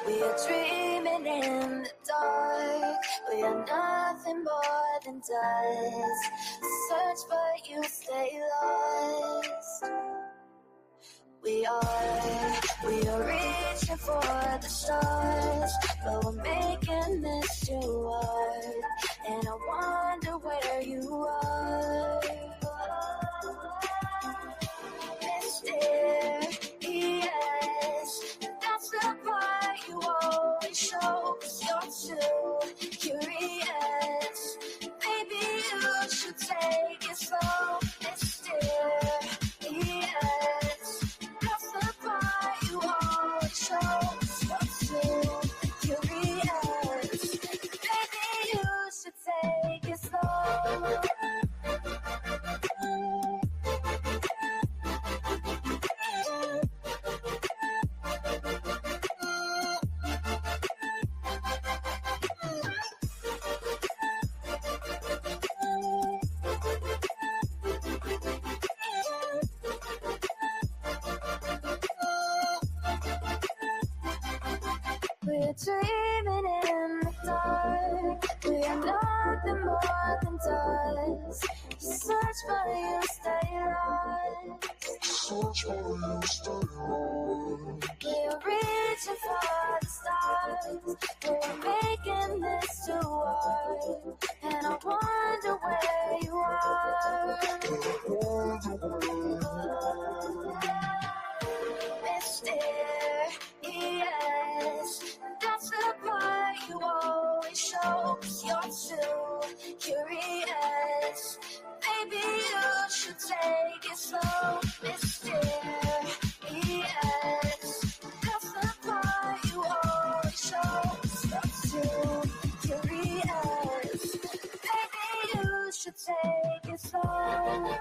We are dreaming in the dark. We are nothing more than dust. Search but you stay lost. We are reaching for the stars, but we're making this too hard. And I wonder where you are. Mysterious, that's the part you always show, 'cause you're too curious. Maybe you should take it slow. Mysterious, that's the part you always show, 'cause you're too curious. Maybe you should take it slow. We're dreaming in the dark. We are nothing more than dust. Search for you, stay lost. Search for you, stay lost. We're reaching for the stars. We're making this too hard. And I wonder where you are. Mysterious, that's the part you always show, 'cause you're too curious. Maybe you should take it slow. Mysterious, that's the part you always show, 'cause you're too curious. Maybe you should take it slow.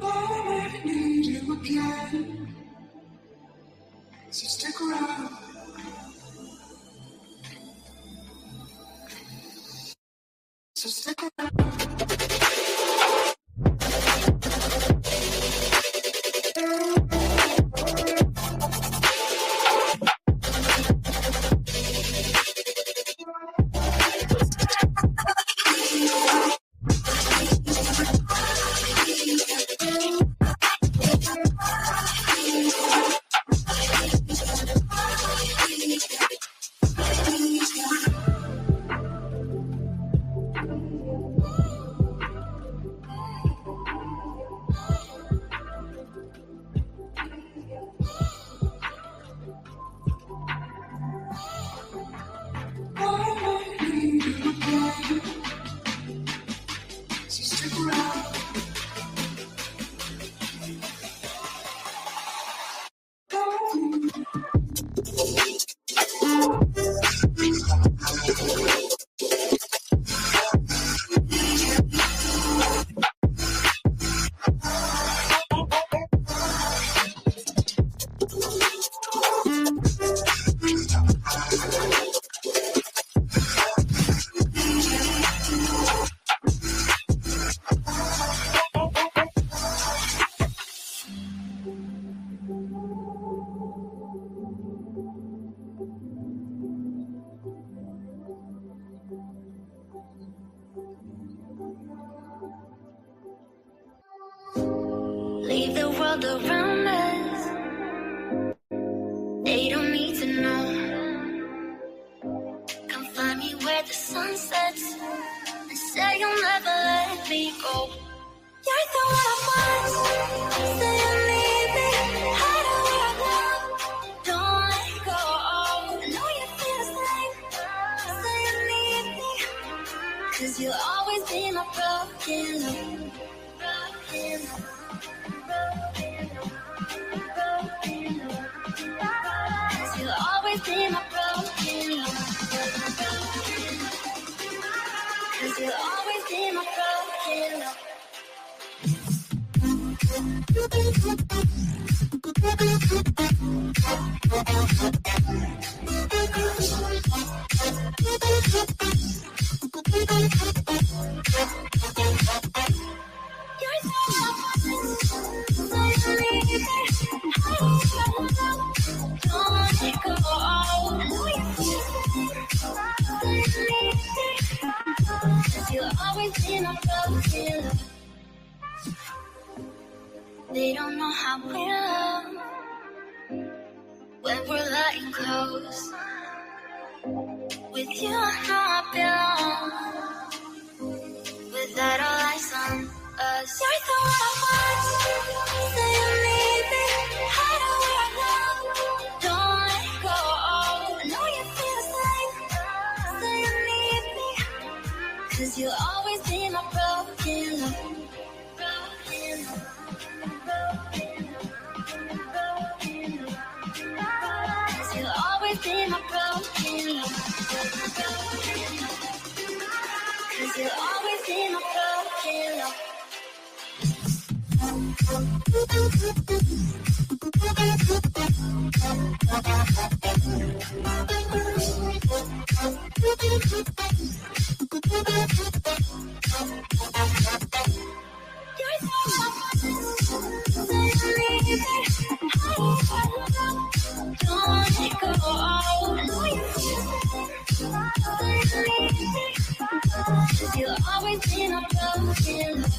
I need you again, so stick around. So stick around. Leave the world around us. They don't need to know. Come find me where the sun sets and say you'll never let me go. You're the one I want. Say you need me. Hide away I love. Don't let go. I know you feel the same. Say you need me. 'Cause you'll always be my broken love. Broken love. Broken love. Broken love. 'Cause you'll always be my broken love. Broken love. 'Cause you'll always be my broken love. They don't know how we love when we're lying close. With you, I know I belong. Without all eyes on us, you're the one I want. Say you need me. Hide away I love. Don't let go. I know you feel the same. Say you need me. 'Cause you'll always be my broken love. Broken love. You'll always be my broken love. 'Cause you'll always be my broken love. You'll always be my broken love.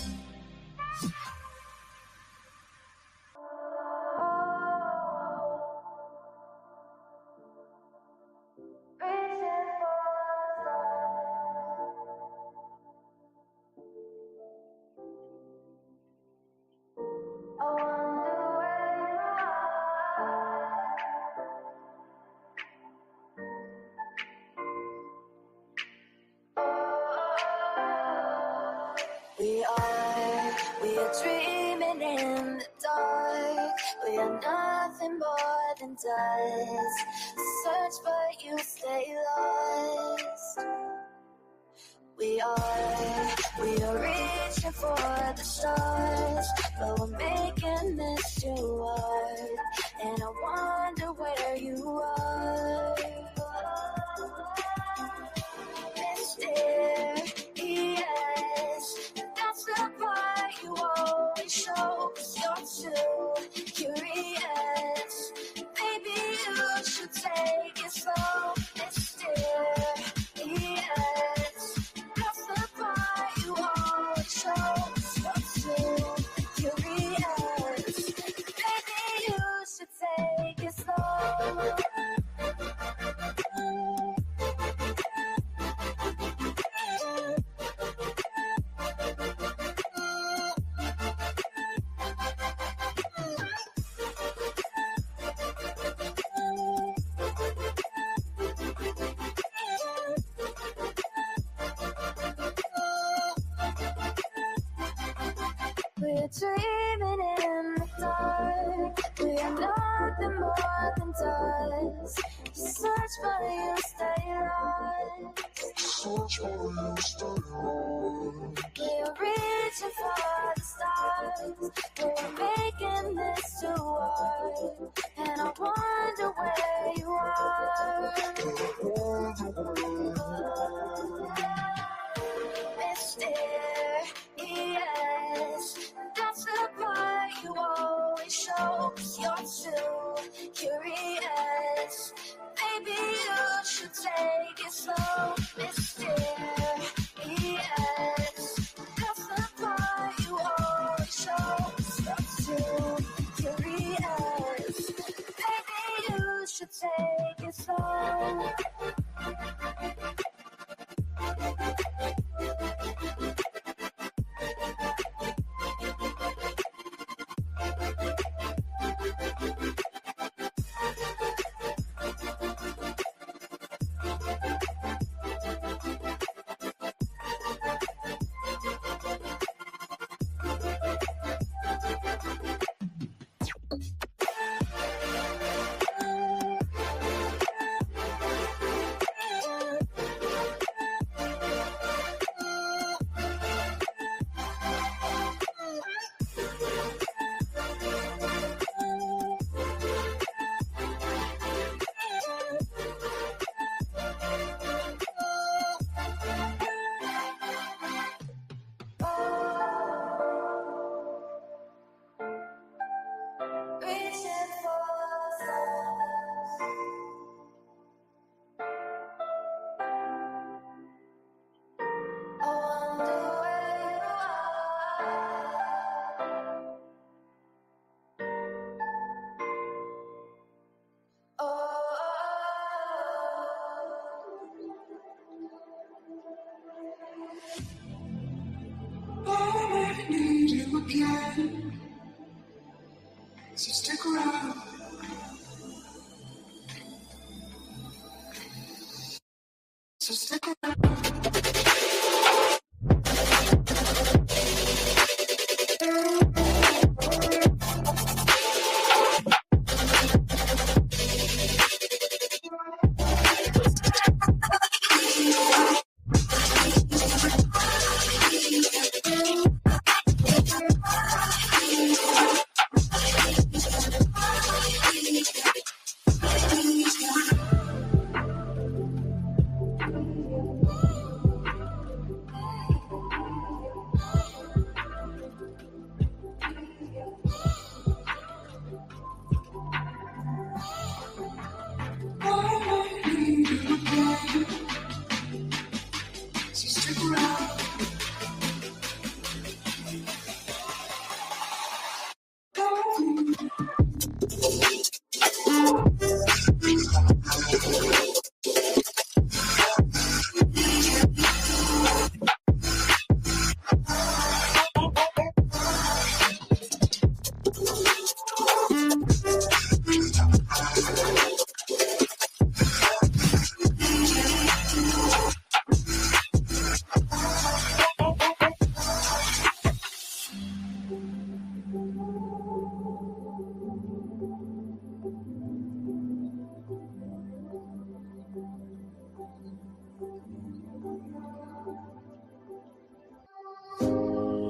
We are dreaming in the dark. We are nothing more than dust. Search but you stay lost. We are reaching for the stars, but we're making this too hard. And I wonder where you are. Mysterious, that's the part you always show. 'Cause you're too curious. Baby, you should take it slow. Mysterious, that's the part you always show. 'Cause you're too curious. Baby, you should take it slow. We're dreaming in the dark. We are nothing more than dust. Search but you stay lost. Search but you stay lost. We're reaching for the stars. We're making this too hard. And I wonder where you are. Mysterious, that's the part you always show. 'Cause you're too curious. Baby, you should take it slow. Mysterious, that's the part you always show. 'Cause you're too take it slow. So stick around. So stick around.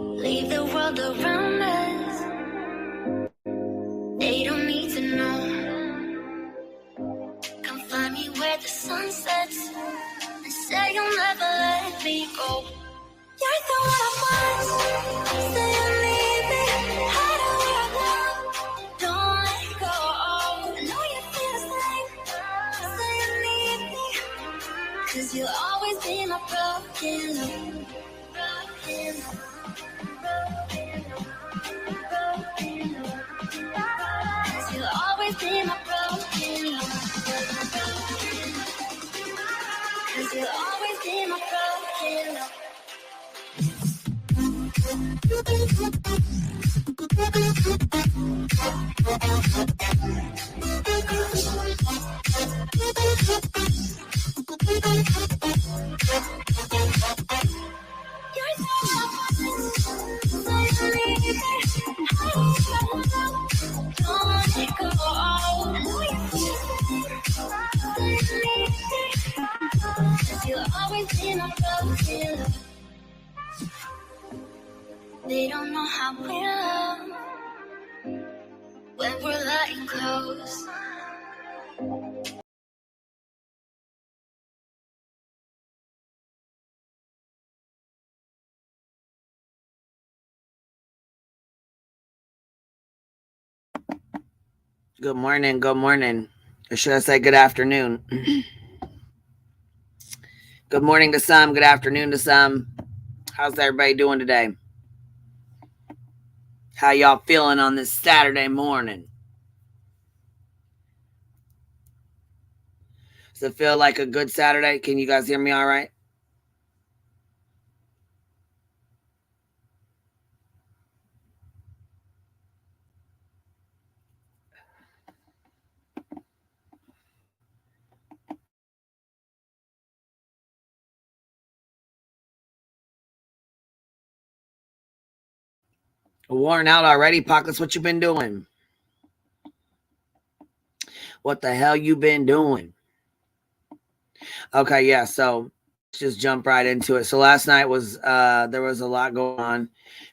Leave the world around us. They don't need to know. Come find me where the sun sets and say you'll never let me go. You're the one I want. Say you need me. Hide where I love. Don't let go. I know you feel the same. Say you need me. 'Cause you'll always be my broken love. Broken love. Cause you'll always be my broken love. Cause you'll always be my broken love. They don't know how we love when we're letting close. Good morning, good morning. Or should I say good afternoon? Good morning to some, good afternoon to some. How's everybody doing today? How y'all feeling on this Saturday morning? Does it feel like a good Saturday? Can you guys hear me all right? Worn out already, Pockets? What you been doing? What the hell you been doing? Okay, yeah. So let's just jump right into it. So last night was there was a lot going on,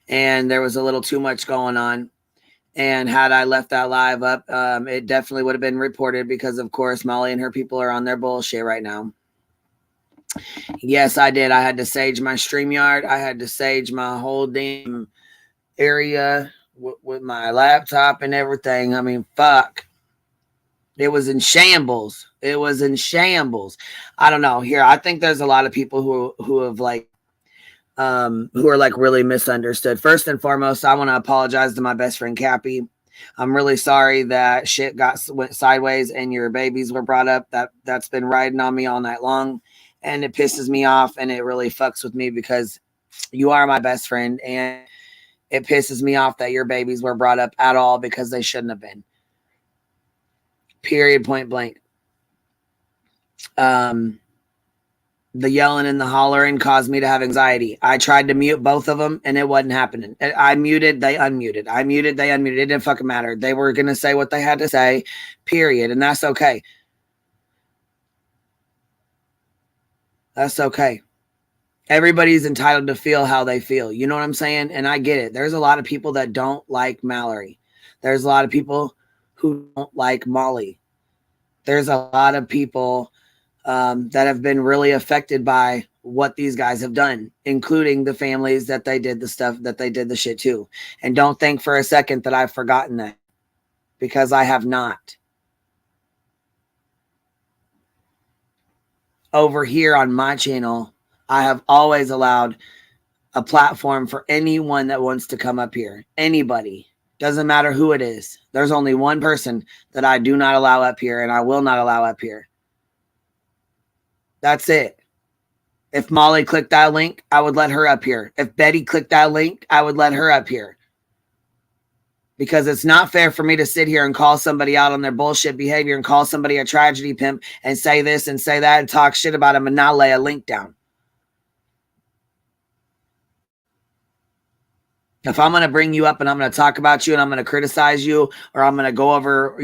and there was a little too much going on. And had I left that live up, it definitely would have been reported because, of course, Molly and her people are on their bullshit right now. Yes, I did. I had to sage my StreamYard. I had to sage my whole damn area with my laptop and everything. I mean, fuck. It was in shambles. It was in shambles. I don't know. Here, I think there's a lot of people who have like who are like really misunderstood. First and foremost, I want to apologize to my best friend Cappy. I'm really sorry that shit went sideways and your babies were brought up. That's been riding on me all night long, and it pisses me off and it really fucks with me because you are my best friend, and it pisses me off that your babies were brought up at all because they shouldn't have been. Period. Point blank. Um, the yelling and the hollering caused me to have anxiety. I tried to mute both of them and it wasn't happening. I muted, they unmuted. I muted, they unmuted. It didn't fucking matter. They were going to say what they had to say, period. And that's okay. That's okay. Everybody's entitled to feel how they feel. You know what I'm saying? And I get it. There's a lot of people that don't like Mallory. There's a lot of people who don't like Molly. There's a lot of people that have been really affected by what these guys have done, including the families that they did the stuff that they did the shit to. And don't think for a second that I've forgotten that, because I have not. Over here on my channel, I have always allowed a platform for anyone that wants to come up here. Anybody. Doesn't matter who it is. There's only one person that I do not allow up here, and I will not allow up here. That's it. If Molly clicked that link, I would let her up here. If Betty clicked that link, I would let her up here. Because it's not fair for me to sit here and call somebody out on their bullshit behavior and call somebody a tragedy pimp and say this and say that and talk shit about them and not lay a link down. If I'm going to bring you up and I'm going to talk about you and I'm going to criticize you, or I'm going to go over,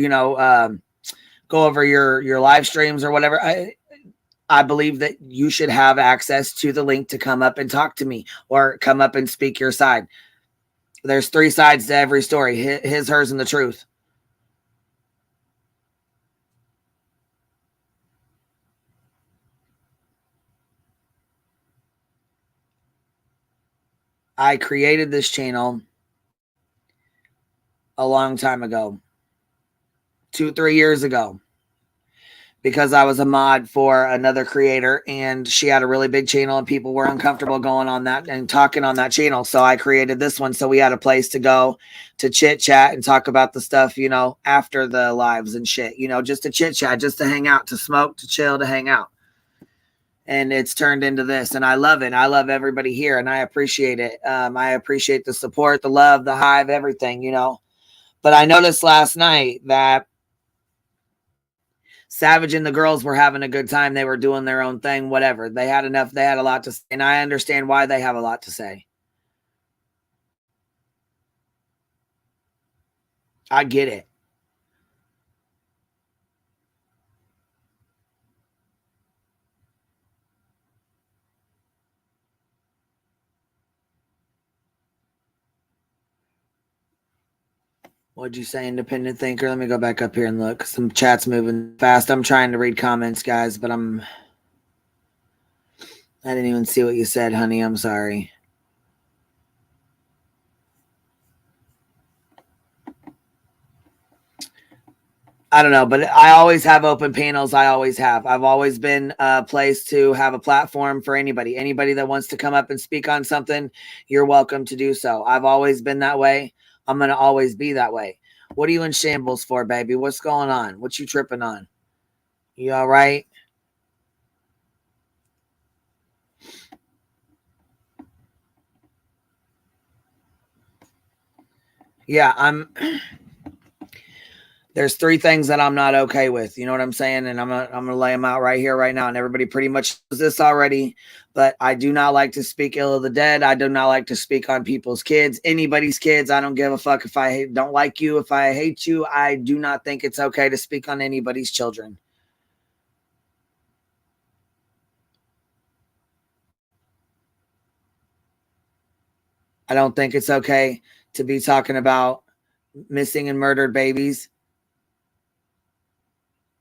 go over your live streams or whatever, I believe that you should have access to the link to come up and talk to me or come up and speak your side. There's three sides to every story: his, hers, and the truth. I created this channel a long time ago, 2-3 years ago, because I was a mod for another creator and she had a really big channel and people were uncomfortable going on that and talking on that channel. So I created this one. So we had a place to go to chit chat and talk about the stuff, after the lives and shit, just to chit chat, just to hang out, to smoke, to chill, to hang out. And it's turned into this, and I love it. I love everybody here, and I appreciate it. I appreciate the support, the love, the hive, everything, But I noticed last night that Savage and the girls were having a good time. They were doing their own thing, whatever. They had enough. They had a lot to say, and I understand why they have a lot to say. I get it. What'd you say, independent thinker? Let me go back up here and look. Some chat's moving fast. I'm trying to read comments, guys, but I didn't even see what you said, honey. I'm sorry. I don't know, but I always have open panels. I always have. I've always been a place to have a platform for anybody. Anybody that wants to come up and speak on something, you're welcome to do so. I've always been that way. I'm going to always be that way. What are you in shambles for, baby? What's going on? What you tripping on? You all right? Yeah, there's three things that I'm not okay with. You know what I'm saying? And I'm gonna lay them out right here, right now. And everybody pretty much knows this already. But I do not like to speak ill of the dead. I do not like to speak on people's kids, anybody's kids. I don't give a fuck if I don't like you, if I hate you. I do not think it's okay to speak on anybody's children. I don't think it's okay to be talking about missing and murdered babies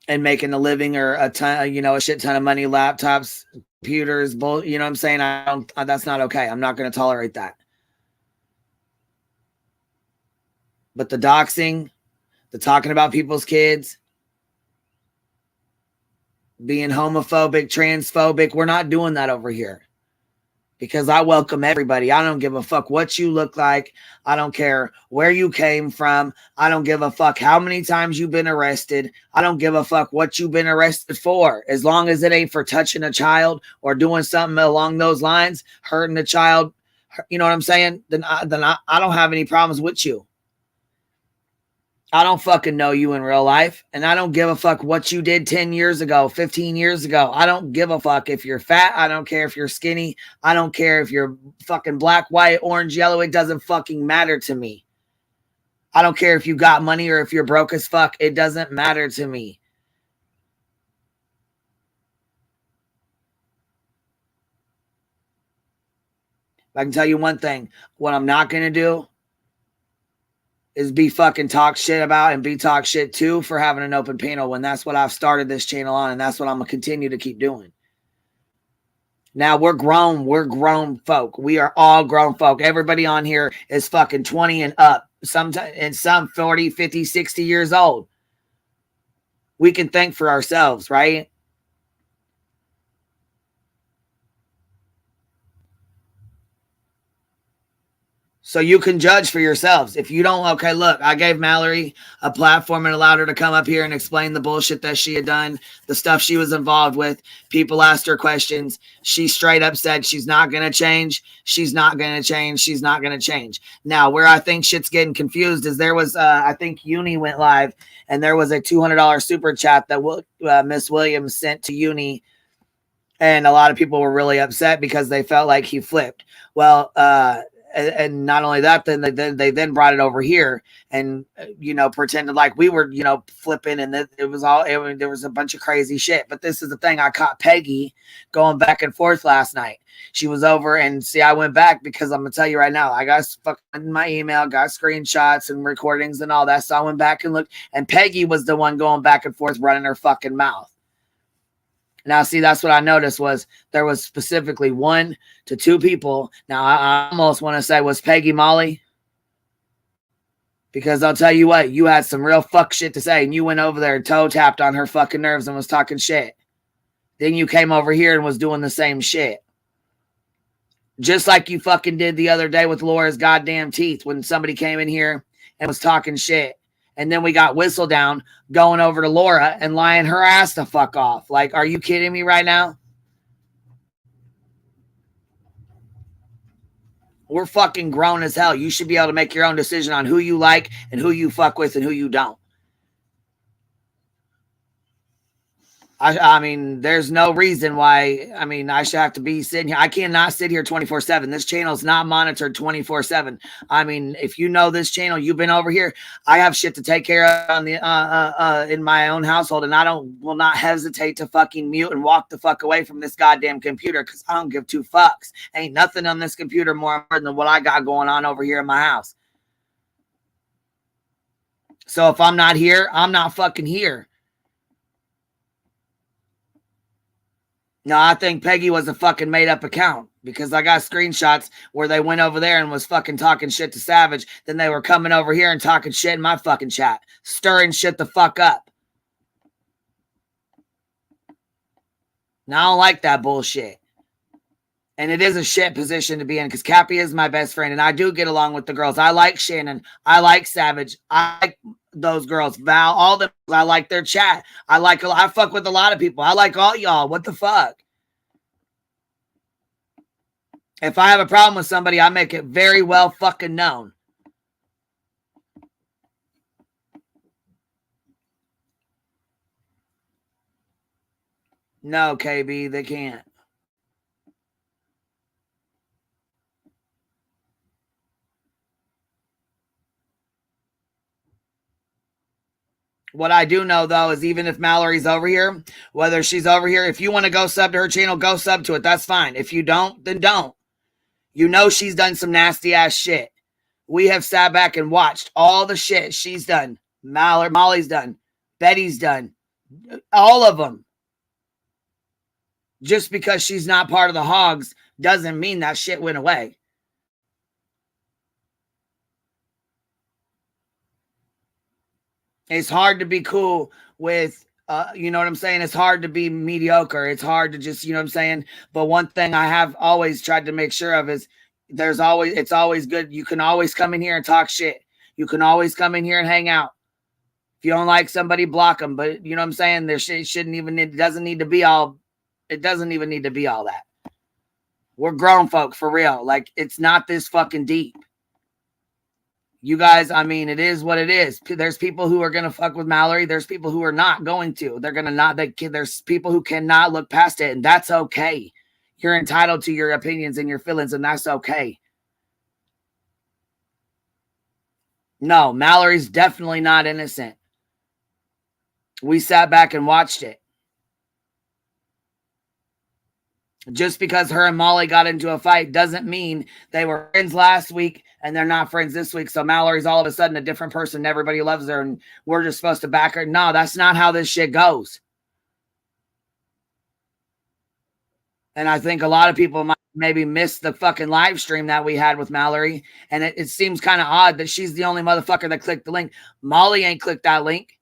and making a living or a ton, a shit ton of money, laptops, computers, you know what I'm saying? That's not okay. I'm not going to tolerate that. But the doxing, the talking about people's kids, being homophobic, transphobic, we're not doing that over here. Because I welcome everybody. I don't give a fuck what you look like. I don't care where you came from. I don't give a fuck how many times you've been arrested. I don't give a fuck what you've been arrested for. As long as it ain't for touching a child or doing something along those lines, hurting a child, you know what I'm saying? Then I don't have any problems with you. I don't fucking know you in real life, and I don't give a fuck what you did 10 years ago, 15 years ago. I don't give a fuck if you're fat. I don't care if you're skinny. I don't care if you're fucking black, white, orange, yellow. It doesn't fucking matter to me. I don't care if you got money or if you're broke as fuck. It doesn't matter to me. I can tell you one thing. What I'm not going to do is be fucking talk shit about and be talk shit too for having an open panel when that's what I've started this channel on, and that's what I'm going to continue to keep doing. Now we're grown folk. We are all grown folk. Everybody on here is fucking 20 and up. Sometimes, and some 40, 50, 60 years old. We can think for ourselves, right? So you can judge for yourselves. If you don't, okay, look, I gave Mallory a platform and allowed her to come up here and explain the bullshit that she had done, the stuff she was involved with. People asked her questions. She straight up said she's not going to change. She's not going to change. She's not going to change. Now, where I think shit's getting confused is there was, I think Uni went live and there was a $200 super chat that Miss Williams sent to Uni. And a lot of people were really upset because they felt like he flipped. Well, and not only that, then they brought it over here and pretended like we were flipping, and it was all there was a bunch of crazy shit. But this is the thing: I caught Peggy going back and forth last night. She was over, and see, I went back because I'm gonna tell you right now, I got fucking my email, got screenshots and recordings and all that. So I went back and looked, and Peggy was the one going back and forth, running her fucking mouth. Now, see, that's what I noticed was there was specifically 1 to 2 people. Now, I almost want to say, was Peggy Molly? Because I'll tell you what, you had some real fuck shit to say, and you went over there and toe tapped on her fucking nerves and was talking shit. Then you came over here and was doing the same shit. Just like you fucking did the other day with Laura's goddamn teeth when somebody came in here and was talking shit. And then we got Whistle Down going over to Laura and lying her ass the fuck off. Like, are you kidding me right now? We're fucking grown as hell. You should be able to make your own decision on who you like and who you fuck with and who you don't. I mean, there's no reason why, I should have to be sitting here. I cannot sit here 24/7. This channel is not monitored 24/7. If you know this channel, you've been over here, I have shit to take care of on the in my own household, and will not hesitate to fucking mute and walk the fuck away from this goddamn computer because I don't give 2 fucks. Ain't nothing on this computer more important than what I got going on over here in my house. So if I'm not here, I'm not fucking here. No, I think Peggy was a fucking made up account because I got screenshots where they went over there and was fucking talking shit to Savage. Then they were coming over here and talking shit in my fucking chat, stirring shit the fuck up. Now, I don't like that bullshit. And it is a shit position to be in because Cappy is my best friend and I do get along with the girls. I like Shannon. I like Savage. I like those girls. Val, all them. I like their chat. I fuck with a lot of people. I like all y'all. What the fuck? If I have a problem with somebody, I make it very well fucking known. No, KB, they can't. What I do know, though, is even if Mallory's over here, whether she's over here, if you want to go sub to her channel, go sub to it. That's fine. If you don't, then don't. You know she's done some nasty ass shit. We have sat back and watched all the shit she's done. Molly's done. Betty's done. All of them. Just because she's not part of the hogs doesn't mean that shit went away. It's hard to be cool with, you know what I'm saying? It's hard to be mediocre. It's hard to just, you know what I'm saying? But one thing I have always tried to make sure of is it's always good. You can always come in here and talk shit. You can always come in here and hang out. If you don't like somebody, block them. But you know what I'm saying? It doesn't even need to be all that. We're grown folk for real. Like, it's not this fucking deep. You guys, I mean, it is what it is. There's people who are going to fuck with Mallory. There's people who are not going to. They're going to not. There's people who cannot look past it, and that's okay. You're entitled to your opinions and your feelings, and that's okay. No, Mallory's definitely not innocent. We sat back and watched it. Just because her and Molly got into a fight doesn't mean they were friends last week and they're not friends this week. So Mallory's all of a sudden a different person. Everybody loves her and we're just supposed to back her. No, that's not how this shit goes. And I think a lot of people might maybe miss the fucking live stream that we had with Mallory. And it seems kind of odd that she's the only motherfucker that clicked the link. Molly ain't clicked that link.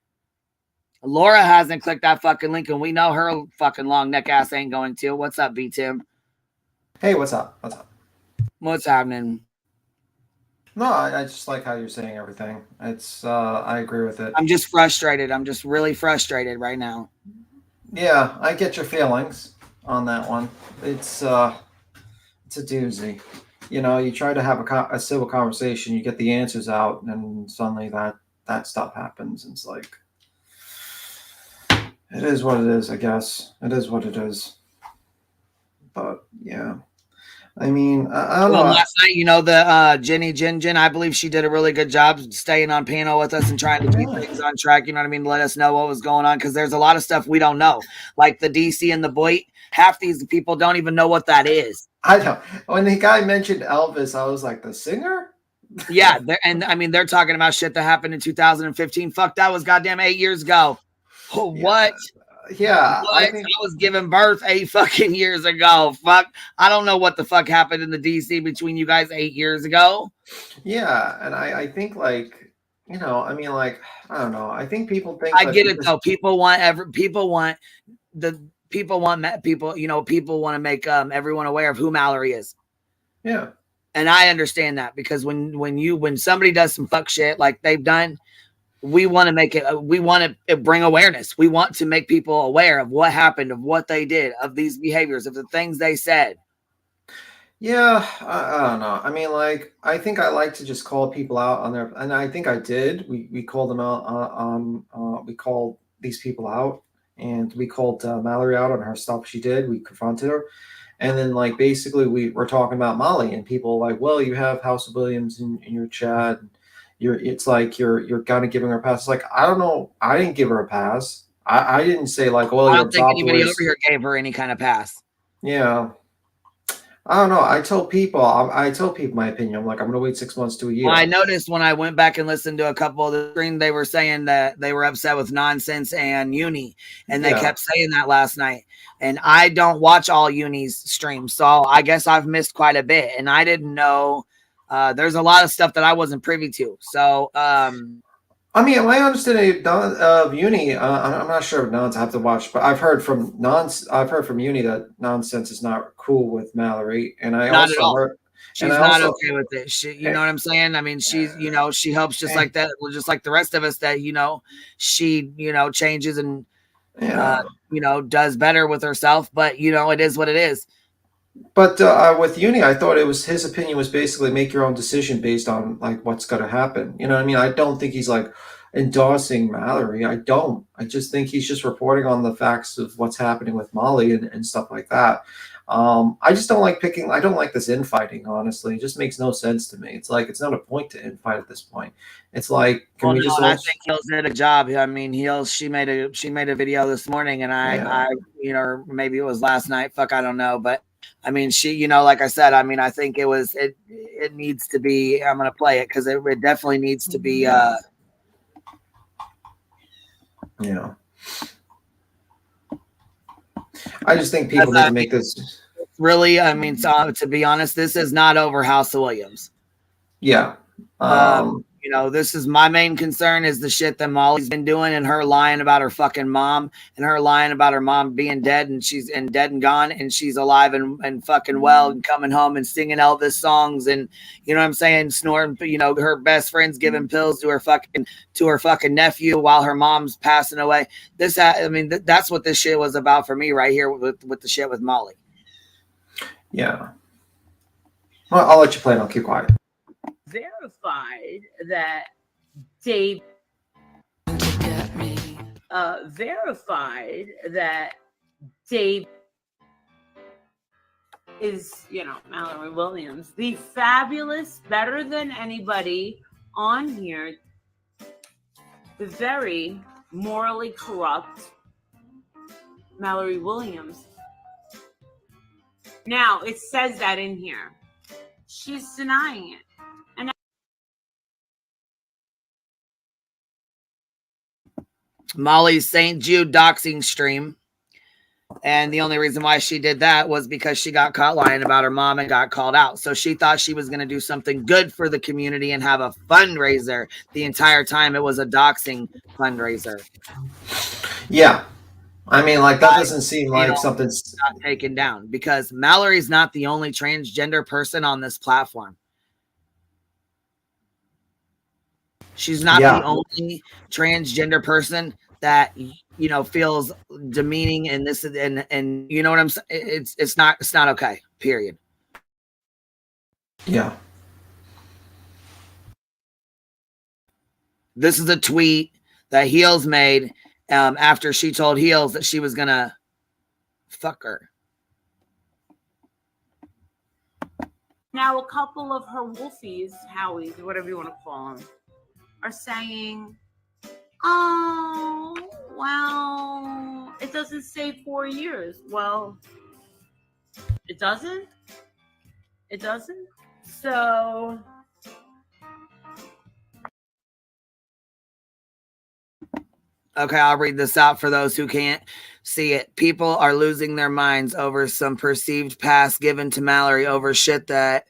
Laura hasn't clicked that fucking link, and we know her fucking long neck ass ain't going to. What's up, B-Tim? Hey, what's up? What's up? What's happening? No, I just like how you're saying everything. It's I agree with it. I'm just frustrated. I'm just really frustrated right now. Yeah, I get your feelings on that one. It's a doozy. You know, you try to have a civil conversation, you get the answers out, and suddenly that stuff happens. And it's like, it is what it is, I guess. It is what it is. But yeah, I mean, I don't know. Last night, you know, the Jenny Jen, I believe she did a really good job staying on panel with us and trying to keep things on track. You know what I mean? Let us know what was going on because there's a lot of stuff we don't know, like the DC and the Boyd. Half these people don't even know what that is. I know. When the guy mentioned Elvis, I was like, the singer? Yeah, and I mean, they're talking about shit that happened in 2015. Fuck, that was goddamn 8 years ago. What? Yeah. I was giving birth 8 fucking years ago. Fuck. I don't know what the fuck happened in the DC between you guys 8 years ago. Yeah. And I think, like, you know, I mean, like, I don't know. I think people think I get it though. People want to make everyone aware of who Mallory is. Yeah. And I understand that because when somebody does some fuck shit like they've done, we want to bring awareness. We want to make people aware of what happened, of what they did, of these behaviors, of the things they said. Yeah, I don't know. I mean, like, I think I like to just call people out on their, and I think I did. We called them out. We called these people out, and we called Mallory out on her stuff she did. We confronted her, and then, like, basically we were talking about Molly, and people were like, well, you have House of Williams in your chat. It's like you're kind of giving her a pass. It's like, I don't know. I didn't give her a pass. I didn't say, like, well, I don't think anybody over here gave her any kind of pass. Yeah. I don't know. I told people my opinion. I'm like, I'm going to wait 6 months to a year. Well, I noticed when I went back and listened to a couple of the stream, they were saying that they were upset with Nonsense and Uni, and they kept saying that last night. And I don't watch all Uni's streams, so I guess I've missed quite a bit. And I didn't know there's a lot of stuff that I wasn't privy to. So, I mean, my understanding of Uni, I'm not sure if Nonsense I have to watch, but I've heard from Uni that Nonsense is not cool with Mallory, and I not also at all. heard she's not okay with it. You know what I'm saying? I mean, she's, you know, she helps just like that, just like the rest of us. That, you know, she, you know, changes and you know, does better with herself. But you know, it is what it is. But with Uni, I thought it was his opinion was basically make your own decision based on like what's going to happen. You know what I mean? I don't think he's like, endorsing Mallory. I don't. I just think he's just reporting on the facts of what's happening with Molly and stuff like that. I just don't like picking. I don't like this infighting. Honestly, it just makes no sense to me. It's like it's not a point to infight at this point. It's like, can we just? And I think Hills did a job. I mean, Hills, she made a video this morning, and I or maybe it was last night. Fuck, I don't know, but I mean, she, like I said, I mean, I think it needs to be. I'm gonna play it because it definitely needs to be. I just think people need to make this. Really, I mean, to be honest, this is not over House of Williams. Yeah. This is my main concern is the shit that Molly's been doing and her lying about her fucking mom and her lying about her mom being dead and she's dead and gone and she's alive and fucking well and coming home and singing Elvis songs and you know what I'm saying, snoring, her best friend's giving pills to her fucking nephew while her mom's passing away. That's what this shit was about for me right here with the shit with Molly. Yeah. Well, I'll let you play and I'll keep quiet. Verified that Dave is, Mallory Williams, the fabulous, better than anybody on here, the very morally corrupt Mallory Williams. Now, it says that in here. She's denying it. Molly's St. Jude doxing stream. And the only reason why she did that was because she got caught lying about her mom and got called out. So she thought she was going to do something good for the community and have a fundraiser. The entire time it was a doxing fundraiser. Yeah. I mean, like, that doesn't seem like something's not taken down because Mallory's not the only transgender person on this platform. She's not the only transgender person that feels demeaning and this and you know what I'm saying. It's not okay. Period. Yeah. This is a tweet that Heels made after she told Heels that she was gonna fuck her. Now, a couple of her wolfies, Howies, whatever you want to call them, are saying, oh, well, it doesn't say 4 years. Well, it doesn't? It doesn't? So... Okay, I'll read this out for those who can't see it. People are losing their minds over some perceived past given to Mallory over shit that,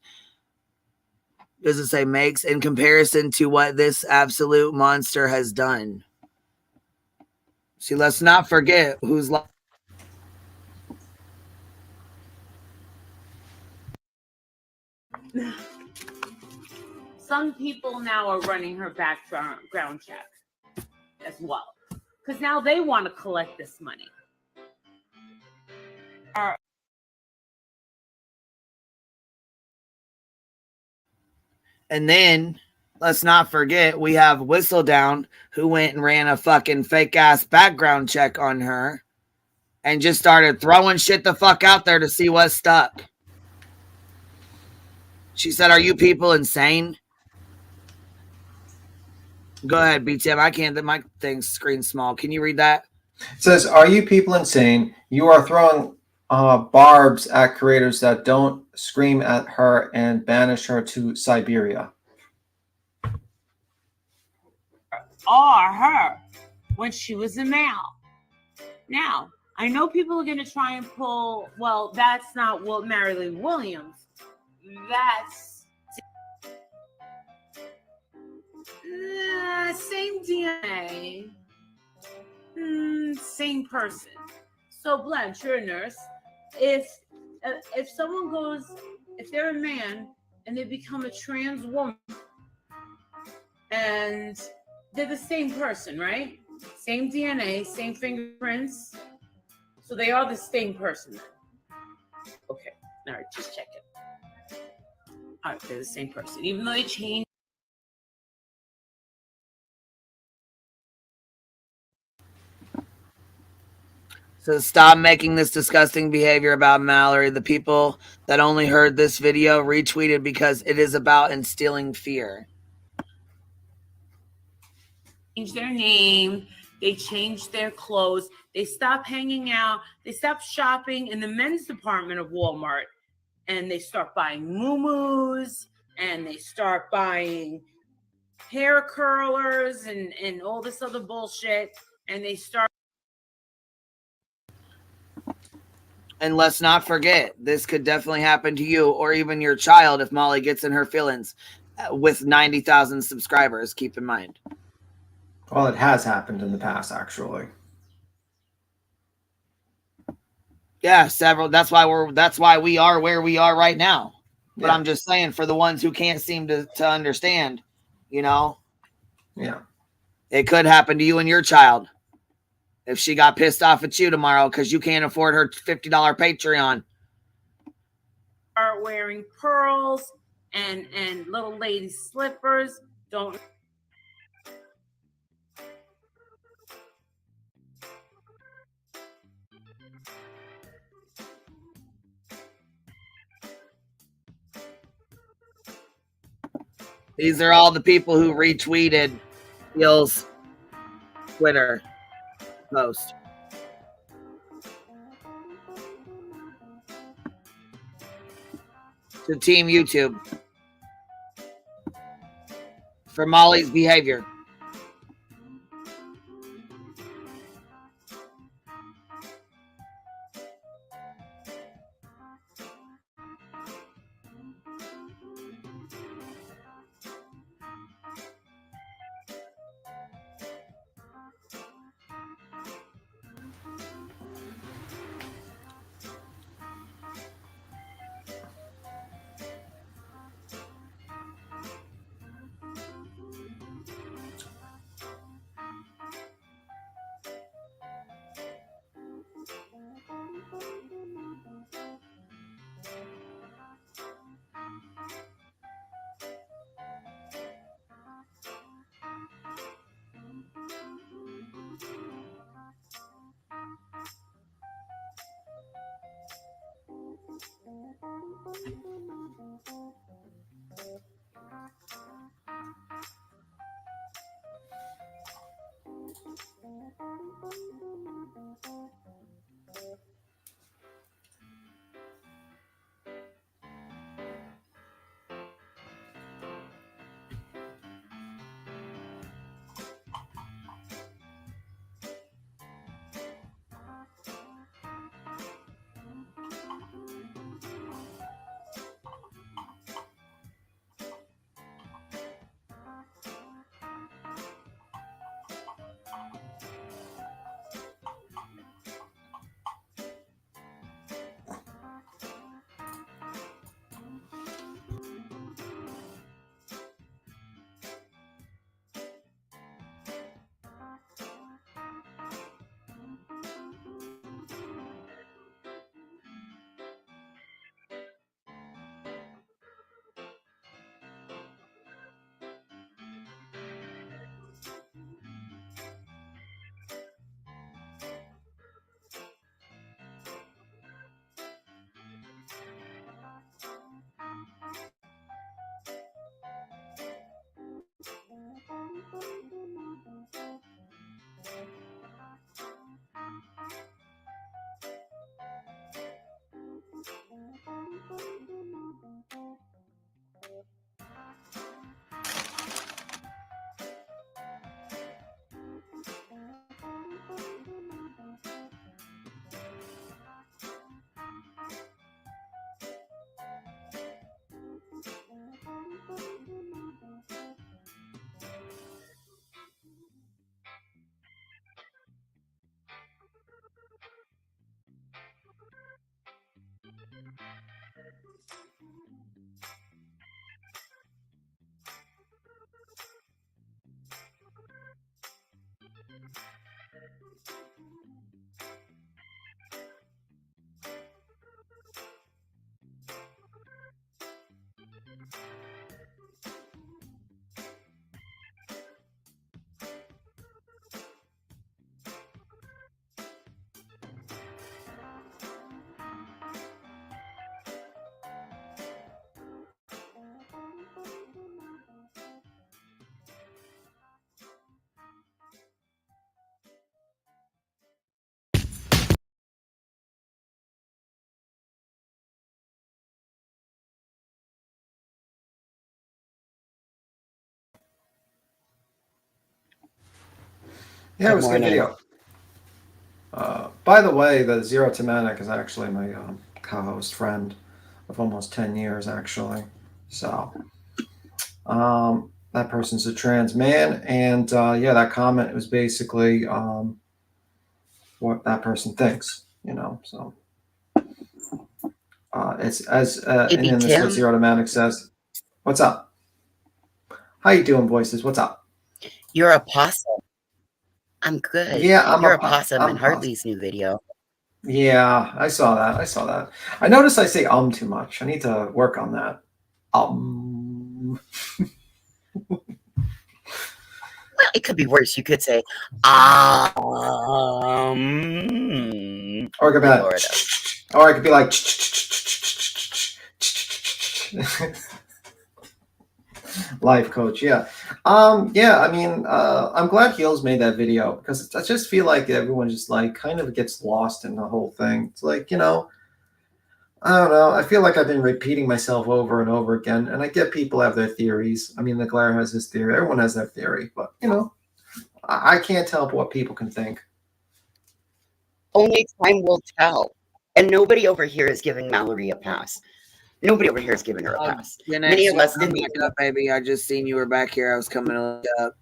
does it say makes, in comparison to what this absolute monster has done. See, let's not forget who's Some people now are running her background check as well. Because now they want to collect this money. And then, let's not forget, we have Whistledown, who went and ran a fucking fake-ass background check on her and just started throwing shit the fuck out there to see what stuck. She said, are you people insane? Go ahead, BTM. I can't. My thing's screen small. Can you read that? It says, are you people insane? You are throwing barbs at creators that don't scream at her and banish her to Siberia. Or her when she was a male. Now, I know people are going to try and pull, well, that's not what Marilyn Williams. That's same DNA. Same person. So Blanche, you're a nurse. If someone goes, if they're a man and they become a trans woman, and they're the same person, right? Same DNA, same fingerprints. So they are the same person then. Okay. All right, just check it. All right, they're the same person. Even though they change So stop making this disgusting behavior about Mallory. The people that only heard this video retweeted because it is about instilling fear. Change their name. They changed their clothes. They stopped hanging out. They stopped shopping in the men's department of Walmart. And they start buying muumuus, and they start buying hair curlers and all this other bullshit. And they start. And let's not forget, this could definitely happen to you or even your child if Molly gets in her feelings with 90,000 subscribers. Keep in mind. Well, it has happened in the past, actually. Yeah, several. That's why we are where we are right now. But Yeah. I'm just saying, for the ones who can't seem to understand, you know, Yeah. it could happen to you and your child if she got pissed off at you tomorrow because you can't afford her $50 Patreon. Are wearing pearls and little lady slippers. Don't. These are all the people who retweeted Gil's Twitter post. To Team YouTube for Molly's behavior. Yeah, it was a good video. By the way, the Zero to Manic is actually my co-host friend of almost 10 years, actually. So, that person's a trans man, and yeah, that comment was basically what that person thinks, you know. So, it's as and Maybe then this is what Tim, Zero to Manic says. What's up? How you doing, voices? What's up? you're a possum. I'm good. Yeah, You're a possum I'm in a possum. Hartley's new video. Yeah, I saw that. I saw that. I noticed I say too much. I need to work on that. Well, it could be worse. You could say, Or I could be like, Florida. or I could be like, life coach. Yeah. Yeah. I mean, I'm glad Heels made that video because I just feel like everyone just like kind of gets lost in the whole thing. It's like, you know, I don't know. I feel like I've been repeating myself over and over again, and I get people have their theories. I mean, the Glare has his theory. Everyone has their theory, but you know, I can't help what people can think. Only time will tell. And nobody over here is giving Mallory a pass. Nobody over here is giving her a pass. Many of us come didn't. back up, baby. I just seen you were back here. I was coming to look up.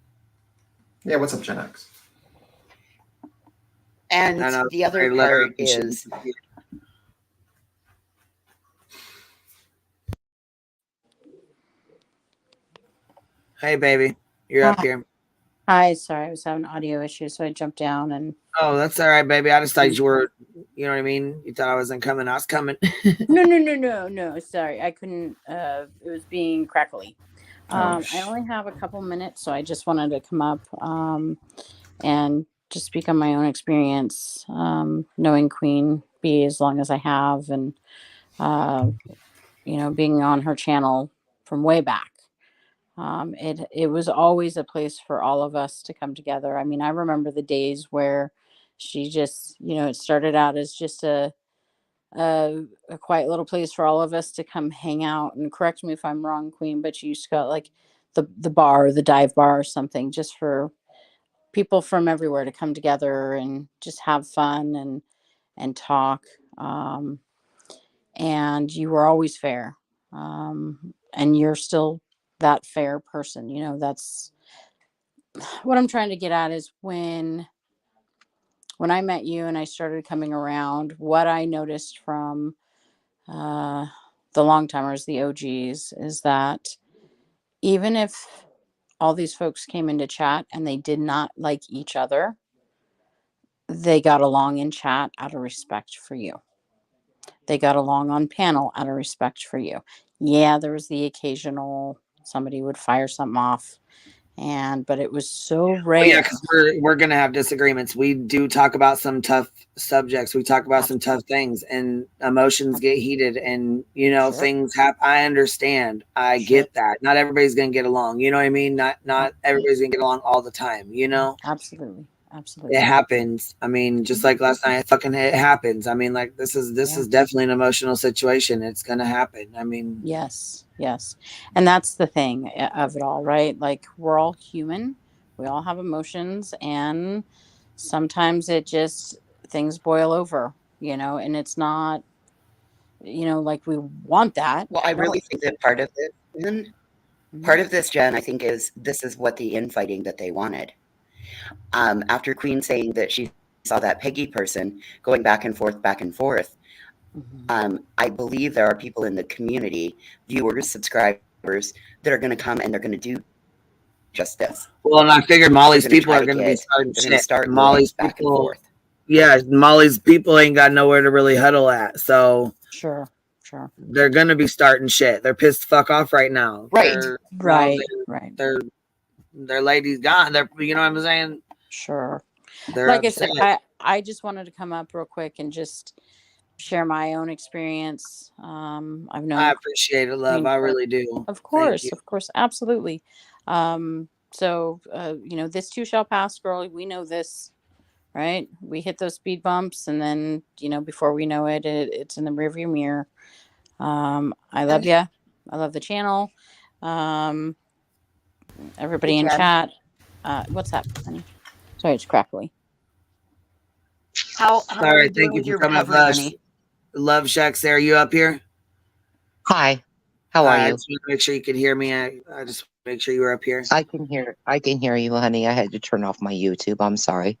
Yeah, what's up, Gen X? And the other part is, hey, baby, you're up here. Hi, sorry, I was having audio issues, so I jumped down and. Oh, that's all right, baby. I just thought you were, you know what I mean? You thought I wasn't coming. I was coming. No. Sorry, I couldn't. It was being crackly. I only have a couple minutes, so I just wanted to come up and just speak on my own experience, knowing Queen Bee as long as I have, and you know, being on her channel from way back. It was always a place for all of us to come together. I mean, I remember the days where she just, you know, it started out as just a quiet little place for all of us to come hang out. And correct me if I'm wrong, Queen, but you used to go like the bar, the dive bar or something, just for people from everywhere to come together and just have fun and talk. And you were always fair. And you're still that fair person. You know, that's what I'm trying to get at is when I met you and I started coming around, what I noticed from the long timers, the OGs, is that even if all these folks came into chat and they did not like each other, they got along in chat out of respect for you. They got along on panel out of respect for you. Yeah, there was the occasional somebody would fire something off, but it was so rare. Well, yeah, because we're gonna have disagreements. We do talk about some tough subjects. We talk about some tough things, and emotions get heated, and you know things happen. I understand. I get that. Not everybody's gonna get along. You know what I mean? Not everybody's gonna get along all the time. You know? Absolutely. It happens. I mean, just like last night, it happens. I mean, like this is definitely an emotional situation. It's gonna happen. I mean, yes. And that's the thing of it all, right? Like we're all human. We all have emotions, and sometimes it just things boil over, you know, and it's not, you know, like we want that. Well, I really think that part of this, Jen, I think this is what the infighting that they wanted. After Queen saying that she saw that Peggy person going back and forth, I believe there are people in the community, viewers, subscribers, that are going to come and they're going to do just this. Well, and I figured Molly's people are going to be starting shit. Molly's back people, and forth. Yeah, Molly's people ain't got nowhere to really huddle at, so sure. They're going to be starting shit. They're pissed the fuck off right now. Right. Their lady's gone. You know what I'm saying? Sure. They're like upset. I said, I just wanted to come up real quick and just share my own experience. I've known. I appreciate it, love. I really do. Of course, absolutely. So you know, this too shall pass, girl. We know this, right? We hit those speed bumps, and then you know, before we know it, it's in the rearview mirror. I love you. I love the channel. Everybody in chat. What's up, honey? Sorry, it's crackly. How All are you right, doing thank you with for your coming up. recovery, honey? Love Shack, Sarah, you up here? Hi, how are I you? just want to make sure you can hear me. I just make sure you were up here. I can hear you, honey. I had to turn off my YouTube. I'm sorry.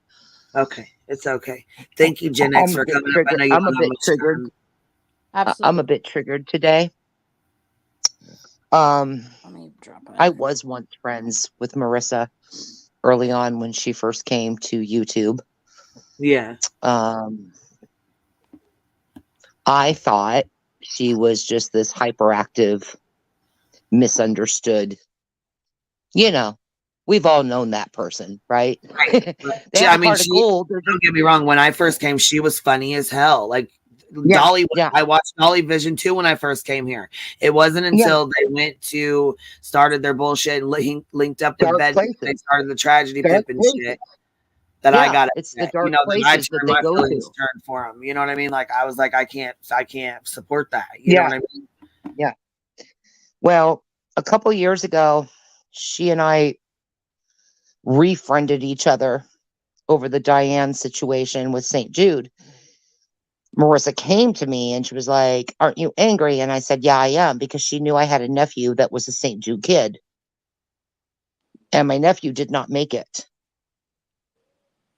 Okay, it's okay. Thank you, Gen X, I'm a for bit coming up. I triggered. know you I'm a don't have bit much triggered. time. Absolutely. I'm a bit triggered today. Let me drop it. I was once friends with Marissa early on when she first came to YouTube. Yeah. I thought she was just this hyperactive, misunderstood. You know, we've all known that person, right? Right. They have a heart of gold. They're just, Don't get me wrong. When I first came, she was funny as hell. Like yeah, Dolly, yeah, I watched Dolly Vision too when I first came here. It wasn't yeah. until they went to started their bullshit and linked up with Dark Bed. They places. started the tragedy Dark pip and places. shit. That I Yeah, got it's the upset. dark That I places that turned they my go feelings to. turned for them. You know what I mean? Like I was like, I can't support that. You know Yeah, what I mean? yeah. Well, a couple years ago, she and I refriended each other over the Diane situation with St. Jude. Marissa came to me and she was like, "Aren't you angry?" And I said, "Yeah, I am," because she knew I had a nephew that was a St. Jude kid. And my nephew did not make it.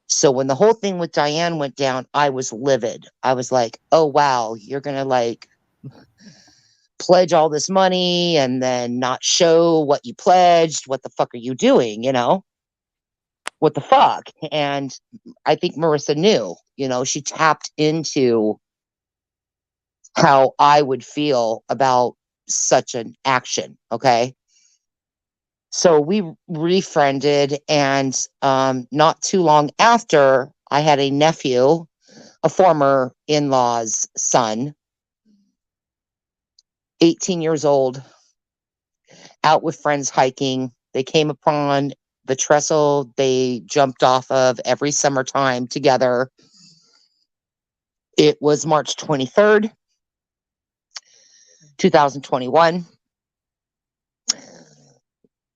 So when the whole thing with Diane went down, I was livid. I was like, "Oh, wow, you're going to like pledge all this money and then not show what you pledged. What the fuck are you doing? You know, what the fuck?" And I think Marissa knew, she tapped into how I would feel about such an action. Okay. So we refriended, and not too long after, I had a nephew, a former in-law's son, 18 years old, out with friends hiking. They came upon the trestle they jumped off of every summertime together. It was March 23rd, 2021.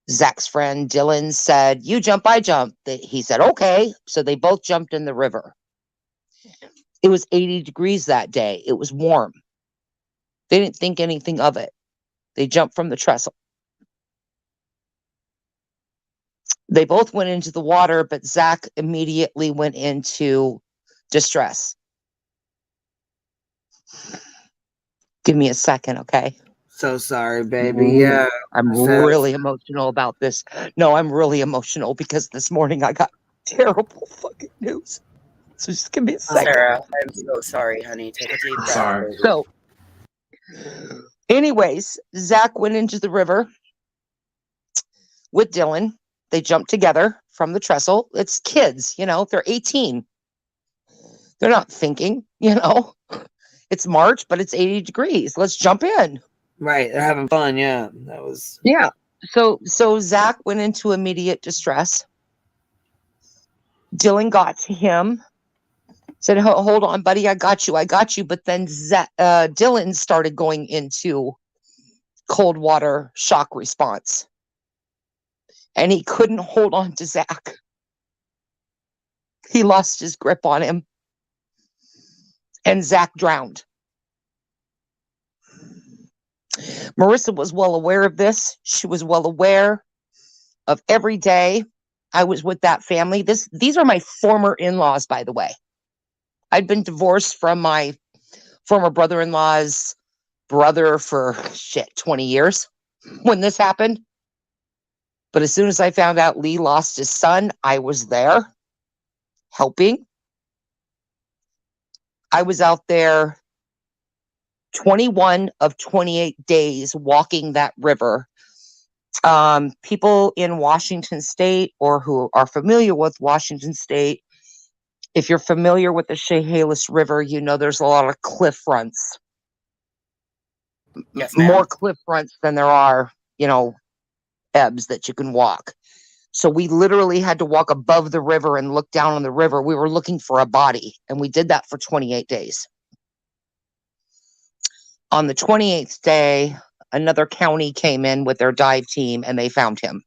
Zach's friend Dylan said, "You jump, I jump." He said, "Okay." So they both jumped in the river. It was 80 degrees that day. It was warm. They didn't think anything of it. They jumped from the trestle. They both went into the water, but Zach immediately went into distress. Give me a second, okay? So sorry, baby. Yeah. I'm really emotional about this. No, I'm really emotional because this morning I got terrible fucking news. So just give me a second. Sarah, I'm so sorry, honey. Take a deep breath. Sorry. Baby. So, anyways, Zach went into the river with Dylan. They jumped together from the trestle. It's kids, they're 18. They're not thinking, it's March, but it's 80 degrees. Let's jump in. Right. They're having fun. Yeah. That was. Yeah. So Zach went into immediate distress. Dylan got to him, said, "Hold on, buddy. I got you. But then Dylan started going into cold water shock response. And he couldn't hold on to Zach. He lost his grip on him. And Zach drowned. Marissa was well aware of this. She was well aware of every day I was with that family. These are my former in-laws, by the way. I'd been divorced from my former brother-in-law's brother for 20 years when this happened. But as soon as I found out Lee lost his son, I was there helping. I was out there 21 of 28 days walking that river. People in Washington State or who are familiar with Washington State, if you're familiar with the Chehalis River, there's a lot of cliff fronts. Yes, ma'am. More cliff fronts than there are, ebbs that you can walk. So we literally had to walk above the river and look down on the river. We were looking for a body, and we did that for 28 days. On the 28th day, another county came in with their dive team, and they found him.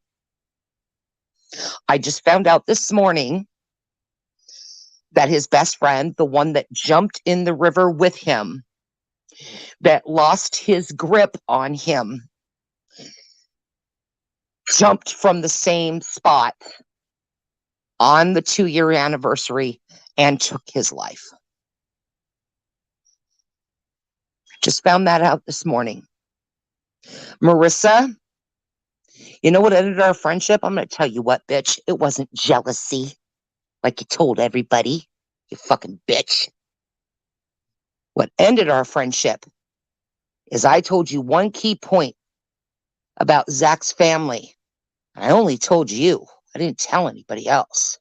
I just found out this morning that his best friend, the one that jumped in the river with him, that lost his grip on him, jumped from the same spot on the 2-year anniversary and took his life. Just found that out this morning. Marissa, you know what ended our friendship? I'm going to tell you what, bitch. It wasn't jealousy, like you told everybody, you fucking bitch. What ended our friendship is I told you one key point about Zach's family. I only told you. I didn't tell anybody else.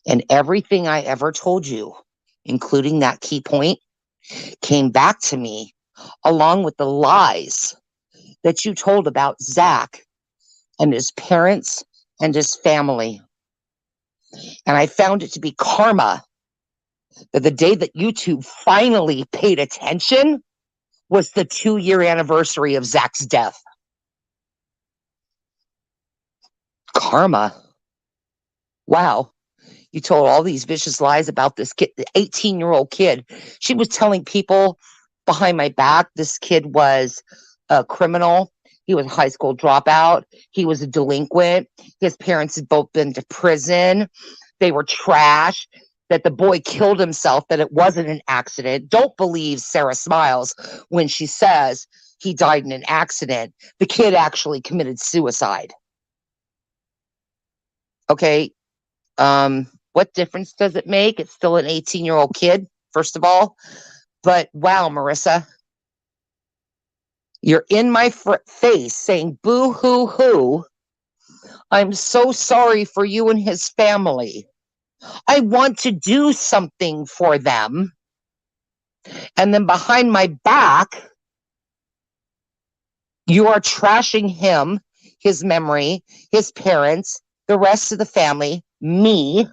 And everything I ever told you, including that key point, came back to me along with the lies that you told about Zach and his parents and his family. And I found it to be karma that the day that YouTube finally paid attention was the 2-year anniversary of Zach's death. Karma. Wow. You told all these vicious lies about this kid, the 18-year-old kid. She was telling people behind my back this kid was a criminal. He was a high school dropout. He was a delinquent. His parents had both been to prison. They were trash. That the boy killed himself, that it wasn't an accident. Don't believe Sarah Smiles when she says he died in an accident. The kid actually committed suicide. Okay. What difference does it make? It's still an 18-year-old kid, first of all. But wow, Marissa, you're in my face saying boo hoo hoo. I'm so sorry for you and his family. I want to do something for them. And then behind my back, you are trashing him, his memory, his parents, the rest of the family, me.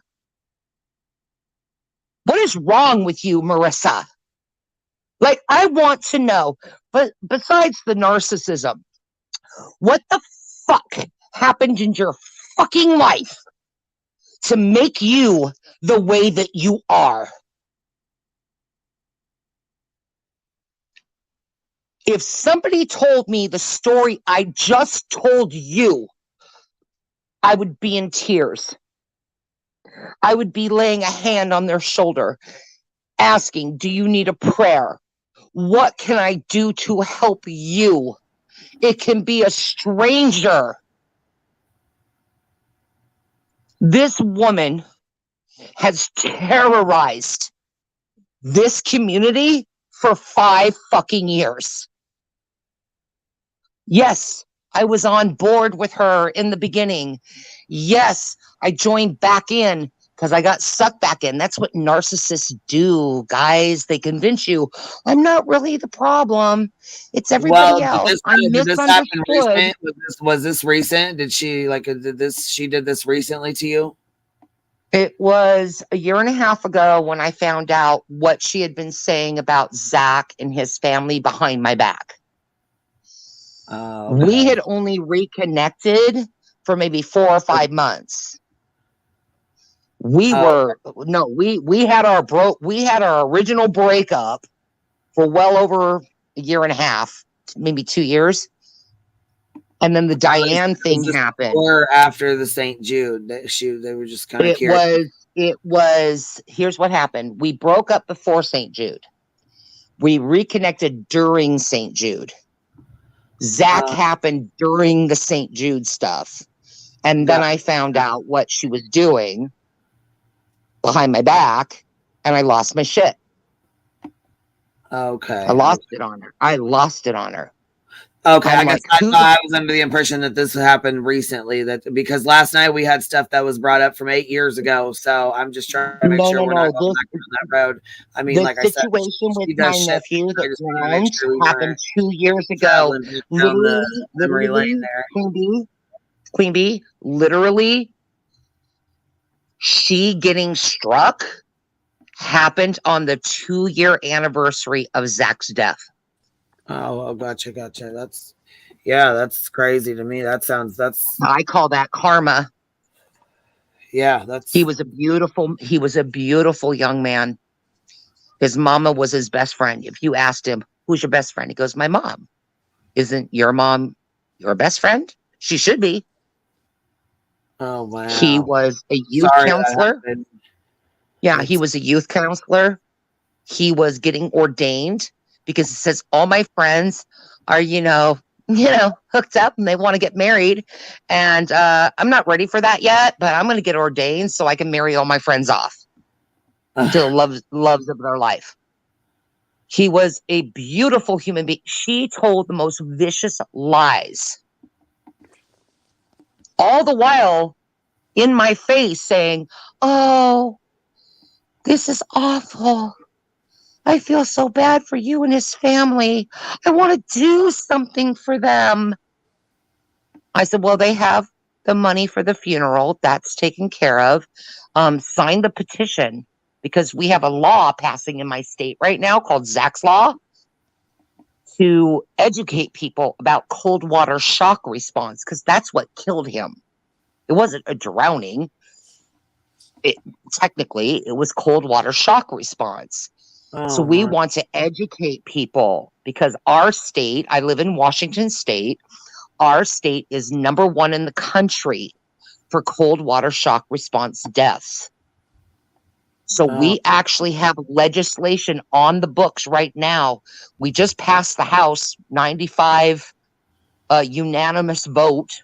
What is wrong with you, Marissa? Like, I want to know, but besides the narcissism, what the fuck happened in your fucking life to make you the way that you are? If somebody told me the story I just told you, I would be in tears. I would be laying a hand on their shoulder, asking, do you need a prayer? What can I do to help you? It can be a stranger. This woman has terrorized this community for 5 fucking years. Yes, I was on board with her in the beginning. Yes, I joined back in because I got sucked back in. That's what narcissists do, guys. They convince you, I'm not really the problem. It's everybody else. I'm did this happen misunderstood. recent? Was this recent? Did she she did this recently to you? It was a year and a half ago when I found out what she had been saying about Zach and his family behind my back. Okay. We had only reconnected for maybe 4 or 5 months. We had our original breakup for well over a year and a half, maybe 2 years. And then the Diane thing happened. Or after the St. Jude, they were just kind of curious. It was, here's what happened. We broke up before St. Jude. We reconnected during St. Jude. Zach happened during the St. Jude stuff. And then I found out what she was doing behind my back, and I lost my shit. Okay. I lost it on her. Okay, I guess I was under the impression that this happened recently. Because last night we had stuff that was brought up from 8 years ago. So I'm just trying to make sure we're not going back on that road. I mean, like I said, the situation with my nephew that drowned happened 2 years ago. Literally, Queen Bee, literally, she getting struck happened on the 2-year anniversary of Zach's death. Oh, gotcha. That's crazy to me. I call that karma. Yeah, that's He was a beautiful young man. His mama was his best friend. If you asked him, who's your best friend? He goes, my mom. Isn't your mom your best friend? She should be. oh wow. He was a youth Sorry that counselor. happened. Yeah, he was a youth counselor. He was getting ordained because it says all my friends are, hooked up and they want to get married. And I'm not ready for that yet, but I'm going to get ordained so I can marry all my friends off until the loves of their life. He was a beautiful human being. She told the most vicious lies. All the while in my face saying, oh, this is awful. I feel so bad for you and his family. I want to do something for them. I said, well, they have the money for the funeral. That's taken care of. Sign the petition because we have a law passing in my state right now called Zach's Law to educate people about cold water shock response because that's what killed him. It wasn't a drowning. Technically, it was cold water shock response. So we want to educate people because our state, I live in Washington State, our state is number 1 in the country for cold water shock response deaths. So we actually have legislation on the books right now. We just passed the House 95 unanimous vote.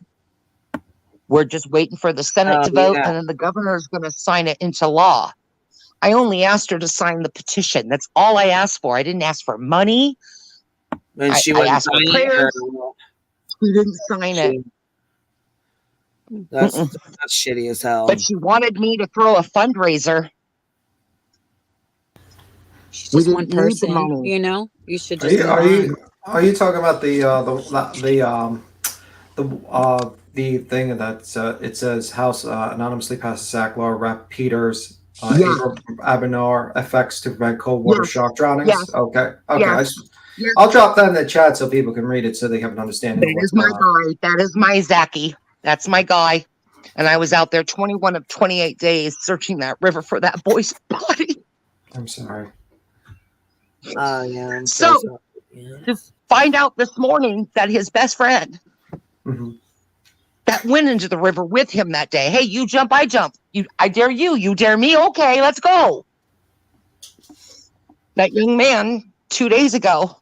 We're just waiting for the Senate to vote, and then the governor is going to sign it into law. I only asked her to sign the petition. That's all I asked for. I didn't ask for money. And she I asked for prayers. She didn't sign it. That's shitty as hell. But she wanted me to throw a fundraiser. She's just one person, You should just Are you talking about the thing that it says House anonymously passes Zach Law, Rep. Peters, Abenar effects to prevent cold water shock drownings? Yes. Okay. Yes. I'll drop that in the chat so people can read it so they have an understanding. That is my guy. That is my Zachy. That's my guy. And I was out there 21 of 28 days searching that river for that boy's body. I'm sorry. I'm so to find out this morning that his best friend that went into the river with him that day. Hey, you jump, I jump. I dare you. You dare me. Okay, let's go. That young man 2 days ago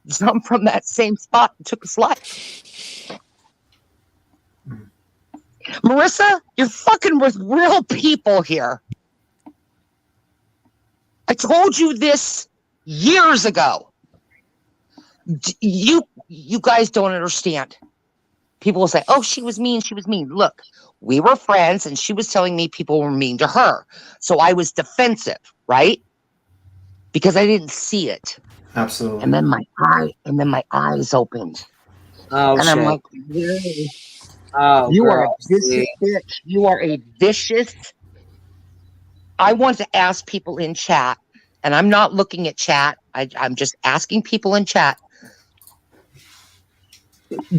jumped from that same spot and took his life. Marissa, you're fucking with real people here. I told you this years ago. You guys don't understand. People will say, oh, she was mean. She was mean. Look, we were friends and she was telling me people were mean to her. So I was defensive, right? Because I didn't see it. Absolutely. And then my eyes opened. Oh, and shit. I'm like, really? Oh, you girl, are a vicious bitch. You are a vicious. I want to ask people in chat, and I'm not looking at chat. I'm just asking people in chat.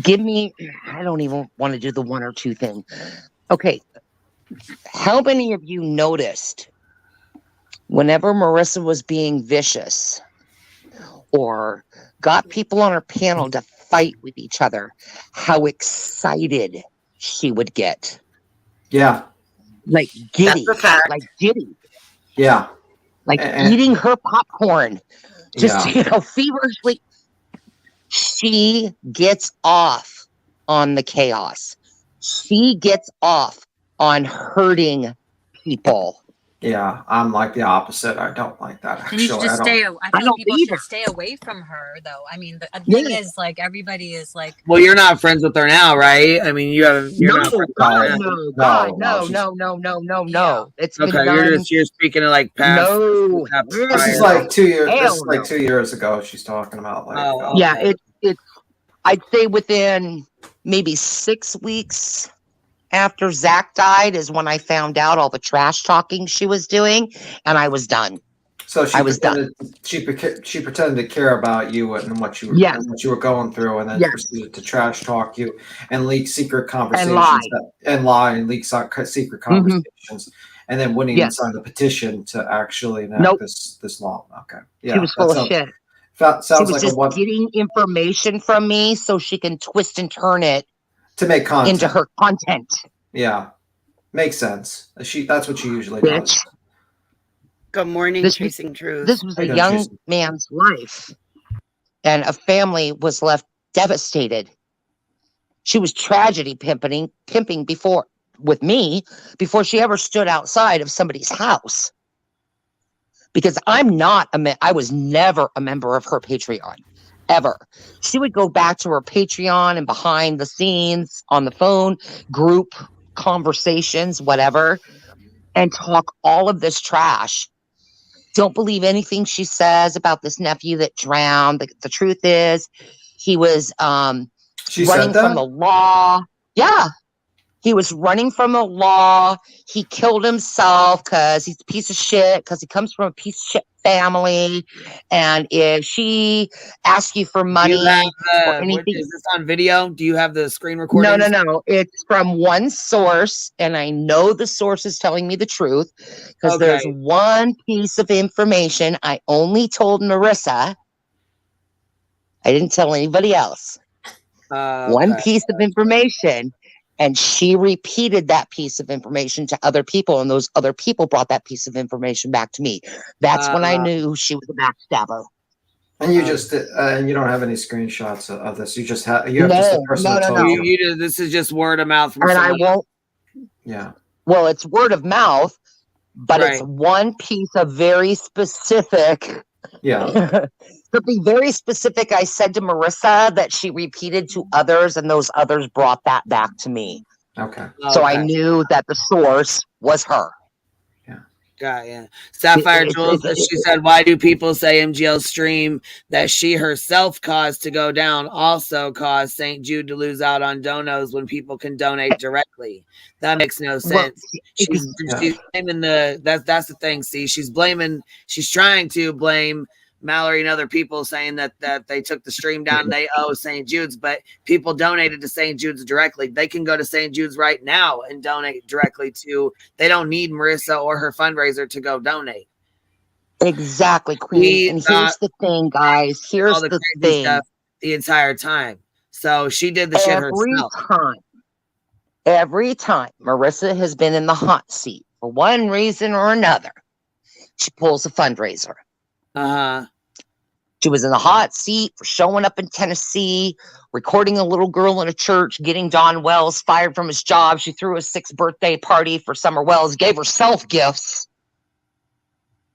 Give me, I don't even want to do the 1 or 2 thing. Okay. How many of you noticed whenever Marissa was being vicious or got people on her panel to fight with each other, how excited she would get? Yeah. Like giddy. That's a fact. Like giddy. Yeah. Like eating her popcorn. Just, feverishly. She gets off on the chaos. She gets off on hurting people. Yeah, I'm like the opposite. I don't like that. Actually, you should just stay. I feel people either. should stay away from her, though. I mean, the thing is, like, everybody is like. Well, you're not friends with her now, right? I mean, you're not friends with her now. No. It's okay. been You're speaking of like past. No, this is like 2 years. This is like 2 years ago. She's talking about like. Yeah, it's. I'd say within maybe 6 weeks after Zach died is when I found out all the trash talking she was doing, and I was done. So I was done. she pretended to care about you and what you were Yes. and what you were going through, and then Yes. proceeded to trash talk you and leak secret conversations And lie. and leak secret conversations, and then wouldn't even Yes. sign the petition to actually enact Nope. this law. Okay, She yeah, was that full of sounds shit. sounds She was like just a one getting information from me so she can twist and turn it to make content into her content. Yeah, makes sense. That's what she usually Bitch. does. Good morning, This- Chasing Truth. This was How a you doing, young Jason? man's life, and a family was left devastated. She was tragedy pimping before with me before she ever stood outside of somebody's house. Because I was never a member of her Patreon, ever. She would go back to her Patreon and behind the scenes on the phone, group conversations, whatever, and talk all of this trash. Don't believe anything she says about this nephew that drowned. The truth is, he was She running said from that? the law. Yeah. He was running from the law. He killed himself because he's a piece of shit, because he comes from a piece of shit family. And if she asks you for Do money you have or anything. is this on video? Do you have the screen recording? No. It's from one source, and I know the source is telling me the truth because there's Okay. one piece of information I only told Marissa. I didn't tell anybody else. One Okay. piece of information, and she repeated that piece of information to other people, and those other people brought that piece of information back to me. That's when I knew she was a backstabber. And you just and you don't have any screenshots of this. You just have just the person that told you. This is just word of mouth from And someone. I won't. Yeah. Well, it's word of mouth, but Right. it's one piece of very specific. Yeah. Something very specific I said to Marissa that she repeated to others, and those others brought that back to me. Okay. So I knew that the source was her. Got yeah. Sapphire Jules, she said, why do people say MGL's stream that she herself caused to go down also caused St. Jude to lose out on donos when people can donate directly? That makes no sense. She's blaming that's the thing. See, she's trying to blame Mallory and other people, saying that they took the stream down and they owe St. Jude's, but people donated to St. Jude's directly. They can go to St. Jude's right now and donate directly to. They don't need Marissa or her fundraiser to go donate. Exactly, Queen. And here's the thing, guys. Here's the thing. Stuff the entire time. So she did the shit herself. Every time Marissa has been in the hot seat for one reason or another, she pulls a fundraiser. She was in the hot seat for showing up in Tennessee, recording a little girl in a church, getting Don Wells fired from his job. She threw a 6th birthday party for Summer Wells, gave herself gifts.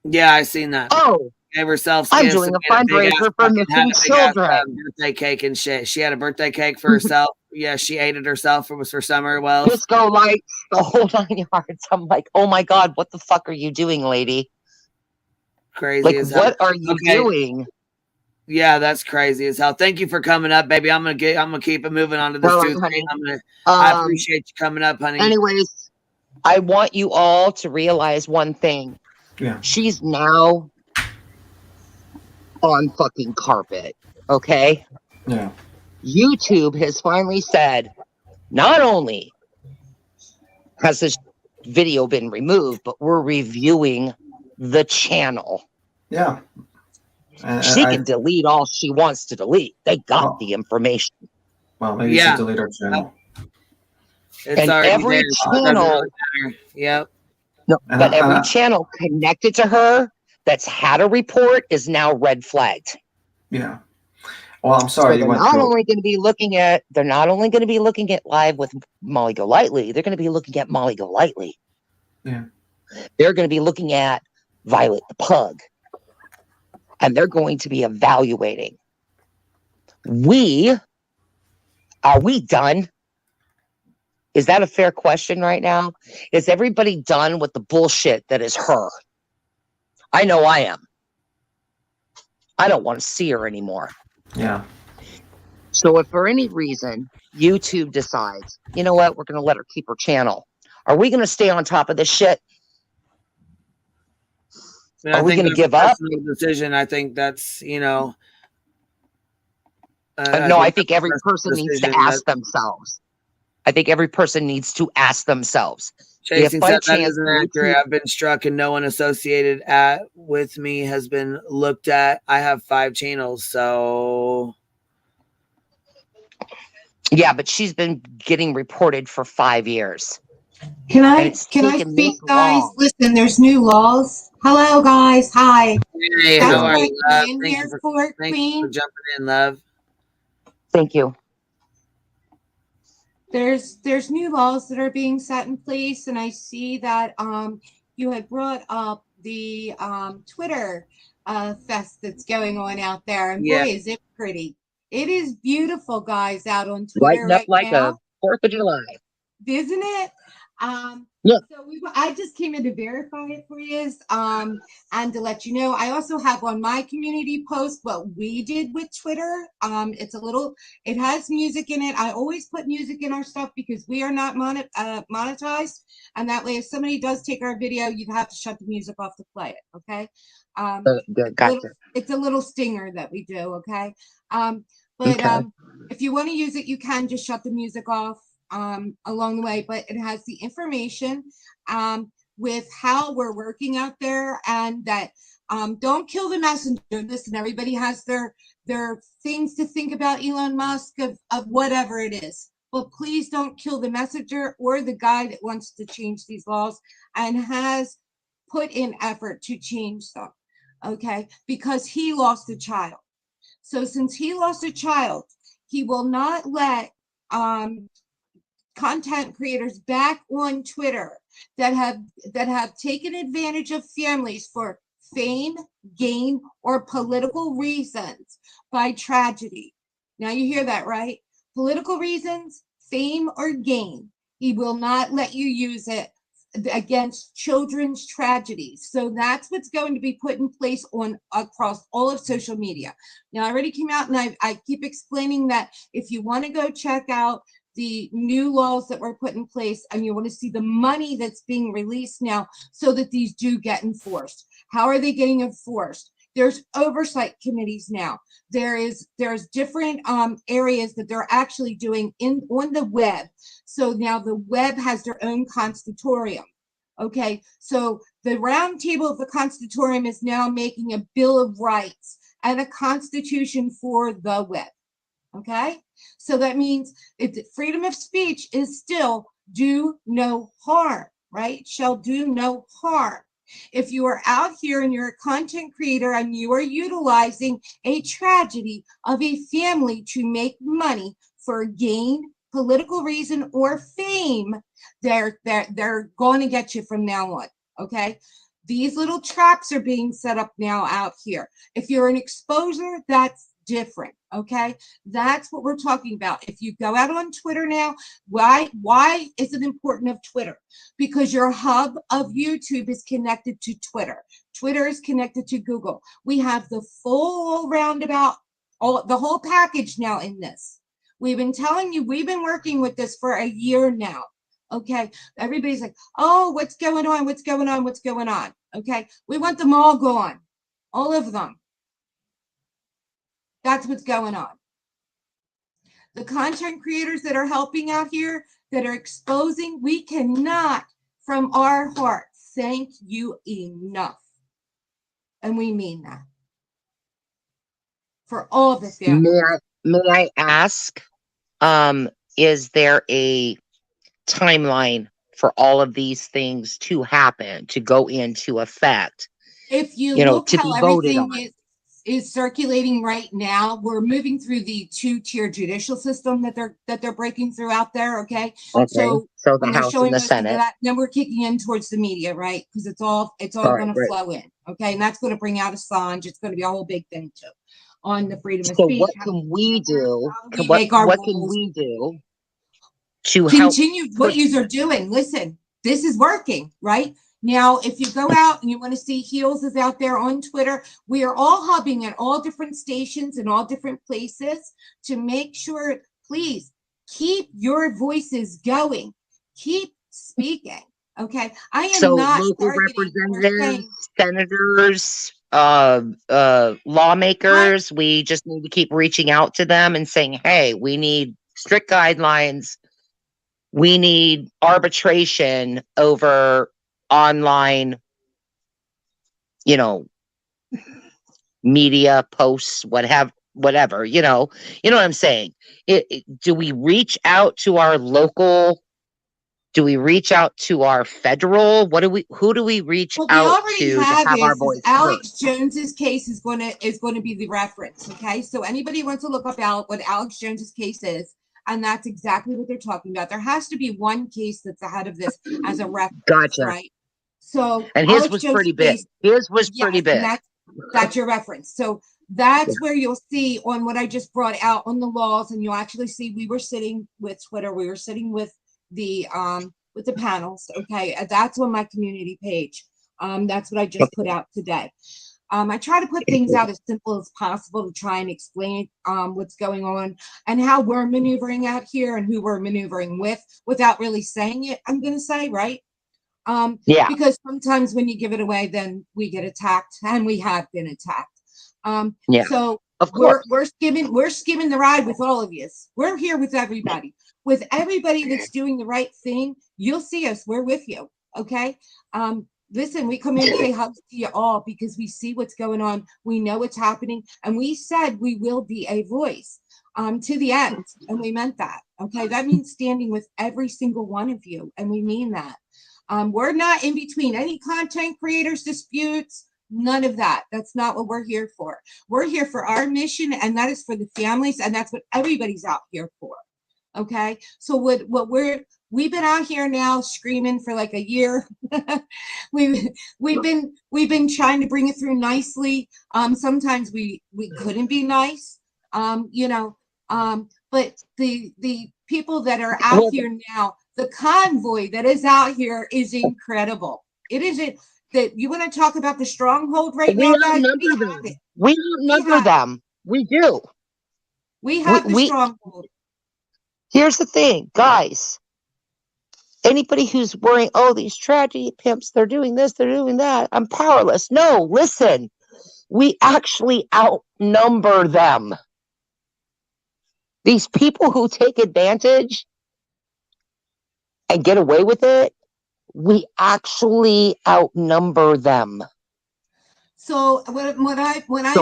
Yeah, I seen that. Oh, gave herself I'm doing a fundraiser for missing children. Birthday cake and shit. She had a birthday cake for herself. Yeah, she ate it herself. It was for Summer Wells. Disco lights, the whole 9 yards. I'm like, oh my God, what the fuck are you doing, lady? Crazy like, as hell. What are you doing? Yeah, that's crazy as hell. Thank you for coming up, baby. I'm gonna keep it moving on to this Tuesday. I appreciate you coming up, honey. Anyways, I want you all to realize one thing. Yeah. She's now on fucking carpet. Okay? Yeah. YouTube has finally said, not only has this video been removed, but we're reviewing the channel. Yeah. She can delete all she wants to delete. They got the information. Well, maybe she delete her channel. It's and every channel, yep. No, but every channel connected to her that's had a report is now red flagged. Yeah. Well, I'm sorry. So they're not only going to be looking at live with Molly Golightly. They're going to be looking at Molly Golightly. Yeah. They're going to be looking at Violet the Pug. And they're going to be evaluating. Are we done? Is that a fair question right now? Is everybody done with the bullshit that is her? I know I am. I don't want to see her anymore. Yeah. So if for any reason YouTube decides, you know what, we're going to let her keep her channel, are we going to stay on top of this shit? mean, Are I we think going to that's a give up? personal decision. I think that's, you know, I No, I think think that's a every person personal needs to decision. But ask themselves. I think every person needs to ask themselves if Chasing by said that chance isn't accurate. YouTube. I've been struck and no one associated with me has been looked at. I have 5 channels, so Yeah, but she's been getting reported for 5 years. Can And I it's can I taken this speak, guys? long. Listen, there's new laws. Hello, guys. Hi. hey, That's how Yeah. are what you, you're love? in here for, Thank you for Queen. jumping in, love. Thank you. There's new laws that are being set in place, and I see that you had brought up the Twitter fest that's going on out there, and Yeah. boy, is it pretty. It is beautiful, guys, out on Twitter Lighting up right like a now, 4th of July. isn't it? Um, Yeah. so I just came in to verify it for you, and to let you know. I also have on my community post what we did with Twitter. It's a little, it has music in it. I always put music in our stuff because we are not monetized, and that way, if somebody does take our video, you have to shut the music off to play it. Okay. Gotcha. It's a little stinger that we do. Okay. But Okay. if you want to use it, you can just shut the music off along the way, but it has the information with how we're working out there, and that don't kill the messenger. Listen, everybody has their things to think about Elon Musk of whatever it is, but please don't kill the messenger or the guy that wants to change these laws and has put in effort to change them. Okay, because he lost a child. So since he lost a child, he will not let content creators back on Twitter that have taken advantage of families for fame, gain, or political reasons by tragedy. Now you hear that, right? Political reasons, fame, or gain. He will not let you use it against children's tragedies. So that's what's going to be put in place on across all of social media. Now, I already came out and I keep explaining that if you want to go check out the new laws that were put in place and you want to see the money that's being released now so that these do get enforced. How are they getting enforced? There's oversight committees now. There's different areas that they're actually doing on the web. So now the web has their own constitutorium. Okay, so the round table of the constitutorium is now making a Bill of Rights and a constitution for the web. Okay, so that means freedom of speech is still do no harm, right? Shall do no harm. If you are out here and you're a content creator and you are utilizing a tragedy of a family to make money for gain, political reason, or fame, they're going to get you from now on. Okay, these little traps are being set up now out here. If you're an exposer, that's different. Okay, that's what we're talking about. If you go out on Twitter now, why is it important of Twitter? Because your hub of YouTube is connected to Twitter. Twitter is connected to Google. We have the full roundabout, the whole package now in this. We've been telling you, we've been working with this for a year now. Okay, everybody's like, oh, what's going on? What's going on? What's going on? Okay, we want them all gone, all of them. That's what's going on. The content creators that are helping out here, that are exposing, we cannot, from our heart, thank you enough. And we mean that. For all the families. May I ask, is there a timeline for all of these things to happen, to go into effect? If you look to how be voted everything on. is circulating right now, we're moving through the 2-tier judicial system that they're breaking through out there. Okay. So the when they're House and showing the most of Senate. that, then we're kicking in towards the media, right? Because it's all going to flow in. Okay. And that's going to bring out Assange. It's going to be a whole big thing too on the freedom of So speech. what can we do? What can we do to continue help what you are doing? Listen, this is working, right? Now, if you go out and you want to see Heels is out there on Twitter, we are all hubbing at all different stations in all different places to make sure, please, keep your voices going. Keep speaking. Okay, I am So not local targeting or representatives, saying senators, lawmakers, we just need to keep reaching out to them and saying, hey, we need strict guidelines. We need arbitration over online, you know, media posts, whatever, you know what I'm saying. Do we reach out to our local? Do we reach out to our federal? Who do we reach what we out already to have have our is voice heard? Alex Jones's case is going to be the reference. Okay, so anybody wants to look up what Alex Jones's case is, and that's exactly what they're talking about. There has to be one case that's ahead of this as a reference, Gotcha. right? So And his Alex was Jones' pretty big. case, His was pretty yes, and big. that's your reference. So that's where you'll see on what I just brought out on the laws, and you'll actually see we were sitting with Twitter, we were sitting with the panels. Okay, that's on my community page. That's what I just put out today. I try to put things out as simple as possible to try and explain what's going on and how we're maneuvering out here and who we're maneuvering with without really saying it, I'm going to say, right? Yeah. Because sometimes when you give it away, then we get attacked, and we have been attacked. Yeah. So Of course. we're skimming the ride with all of you. We're here with everybody. With everybody that's doing the right thing, you'll see us. We're with you. Okay. Listen, we come in and say hugs to you all because we see what's going on. We know what's happening. And we said we will be a voice to the end. And we meant that. Okay. That means standing with every single one of you. And we mean that. We're not in between any content creators disputes. None of that. That's not what we're here for. We're here for our mission, and that is for the families, and that's what everybody's out here for. Okay. So we've been out here now screaming for like a year. we've been trying to bring it through nicely. Sometimes we couldn't be nice. But the people that are out here now, the convoy that is out here is incredible. It isn't that you want to talk about the stronghold right now, guys. We outnumber them. We do. We have the stronghold. Here's the thing, guys. Anybody who's worrying, oh, these tragedy pimps, they're doing this, they're doing that, I'm powerless. No, listen. We actually outnumber them. These people who take advantage and get away with it, we actually outnumber them. So what I'm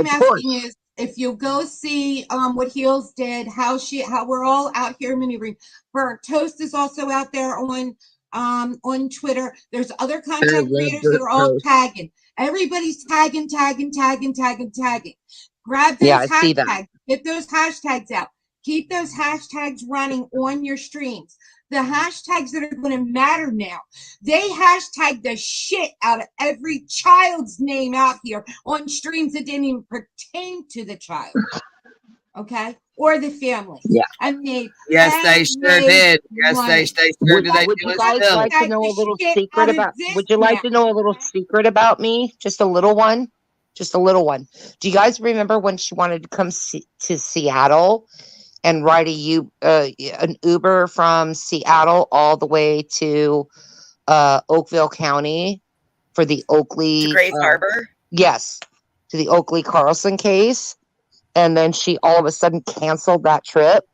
asking is, if you go see what Heels did, how we're all out here maneuvering. Burnt Toast is also out there on Twitter. There's other content creators that are all tagging. Everybody's tagging. Grab those hashtags. Get those hashtags out. Keep those hashtags running on your streams. The hashtags that are going to matter now. They hashtag the shit out of every child's name out here on streams that didn't even pertain to the child. Okay? Or the family. Yeah. And they they sure did. Yes, they sure did. Would you guys like to know a little secret about? Would you like to know a little secret about me? Just a little one. Just a little one. Do you guys remember when she wanted to come to Seattle and ride an Uber from Seattle all the way to Oakville County for the Oakley To Grays Harbor? Yes, to the Oakley Carlson case. And then she all of a sudden canceled that trip.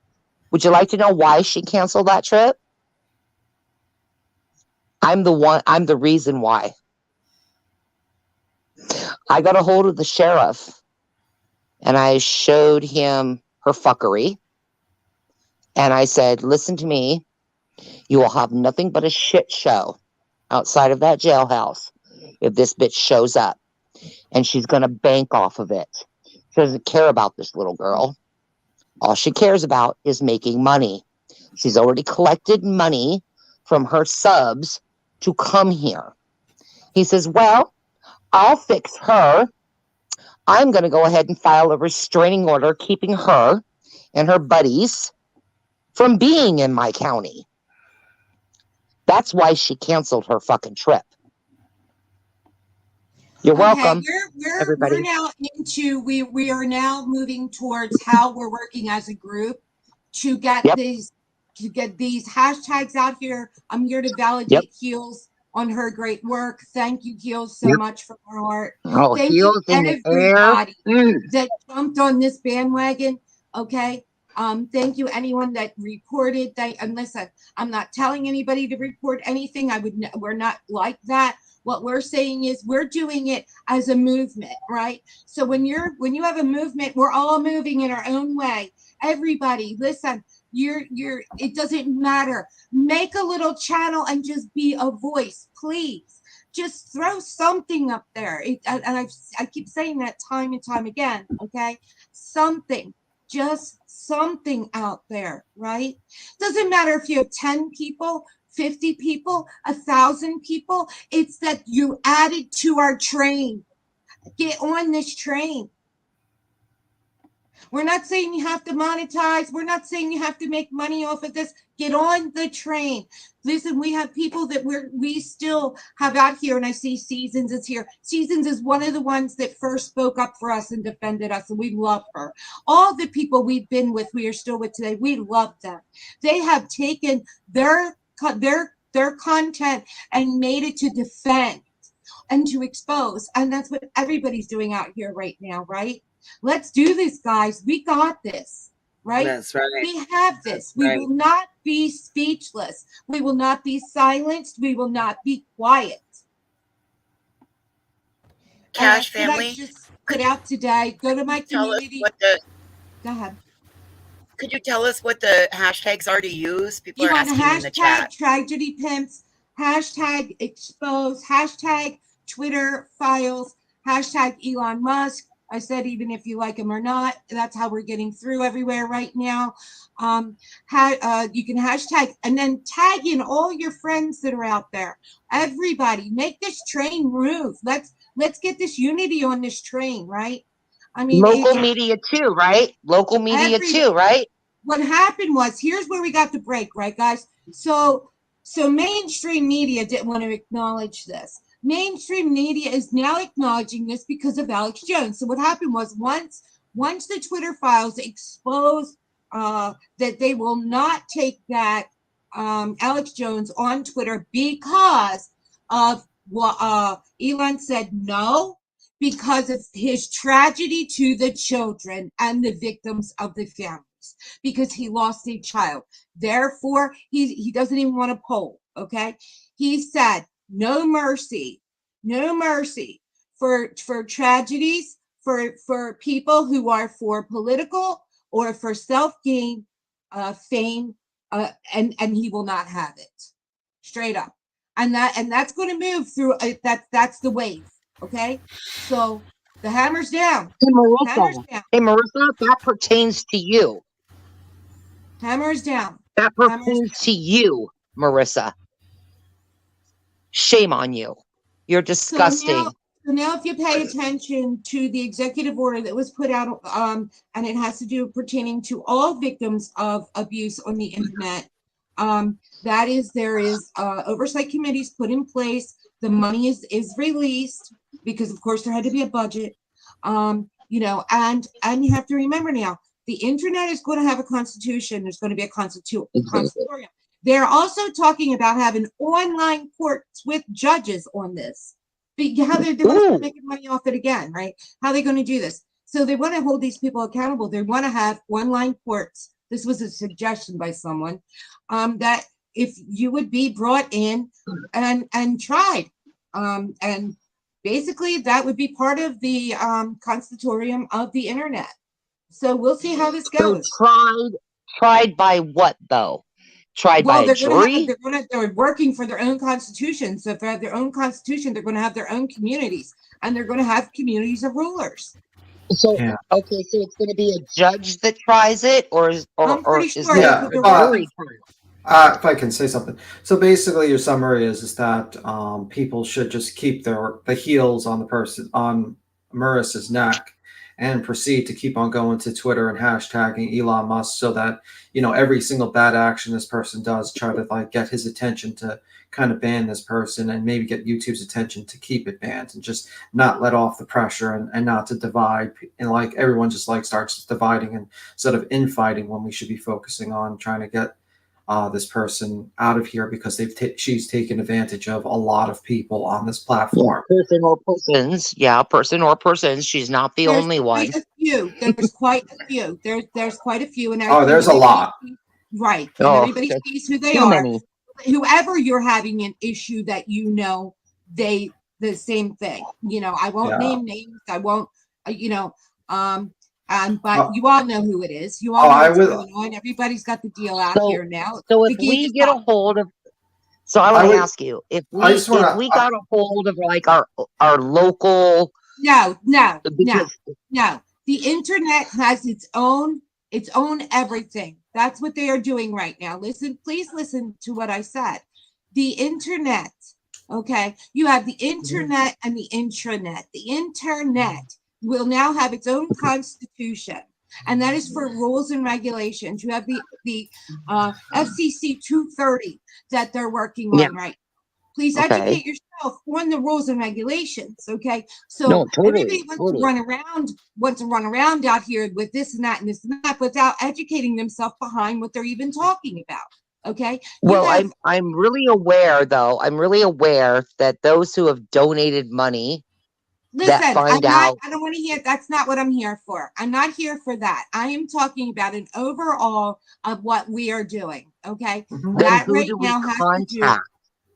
Would you like to know why she canceled that trip? I'm the reason why. I got a hold of the sheriff and I showed him her fuckery. And I said, listen to me, you will have nothing but a shit show outside of that jailhouse if this bitch shows up. And she's going to bank off of it. She doesn't care about this little girl. All she cares about is making money. She's already collected money from her subs to come here. He says, well, I'll fix her. I'm going to go ahead and file a restraining order keeping her and her buddies from being in my county. That's why she canceled her fucking trip. You're welcome, everybody. We're now we are now moving towards how we're working as a group to get these hashtags out here. I'm here to validate Heels on her great work. Thank you, Heels, so Yep. much from her heart. Oh, Thank you, heels in the air. everybody that jumped on this bandwagon. Okay. Thank you, anyone that reported. And listen, I'm not telling anybody to report anything. We're not like that. What we're saying is we're doing it as a movement, right? So when you have a movement, we're all moving in our own way. Everybody, listen, it doesn't matter. Make a little channel and just be a voice, please. Just throw something up there. I keep saying that time and time again, okay? Something. Just something out there, right? Doesn't matter if you have 10 people, 50 people, 1,000 people. It's that you added to our train. Get on this train. We're not saying you have to monetize. We're not saying you have to make money off of this. Get on the train. Listen, we have people that we still have out here, and I see Seasons is here. Seasons is one of the ones that first spoke up for us and defended us, and we love her. All the people we've been with, we are still with today. We love them. They have taken their content and made it to defend and to expose, and that's what everybody's doing out here right now, right? Let's do this, guys. We got this, right? That's right. We have this. We will not be speechless. We will not be silenced. We will not be quiet. Cash family. I just put out today. Go to my community. Go ahead. Could you tell us what the hashtags are to use? People You are want asking in the chat. hashtag tragedy pimps, hashtag expose, hashtag Twitter files, hashtag Elon Musk. I said, even if you like him or not, that's how we're getting through everywhere right now. You can hashtag and then tag in all your friends that are out there. Everybody, make this train move. Let's get this unity on this train, right? I mean, local media too, right? Local media too, right? What happened was, here's where we got the break, right, guys? So mainstream media didn't want to acknowledge this. Mainstream media is now acknowledging this because of Alex Jones. So what happened was, once the Twitter files exposed that they will not take that Alex Jones on Twitter because of what Elon said no, because of his tragedy to the children and the victims of the families, because he lost a child. Therefore, he doesn't even want to poll, okay? He said, no mercy for tragedies, for people who are for political or for self-gain, fame, and he will not have it. Straight up. And that's going to move through. That's the wave. Okay, so the hammer's down. Hammer's down. Hey, Marissa, that pertains to you. Hammer's down. That pertains to you, Marissa. Shame on you. You're disgusting. So now if you pay attention to the executive order that was put out, and it has to do pertaining to all victims of abuse on the internet, there is oversight committees put in place. The money is released because, of course, there had to be a budget. And you have to remember now, the internet is going to have a constitution. There's going to be a constitutorium. They're also talking about having online courts with judges on this. How they're making money off it again, right? How are they going to do this? So they want to hold these people accountable. They want to have online courts. This was a suggestion by someone, that if you would be brought in and tried, and basically that would be part of the constitutorium of the internet. So we'll see how this goes. So tried by what though? Tried by a jury? They're working for their own constitution. So if they have their own constitution, they're going to have their own communities, and they're going to have communities of rulers. So okay, so it's going to be a judge that tries it, or is sure. Yeah. If I can say something. So basically, your summary is that people should just keep the heels on Marissa's neck and proceed to keep on going to Twitter and hashtagging Elon Musk, so that, every single bad action this person does, try to get his attention to kind of ban this person, and maybe get YouTube's attention to keep it banned, and just not let off the pressure, and not to divide, and everyone just starts dividing instead of infighting, when we should be focusing on trying to get this person out of here because she's taken advantage of a lot of people on this platform. Person or persons. Yeah, person or persons. She's not the only one. Quite a few. There's quite a few. There's quite a few, and There's a lot. Right, and everybody sees who they too are. many. Whoever you're having an issue that the same thing. I won't name names. I won't. But you all know who it is. You all know what's going on. Everybody's got the deal out here now. So if we get a hold of, I want to ask you, if we got a hold of like our local. No. The internet has its own everything. That's what they are doing right now. Please listen to what I said. The internet, okay? You have the internet and the intranet. The internet will now have its own constitution, and that is for rules and regulations. You have the FCC 230 that they're working on right now. Please educate yourself on the rules and regulations, okay? So everybody wants to run around out here with this and that and this and that without educating themselves behind what they're even talking about, okay? I'm really aware, though. I'm really aware that those who have donated money. Listen, I don't want to hear. That's not what I'm here for. I'm not here for that. I am talking about an overall of what we are doing, okay? That right now has to do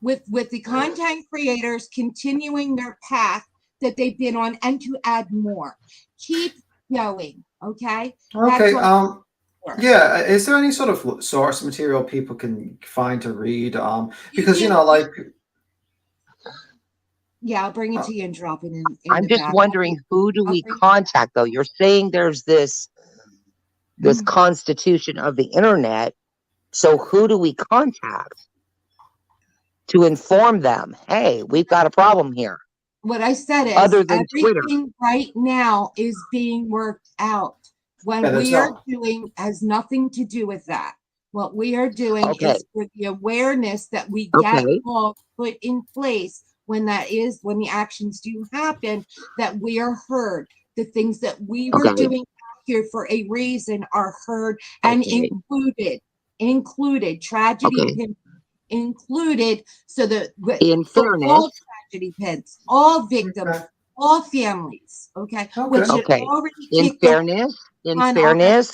with the content creators continuing their path that they've been on and to add more. Keep going, okay? Okay. Yeah. Is there any sort of source material people can find to read? Because yeah, I'll bring it to you and drop it in. I'm just wondering, who do we contact though? You're saying there's this constitution of the internet. So who do we contact to inform them, hey, we've got a problem here? What I said is other than everything Twitter right now is being worked out. What we are doing has nothing to do with that. What we are doing is for the awareness that we get all put in place when the actions do happen, that we are heard. The things that we were doing out here for a reason are heard and included tragedy included, so that in fairness, all tragedy pits, all victims, all families, in fairness,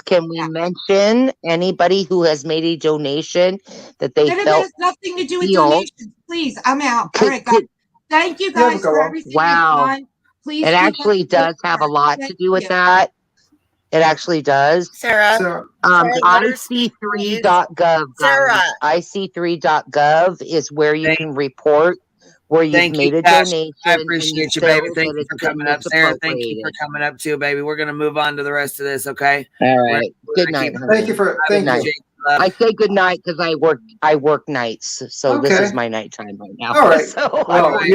can we mention anybody who has made a donation that they felt has nothing to do with donations? Please, I'm out. All right, guys. Thank you guys for everything you've done. Please, it actually does have a lot to do with that. It actually does. Sarah, IC3.gov. Sarah. IC3.gov is where you can report where you've made a donation. I appreciate you, baby. Thank you for coming up. Sarah, thank you for coming up too, baby. We're going to move on to the rest of this, okay? All right. Good night. Thank you. I say good night because I work nights, so this is my nighttime right now. All right. So, thank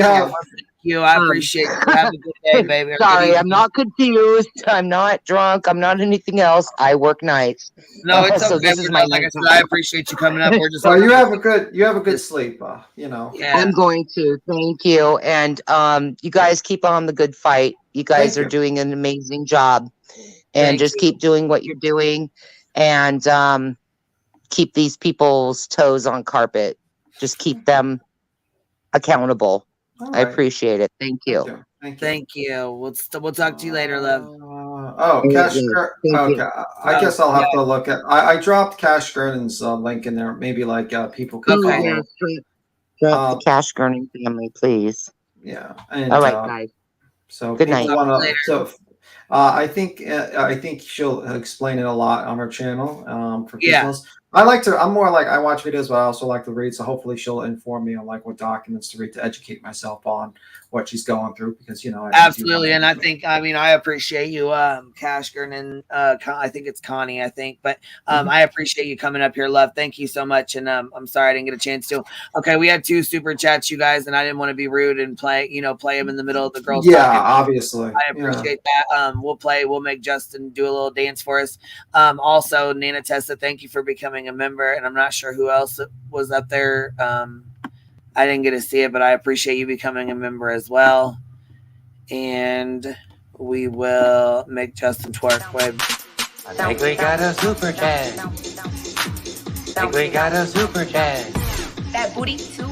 you. I appreciate you. Have a good day, baby. Sorry, I'm not confused. I'm not drunk. I'm not anything else. I work nights. No, it's okay. So this is my like I said, I appreciate you coming up. We're just you have a good sleep. Yeah. I'm going to. Thank you, and you guys keep on the good fight. You guys are doing an amazing job, and just keep doing what you're doing, and keep these people's toes on carpet. Just keep them accountable. Right. I appreciate it. Thank you. Thank you. We'll talk to you later, love. Cash. Okay. I guess I'll have to look at. I dropped Cash Gurnon's link in there. Maybe people can follow. Drop the Cash Gurning family, please. Yeah. And, all right, guys. So good night. I think she'll explain it a lot on her channel for people. I watch videos, but I also like to read. So hopefully she'll inform me on what documents to read to educate myself on what she's going through, because absolutely. And I appreciate you, Cash Gurnon. I think it's Connie, but I appreciate you coming up here, love. Thank you so much. And I'm sorry I didn't get a chance to. Okay, we had 2 super chats, you guys, and I didn't want to be rude and play them in the middle of the girls. Yeah, obviously. I appreciate that. We'll make Justin do a little dance for us. Also, Nana Tessa, thank you for becoming a member, and I'm not sure who else was up there. I didn't get to see it, but I appreciate you becoming a member as well. And we will make Justin twerk. Wait. I think we got a super chat. We got a super chat. That booty too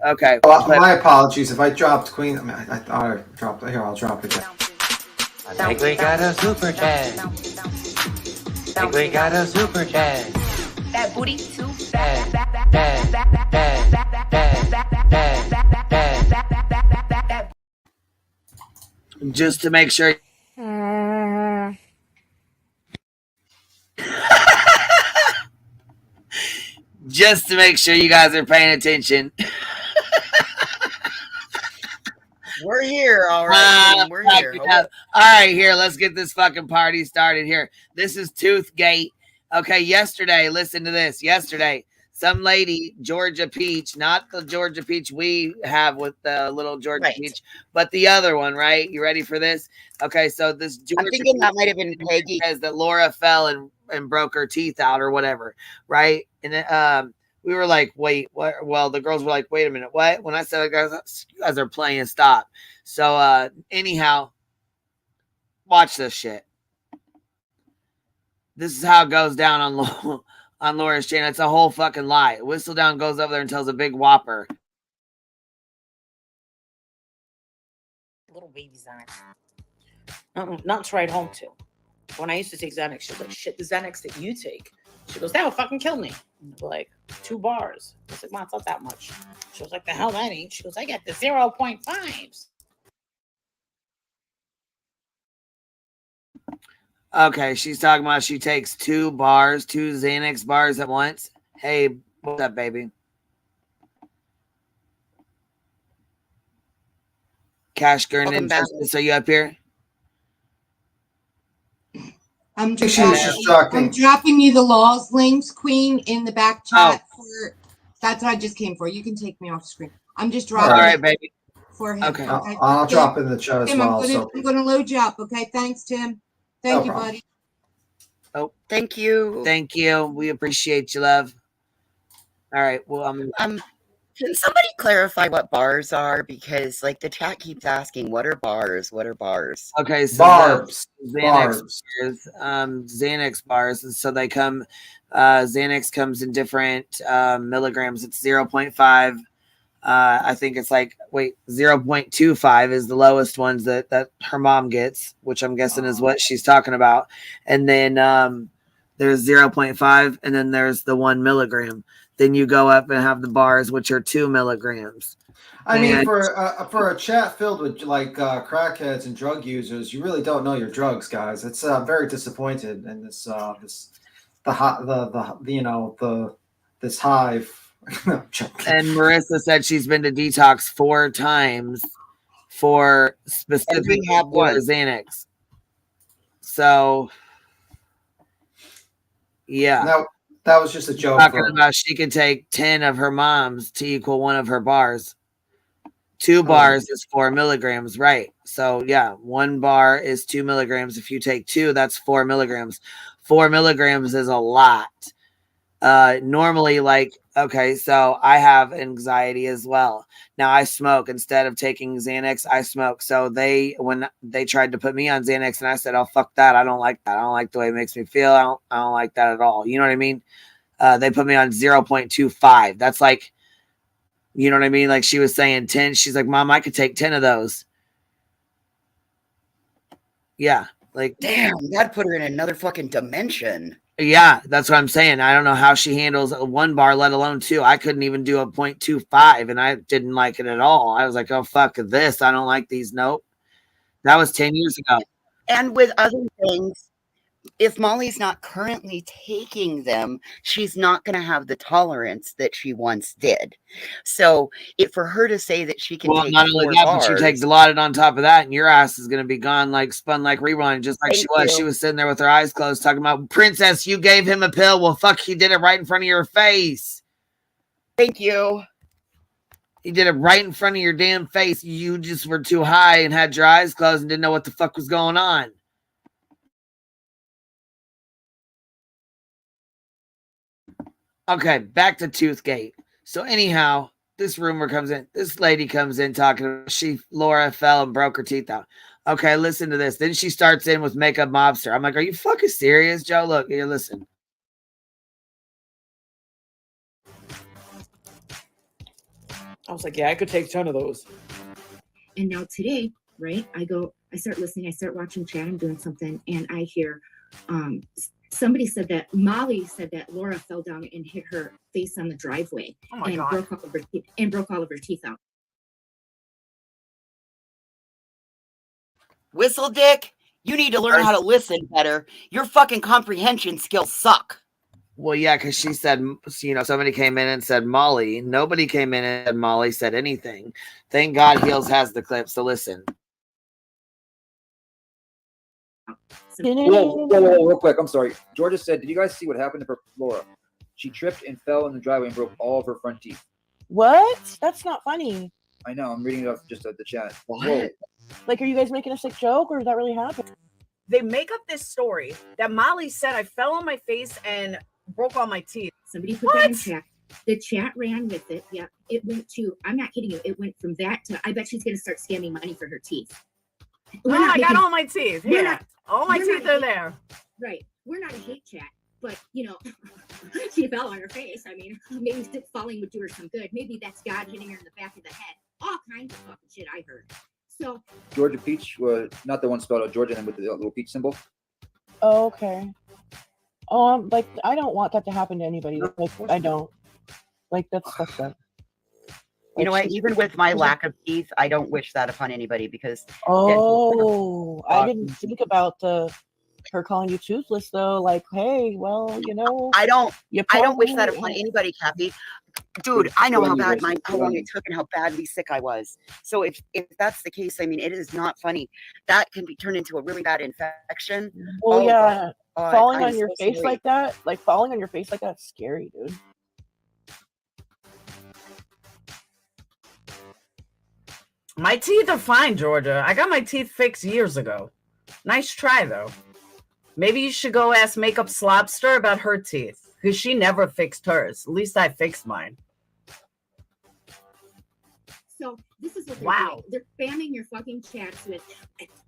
Okay. My apologies if I dropped Queen. I mean, I thought I dropped it. Here, I'll drop it again. We got a super chat. We got a super chat. That booty too Just to make sure. Just to make sure you guys are paying attention. We're here, all right. We're here. All right, here, let's get this fucking party started here. This is Toothgate. Okay, yesterday, listen to this. Yesterday, some lady, Georgia Peach, not the Georgia Peach we have with the little Georgia Peach, but the other one, right? You ready for this? Okay, so this Georgia I'm thinking Peach that might have been Peggy. says that Laura fell and broke her teeth out or whatever, right? And then we were like, wait, what? Well, the girls were like, wait a minute, what? When I said, guys, you guys are playing, stop. So anyhow, watch this shit. This is how it goes down on Laura's channel. It's a whole fucking lie. Whistledown goes over there and tells a big whopper. Little baby Xanax. Not to write home to. When I used to take Xanax, she was like, shit, the Xanax that you take. She goes, that would fucking kill me. Like 2 bars. I was like, Mom, it's not that much. She was like, the hell that ain't. She goes, I got the 0.5s. Okay, she's talking about she takes 2 Xanax bars at once. Hey, what's up, baby? Cash Gurn, so you up here? I'm dropping you the laws links, Queen, in the back chat. That's what I just came for. You can take me off screen. I'm just dropping. All right, baby. For him. Okay. I'll drop in the chat as Tim, well. I'm going to load you up. Okay. Thanks, Tim. Thank you, buddy. Oh, thank you. Thank you. We appreciate you, love. All right. Well, can somebody clarify what bars are? Because like the chat keeps asking, what are bars? What are bars? Okay, so barbs. Xanax bars. And so they come, Xanax comes in different milligrams. It's 0.5. I think it's like 0.25 is the lowest ones that her mom gets, which I'm guessing is what she's talking about. And then there's 0.5, and then there's the 1 milligram. Then you go up and have the bars, which are 2 milligrams. I mean, for a chat filled with like crackheads and drug users, you really don't know your drugs, guys. It's very disappointed in this this hive. And Marissa said she's been to detox 4 times for specifically for Xanax. So, yeah. That was just a joke. Talking about she could take 10 of her mom's to equal 1 of her bars. 2 bars is 4 milligrams, right? So, yeah, 1 bar is 2 milligrams. If you take 2, that's 4 milligrams. 4 milligrams is a lot. Normally, like, okay, so I have anxiety as well. Now I smoke. Instead of taking Xanax, I smoke. So when they tried to put me on Xanax, and I said, oh, fuck that. I don't like that. I don't like the way it makes me feel. I don't like that at all. You know what I mean? They put me on 0.25. That's like, you know what I mean? Like she was saying 10. She's like, Mom, I could take 10 of those. Yeah. Like, damn, that put her in another fucking dimension. Yeah, that's what I'm saying. I don't know how she handles 1 bar, let alone 2. I couldn't even do a 0.25, and I didn't like it at all. I was like, oh, fuck this. I don't like these. Nope. That was 10 years ago. And with other things, if Molly's not currently taking them, she's not going to have the tolerance that she once did. So for her to say that she can take not only that, but you take Dilaudid on top of that, and your ass is going to be gone like spun like rerun, just like she was. She was sitting there with her eyes closed talking about, Princess, you gave him a pill. Well, fuck, he did it right in front of your face. Thank you. He did it right in front of your damn face. You just were too high and had your eyes closed and didn't know what the fuck was going on. Okay, back to Toothgate. So anyhow, this rumor comes in. This lady comes in talking about Laura fell and broke her teeth out. Okay, listen to this. Then she starts in with makeup mobster. I'm like, are you fucking serious, Joe? Look, here, listen. I was like, yeah, I could take 10 of those. And now today, right, I start listening, I start watching chat, I'm doing something, and I hear somebody said that Molly said that Laura fell down and hit her face on the driveway and broke all of her teeth out. Whistle Dick, you need to learn how to listen better. Your fucking comprehension skills suck. Well, yeah, because she said, you know, somebody came in and said Molly. Nobody came in and said Molly said anything. Thank God Heels has the clip, so listen. Whoa, real quick. I'm sorry. Georgia said, did you guys see what happened to Laura? She tripped and fell in the driveway and broke all of her front teeth. What? That's not funny. I know. I'm reading it off just at the chat. What? Whoa. Like, are you guys making a sick joke, or did that really happen? They make up this story that Molly said I fell on my face and broke all my teeth. Somebody put that in chat. The chat ran with it. Yeah, it went to, I'm not kidding you, it went from that to, I bet she's going to start scamming money for her teeth. I got all my teeth. Yeah, all my teeth are there. Right. We're not a hate chat, but, you know, she fell on her face. I mean, maybe falling would do her some good. Maybe that's God hitting her in the back of the head. All kinds of fucking shit I heard. So Georgia Peach, not the one spelled out Georgia and with the little peach symbol. Oh, okay. Like, I don't want that to happen to anybody. Like, I don't. Like, that's fucked up. You know what? Even with my lack of teeth, I don't wish that upon anybody because. Oh, I didn't think about her calling you toothless though. Like, hey, well, you know, I don't wish that upon anybody, Kathy. Dude, I know how long it took and how badly sick I was. So if that's the case, I mean, it is not funny. That can be turned into a really bad infection. Well, yeah, falling on your face like that, that's scary, dude. My teeth are fine, Georgia. I got my teeth fixed years ago. Nice try, though. Maybe you should go ask Makeup Slobster about her teeth, because she never fixed hers. At least I fixed mine. So this is what they're doing. They're spamming your fucking chats with,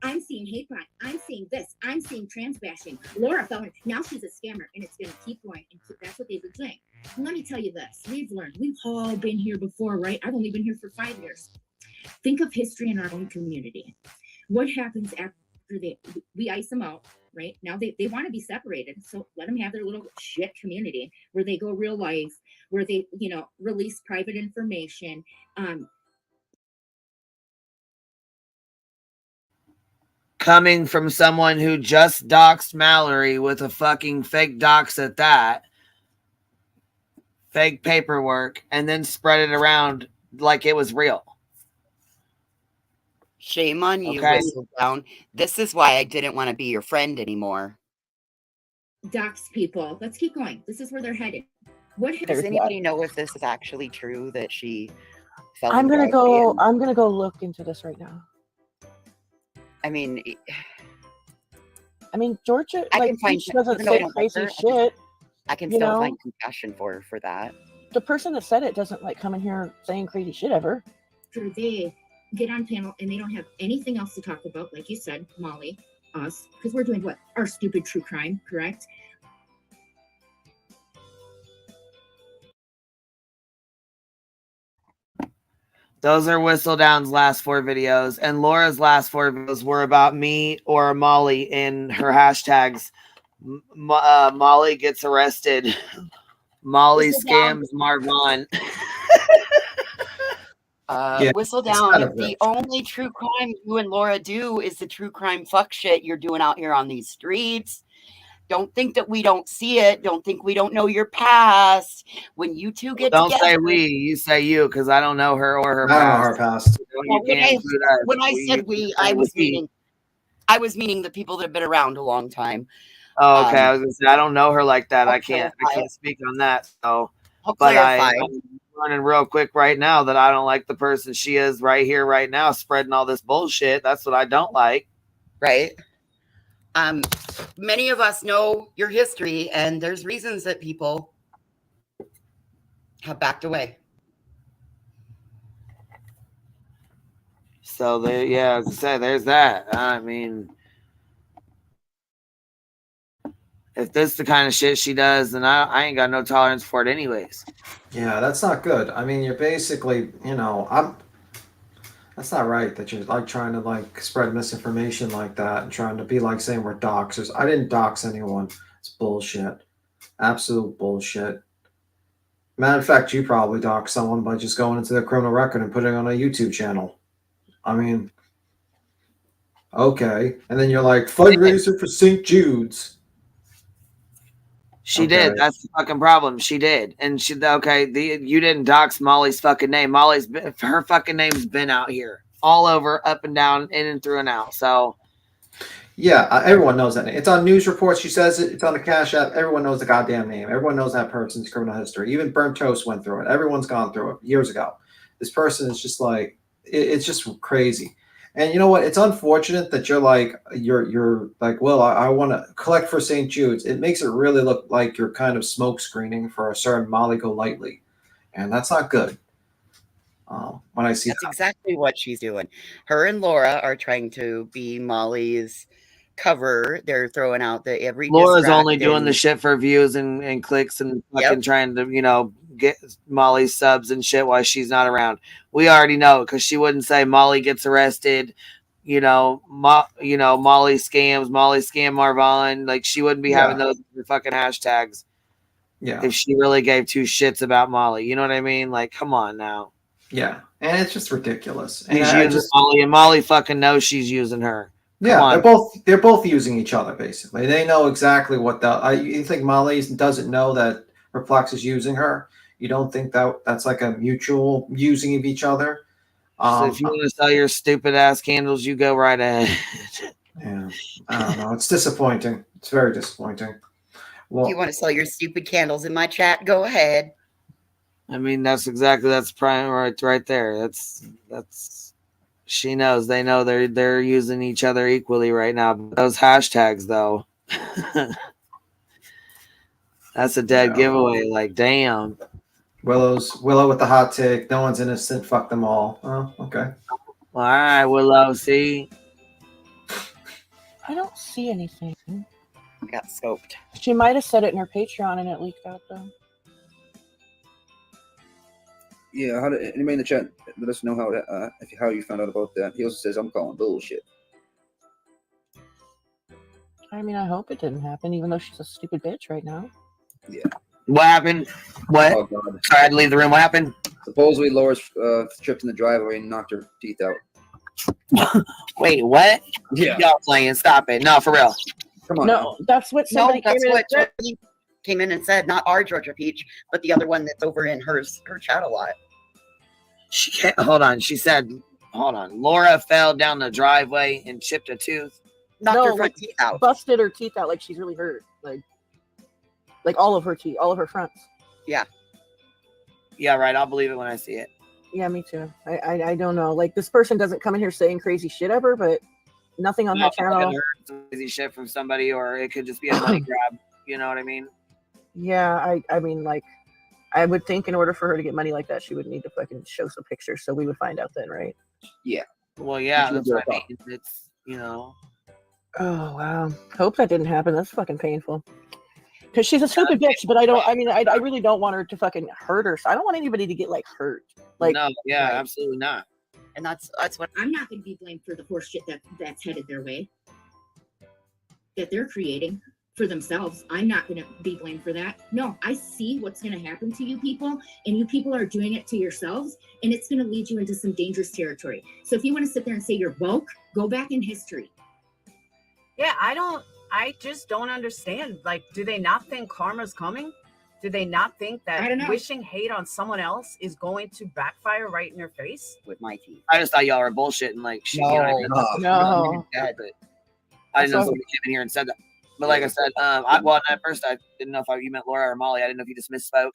I'm seeing hate crime, I'm seeing this, I'm seeing trans bashing. Laura fell in. Now she's a scammer, and it's going to keep going. And that's what they've been doing. And let me tell you this. We've all been here before, right? I've only been here for 5 years. Think of history in our own community. What happens after we ice them out, right? Now they want to be separated. So let them have their little shit community where they go real life, where they, you know, release private information. Coming from someone who just doxed Mallory with a fucking fake dox at that, fake paperwork, and then spread it around like it was real. Shame on you, Whistle Down. This is why I didn't want to be your friend anymore. Dox people. Let's keep going. This is where they're headed. Does anybody know if this is actually true that she fell? I'm gonna go look into this right now. I mean, Georgia, I can find, she doesn't say crazy shit. I can still find compassion for her for that. The person that said it doesn't like come in here saying crazy shit ever. They get on panel and they don't have anything else to talk about, like you said, Molly, us, because we're doing what? Our stupid true crime, correct? Those are Whistle Down's last 4 videos, and Laura's last 4 videos were about me or Molly in her hashtags. Molly gets arrested. Molly scams Marvon. Whistle Down. The only true crime you and Laura do is the true crime fuck shit you're doing out here on these streets. Don't think that we don't see it. Don't think we don't know your past. When you two get together. Don't say we. You say you, because I don't know her or her past. I don't know her past. When I said we, I was meaning the people that have been around a long time. Oh, okay. I was gonna say I don't know her like that. I can't speak on that. So, but I'm learning real quick right now that I don't like the person she is right here, right now, spreading all this bullshit. That's what I don't like. Right. Many of us know your history, and there's reasons that people have backed away. So there, yeah, as I said, there's that. I mean, if this is the kind of shit she does, then I ain't got no tolerance for it anyways. Yeah, that's not good. I mean, you're basically, that's not right that you're like trying to like spread misinformation like that and trying to be like saying we're doxers. I didn't dox anyone. It's bullshit. Absolute bullshit. Matter of fact, you probably doxed someone by just going into their criminal record and putting it on a YouTube channel. I mean, okay. And then you're like, fundraiser for St. Jude's. She did. That's the fucking problem. She did. And you didn't dox Molly's fucking name. Her fucking name's been out here all over, up and down, in and through and out. So yeah, everyone knows that name. It's on news reports. She says it. It's on the Cash App. Everyone knows the goddamn name. Everyone knows that person's criminal history. Even Burnt Toast went through it. Everyone's gone through it years ago. This person is just like, it's just crazy. And you know what? It's unfortunate that you're like, well, I want to collect for St. Jude's. It makes it really look like you're kind of smoke screening for a certain Molly Golightly. And that's not good. When I see That's exactly what she's doing. Her and Laura are trying to be Molly's cover. They're throwing out every Laura's only doing the shit for views and clicks and fucking trying to, get Molly's subs and shit while she's not around. We already know because she wouldn't say Molly gets arrested, Molly scams, Molly scam Marvon. Like she wouldn't be having those fucking hashtags. Yeah. If she really gave two shits about Molly, you know what I mean? Like, come on now. Yeah, and it's just ridiculous. And She's using Molly, and Molly fucking knows she's using her. Yeah, they're both using each other basically. They know exactly what you think Molly doesn't know that Perplex is using her. You don't think that's like a mutual using of each other? So if you want to sell your stupid ass candles, you go right ahead. Yeah, I don't know. It's disappointing. It's very disappointing. Well, you want to sell your stupid candles in my chat? Go ahead. I mean, that's prime right there. That's she knows. They know they're using each other equally right now. But those hashtags though, that's a dead giveaway. Like, damn. Willow with the hot take. No one's innocent. Fuck them all. Oh, okay. Well, all right, Willow. See, I don't see anything. I got scoped. She might have said it in her Patreon and it leaked out though. Yeah, anybody in the chat let us know how you found out about that. He also says I'm calling bullshit. I mean, I hope it didn't happen, even though she's a stupid bitch right now. Yeah. What happened? What? Oh, God. Sorry, I had to leave the room. What happened? Supposedly Laura's tripped in the driveway and knocked her teeth out. Wait, what? Yeah. Y'all playing? Stop it! No, for real. Come on. No, that's what somebody came in and said. Not our Georgia Peach, but the other one that's over in her chat a lot. She can't. Hold on. She said, "Hold on." Laura fell down the driveway and chipped a tooth. Knocked her front teeth out. Busted her teeth out like she's really hurt. Like all of her teeth, all of her fronts. Yeah. Yeah, right. I'll believe it when I see it. Yeah, me too. I don't know. Like this person doesn't come in here saying crazy shit ever, but nothing on her channel. Crazy shit from somebody, or it could just be a money grab. You know what I mean? Yeah, I mean, like, I would think in order for her to get money like that, she would need to fucking show some pictures, so we would find out then, right? Yeah. Well, yeah, that's what I mean. It's, Oh, wow. Hope that didn't happen. That's fucking painful. Because she's a stupid bitch, but I really don't want her to fucking hurt her. So I don't want anybody to get, like, hurt. Like, no, yeah, absolutely not. And that's what I'm not going to be blamed for the horse shit that's headed their way, that they're creating for themselves. I'm not going to be blamed for that. No, I see what's going to happen to you people, and you people are doing it to yourselves, and it's going to lead you into some dangerous territory. So if you want to sit there and say you're woke, go back in history. Yeah, I just don't understand. Like, do they not think karma's coming? Do they not think that wishing hate on someone else is going to backfire right in your face? With my teeth. I just thought y'all were bullshitting. Like, no, you know, no. I didn't know somebody came in here and said that. But like I said, at first I didn't know if you meant Laura or Molly. I didn't know if you just misspoke.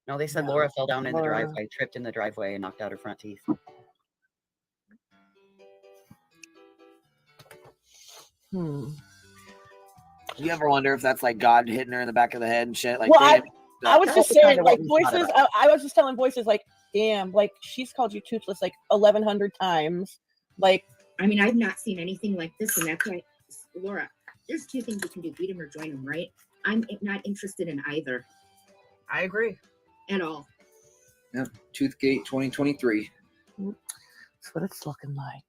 No, they said Laura fell down in the driveway, tripped in the driveway, and knocked out her front teeth. You ever wonder if that's like God hitting her in the back of the head and shit? Like, well, I was just saying, like, voices. I was just telling voices, like, damn, like she's called you toothless like 1,100 times. Like, I mean, I've not seen anything like this, and that's why, Laura, there's two things you can do: beat them or join them, right? I'm not interested in either. I agree. At all. Yep. Toothgate 2023. that's what it's looking like.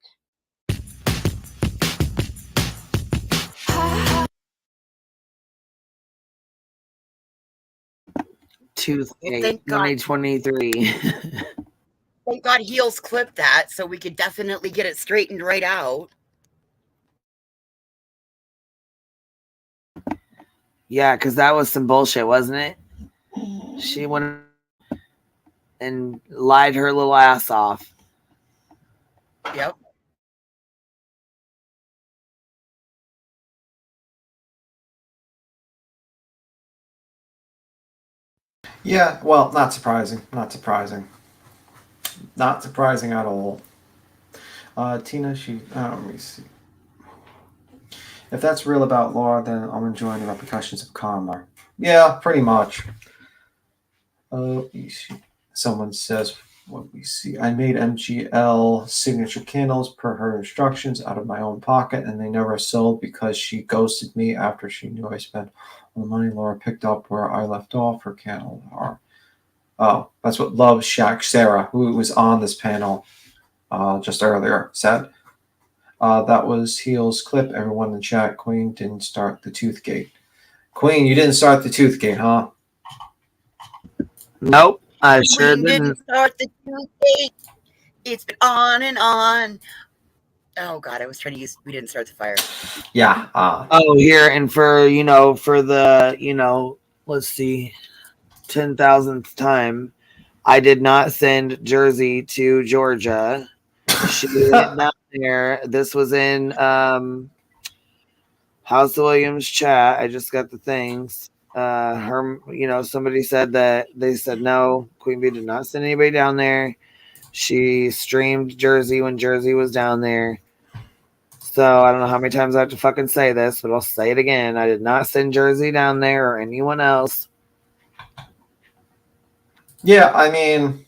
Toothgate Thank God. 2023. Thank God Heels clipped that so we could definitely get it straightened right out. Yeah, because that was some bullshit, wasn't it? She went and lied her little ass off. Yep. Yeah, well, not surprising. Not surprising. Not surprising at all. Tina, let me see. If that's real about Laura, then I'm enjoying the repercussions of karma. Yeah, pretty much. Someone says, what we see. I made MGL signature candles per her instructions out of my own pocket, and they never sold because she ghosted me after she knew I spent all the money. Laura picked up where I left off. Her candle are. Oh, that's what Love Shack Sarah, who was on this panel just earlier, said. That was Heel's clip. Everyone in the chat, Queen didn't start the Toothgate. Queen, you didn't start the Toothgate, huh? Nope, I sure Queen didn't. start the Toothgate. It's been on and on. Oh God, I was trying to use. We didn't start the fire. Yeah. Oh, here and for for the let's see, 10,000th time, I did not send Jersey to Georgia. She went down there. This was in House of Williams chat. I just got the things. Somebody said that they said no, Queen Bee did not send anybody down there. She streamed Jersey when Jersey was down there. So I don't know how many times I have to fucking say this, but I'll say it again. I did not send Jersey down there or anyone else. Yeah, I mean,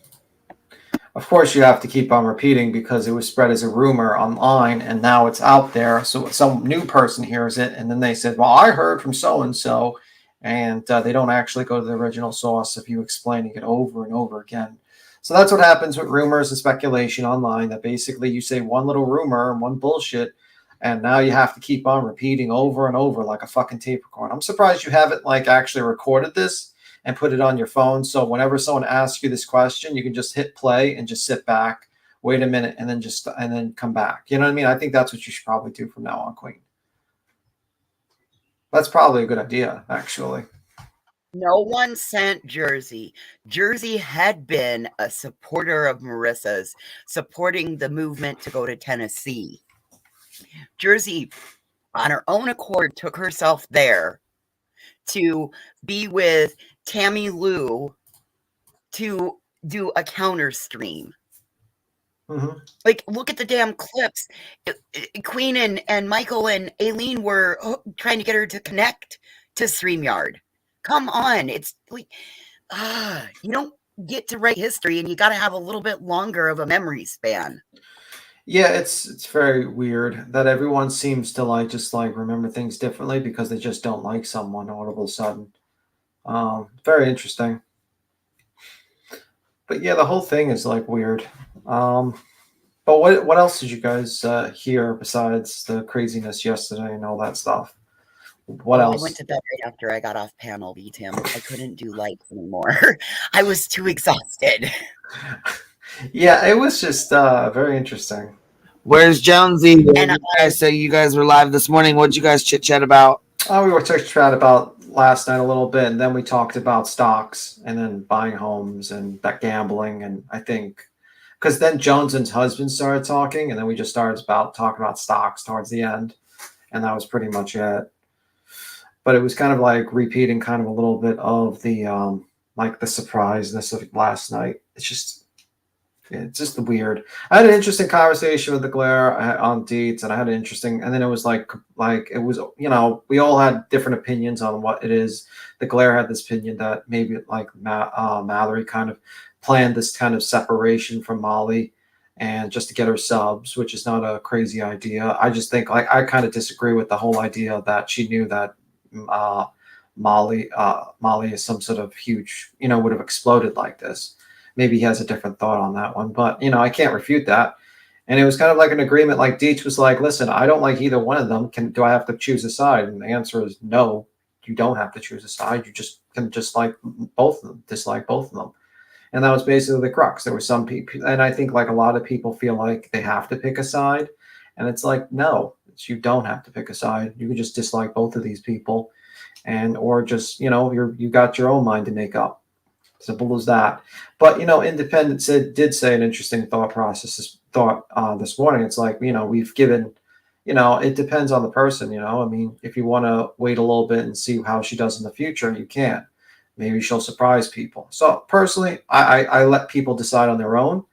of course you have to keep on repeating because it was spread as a rumor online and now it's out there. So some new person hears it and then they said, well, I heard from so-and-so. And they don't actually go to the original source of you explaining it over and over again. So that's what happens with rumors and speculation online, that basically you say one little rumor and one bullshit, and now you have to keep on repeating over and over like a fucking tape recorder. I'm surprised you haven't actually recorded this and put it on your phone. So whenever someone asks you this question, you can just hit play and just sit back, wait a minute, and then come back. You know what I mean? I think that's what you should probably do from now on, Queen. That's probably a good idea, actually. No one sent Jersey. Jersey had been a supporter of Marissa's, supporting the movement to go to Tennessee. Jersey, on her own accord, took herself there to be with Tammy Lou to do a counter stream. Mm-hmm. Look at the damn clips. Queen and Michael and Aileen were trying to get her to connect to StreamYard. Come on. It's you don't get to write history, and you got to have a little bit longer of a memory span. Yeah, it's very weird that everyone seems to just remember things differently because they just don't like someone all of a sudden. Very interesting. But yeah, the whole thing is weird. But what else did you guys hear besides the craziness yesterday and all that stuff? What else? I went to bed right after I got off panel, Tim. I couldn't do lights anymore. I was too exhausted. Yeah, it was just very interesting. Where's Jonesy? And you guys were live this morning. What'd you guys chit chat about? We were chit chat about last night a little bit, and then we talked about stocks and then buying homes and that gambling. And I think because then Jones and his husband started talking, and then we just started talking about stocks towards the end, and that was pretty much it. But it was kind of repeating kind of a little bit of the the surpriseness of last night. It's just weird. I had an interesting conversation with the Glare on Deets, and I had an interesting, and then it was it was, we all had different opinions on what it is. The Glare had this opinion that maybe Mallory kind of planned this kind of separation from Molly and just to get her subs, which is not a crazy idea. I just think like I kind of disagree with the whole idea that she knew that Molly is some sort of huge, would have exploded like this. Maybe he has a different thought on that one, but I can't refute that. And it was kind of like an agreement. Like Deitch was like, listen, I don't like either one of them. Do I have to choose a side? And the answer is no, you don't have to choose a side. You just can dislike both of them. And that was basically the crux. There were some people, and I think like a lot of people feel like they have to pick a side. And it's like, no, you don't have to pick a side. You can just dislike both of these people, or just, you got your own mind to make up. Simple as that. But, Independent did say an interesting thought this morning. It's like, we've given, it depends on the person, I mean, if you want to wait a little bit and see how she does in the future, you can. Maybe she'll surprise people. So personally, I let people decide on their own,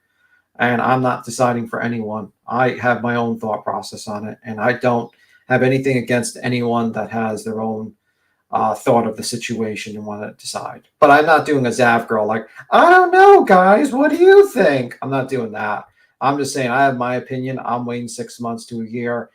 and I'm not deciding for anyone. I have my own thought process on it, and I don't have anything against anyone that has their own thought of the situation and want to decide. But I'm not doing a Zav girl like, I don't know, guys, what do you think? I'm not doing that. I'm just saying I have my opinion. I'm waiting 6 months to a year.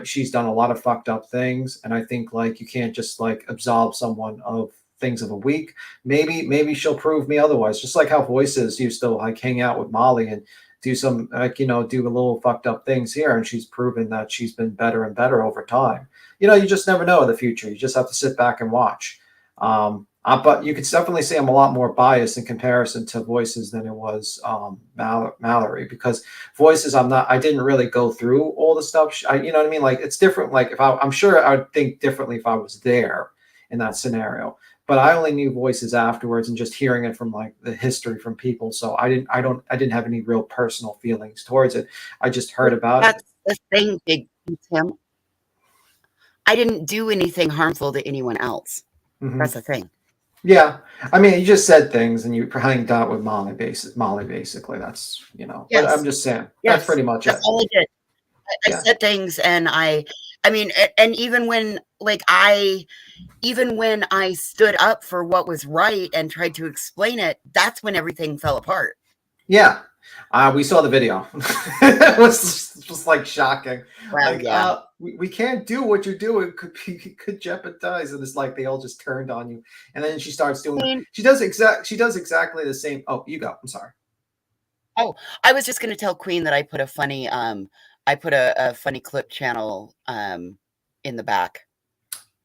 She's done a lot of fucked up things, and I think like you can't just like absolve someone of things of a week. Maybe she'll prove me otherwise. Just like how Voices used to like hang out with Molly and do some like do a little fucked up things here, and she's proven that she's been better and better over time. You just never know in the future. You just have to sit back and watch. But you could definitely say I'm a lot more biased in comparison to Voices than it was Mallory, because Voices I didn't really go through all the stuff. You know what I mean? Like it's different. Like I'm sure I'd think differently if I was there in that scenario. But I only knew Voices afterwards and just hearing it from like the history from people. So I didn't have any real personal feelings towards it. I just heard about it. That's the thing, Big Tim. I didn't do anything harmful to anyone else. Mm-hmm. That's the thing. Yeah, I mean, you just said things, and you hanged out with Molly. Basically, that's Yes. But I'm just saying that's pretty much it. All I did. I said things, and I mean, and even when I stood up for what was right and tried to explain it, that's when everything fell apart. Yeah. We saw the video. It was just like shocking. Well, like, we can't do what you're doing. Could jeopardize. And it's like they all just turned on you. And then she starts doing. She does exactly the same. Oh, you go. I'm sorry. Oh, I was just going to tell Queen that I put a funny funny clip channel in the back.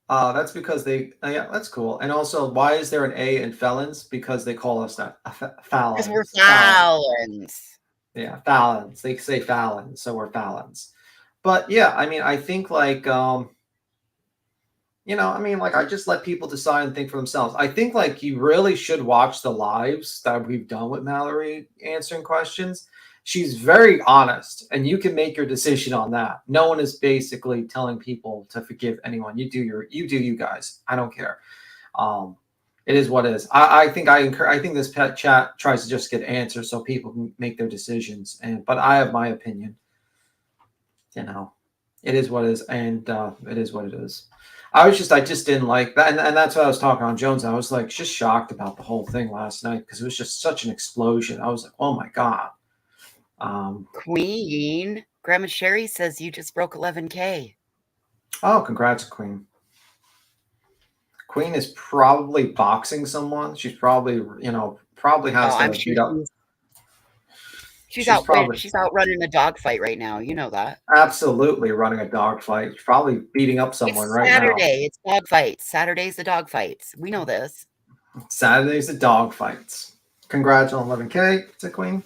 That's because yeah, that's cool. And also, why is there an A in felons? Because they call us that felons. Because we're felons. Yeah, felons. They say felons, so we're felons. But yeah, I mean, I think like, I mean, like I just let people decide and think for themselves. I think like you really should watch the lives that we've done with Mallory answering questions. She's very honest, and you can make your decision on that. No one is basically telling people to forgive anyone. You do you guys. I don't care. It is what it is. I think this pet chat tries to just get answers so people can make their decisions. But I have my opinion. It is what it is, and it is what it is. I just didn't like that, and that's what I was talking on Jones. I was like just shocked about the whole thing last night because it was just such an explosion. I was like, oh my God. Queen, Grandma Sherry says you just broke 11K. Oh, congrats, Queen. Queen is probably boxing someone. She's probably, has to beat up. She's out running a dogfight right now. You know that. Absolutely running a dogfight. She's probably beating up someone right now. It's dogfights. Saturday's the dogfights. We know this. Saturday's the dogfights. Congrats on 11K to Queen.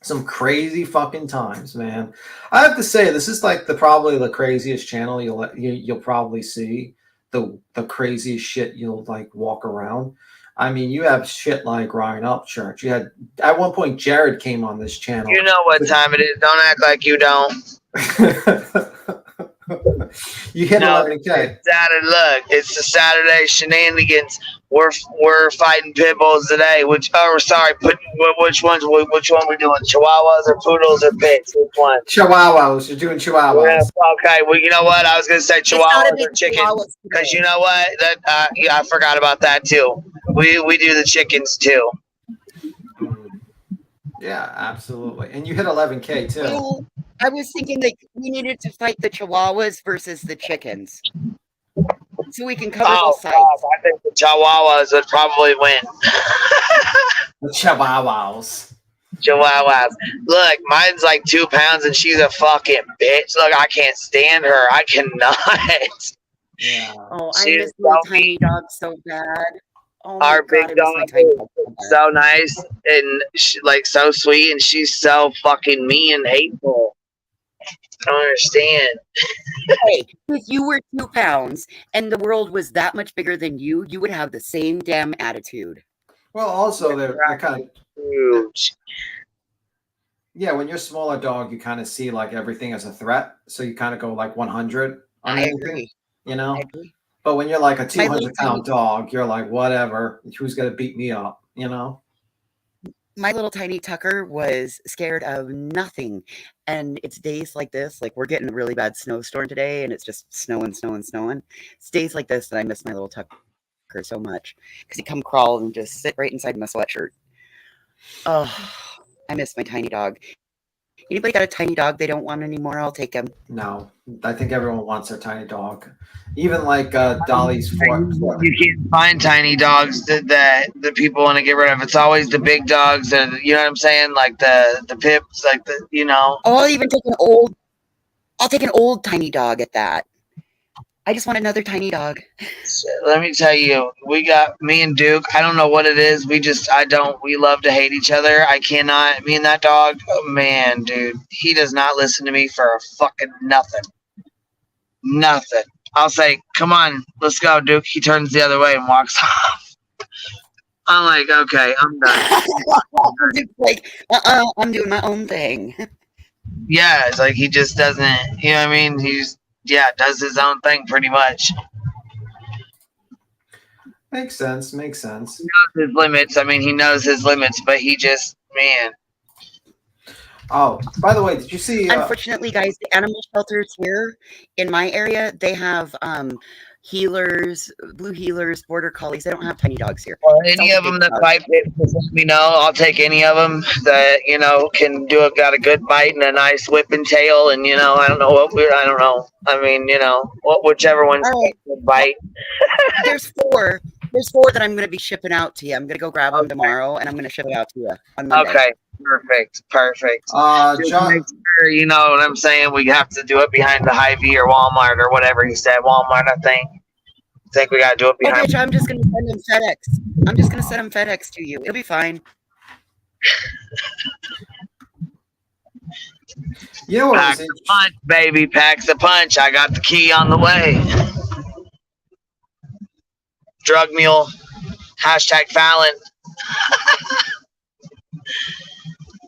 Some crazy fucking times, man. I have to say, this is like probably the craziest channel you'll probably see. The craziest shit you'll like walk around. I mean, you have shit like Ryan Upchurch. You had at one point Jared came on this channel. You know what time it is. Don't act like you don't. You hit No, 11K. it's Saturday. Look, it's the Saturday shenanigans. We're fighting pit bulls today. Which one we doing? Chihuahuas or poodles or pits? Which one? Chihuahuas. You're doing chihuahuas. Okay. Well, you know what? I was gonna say It's gotta chihuahuas be or chickens chihuahuas because today. you know what? That yeah, I forgot about that too. We do the chickens too. Yeah, absolutely. And you hit 11K too. Well, I was thinking that we needed to fight the chihuahuas versus the chickens. So we can cover both sides. I think the chihuahuas would probably win. The chihuahuas. Chihuahuas. Look, mine's like 2 pounds and she's a fucking bitch. Look, I can't stand her. I cannot. Yeah. Oh, I She's miss my so tiny dog so bad. Oh my Our God, big I miss dog my tiny is dog so bad. so nice and like so sweet, and she's so fucking mean and hateful. I don't understand. Hey, if you were 2 pounds and the world was that much bigger than you, you would have the same damn attitude. Well, also they're kind of huge. Yeah, when you're a smaller dog, you kind of see like everything as a threat, so you kind of go like 100 on I anything, agree. you know. I agree. But when you're like a My little 200-pound dog, you're like, whatever. Who's gonna beat me up, you know? My little tiny Tucker was scared of nothing. And it's days like this, like we're getting a really bad snowstorm today, and it's just snowing. It's days like this that I miss my little Tucker so much because he'd come crawl and just sit right inside my sweatshirt. Oh, I miss my tiny dog. Anybody got a tiny dog they don't want anymore? I'll take him. No, I think everyone wants their tiny dog. Even like Dolly's You can't find tiny dogs that people want to get rid of. It's always the big dogs, and you know what I'm saying, like the pips, like the Oh, I'll take an old tiny dog at that. I just want another tiny dog. Let me tell you, we got me and Duke. I don't know what it is. We love to hate each other. I cannot. Me and that dog, oh man, dude, he does not listen to me for a fucking nothing. Nothing. I'll say, come on, let's go, Duke. He turns the other way and walks off. I'm like, okay, I'm done. Duke's like, I'm doing my own thing. Yeah, it's like he just doesn't, you know what I mean? Does his own thing pretty much. Makes sense. He knows his limits. I mean, he knows his limits, but he just, man. Oh, by the way, did you see? Unfortunately, guys, the animal shelters here in my area, they have healers, blue healers, border collies. They don't have tiny dogs here. Well, any of them that bite it, just let me know. I'll take any of them that got a good bite and a nice whipping tail, and I don't know. I mean, whichever one's right. good bite. There's four that I'm going to be shipping out to you. I'm going to go grab them tomorrow, and I'm going to ship it out to you on Monday. Okay, perfect. Just John, make sure, you know what I'm saying. We have to do it behind the Hy-Vee or Walmart or whatever he said. Walmart, I think we got to do it behind. Okay, I'm just going to send them FedEx. I'm just going to send them FedEx to you. It'll be fine. You know what? Packs a punch, baby. Packs a punch. I got the key on the way. Drug mule. #Fallon.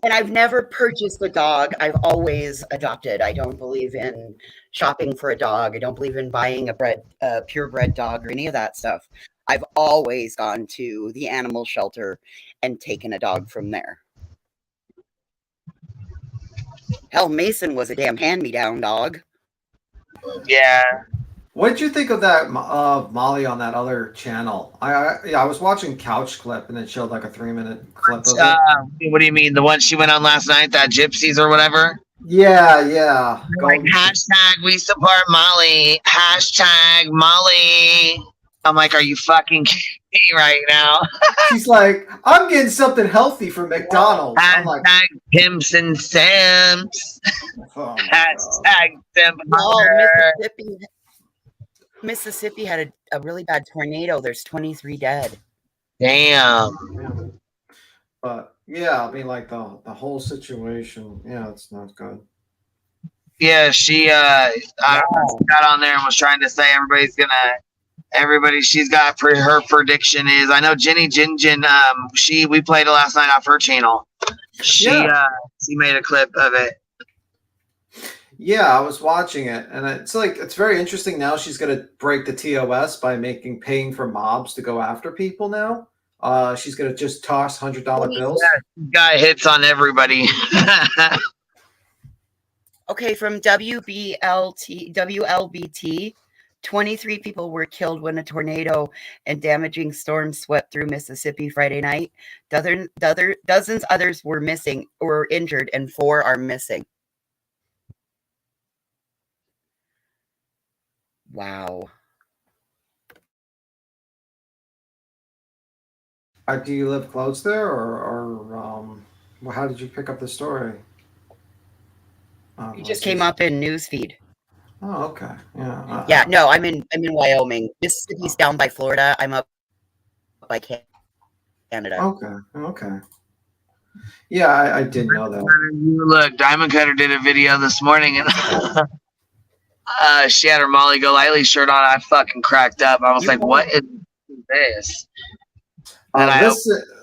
And I've never purchased a dog. I've always adopted. I don't believe in shopping for a dog. I don't believe in buying a purebred dog or any of that stuff. I've always gone to the animal shelter and taken a dog from there. Hell, Mason was a damn hand-me-down dog. Yeah. What did you think of that Molly on that other channel? I was watching Couch Clip, and it showed like a 3-minute clip of it. What do you mean? The one she went on last night, that Gypsies or whatever? Yeah. Like, #we support Molly. #Molly. I'm like, are you fucking kidding me right now? She's like, I'm getting something healthy from McDonald's. I'm like, Pimps and Sims. Oh no, Mississippi had a really bad tornado. There's 23 dead. Damn. But yeah, I mean, like the whole situation, it's not good. Yeah, she got on there and was trying to say she's got her prediction is, I know Jenny Jin we played it last night off her channel. She made a clip of it. Yeah, I was watching it, and it's very interesting. Now she's going to break the TOS by paying for mobs to go after people. Now, she's going to just toss $100 bills. Yeah, guy hits on everybody. Okay, from WLBT, 23 people were killed when a tornado and damaging storm swept through Mississippi Friday night. Dozens others were missing or injured, and 4 are missing. Wow. Do you live close there, or how did you pick up the story? It just came up in newsfeed. Oh, okay. Yeah. Yeah. No, I'm in Wyoming. Mississippi's down by Florida. I'm up by Canada. Okay. Yeah, I didn't know that. Look, Diamond Cutter did a video this morning, and she had her Molly Golightly shirt on. I fucking cracked up. I was like, "What is this?"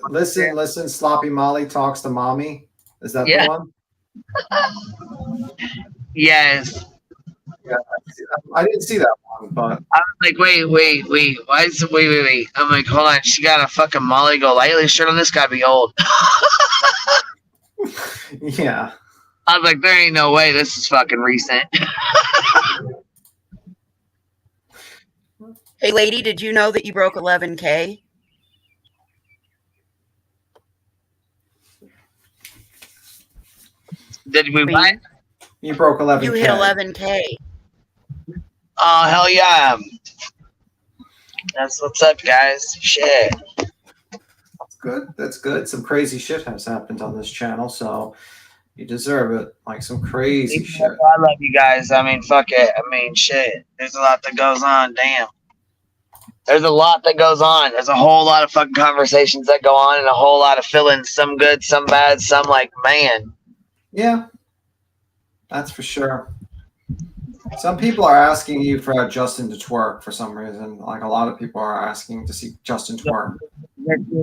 Listen. Sloppy Molly talks to mommy. Is that the one? Yes. Yeah, I didn't see that one, but I was like, wait. Why is it wait? I'm like, hold on. She got a fucking Molly Golightly shirt on. This gotta be old. Yeah. I was like, there ain't no way. This is fucking recent. Hey, lady, did you know that you broke 11K? Did we what? You broke 11K. You hit 11K. Oh, hell yeah. That's what's up, guys. Shit. That's good. Some crazy shit has happened on this channel, so you deserve it. Like some crazy shit. I love you guys. I mean, fuck it. I mean, shit. There's a lot that goes on. Damn. There's a lot that goes on. There's a whole lot of fucking conversations that go on and a whole lot of feelings. Some good, some bad, some like, man. Yeah. That's for sure. Some people are asking you for Justin to twerk for some reason. Like a lot of people are asking to see Justin twerk.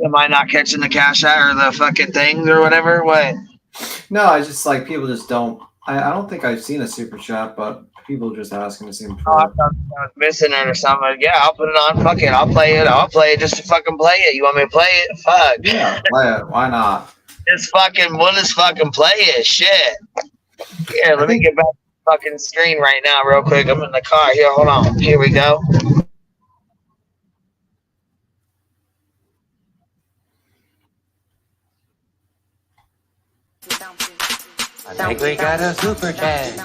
Am I not catching the cash out or the fucking things or whatever? What? No, I just like people just don't. I don't think I've seen a super chat, but people are just asking to see him twerk. I thought I was missing it or something. Yeah, I'll put it on. Fuck it. I'll play it. I'll play it just to fucking play it. You want me to play it? Fuck. Yeah, play it. Why not? We'll just fucking play it. Shit. Here, let me get back to the fucking screen right now real quick. I'm in the car. Here, hold on. Here we go. I think we got a super chat.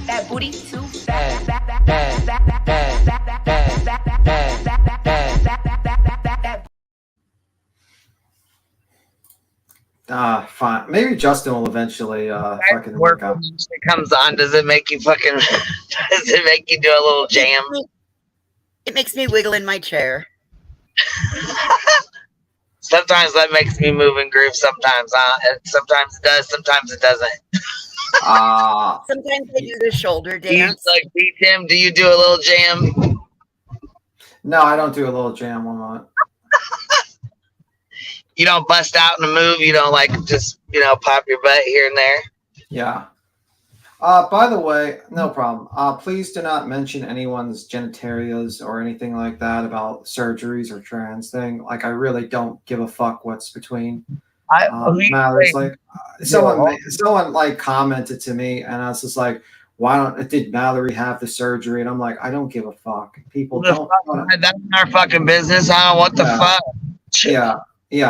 That booty too Fine. Maybe Justin will eventually fucking work out. It comes on. Does it make you fucking? Does it make you do a little jam? It makes me wiggle in my chair. Sometimes that makes me move and groove. Sometimes sometimes it does. Sometimes it doesn't. Sometimes I do the shoulder dance. Like Tim, do you do a little jam? No, I don't do a little jam on that. You don't bust out in a move. You don't like just pop your butt here and there. Yeah. By the way, no problem. Please do not mention anyone's genitalias or anything like that about surgeries or trans thing. Like, I really don't give a fuck what's between. Matters. Like, someone like commented to me, and I was just like, did Mallory have the surgery? And I'm like, I don't give a fuck. People don't. That's our fucking business, huh? What the fuck? Yeah.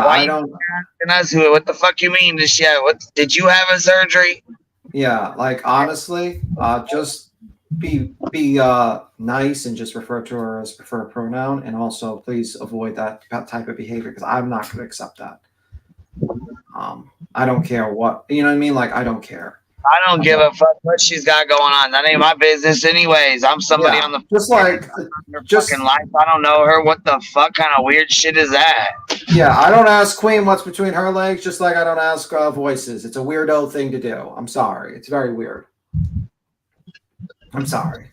Why I don't. What the fuck you mean? Did you have a surgery? Yeah, like honestly, just be nice and just refer to her as preferred pronoun, and also please avoid that type of behavior because I'm not going to accept that. I don't care what you know what I mean. Like I don't care. I don't give a fuck what she's got going on. That ain't my business, anyways. I'm somebody on the fucking life. I don't know her. What the fuck kind of weird shit is that? Yeah, I don't ask Queen what's between her legs, just like I don't ask Voices. It's a weirdo thing to do. I'm sorry. It's very weird. I'm sorry.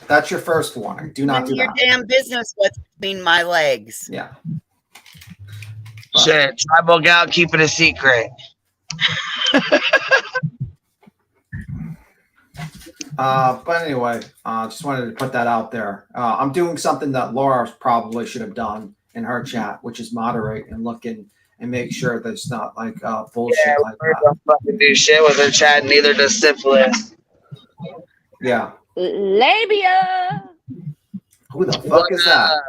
That's your first warning. Do not do your that. Damn business what's between my legs. Yeah. Shit, tribal gal, keep it a secret. But anyway, just wanted to put that out there. I'm doing something that Laura probably should have done in her chat, which is moderate and look and make sure that it's not like bullshit Yeah, like Laura that. don't fucking do shit with her chat, neither does Syphilis. Yeah. Labia. Who the fuck is that?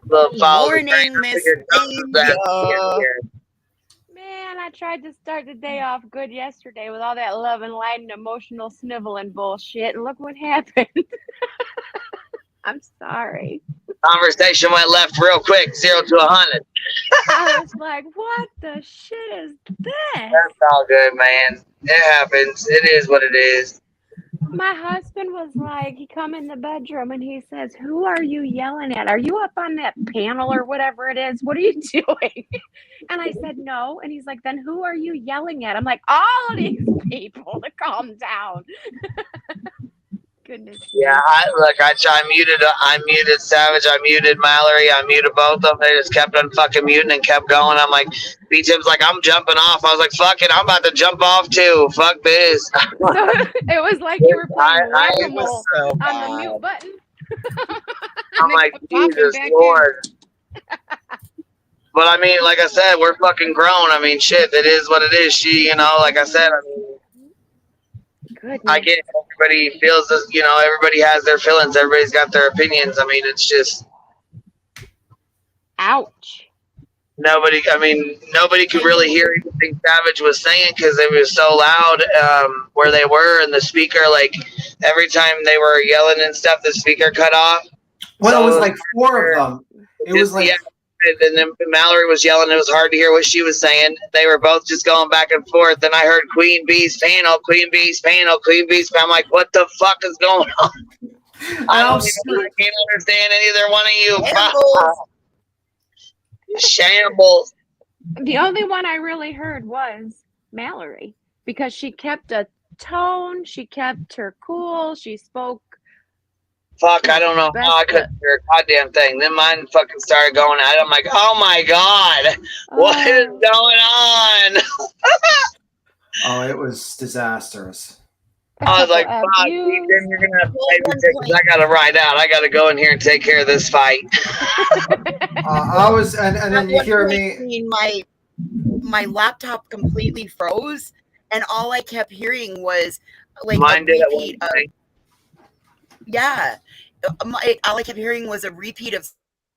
Little follower Morning, Miss Labia. Man, I tried to start the day off good yesterday with all that love and light and emotional sniveling bullshit, and look what happened. I'm sorry. Conversation went left real quick, 0 to 100. I was like, what the shit is this? That's all good, man. It happens. It is what it is. My husband was like, he come in the bedroom and he says, who are you yelling at? Are you up on that panel or whatever it is? What are you doing? And I said, no. And he's like, then who are you yelling at? I'm like, all of these people to calm down. Goodness. Yeah, I muted Savage, I muted Mallory, I muted both of them. They just kept on fucking muting and kept going. I'm like, B-Tim's like, I'm jumping off. I was like, fuck it, I'm about to jump off too. Fuck this. So it was like you were playing whack-a-mole on the mute button. I'm like, Jesus Lord. But I mean, like I said, we're fucking grown. I mean, shit, it is what it is. She, you know, like I said, I mean, I get everybody feels this, you know, everybody has their feelings. Everybody's got their opinions. I mean, it's just. Ouch. Nobody could really hear anything Savage was saying because it was so loud where they were, and the speaker, like, every time they were yelling and stuff, the speaker cut off. Well, So it was like 4 of them. It was like. Yeah. And then Mallory was yelling. It was hard to hear what she was saying. They were both just going back and forth. Then I heard Queen Bee's panel, Queen Bee's panel, Queen Bee's panel. I'm like, what the fuck is going on? I can't understand either one of you. Shambles. The only one I really heard was Mallory because she kept a tone. She kept her cool. She spoke. Fuck, I don't know how I couldn't hear a goddamn thing. Then mine fucking started going out. I'm like, oh my God, what is going on? Oh, it was disastrous. I was like, fuck, then you're going to have to pay me because I got to ride out. I got to go in here and take care of this fight. I was, and then you hear me. My laptop completely froze, and all I kept hearing was like mine did repeat of, yeah. All I kept hearing was a repeat of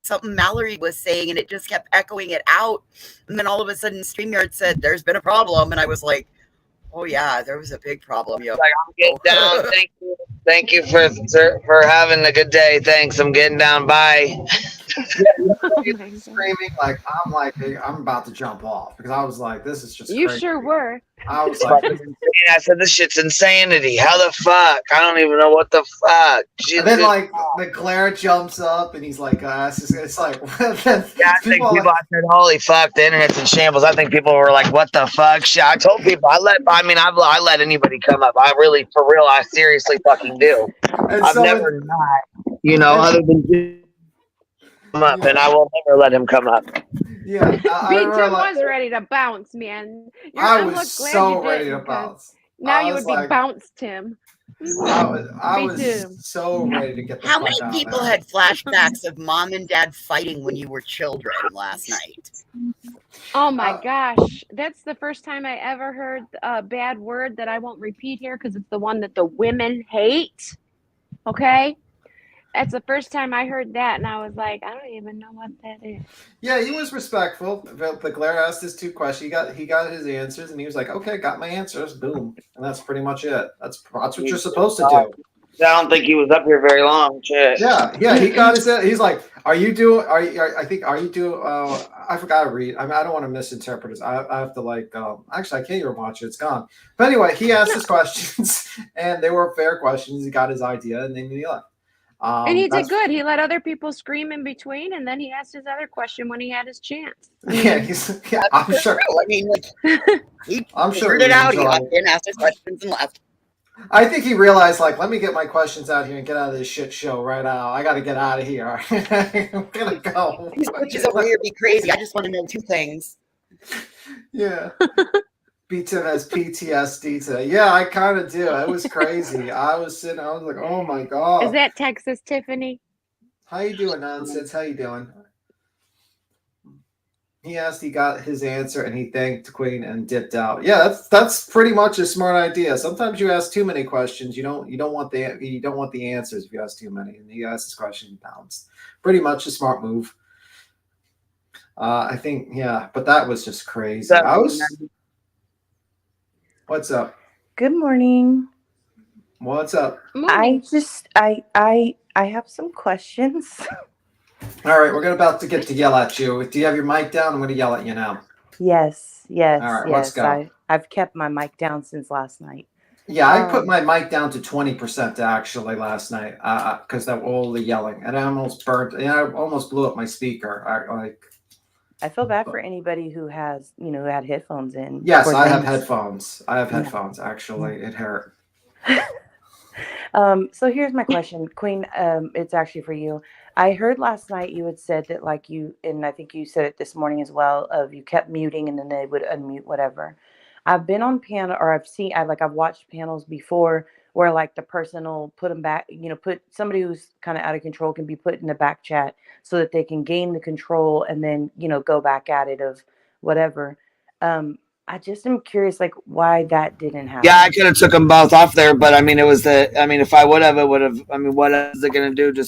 something Mallory was saying, and it just kept echoing it out. And then all of a sudden, StreamYard said, "There's been a problem," and I was like, "Oh yeah, there was a big problem." Like, I'm getting down. Thank you for having a good day. Thanks. I'm getting down. Bye. Screaming like I'm about to jump off because I was like, this is just. You crazy. sure were. I was like, I said, this shit's insanity. How the fuck? I don't even know what the fuck. And then like the Claire jumps up and he's like, it's like. Yeah, I think people. I said, holy fuck, the internet's in shambles. I think people were like, what the fuck? Shit. I told people I let anybody come up. I really, for real, I seriously fucking do. I've never not, you know, other than come up, and I will never let him come up. Yeah, B-Tim was ready to bounce, man. I was so ready to bounce. Now you would be bounced, Tim. I was so ready to get the How fuck many out people there. had flashbacks of mom and dad fighting when you were children last night? Oh my gosh. That's the first time I ever heard a bad word that I won't repeat here because it's the one that the women hate. Okay? That's the first time I heard that, and I was like, I don't even know what that is. Yeah, he was respectful. The Claire asked his 2 questions. He got his answers, and he was like, "Okay, got my answers." Boom, and that's pretty much it. That's what you're supposed to do. I don't think he was up here very long. Shit. Yeah, he got his. He's like, "Are you doing? Are you doing? I forgot to read. I mean, I don't want to misinterpret this. I have to like. Actually, I can't even watch it. It's gone. But anyway, he asked his questions, and they were fair questions. He got his idea, and then he left. And he did good. He let other people scream in between, and then he asked his other question when he had his chance. I'm sure. I mean, he I'm sure figured it out. He hopped in, asked his questions, and left. I think he realized, like, let me get my questions out here and get out of this shit show right now. I got to get out of here. I'm gonna go. These bitches over here be crazy. I just want to know 2 things. Yeah. B-Tim has PTSD today. Yeah, I kind of do. It was crazy. I was like, oh my God. Is that Texas Tiffany? How you doing, Nonsense? How you doing? He asked, he got his answer, and he thanked Queen and dipped out. Yeah, that's pretty much a smart idea. Sometimes you ask too many questions. You don't want the answers if you ask too many. And he asked his question and bounced. Pretty much a smart move. I think, yeah, but that was just crazy. What's up? Good morning. What's up? Morning. I have some questions. All right, we're about to get to yell at you. Do you have your mic down? I'm going to yell at you now. Yes. All right, let's go. I've kept my mic down since last night. Yeah, I put my mic down to 20% actually last night because of all the yelling, and I almost burnt. I almost blew up my speaker. I feel bad for anybody who has, who had headphones in. Yes, I have headphones. Actually, it hurt. So here's my question, Queen. It's actually for you. I heard last night you had said that, like, and I think you said it this morning as well, of you kept muting and then they would unmute, whatever. I've been on panel, or I've watched panels before where, like, the person will put them back, put somebody who's kind of out of control can be put in the back chat so that they can gain the control and then, go back at it of whatever. I just am curious, like, why that didn't happen. Yeah, I could have took them both off there, but I mean, if I would have, it would have. I mean, what else is it going to do?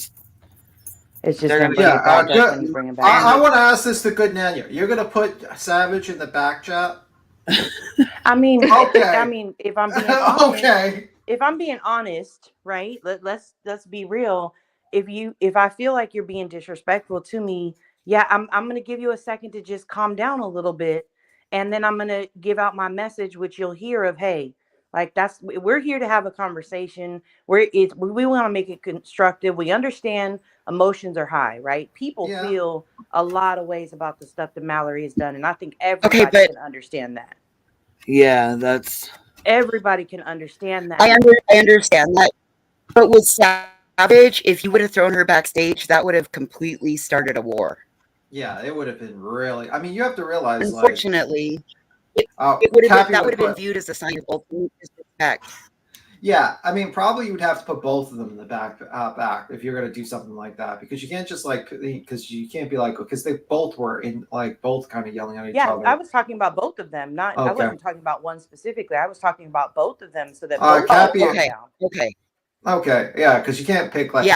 It's just going to bring it back up when you bring it back. I want to ask this to Good Nanya. You're going to put Savage in the back chat? I mean, okay. If I'm being honest, okay. If I'm being honest, right? Let's be real. If I feel like you're being disrespectful to me, yeah, I'm going to give you a second to just calm down a little bit, and then I'm going to give out my message, which you'll hear of, hey, like, we're here to have a conversation. We want to make it constructive. We understand emotions are high, right? People feel a lot of ways about the stuff that Mallory has done, and I think everybody can understand that. Yeah, everybody can understand that. I understand that, but with Savage, if you would have thrown her backstage, that would have completely started a war. Yeah, it would have been really. I mean, you have to realize. Unfortunately, that would have been viewed as a sign of ultimate disrespect. Yeah, I mean, probably you would have to put both of them in the back if you're going to do something like that, because you can't just because you can't be like, because they both were both kind of yelling at each other. Yeah, I was talking about both of them. I wasn't talking about one specifically. I was talking about both of them so that both calm down. Okay, yeah, because you can't pick Cappy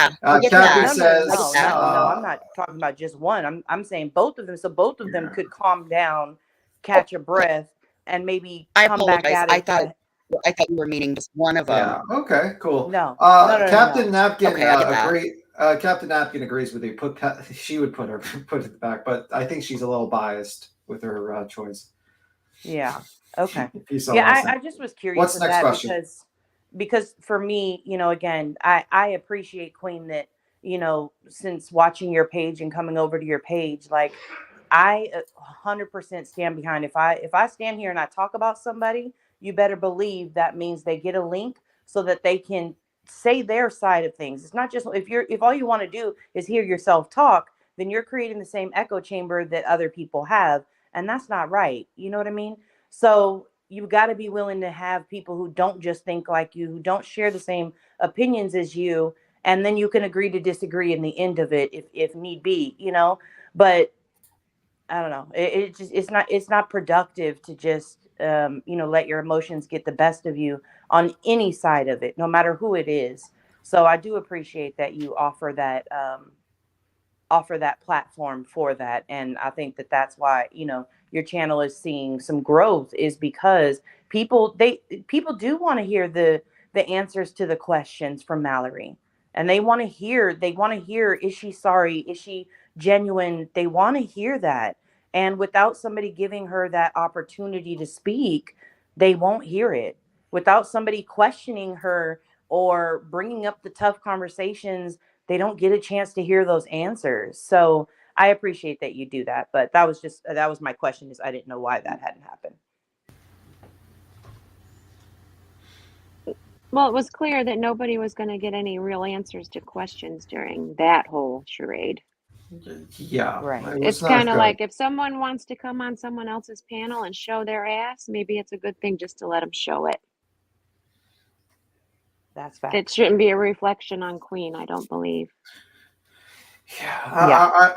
says no, I'm not talking about just one. I'm saying both of them, so both of them could calm down, catch a breath, and maybe come back at it. I thought you were meaning just one of them. Yeah. Okay. Cool. No. Captain Napkin agrees. Captain Napkin agrees with you. She would put it back, but I think she's a little biased with her choice. Yeah. Okay. I just was curious. What's the next question? Because for me, again, I appreciate, Queen, that since watching your page and coming over to your page, like, I 100% stand behind. If I stand here and I talk about somebody, you better believe that means they get a link so that they can say their side of things. It's not just if all you want to do is hear yourself talk, then you're creating the same echo chamber that other people have, and that's not right. You know what I mean? So you got to be willing to have people who don't just think like you, who don't share the same opinions as you, and then you can agree to disagree in the end of it if need be, But I don't know. It's not productive to just let your emotions get the best of you on any side of it, no matter who it is. So I do appreciate that you offer that platform for that, and I think that's why your channel is seeing some growth, is because people do want to hear the answers to the questions from Mallory, and they want to hear is she sorry, is she genuine? They want to hear that. And without somebody giving her that opportunity to speak, they won't hear it. Without somebody questioning her or bringing up the tough conversations, they don't get a chance to hear those answers. So I appreciate that you do that. But that was my question, is I didn't know why that hadn't happened. Well, it was clear that nobody was going to get any real answers to questions during that whole charade. Yeah, Right. it was It's not kind of good. like if someone wants to come on someone else's panel and show their ass, maybe it's a good thing just to let them show it. That's It facts. shouldn't be a reflection on Queen, I don't believe. Yeah.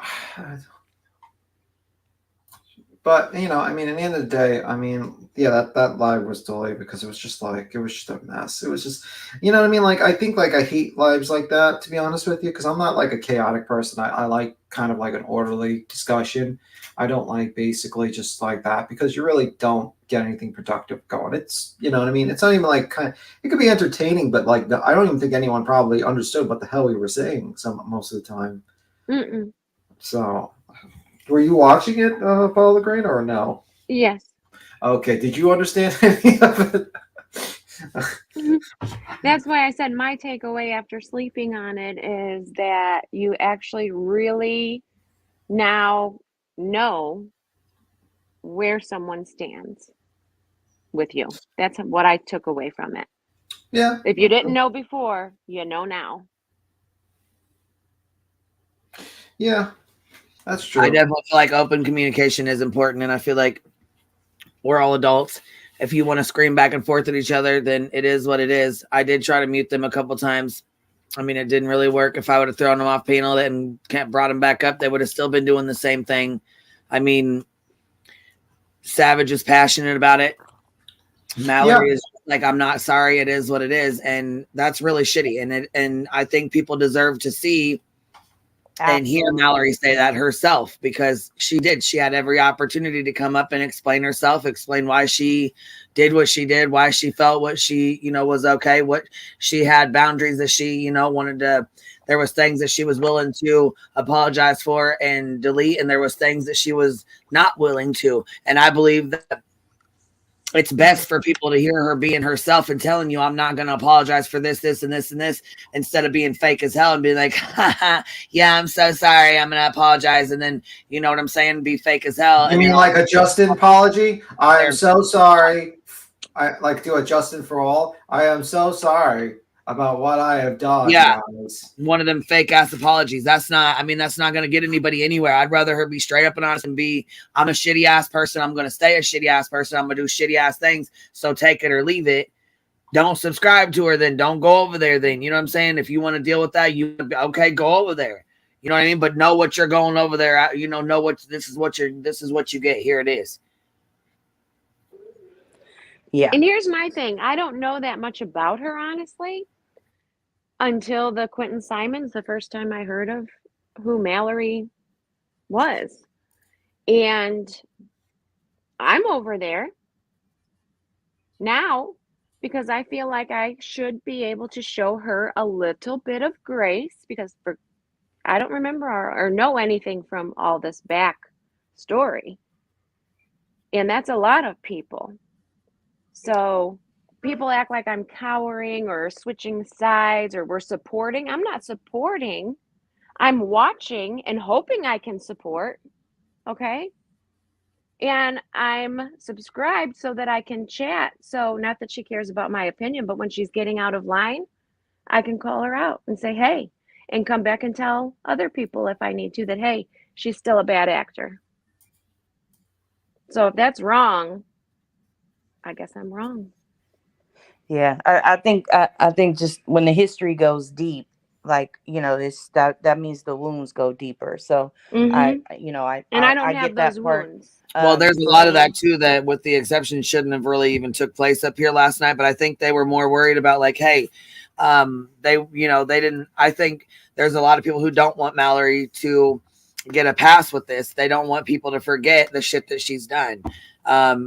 But you know, I mean, at the end of the day, I mean, yeah, that live was delayed because it was just a mess. It was just, you know what I mean? Like, I think like I hate lives like that, to be honest with you, because I'm not like a chaotic person. I like kind of like an orderly discussion. I don't like basically just like that because you really don't get anything productive going. It's, you know what I mean? It's not even like it could be entertaining, but like I don't even think anyone probably understood what the hell we were saying most of the time. Mm-mm. So. Were you watching it, Paul Lagrange, or no? Yes. Okay. Did you understand any of it? That's why I said my takeaway after sleeping on it is that you actually really now know where someone stands with you. That's what I took away from it. Yeah. If you didn't know before, you know now. Yeah, that's true. I definitely feel like open communication is important, and I feel like we're all adults. If you want to scream back and forth at each other, then it is what it is. I did try to mute them a couple times. I mean, it didn't really work. If I would have thrown them off panel and brought them back up, they would have still been doing the same thing. I mean, Savage is passionate about it. Mallory is like, I'm not sorry. It is what it is, and that's really shitty. And I think people deserve to see and hear Mallory say that herself, because she did. She had every opportunity to come up and explain herself, explain why she did what she did, why she felt what she, was okay, what she had boundaries that she, wanted to. There was things that she was willing to apologize for and delete, and there was things that she was not willing to. And I believe that it's best for people to hear her being herself and telling you, I'm not going to apologize for this, this, and this, and this, instead of being fake as hell and being like, yeah, I'm so sorry, I'm going to apologize. And then, you know what I'm saying? Be fake as hell. You mean like a Justin apology? I am so sorry. I like do a Justin for all. I am so sorry about what I have done. Yeah, guys. one of them fake ass apologies. That's not going to get anybody anywhere. I'd rather her be straight up and honest and be, I'm a shitty ass person. I'm going to stay a shitty ass person. I'm going to do shitty ass things. So take it or leave it. Don't subscribe to her, then don't go over there. Then, you know what I'm saying? If you want to deal with that, okay, go over there. You know what I mean? But know what you're going over there at, know what this is what you get. Here it is. Yeah. And here's my thing. I don't know that much about her, honestly, until the Quentin Simons, the first time I heard of who Mallory was. And I'm over there now because I feel like I should be able to show her a little bit of grace, because I don't remember or know anything from all this back story. And that's a lot of people. So people act like I'm cowering or switching sides or we're supporting. I'm not supporting. I'm watching and hoping I can support. Okay. And I'm subscribed so that I can chat. So not that she cares about my opinion, but when she's getting out of line, I can call her out and say, hey, and come back and tell other people if I need to that, hey, she's still a bad actor. So if that's wrong, I guess I'm wrong. Yeah, I think just when the history goes deep, like, this that means the wounds go deeper. So I don't have get those that part. wounds. Well, there's a lot of that too, that with the exception shouldn't have really even took place up here last night. But I think they were more worried about like, hey, they didn't. I think there's a lot of people who don't want Mallory to get a pass with this. They don't want people to forget the shit that she's done.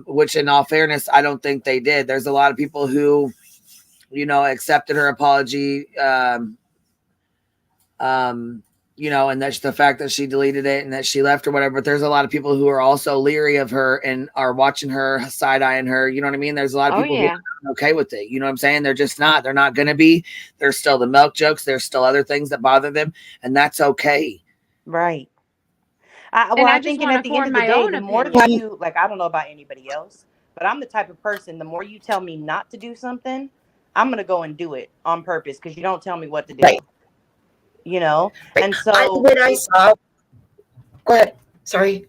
Which in all fairness, I don't think they did. There's a lot of people who, accepted her apology. And that's the fact that she deleted it and that she left or whatever. But there's a lot of people who are also leery of her and are watching her, side-eyeing her. You know what I mean? There's a lot of people who aren't okay with it. You know what I'm saying? They're just not. They're not going to be. There's still the milk jokes. There's still other things that bother them. And that's okay. Right. I think at the end of the day, the more that you, like, I don't know about anybody else, but I'm the type of person, the more you tell me not to do something, I'm going to go and do it on purpose because you don't tell me what to do. Right. And so when I saw Go ahead. Sorry.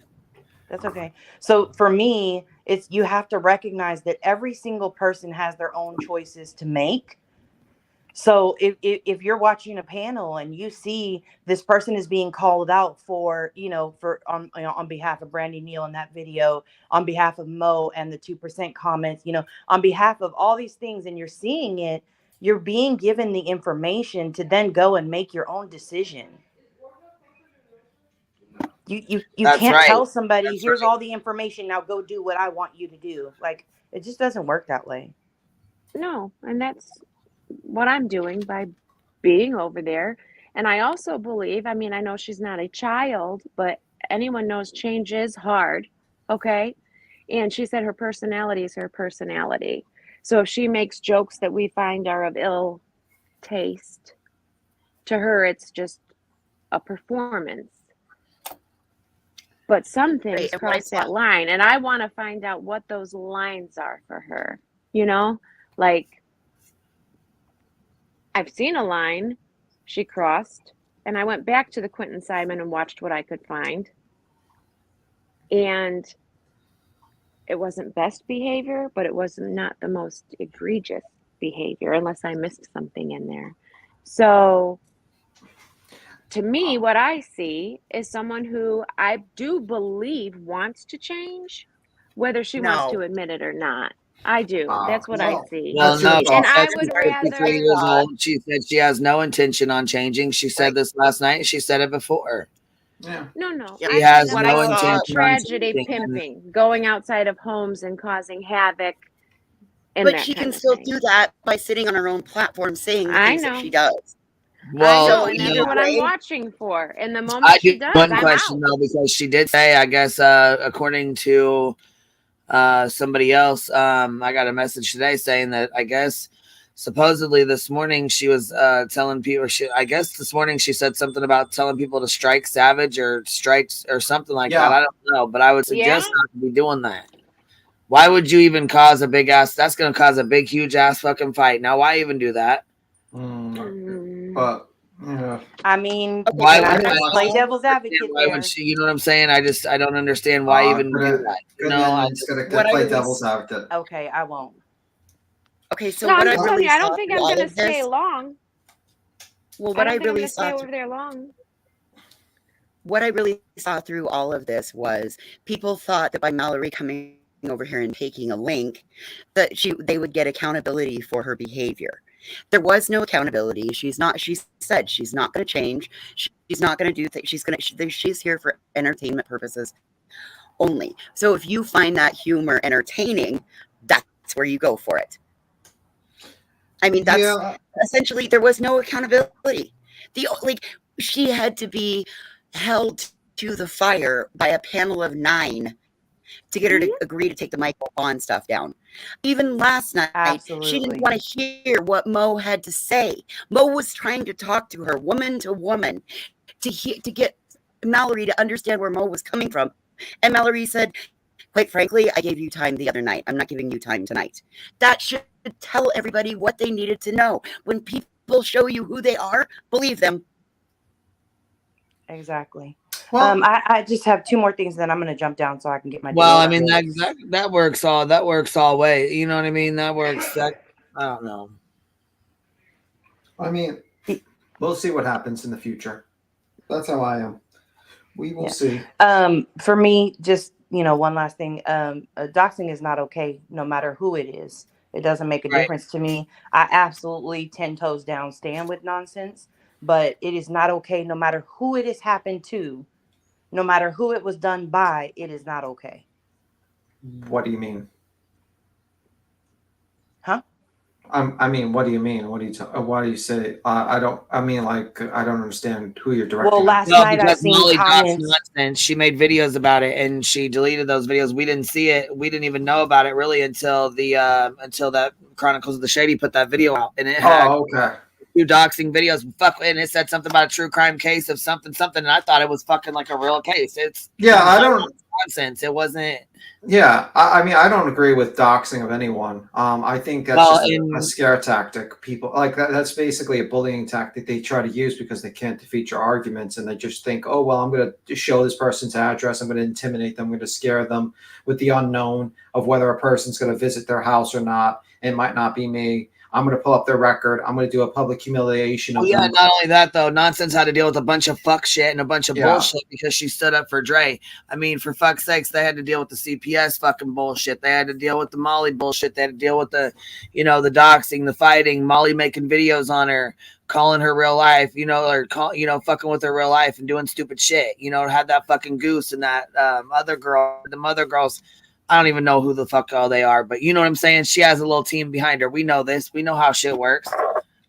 That's okay. So for me, it's you have to recognize that every single person has their own choices to make. So if you're watching a panel and you see this person is being called out for, for on behalf of Brandy Neal in that video, on behalf of Mo and the 2% comments, on behalf of all these things, and you're seeing it, you're being given the information to then go and make your own decision. You That's can't right. tell somebody, That's here's right. all the information, now go do what I want you to do. Like, it just doesn't work that way. No, and that's what I'm doing by being over there. And I also believe, I mean, I know she's not a child, but anyone knows change is hard. Okay. And she said her personality is her personality. So if she makes jokes that we find are of ill taste, to her, it's just a performance. But some things Right. cross that line. And I want to find out what those lines are for her. Like, I've seen a line she crossed, and I went back to the Quentin Simon and watched what I could find. And it wasn't best behavior, but it was not the most egregious behavior, unless I missed something in there. So to me, what I see is someone who I do believe wants to change, whether she wants to admit it or not. I do. That's what I see. Well, no, And she I said would she's rather 53 years old. She said she has no intention on changing. She said this last night. She said it before. Yeah. No. She has I'm no about intention on tragedy changing. pimping, going outside of homes and causing havoc. And But that she kind can of still thing. do that by sitting on her own platform saying the I things that know. she does. Well, I know, So and that's either what I'm way, watching for. And the I moment she do does, one I'm question out. though, because she did say, I guess, according to somebody else, I got a message today saying that I guess supposedly this morning she was telling people. I guess this morning she said something about telling people to strike savage or strikes or something like that. I don't know, but I would suggest not to be doing that. Why would you even cause a big ass? That's going to cause a big, huge ass fucking fight. Now, why even do that? But yeah. I mean, Why can I would just play devil's advocate Why there? would she? You know what I'm saying? I don't understand why even do that. Play devil's advocate. Okay, I won't. Okay, so No, what I'm I just telling really you, I saw don't think through I'm all going of to stay this, long. well, I what don't I think I'm really going to stay saw, over there long. what I really saw through all of this was people thought that by Mallory coming over here and taking a link, that they would get accountability for her behavior. There was no accountability. She said she's not going to change. She's not going to do things. She's here for entertainment purposes only. So if you find that humor entertaining, that's where you go for it. I mean, that's essentially, there was no accountability. She had to be held to the fire by a panel of 9 to get her to agree to take the Michael Vaughn stuff down. Even last night, she didn't want to hear what Mo had to say. Mo was trying to talk to her woman to woman to get Mallory to understand where Mo was coming from. And Mallory said, quite frankly, I gave you time the other night. I'm not giving you time tonight. That should tell everybody what they needed to know. When people show you who they are, believe them. Exactly. Well, I just have 2 more things, then I'm going to jump down so I can get my. Well, I mean that works all way. You know what I mean? That works. I don't know. I mean, we'll see what happens in the future. That's how I am. We will see. For me, just one last thing. Doxing is not okay, no matter who it is. It doesn't make a difference to me. I absolutely 10 toes down stand with nonsense, but it is not okay, no matter who it has happened to, no matter who it was done by. It is not okay. What do you mean? Huh? I mean, what do you mean? What do you? Why do you say? I don't. I mean, like, I don't understand who you're directing. Well, last night I seen Molly comments. and she made videos about it, and she deleted those videos. We didn't see it. We didn't even know about it really until that Chronicles of the Shady put that video out, and it had 2 doxing videos. And it said something about a true crime case of something, and I thought it was fucking like a real case. It's I don't. nonsense. It wasn't. Yeah, I mean, I don't agree with doxing of anyone. I think that's Well, just a in scare tactic. People like that's basically a bullying tactic they try to use because they can't defeat your arguments, and they just think, oh well, I'm going to show this person's address, I'm going to intimidate them, I'm going to scare them with the unknown of whether a person's going to visit their house or not. It might not be me. I'm going to pull up their record. I'm going to do a public humiliation oh of yeah, them. not only that though, nonsense had to deal with a bunch of fuck shit and a bunch of Yeah. bullshit because she stood up for Dre. I mean, for fuck's sakes, they had to deal with the CPS fucking bullshit. They had to deal with the Molly bullshit. They had to deal with the, the doxing, the fighting, Molly making videos on her, calling her real life, or fucking with her real life and doing stupid shit. Had that fucking Goose and that other girl, the mother girls. I don't even know who the fuck all they are, but you know what I'm saying? She has a little team behind her. We know this. We know how shit works.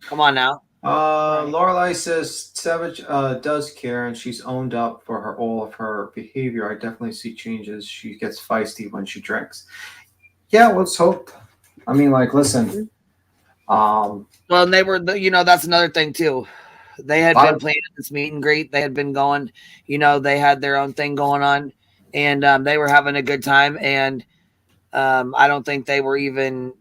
Come on now. Lorelai says Savage does care, and she's owned up for all of her behavior. I definitely see changes. She gets feisty when she drinks. Yeah, let's hope. I mean, like, listen. Well, and they were, that's another thing too. They had been playing this meet and greet. They had been going, they had their own thing going on, and they were having a good time. And I don't think they were even,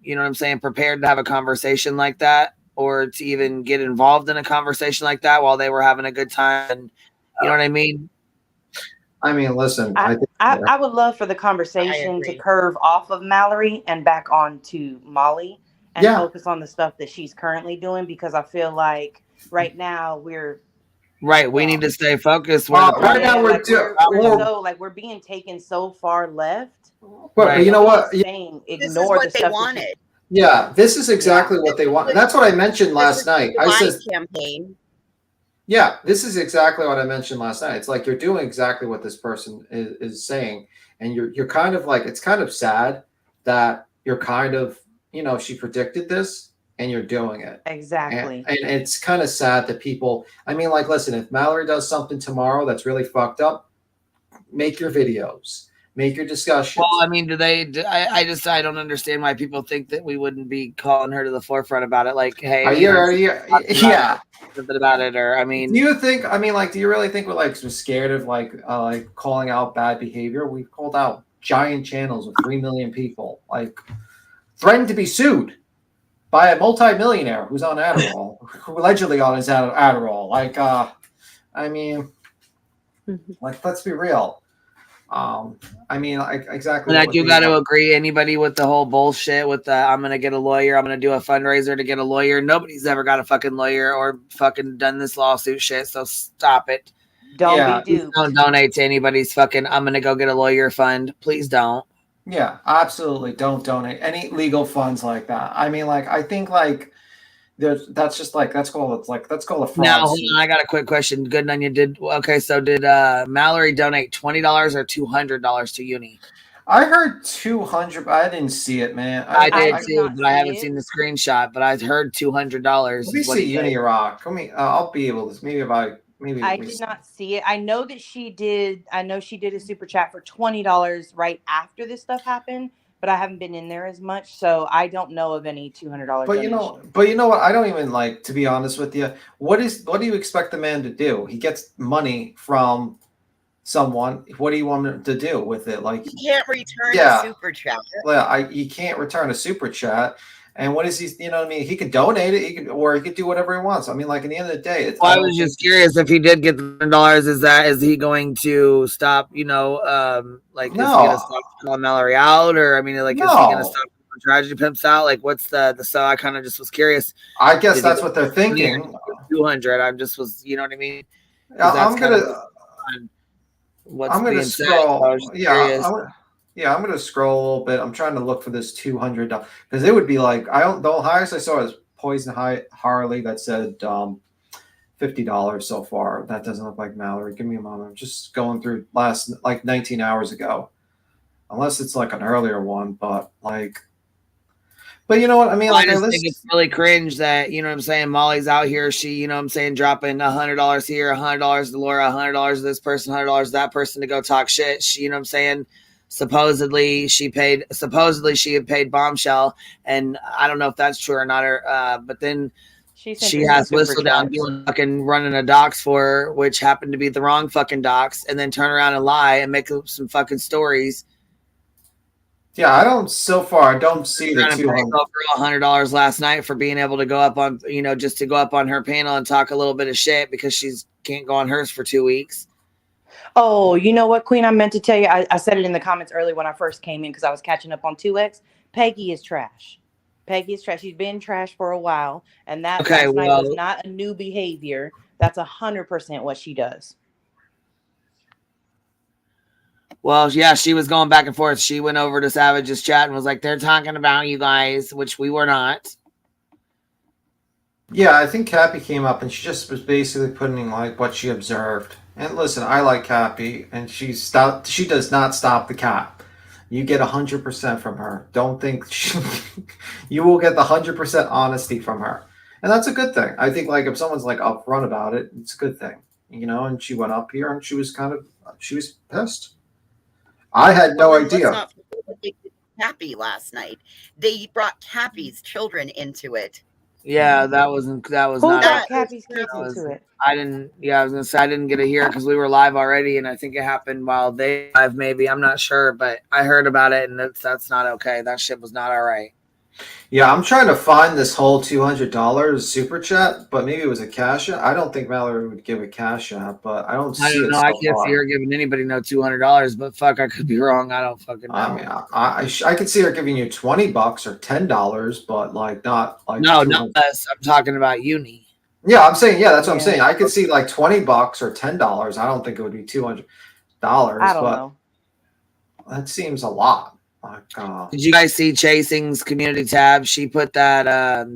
prepared to have a conversation like that or to even get involved in a conversation like that while they were having a good time. And, you know what I mean? I mean, listen. I would love for the conversation to curve off of Mallory and back on to Molly and focus on the stuff that she's currently doing, because I feel like right now we're we need to stay focused. Right now we're being taken so far left. But you know what? Saying This is ignore what the they stuff wanted. Yeah, this is exactly what they want. And that's what I mentioned last night. I said campaign. Yeah, this is exactly what I mentioned last night. It's like you're doing exactly what this person is saying, and you're kind of like, it's kind of sad that you're kind of, she predicted this and you're doing it. Exactly. And it's kind of sad that people, I mean, like, listen, if Mallory does something tomorrow that's really fucked up, make your videos. Make your discussions. Well, I mean, I don't understand why people think that we wouldn't be calling her to the forefront about it. Like, hey, yeah, something about it, or I mean, do you really think we're like scared of like calling out bad behavior? We've called out giant channels with 3 million people, like threatened to be sued by a multi-millionaire who's on Adderall, allegedly on his Adderall. Like, I mean, like, let's be real. I mean, exactly. And I do got to agree. Anybody with the whole bullshit with the I'm gonna get a lawyer, I'm gonna do a fundraiser to get a lawyer. Nobody's ever got a fucking lawyer or fucking done this lawsuit shit. So stop it. Don't be duped. Don't donate to anybody's fucking I'm gonna go get a lawyer fund. Please don't. Yeah, absolutely. Don't donate any legal funds like that. I mean, like, I think like that's just like that's called a fraud. Now, hold on, I got a quick question. Good on you. Did Mallory donate $20 or $200 to Uni? I heard 200, but I didn't see it, man. I did too, but I haven't seen the screenshot. But I heard $200. Let me see Uni Rock. I'll be able to. Maybe I did not see it. I know that she did. I know she did a super chat for $20 right after this stuff happened, but I haven't been in there as much, so I don't know of any $200. But you know what? I don't even like, to be honest with you. What do you expect the man to do? He gets money from someone. What do you want him to do with it? Like, he can't return a super chat. Yeah, he can't return a super chat. And what is he? You know what I mean? He could donate it. He could do whatever he wants. I mean, like, at the end of the day, I was just curious if he did get the $100. Is he going to stop? Is he going to stop calling Mallory out, or is he going to stop tragedy pimps out? Like, what's the? So I kind of just was curious. I guess that's what they're thinking. 200. I just was, you know what I mean? I'm gonna scroll. I'm going to scroll a little bit. I'm trying to look for this $200 because it would be like, the highest I saw is Poison Harley that said $50 so far. That doesn't look like Mallory. Give me a moment. I'm just going through 19 hours ago, unless it's like an earlier one, but you know what I mean? I just think it's really cringe that, you know what I'm saying, Molly's out here, she, you know what I'm saying, dropping $100 here, $100 to Laura, $100 to this person, $100 to that person to go talk shit. She, you know what I'm saying, supposedly she had paid Bombshell, and I don't know if that's true or not, but then She sent she us some has super Whistledown chats. doing fucking running a docs for her, which happened to be the wrong fucking docs, and then turn around and lie and make up some fucking stories. Yeah, I don't. So far, I don't see the Trying to pay 200. over $100 last night for being able to go up on, just to go up on her panel and talk a little bit of shit because she's can't go on hers for 2 weeks. Oh, you know what, Queen? I meant to tell you. I said it in the comments earlier when I first came in because I was catching up on 2X. Peggy is trash. Peggy is trash. She's been trash for a while, and that Okay, last night was well, not a new behavior. That's 100% what she does. well, yeah, she was going back and forth. She went over to Savage's chat and was like, "They're talking about you guys," which we were not. Yeah, I think Cappy came up and she just was basically putting like what she observed. And listen, I like Cappy, and she does not stop the cap. You get 100% from her. Don't think you will get the 100% honesty from her, and that's a good thing. I think like if someone's like upfront about it, it's a good thing, And she went up here and she was pissed. I had no Well, then idea. let's not forget what they did to Cappy last night. They brought Cappy's children into it. Yeah, that was Who not. brought Cappy's kids into it? I didn't. Yeah, I was gonna say I didn't get to hear it because we were live already, and I think it happened while they live. Maybe I'm not sure, but I heard about it, and that's not okay. That shit was not all right. Yeah, I'm trying to find this whole $200 super chat, but maybe it was a cash app. I don't think Mallory would give a cash app, but I don't I see don't it know. so I can't see far. her giving anybody no $200, but fuck, I could be wrong. I don't fucking know. I mean, I could see her giving you $20 or $10, but like not like no, 200. not us. I'm talking about uni. Yeah, I'm saying that's what I'm Yeah. saying. I could see like $20 or $10. I don't think it would be $200, I don't but know. that seems a lot. Like, Did you guys see Chasing's community tab? She put that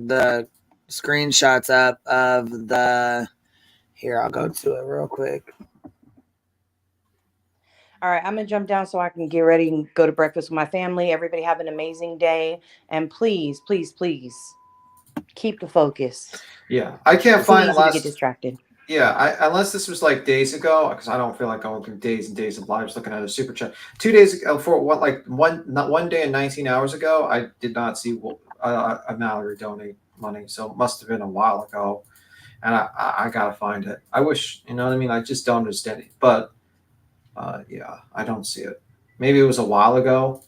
the screenshots up of the. Here, I'll go to it real quick. All right, I'm gonna jump down so I can get ready and go to breakfast with my family. Everybody have an amazing day, and please, please, please keep the focus. yeah, I can't It's find easy to get distracted. Yeah, unless this was like days ago, because I don't feel like going through days and days of lives looking at a super chat. 2 days ago, for what, like not 1 day and 19 hours ago, I did not see a Mallory donate money, so it must have been a while ago, and I gotta find it. I wish, you know what I mean. I just don't understand it, but yeah, I don't see it. Maybe it was a while ago.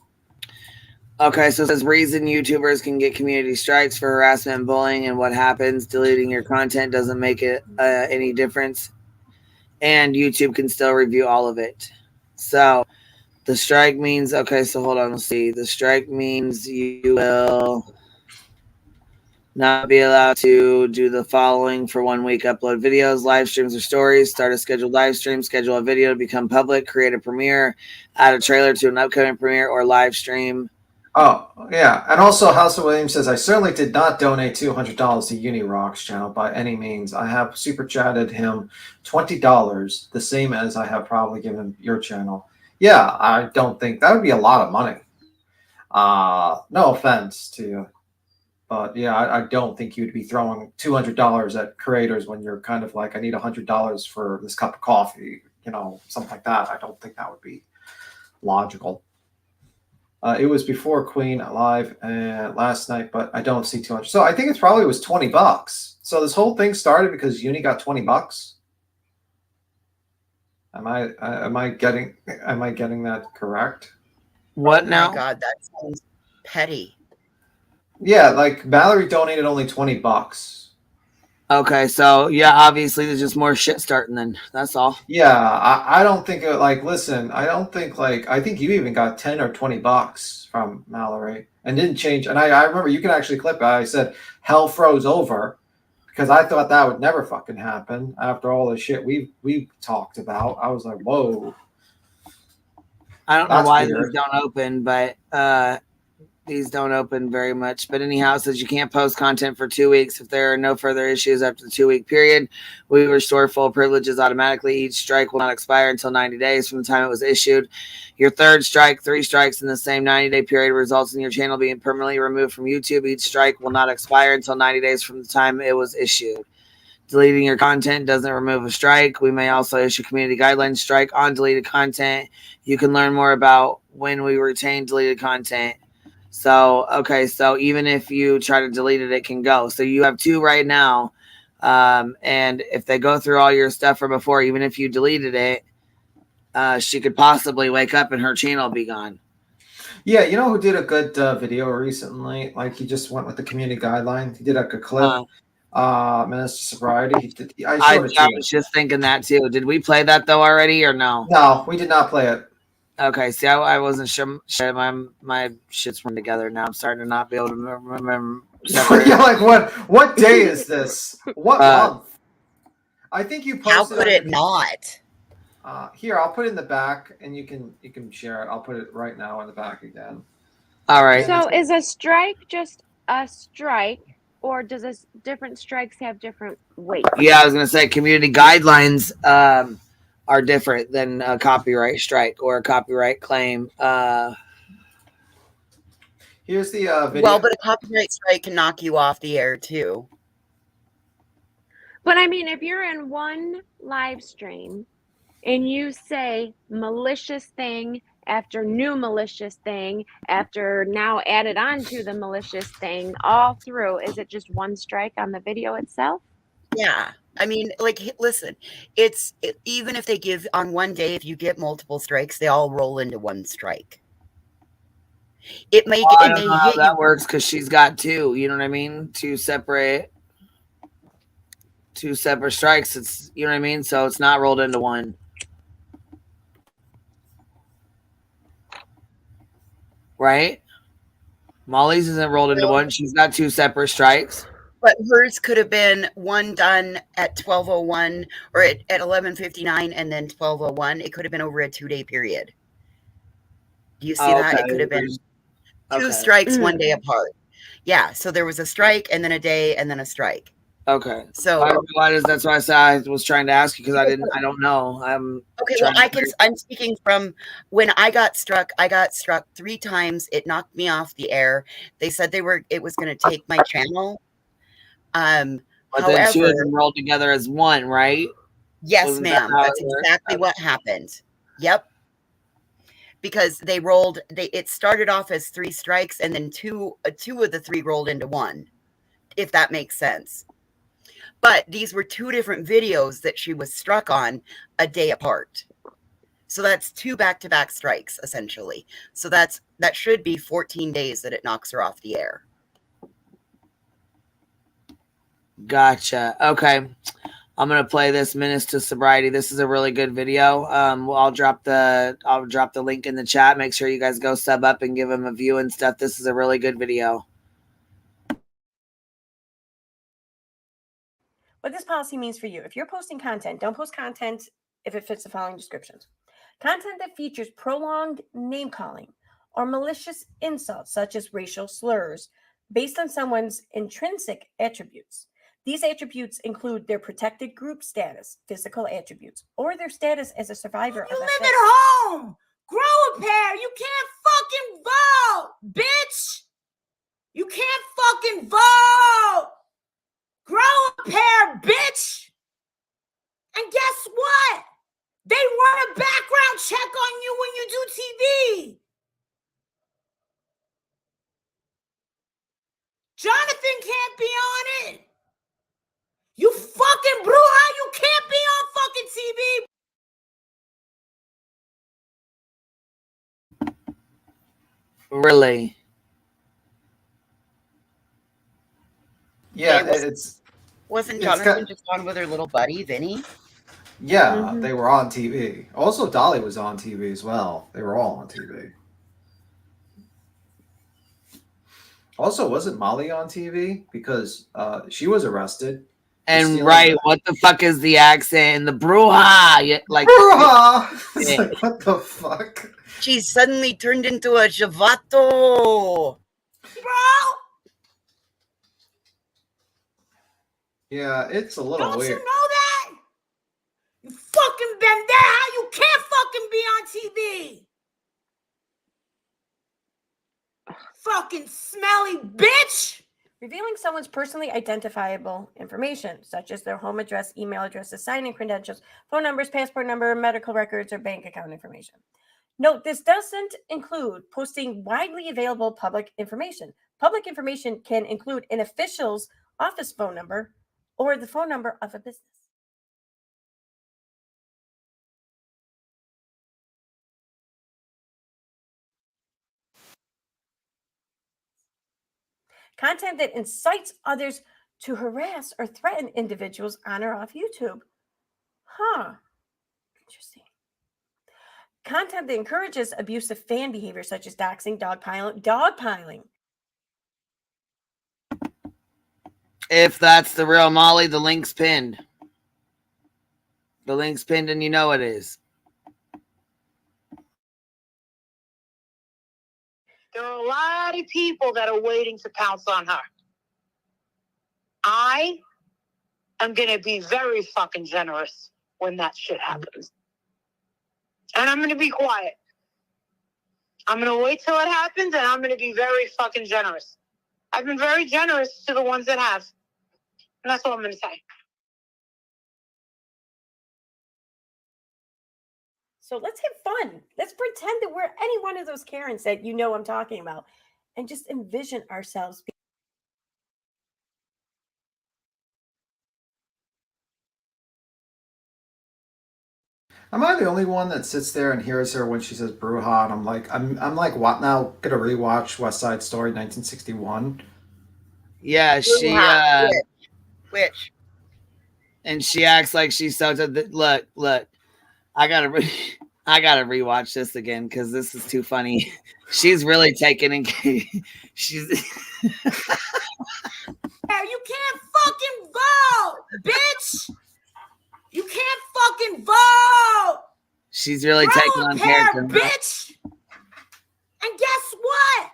Okay, so it says reason YouTubers can get community strikes for harassment and bullying, and what happens, deleting your content doesn't make it any difference, and YouTube can still review all of it. So the strike means, okay, so hold on, let's see. The strike means you will not be allowed to do the following for 1 week: upload videos, live streams, or stories, start a scheduled live stream, schedule a video to become public, create a premiere, add a trailer to an upcoming premiere or live stream. Oh, yeah. And also, House of Williams says, I certainly did not donate $200 to UniRock's channel by any means. I have super chatted him $20, the same as I have probably given your channel. Yeah, I don't think that would be a lot of money. No offense to you. But yeah, I don't think you'd be throwing $200 at creators when you're kind of like, I need $100 for this cup of coffee, something like that. I don't think that would be logical. It was before Queen live last night, but I don't see 200. So I think it probably was $20. So this whole thing started because Uni got $20. Am I getting that correct? What now? Oh my God, that sounds petty. Yeah, like Mallory donated only $20. Okay, so yeah, obviously there's just more shit starting then. That's all. Yeah, I don't think listen, I think you even got 10 or $20 from Mallory and didn't change. And I remember you can actually clip it. I said hell froze over because I thought that would never fucking happen after all the shit we've talked about. I was like, whoa. I don't know why these don't open, but these don't open very much. But anyhow, it says you can't post content for 2 weeks. If there are no further issues after the 2 week period, we restore full privileges automatically. Each strike will not expire until 90 days from the time it was issued. Your third strike, 3 strikes in the same 90-day period results in your channel being permanently removed from YouTube. Each strike will not expire until 90 days from the time it was issued. Deleting your content doesn't remove a strike. We may also issue community guidelines strike on deleted content. You can learn more about when we retain deleted content. So, okay, so even if you try to delete it, it can go. So you have 2 right now. And if they go through all your stuff from before, even if you deleted it, she could possibly wake up and her channel be gone. Yeah, you know who did a good video recently? Like he just went with the community guideline. He did like a clip. Menace to Sobriety. I showed it to I you. was just thinking that too. Did we play that though already or no? No, we did not play it. Okay, see, I wasn't sure. My shit's run together now. I'm starting to not be able to remember. You're like, what day is this? What month? I think you posted. How could it not? Here, I'll put it in the back, and you can share it. I'll put it right now in the back again. All right. So is a strike just a strike, or does different strikes have different weight? Yeah, I was gonna say community guidelines are different than a copyright strike or a copyright claim. Here's the video. Well, but a copyright strike can knock you off the air too. But I mean, if you're in one live stream and you say malicious thing after new malicious thing after now added on to the malicious thing all through, is it just one strike on the video itself? Yeah. I mean, like, listen, even if they give on one day, if you get multiple strikes, they all roll into one strike. It may I don't know how that works because she's got 2. You know what I mean? 2 separate strikes. It's, you know what I mean? So it's not rolled into one. Right? Molly's isn't rolled into one. She's got 2 separate strikes. But hers could have been one done at 12:01 or at 11:59 and then 12:01. It could have been over a 2-day period. Do you see that? It could have been 2 strikes one day apart. Yeah. So there was a strike and then a day and then a strike. Okay. So that's why I said I was trying to ask you because I don't know. Okay, well, I'm speaking from when I got struck 3 times. It knocked me off the air. They said it was going to take my channel. But then 2 of them rolled together as one, right? Yes, ma'am. That's exactly what happened. Yep. Because it started off as 3 strikes and then two of the 3 rolled into one, if that makes sense. But these were 2 different videos that she was struck on a day apart. So that's 2 back-to-back strikes, essentially. So that should be 14 days that it knocks her off the air. Gotcha. Okay. I'm gonna play this Menace to Sobriety. This is a really good video. I'll drop the link in the chat. Make sure you guys go sub up and give them a view and stuff. This is a really good video. What this policy means for you: if you're posting content, don't post content if it fits the following descriptions. Content that features prolonged name calling or malicious insults such as racial slurs based on someone's intrinsic attributes. These attributes include their protected group status, physical attributes, or their status as a survivor of You a live at home. Grow a pair. You can't fucking vote, bitch. You can't fucking vote. Grow a pair, bitch. And guess what? They run a background check on you when you do TV. Jonathan can't be on it. You fucking bruja, you can't be on fucking TV. Really? Yeah, wasn't Jonathan just on with her little buddy, Vinny? Yeah, they were on TV. Also, Dolly was on TV as well. They were all on TV. Also, wasn't Molly on TV? Because she was arrested. And right, what the fuck is the accent in the bruja? Like bruja! It's like, what the fuck? She suddenly turned into a Javato. Bro! Yeah, it's a little Don't weird. you know that? You fucking bendeja, you can't fucking be on TV. Fucking smelly bitch. Revealing someone's personally identifiable information, such as their home address, email addresses, sign-in credentials, phone numbers, passport number, medical records, or bank account information. Note, this doesn't include posting widely available public information. Public information can include an official's office phone number or the phone number of a business. Content that incites others to harass or threaten individuals on or off YouTube. Huh. Interesting. Content that encourages abusive fan behavior such as doxing, dogpiling. If that's the real Molly, the link's pinned. The link's pinned and you know it is. There are a lot of people that are waiting to pounce on her. I am going to be very fucking generous when that shit happens. And I'm going to be quiet. I'm going to wait till it happens, and I'm going to be very fucking generous. I've been very generous to the ones that have. And that's all I'm going to say. So let's have fun. Let's pretend that we're any one of those Karens that you know I'm talking about and just envision ourselves. Am I the only one that sits there and hears her when she says Bruja? And I'm like, what now? Gonna rewatch West Side Story 1961. Yeah, she Which? And she acts like she's so. Look, I gotta rewatch this again because this is too funny. She's really taking in. She's. You can't fucking vote, bitch. You can't fucking vote. She's really Grow taking a on pair, character. bitch. And guess what?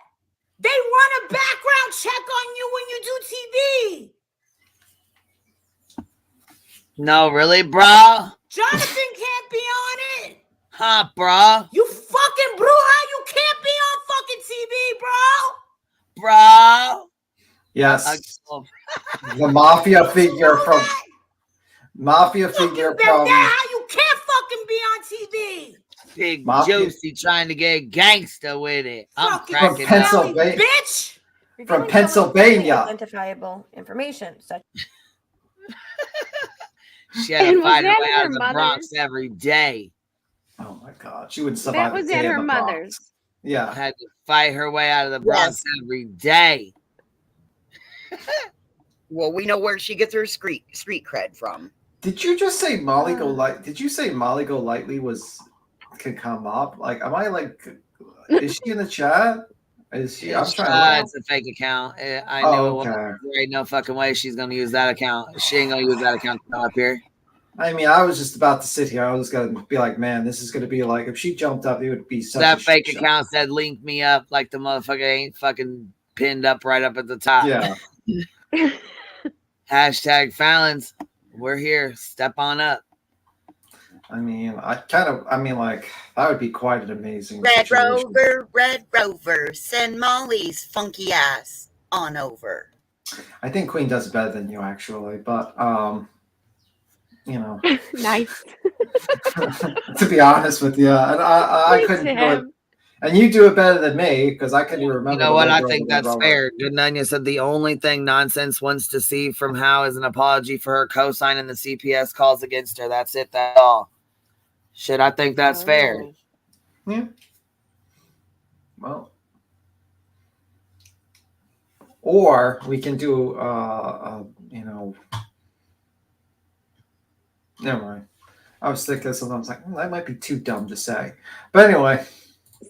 They run a background check on you when you do TV. No, really, bro? Jonathan can't be on it. Huh, bro? You fucking Bruja, you can't be on fucking TV, bro. Bro? Yes. The mafia figure from How you can't fucking be on TV. Big Mafia. Juicy trying to get gangster with it. I'm Fucking cracking Pennsylvania. up. Bitch. From Pennsylvania. Identifiable information such. She had to And was fight her that way at out her of the mother's? Bronx every day. Oh my God, she wouldn't survive. That was a day at in her the Bronx. mother's. Yeah. Had to fight her way out of the Bronx every day. Well, we know where she gets her street cred from. Did you just say Molly Go Light? Did you say Molly Go Lightly can come up? Like, am I like? Is she in the chat? Is she? I'm trying to. It's a fake account. I Oh, knew okay. there ain't no fucking way she's gonna use that account. She ain't gonna use that account to come up here. I mean, I was just about to sit here. I was gonna be like, man, this is gonna be like if she jumped up, it would be such That a fake shit show. account said link me up, like the motherfucker ain't fucking pinned up right up at the top. Yeah. Hashtag Fallons. We're here. Step on up. I mean, like that would be quite an amazing Red situation. Rover, send Molly's funky ass on over. I think Queen does better than you actually, but you know, Nice. to be honest with you, and I couldn't do it. And you do it better than me because I couldn't even remember. You know the what? Red I Rover, think Red that's Rover. fair. Good Nunya said the only thing Nonsense wants to see from Howe is an apology for her co-signing the CPS calls against her. That's it. That's all. Shit, I think that's fair. Yeah. Well, or we can do, you know, never mind. I was thinking something. I was like, that might be too dumb to say. But anyway.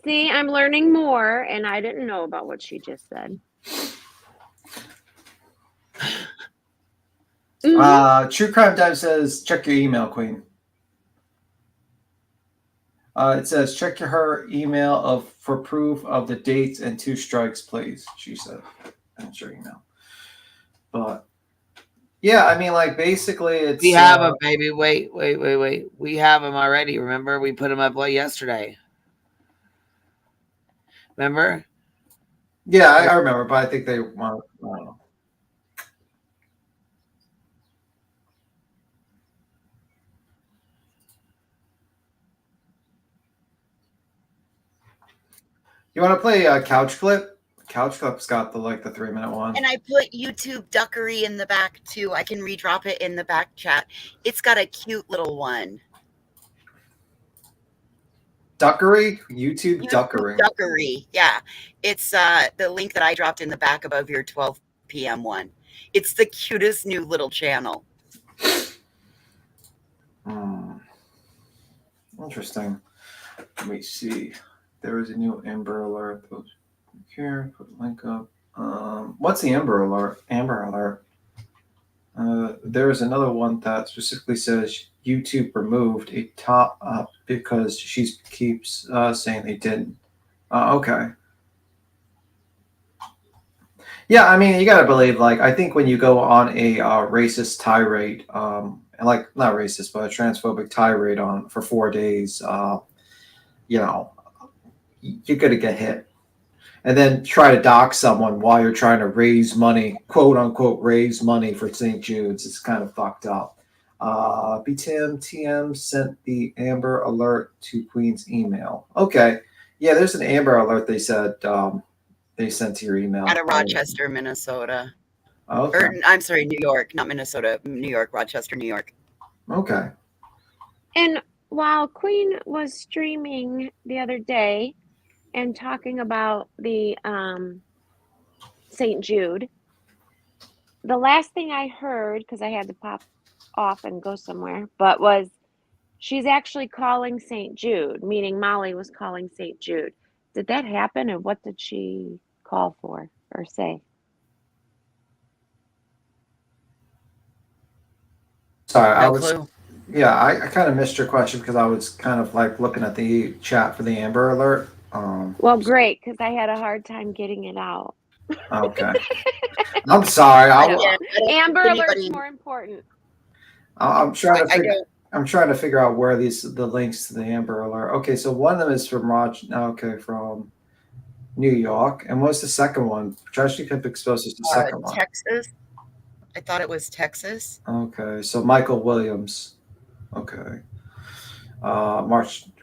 See, I'm learning more, and I didn't know about what she just said. True Crime Dive says, check your email, Queen. It says, check her email for proof of the dates and 2 strikes, please. She said, that's your email. But yeah, I mean, like basically, it's We have him, baby. Wait. We have him already. Remember, we put him up yesterday. Remember? Yeah, I remember, but I think they want. I don't know. You want to play a couch clip? Couch clip's got the 3-minute one. And I put YouTube Duckery in the back too. I can redrop it in the back chat. It's got a cute little one. Duckery? YouTube Duckery. Duckery. Yeah. It's the link that I dropped in the back above your 12 p.m. one. It's the cutest new little channel. Interesting. Let me see. There is a new Amber Alert. Here, put a link up. What's the Amber Alert? Amber Alert. There is another one that specifically says YouTube removed a top because she keeps saying they didn't. Okay. Yeah, I mean, you gotta believe. I think when you go on a racist tirade, not racist, but a transphobic tirade for 4 days, you're gonna get hit. And then try to dox someone while you're trying to raise money, quote unquote, raise money for St. Jude's. It's kind of fucked up. BTM sent the Amber Alert to Queen's email. Okay. Yeah, there's an Amber Alert they said they sent to your email. Out of Rochester, Minnesota. Okay. Or, I'm sorry, New York, not Minnesota, New York, Rochester, New York. Okay. And while Queen was streaming the other day and talking about the St. Jude, the last thing I heard, because I had to pop off and go somewhere, but was she's actually calling St. Jude, meaning Molly was calling St. Jude. Did that happen, or what did she call for or say? Sorry, No clue. Yeah, I kind of missed your question because I was kind of looking at the chat for the Amber Alert. Well, great, because I had a hard time getting it out. Okay. I'm sorry. Amber Alert's more important. I'm trying to figure out where the links to the Amber Alert. Okay, so one of them is from from New York, and what's the second one? Tragedy Pimp Exposed is the second one. Texas. I thought it was Texas. Okay, so Michael Williams. Okay.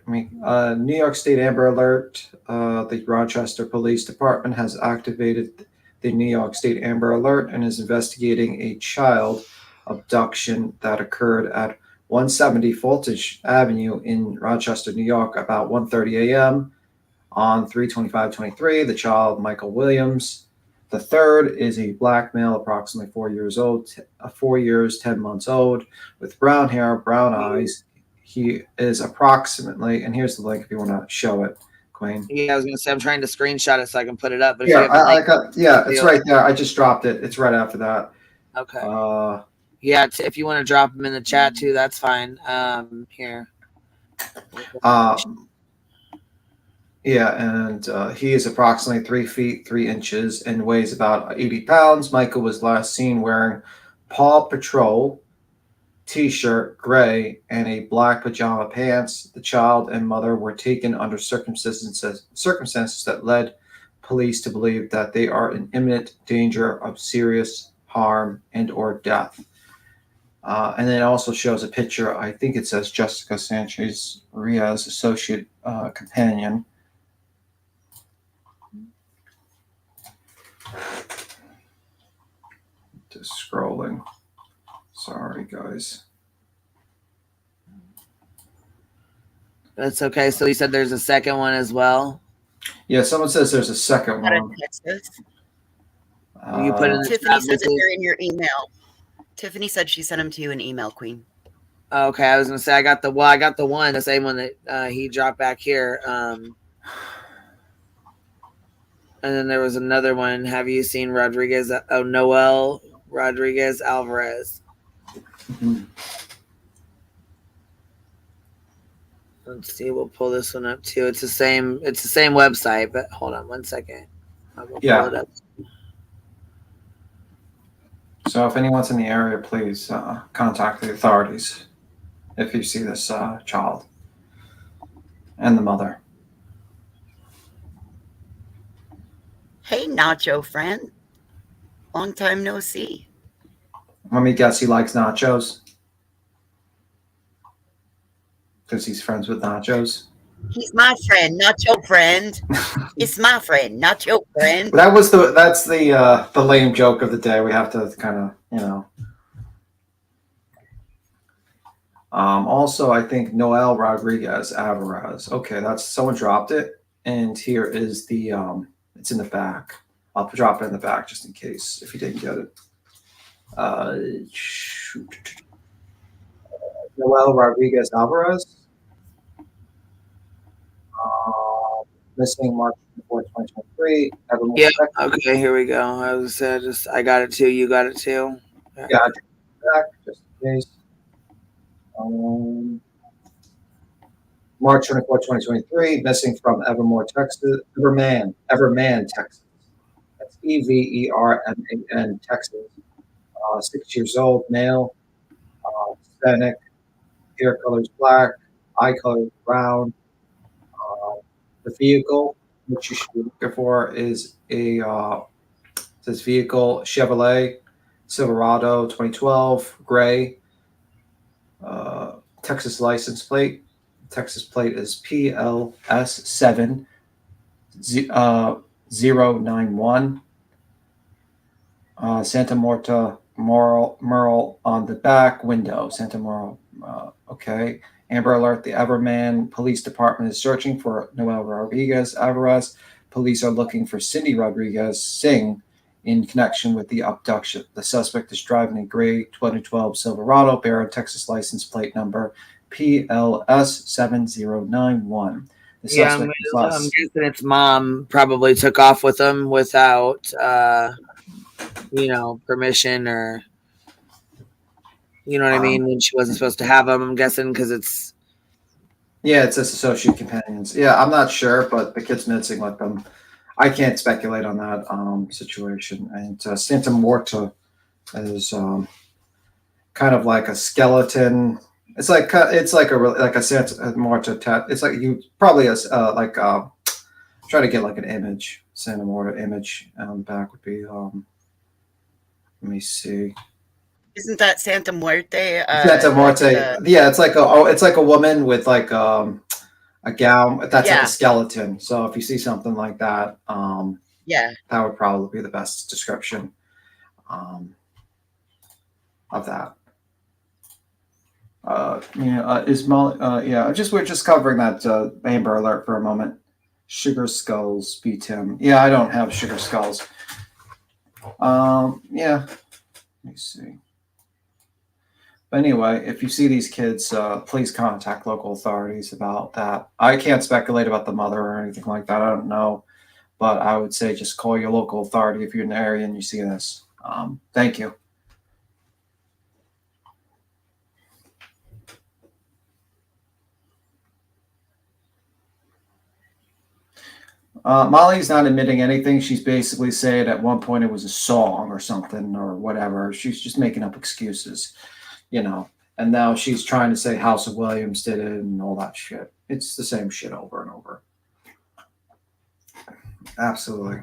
New York State Amber Alert. The Rochester Police Department has activated the New York State Amber Alert and is investigating a child abduction that occurred at 170 Fultage Avenue in Rochester, New York, about 1:30 a.m. on 3/25/23. The child, Michael Williams. The third is a black male, approximately 4 years old, 4 years, 10 months old, with brown hair, brown eyes. He is approximately, and here's the link if you want to show it, Queen. Yeah, I was gonna say I'm trying to screenshot it so I can put it up. But if Yeah, you have the link, it's right there. I just dropped it. It's right after that. Okay. Yeah, if you want to drop them in the chat too, that's fine. Here. Yeah, and he is approximately 3 feet 3 inches and weighs about 80 pounds. Michael was last seen wearing Paw Patrol t-shirt, gray, and a black pajama pants. The child and mother were taken under circumstances that led police to believe that they are in imminent danger of serious harm and or death. And then it also shows a picture. I think it says Jessica Sanchez Ria's associate companion. Just scrolling. Sorry, guys. That's okay. So you said there's a second one as well? Yeah, someone says there's a second one. You put in the Tiffany says that they're in your email. Tiffany said she sent them to you in email, Queen. Okay, I was gonna say I got the one, the same one that he dropped back here. And then there was another one. Have you seen Rodriguez? Oh, Noel Rodriguez Alvarez. Mm-hmm. Let's see. We'll pull this one up too. It's the same website. But hold on one second. I'll go pull it up. So if anyone's in the area, please contact the authorities if you see this child and the mother. Hey, Nacho friend. Long time no see. Let me guess, he likes nachos? Because he's friends with nachos? He's my friend, not your friend. It's my friend, not your friend. That's the lame joke of the day. We have to kind of, you know. Also, I think Noel Rodriguez Alvarez. Okay, that's someone dropped it, and here is the it's in the back. I'll drop it in the back just in case if you didn't get it. Shoot. Noel Rodriguez Alvarez. Missing March 24, 2023. Yeah. Okay. Here we go. I was just I got it too. You got it too. Yeah, I take it back just in case. March 24, 2023. Missing from Evermore, Texas. Everman, Texas. That's Everman, Texas. 6 years old, male, Hispanic, hair color is black, eye color is brown. The vehicle, which you should be looking for, is this vehicle Chevrolet Silverado 2012 gray, Texas license plate. Texas plate is PLS7 091. Santa Marta Merle on the back window. Santa Merle. Okay. Amber Alert. The Everman Police Department is searching for Noel Rodriguez Alvarez. Police are looking for Cindy Rodriguez Singh in connection with the abduction. The suspect is driving a gray 2012 Silverado bearing Texas license plate number PLS7091. The Yeah, suspect is I'm last. guessing its mom probably took off with him without, permission or, you know what I mean? When she wasn't supposed to have him, I'm guessing because it's. Yeah, it says associate companions. Yeah, I'm not sure, but the kid's missing with them. I can't speculate on that situation. And Santa Marta is kind of like a skeleton. It's like a Santa Marta. It's like you probably try to get like an image. Santa Marta image on the back would be. Let me see. Isn't that Santa Muerte? Santa Marta. Yeah, it's like a woman with like a gown that's like a skeleton. So if you see something like that, yeah, that would probably be the best description of that. Is Molly? We're just covering that Amber Alert for a moment. Sugar Skulls beat him. Yeah, I don't have Sugar Skulls. Yeah. Let me see. But anyway, if you see these kids, please contact local authorities about that. I can't speculate about the mother or anything like that. I don't know. But I would say just call your local authority if you're in the area and you see this. Thank you. Molly's not admitting anything. She's basically saying at one point it was a song or something or whatever. She's just making up excuses, and now she's trying to say House of Williams did it and all that shit. It's the same shit over and over. Absolutely.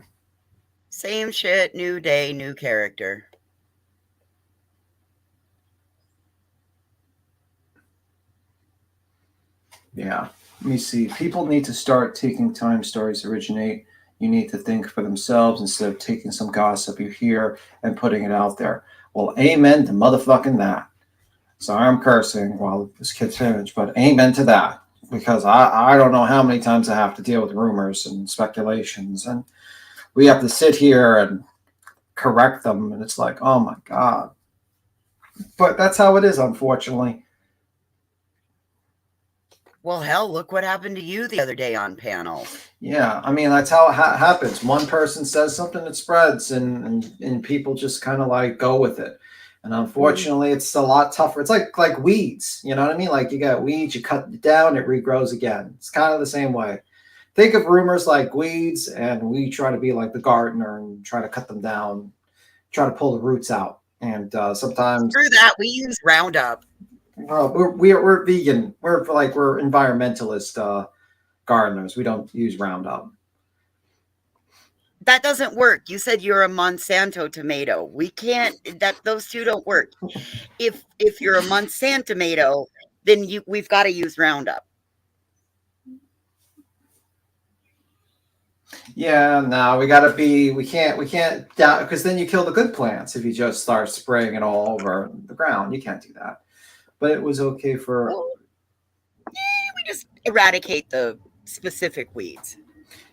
Same shit, new day, new character. Yeah. Let me see. People need to start taking time stories originate. You need to think for themselves instead of taking some gossip you hear and putting it out there. Well, amen to motherfucking that. Sorry, I'm cursing while this kid's finished, but amen to that. Because I don't know how many times I have to deal with rumors and speculations, and we have to sit here and correct them, and it's like, oh my God. But that's how it is, unfortunately. Well, hell, look what happened to you the other day on panel. Yeah, I mean, that's how it happens. One person says something, it spreads, and people just kind of like go with it. And unfortunately, it's a lot tougher. It's like weeds, you know what I mean? Like you got weeds, you cut it down, it regrows again. It's kind of the same way. Think of rumors like weeds, and we try to be like the gardener and try to cut them down, try to pull the roots out. And sometimes through that, we use Roundup. We're vegan. We're environmentalist gardeners. We don't use Roundup. That doesn't work. You said you're a Monsanto tomato. We can't. Those two don't work. If you're a Monsanto tomato, then we've got to use Roundup. Yeah, no, we gotta be. We can't because then you kill the good plants if you just start spraying it all over the ground. You can't do that. But it was okay for. Well, we just eradicate the specific weeds.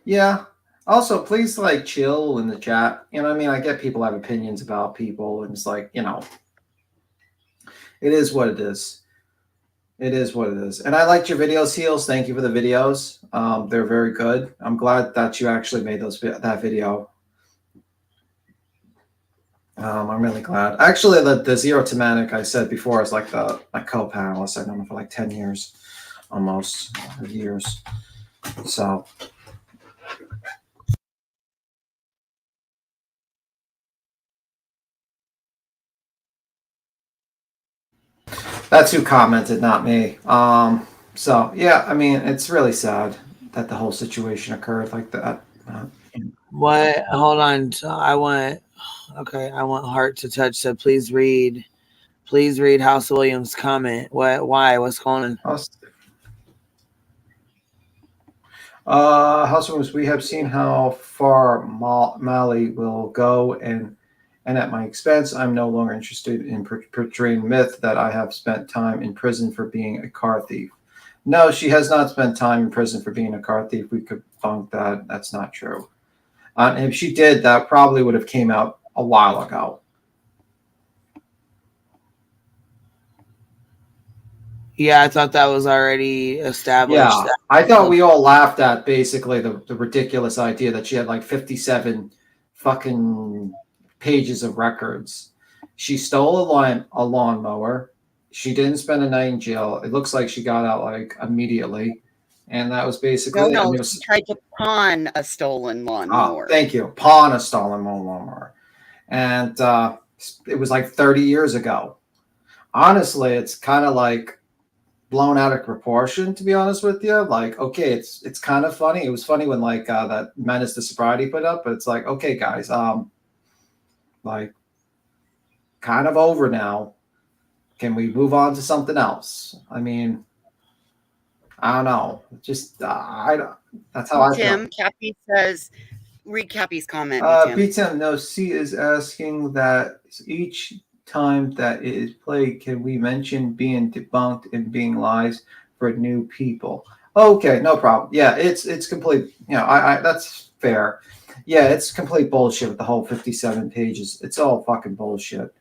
Yeah. Also, please like chill in the chat. You know what I mean? I get people have opinions about people, and it's like, you know, it is what it is. It is what it is. And I liked your videos, Heels. Thank you for the videos. They're very good. I'm glad that you actually made that video. I'm really glad. Actually, the Zero to Manic I said before is like my co-panelist. I've known him for like 10 years, almost years. So. That's who commented, not me. So yeah, I mean, it's really sad that the whole situation occurred like that. What? Hold on. So I want Heart to Touch. So please read House Williams' comment. What? Why? What's going on? House Williams, we have seen how far Mallory will go, and at my expense, I'm no longer interested in portraying myth that I have spent time in prison for being a car thief. No, she has not spent time in prison for being a car thief. We could debunk that. That's not true. And if she did, that probably would have came out a while ago. Yeah, I thought that was already established. Yeah, I thought we all laughed at basically the ridiculous idea that she had like 57 fucking pages of records. She stole a lawnmower. She didn't spend a night in jail. It looks like she got out like immediately. And that was basically No, she tried to pawn a stolen lawnmower. Oh, thank you. Pawn a stolen lawnmower. And it was like 30 years ago. Honestly, it's kind of like blown out of proportion, to be honest with you. Like, okay, it's kind of funny. It was funny when like that Menace to Sobriety put up, but it's like, okay, guys, like kind of over now. Can we move on to something else? I mean, I don't know. Just I don't. That's how I feel. Tim, Cappy says, read Cappy's comment. Tim, no, C is asking that each time that it is played, can we mention being debunked and being lies for new people? Okay, no problem. Yeah, it's complete. You know, I that's fair. Yeah, it's complete bullshit with the whole 57 pages. It's all fucking bullshit.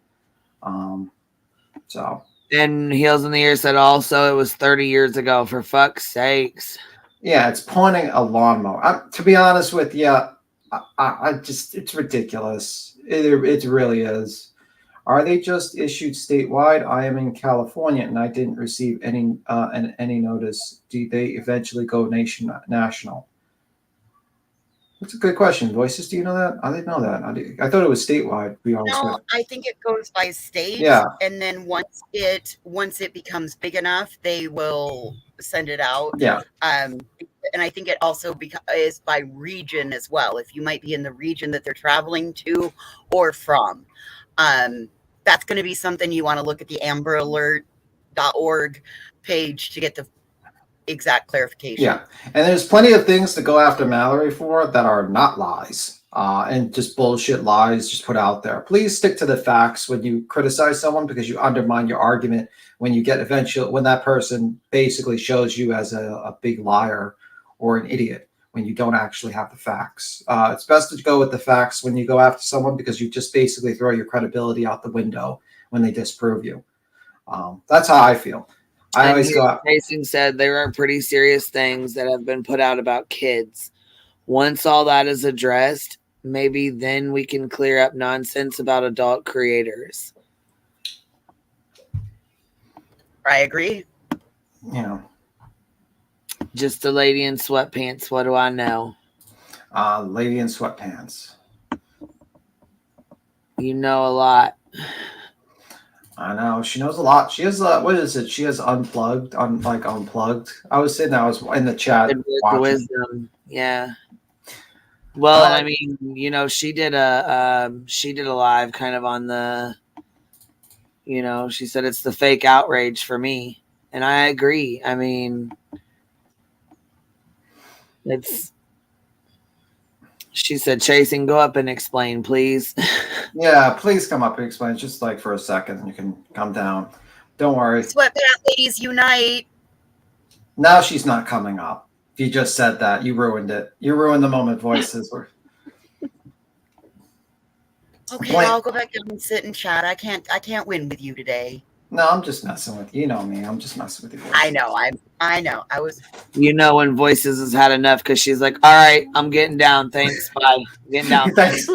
So. And Heels in the Ear said also it was 30 years ago, for fuck's sakes. Yeah, it's pointing a lawnmower. To be honest with you, I just, it's ridiculous. It really is. Are they just issued statewide? I am in California and I didn't receive any notice. Do they eventually go national? That's a good question. Voices, do you know that? I didn't know that. I thought it was statewide. To be honest No, with. I think it goes by state. Yeah. And then once it becomes big enough, they will send it out. Yeah. And I think it also is by region as well. If you might be in the region that they're traveling to or from, that's going to be something you want to look at the amberalert.org page to get the exact clarification. Yeah, and there's plenty of things to go after Mallory for that are not lies and just bullshit lies just put out there. Please stick to the facts when you criticize someone, because you undermine your argument when you get when that person basically shows you as a big liar or an idiot when you don't actually have the facts. It's best to go with the facts when you go after someone, because you just basically throw your credibility out the window when they disprove you. That's how I feel. I always go out. Jason said there are pretty serious things that have been put out about kids. Once all that is addressed, maybe then we can clear up nonsense about adult creators. I agree. Yeah. Just a lady in sweatpants. What do I know? Lady in sweatpants. You know a lot. I know she knows a lot. She has what is it? She has unplugged. I was sitting there. I was in the chat watching. Wisdom. Yeah. Well, and I mean, you know, she did a live kind of on the, you know, she said it's the fake outrage for me, and I agree. I mean, it's She said, Chasing, go up and explain, please. Yeah, please come up and explain. Just like for a second, and you can come down. Don't worry. Sweatpants ladies unite. Now she's not coming up. If you just said that, you ruined it. You ruined the moment. Voices. Okay, I'll go back down and sit and chat. I can't win with you today. No, I'm just messing with you. You know me. I'm just messing with you. I know. I know. I was. You know when Voices has had enough because she's like, all right, I'm getting down. Thanks. Bye. Getting down. Thanks.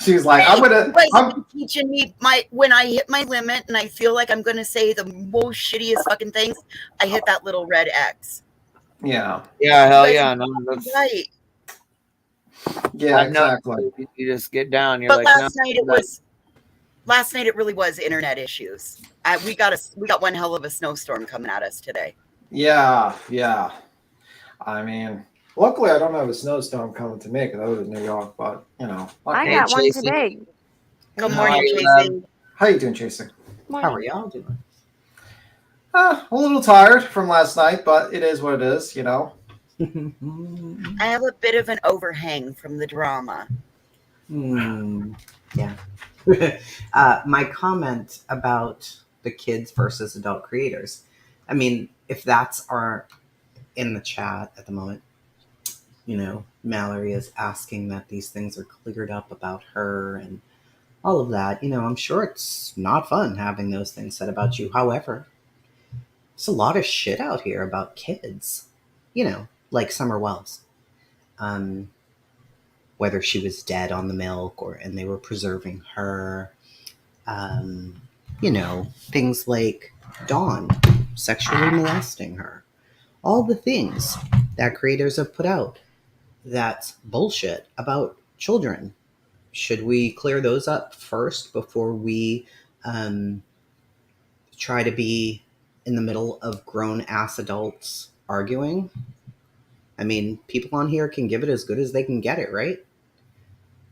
She's like, I'm gonna. I'm teaching me when I hit my limit and I feel like I'm gonna say the most shittiest fucking things. I hit that little red X. Yeah. Yeah. Hell yeah. No, that's right. Yeah, exactly. You just get down. You're But like, last no, night it was. Last night it really was internet issues. We got one hell of a snowstorm coming at us today. Yeah, yeah. I mean, luckily I don't have a snowstorm coming to me because I live in New York. But you know, I got one today. Good morning, Chasing. How you doing, Chasing? How are y'all doing? A little tired from last night, but it is what it is. You know. I have a bit of an overhang from the drama. Yeah. My comment about the kids versus adult creators. I mean, if that's in the chat at the moment, you know, Mallory is asking that these things are cleared up about her and all of that. You know, I'm sure it's not fun having those things said about you. However, there's a lot of shit out here about kids, you know, like Summer Wells. Whether she was dead on the milk and they were preserving her. You know, things like Dawn sexually molesting her. All the things that creators have put out that's bullshit about children. Should we clear those up first before we try to be in the middle of grown-ass adults arguing? I mean, people on here can give it as good as they can get it, right?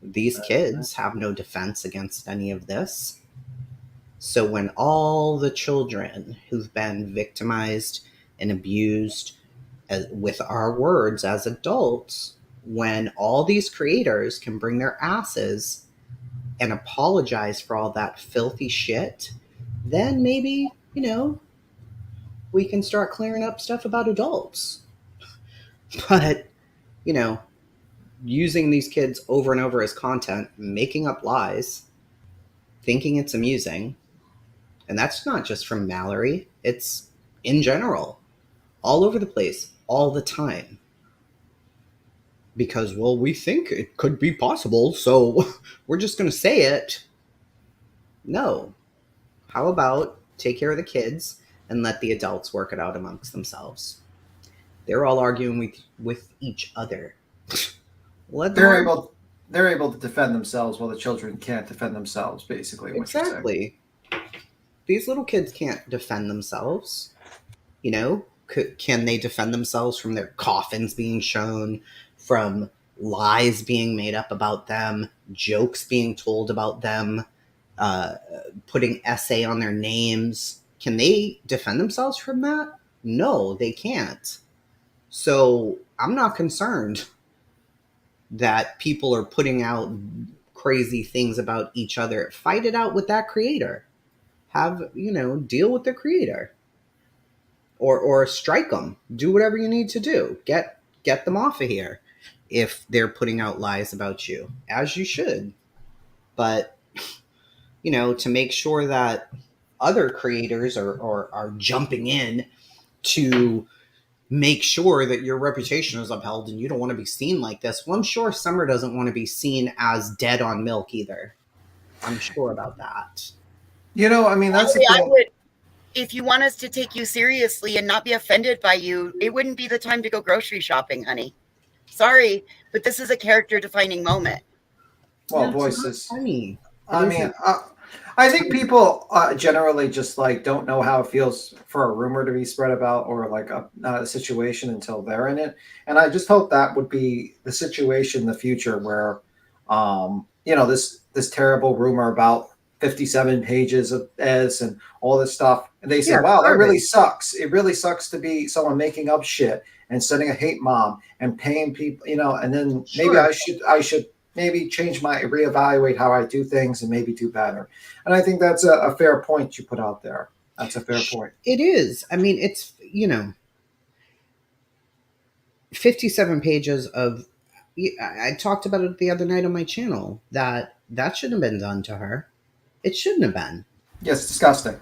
These kids have no defense against any of this. So when all the children who've been victimized and abused with our words as adults, when all these creators can bring their asses and apologize for all that filthy shit, then maybe, you know, we can start clearing up stuff about adults. But, you know, using these kids over and over as content, making up lies, thinking it's amusing. And that's not just from Mallory. It's in general, all over the place, all the time. Because, well, we think it could be possible, so we're just going to say it. No. How about take care of the kids and let the adults work it out amongst themselves? They're all arguing with each other. They're able to defend themselves while the children can't defend themselves, basically. Exactly. These little kids can't defend themselves. You know, can they defend themselves from their coffins being shown, from lies being made up about them, jokes being told about them, putting essay on their names? Can they defend themselves from that? No, they can't. So I'm not concerned that people are putting out crazy things about each other. Fight it out with that creator. Have, you know, deal with the creator. Or strike them. Do whatever you need to do. Get them off of here if they're putting out lies about you, as you should. But, you know, to make sure that other creators are jumping in to make sure that your reputation is upheld and you don't want to be seen like this. Well, I'm sure Summer doesn't want to be seen as dead on milk either. I'm sure about that. You know, I mean, that's the thing. If you want us to take you seriously and not be offended by you, it wouldn't be the time to go grocery shopping, honey. Sorry, but this is a character-defining moment. Well, Voices. Funny. I mean, I think people generally just like don't know how it feels for a rumor to be spread about or like a situation until they're in it. And I just hope that would be the situation in the future where, you know, this terrible rumor about 57 pages of ads and all this stuff. And they say, wow, that really sucks. It really sucks to be someone making up shit and sending a hate mob and paying people, and then maybe Sure. I should maybe reevaluate how I do things and maybe do better. And I think that's a fair point you put out there. That's a fair point. It is. I mean, it's, 57 pages of, I talked about it the other night on my channel, that shouldn't have been done to her. It shouldn't have been. Yes, it's disgusting.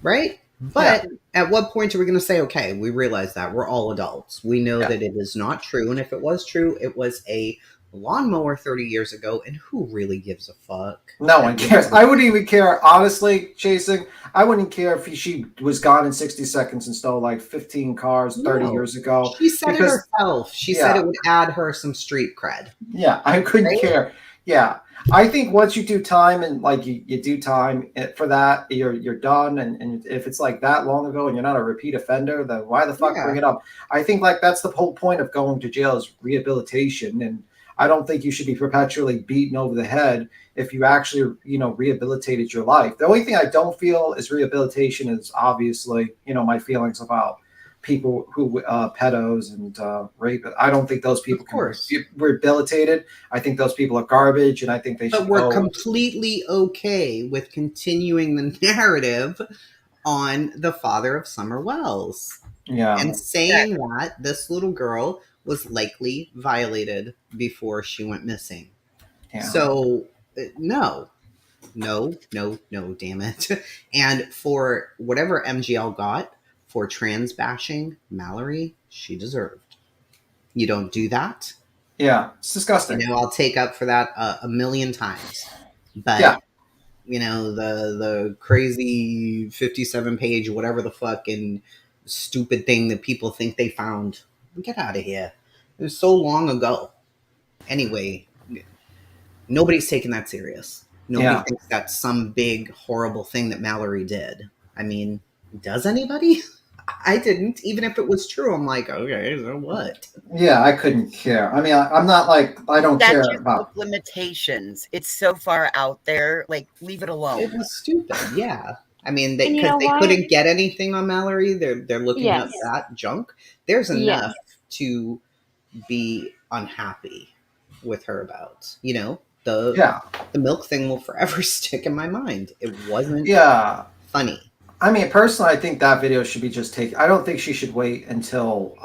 Right? But at what point are we going to say, okay, we realize that we're all adults. We know that it is not true. And if it was true, it was a lawnmower 30 years ago. And who really gives a fuck? No one cares. I wouldn't even care, honestly, Chasing. I wouldn't care if she was gone in 60 seconds and stole like 15 cars 30 years ago. She said it herself. She said it would add her some street cred. Yeah, I couldn't care. Yeah. I think once you do time and like you do time for that, you're done. And if it's like that long ago and you're not a repeat offender, then why the fuck bring it up? I think like that's the whole point of going to jail is rehabilitation. And I don't think you should be perpetually beaten over the head if you actually, rehabilitated your life. The only thing I don't feel is rehabilitation is obviously, my feelings about people who pedos and rape. I don't think those people can be rehabilitated. I think those people are garbage, and I think they should. But we're completely okay with continuing the narrative on the father of Summer Wells. Yeah. And saying that this little girl was likely violated before she went missing. Yeah. So, no, damn it. And for whatever MGL got for trans bashing Mallory, she deserved. You don't do that. Yeah, it's disgusting. I'll take up for that a million times. But, the crazy 57-page, whatever the fucking stupid thing that people think they found, get out of here. It was so long ago. Anyway, nobody's taking that serious. Nobody thinks that's some big, horrible thing that Mallory did. I mean, does anybody? I didn't. Even if it was true, I'm like, okay, so what? Yeah, I couldn't care. I mean, I'm not like, I don't care about limitations. It's so far out there. Like, leave it alone. It was stupid. Yeah. I mean, because they why? couldn't get anything on Mallory. They're looking up Yes. that junk. There's enough to be unhappy with her about. The milk thing will forever stick in my mind. It wasn't funny. I mean, personally, I think that video should be just taken. I don't think she should wait until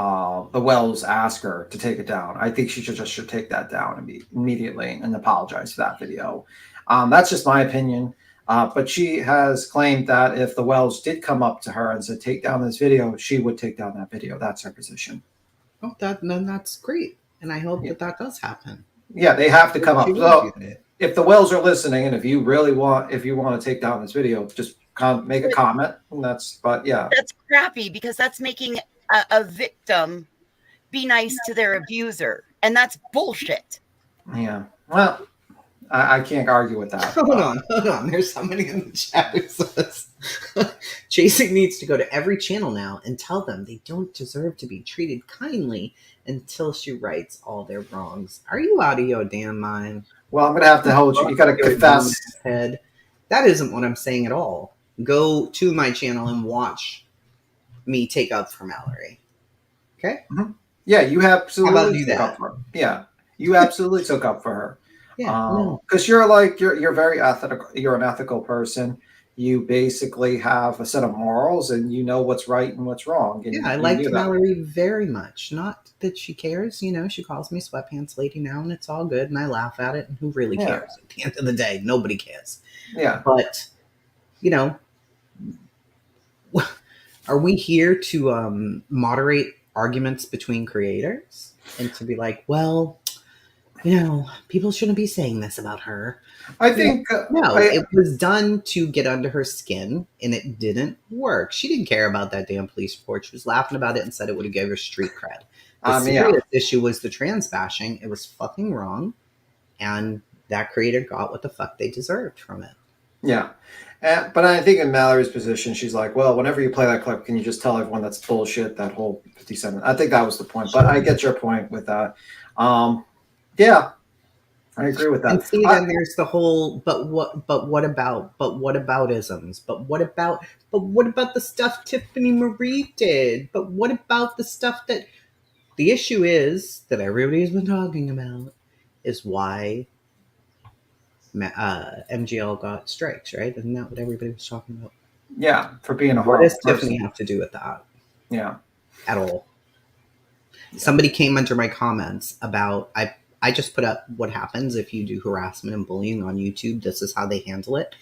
the Wells ask her to take it down. I think she should take that down immediately and apologize for that video. That's just my opinion. But she has claimed that if the Wells did come up to her and said, take down this video, she would take down that video. That's her position. Oh, then that's great. And I hope that does happen. Yeah, they have to come up. So if the Wells are listening, and if you want to take down this video, just make a comment. And that's crappy because that's making a victim be nice to their abuser, and that's bullshit. Yeah. Well, I can't argue with that. Hold on. There's somebody in the chat who says Chasing needs to go to every channel now and tell them they don't deserve to be treated kindly until she rights all their wrongs. Are you out of your damn mind? Well, I'm going to have to hold you. You got to confess. Head. That isn't what I'm saying at all. Go to my channel and watch me take up for Mallory. Okay? Mm-hmm. Yeah, you absolutely took up for her. Yeah, you absolutely took up for her. Yeah, because you're very ethical. You're an ethical person. You basically have a set of morals, and you know what's right and what's wrong. And I liked Mallory very much. Not that she cares. She calls me sweatpants lady now, and it's all good, and I laugh at it. And who really cares? At the end of the day, nobody cares. Yeah, but are we here to moderate arguments between creators and to be like, well, people shouldn't be saying this about her? I think it was done to get under her skin, and it didn't work. She didn't care about that damn police report. She was laughing about it and said it would have gave her street cred. The serious issue was the trans bashing. It was fucking wrong, and that creator got what the fuck they deserved from it. Yeah. But I think in Mallory's position, she's like, well, whenever you play that clip, can you just tell everyone that's bullshit, that whole 57? I think that was the point. But I get your point with that. Yeah, I agree with that. And see, then there's the whole, but what about isms? But what about the stuff Tiffany Marie did? But what about the stuff that The issue is that everybody's been talking about is why MGL got strikes, right? Isn't that what everybody was talking about? Yeah, for being a What horrible does Tiffany person. have to do with that? Yeah. At all. Somebody came under my comments about I just put up what happens if you do harassment and bullying on YouTube. This is how they handle it.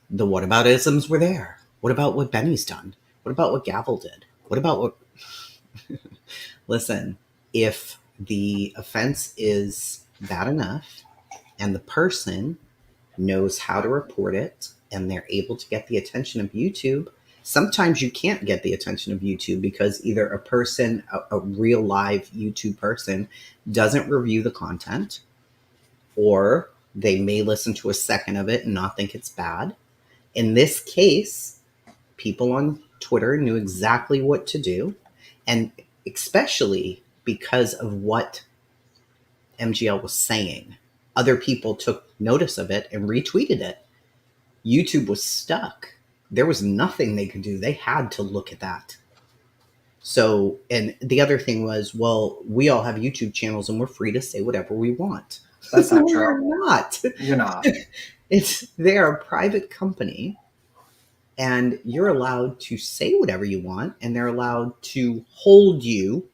The whataboutisms were there. What about what Benny's done? What about what Gavel did? What about what... Listen, if the offense is bad enough and the person knows how to report it and they're able to get the attention of YouTube, sometimes you can't get the attention of YouTube because either a person, a real live YouTube person, doesn't review the content, or they may listen to a second of it and not think it's bad. In this case, people on Twitter knew exactly what to do, and especially because of what MGL was saying, other people took notice of it and retweeted it. YouTube was stuck. There was nothing they could do. They had to look at that. So, and the other thing was, well, we all have YouTube channels and we're free to say whatever we want. That's not No, true. you're not. You're not. They're a private company, and you're allowed to say whatever you want, and they're allowed to hold you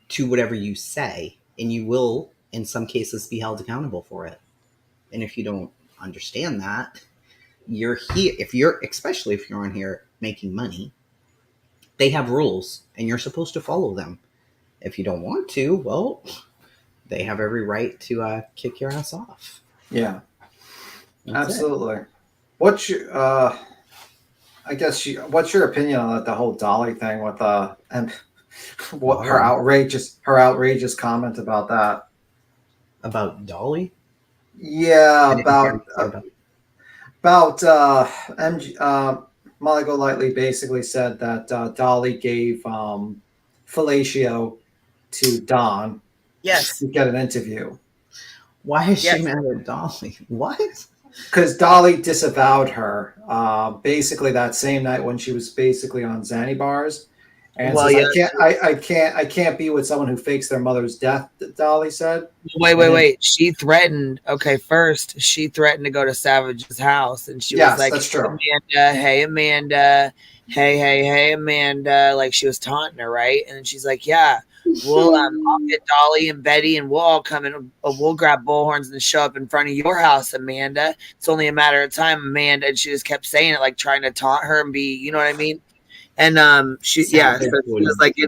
to whatever you say, and you will, in some cases, be held accountable for it. And if you don't understand that, you're here, especially if you're on here making money, they have rules and you're supposed to follow them. If you don't want to, well, they have every right to kick your ass off. Yeah. That's Absolutely. What's your what's your opinion on the whole Dolly thing with and what her outrageous comment about that? About Dolly? Yeah, about Molly Golightly basically said that Dolly gave fellatio to Don to get an interview. Why is she mad at Dolly? What? Because Dolly disavowed her basically that same night when she was basically on Zanny bars, and Well, says, yeah. I can't be with someone who fakes their mother's death. Dolly said. Wait. She threatened. Okay, first she threatened to go to Savage's house, and she was like, that's true. Amanda, hey, Amanda," like she was taunting her, right? And then she's like, "Yeah, we'll I'll get Dolly and Betty, and we'll all come in. We'll grab bullhorns and show up in front of your house, Amanda. It's only a matter of time, Amanda." And she just kept saying it, like trying to taunt her and be, you know what I mean? And she was like, she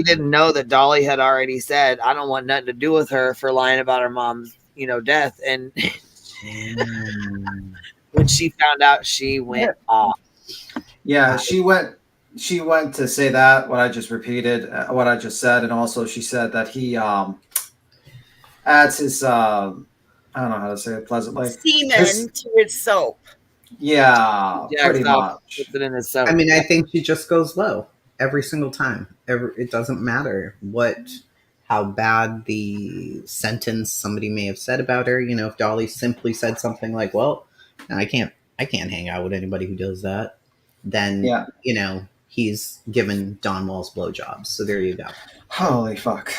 didn't know that Dolly had already said, "I don't want nothing to do with her for lying about her mom's, death." And when she found out, she went off. Yeah, she went to say that, what I just repeated, what I just said, and also she said that he adds his I don't know how to say it pleasantly, semen to his soap. Yeah, pretty much. I mean, I think she just goes low every single time. It doesn't matter how bad the sentence somebody may have said about her. If Dolly simply said something like, "Well, I can't hang out with anybody who does that," then he's given Don Walls blowjobs. So there you go. Holy fuck.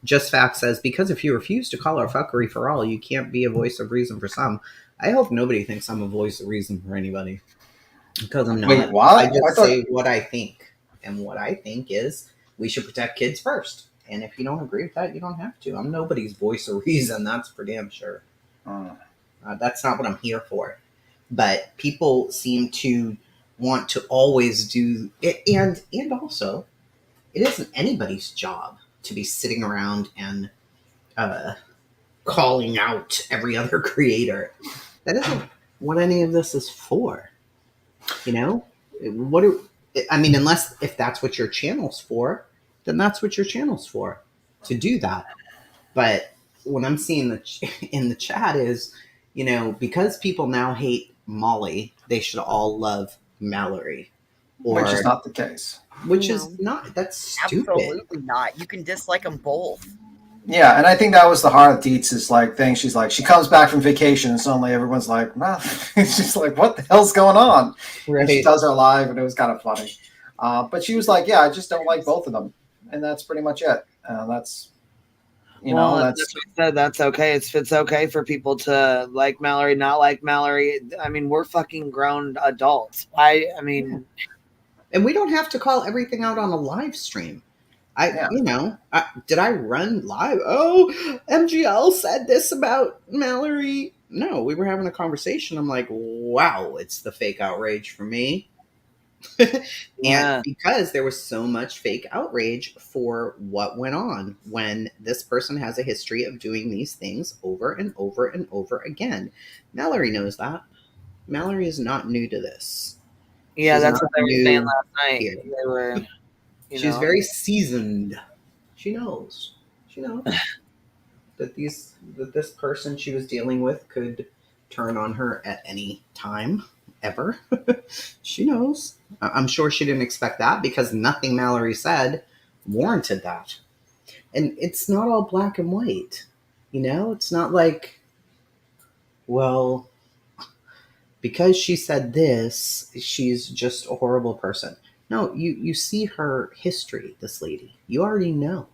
Just Fact says, because if you refuse to call her fuckery for all, you can't be a voice of reason for some. I hope nobody thinks I'm a voice of reason for anybody, because I'm not. Wait, what? I just say what I think. And what I think is we should protect kids first. And if you don't agree with that, you don't have to. I'm nobody's voice of reason. That's for damn sure. That's not what I'm here for. But people seem to want to always do it. And also, it isn't anybody's job to be sitting around and calling out every other creator. That isn't what any of this is for. Unless if that's what your channel's for, then that's what your channel's for, to do that. But what I'm seeing in the chat is, because people now hate Molly, they should all love Mallory. Which is not the case. Which is not. That's stupid. Absolutely not. You can dislike them both. Yeah, and I think that was the heart of Dietz's thing. She's like, she comes back from vacation, and suddenly everyone's like, nah. It's just like, what the hell's going on? Right. And she does her live, and it was kind of funny. But she was like, yeah, I just don't like both of them, and that's pretty much it. That's Well, that's that's what I said. That's okay. It's okay for people to like Mallory, not like Mallory. I mean, we're fucking grown adults. I mean, and we don't have to call everything out on a live stream. Did I run live? Oh, MGL said this about Mallory. No, we were having a conversation. I'm like, wow, it's the fake outrage for me. And because there was so much fake outrage for what went on when this person has a history of doing these things over and over and over again. Mallory knows that. Mallory is not new to this. yeah, She's that's not what they were new saying last night. here. They were, She's very seasoned. She knows. She knows that this person she was dealing with could turn on her at any time ever. She knows. I'm sure she didn't expect that because nothing Mallory said warranted that. And it's not all black and white. It's not like, well, because she said this, she's just a horrible person. No, you see her history, this lady. You already know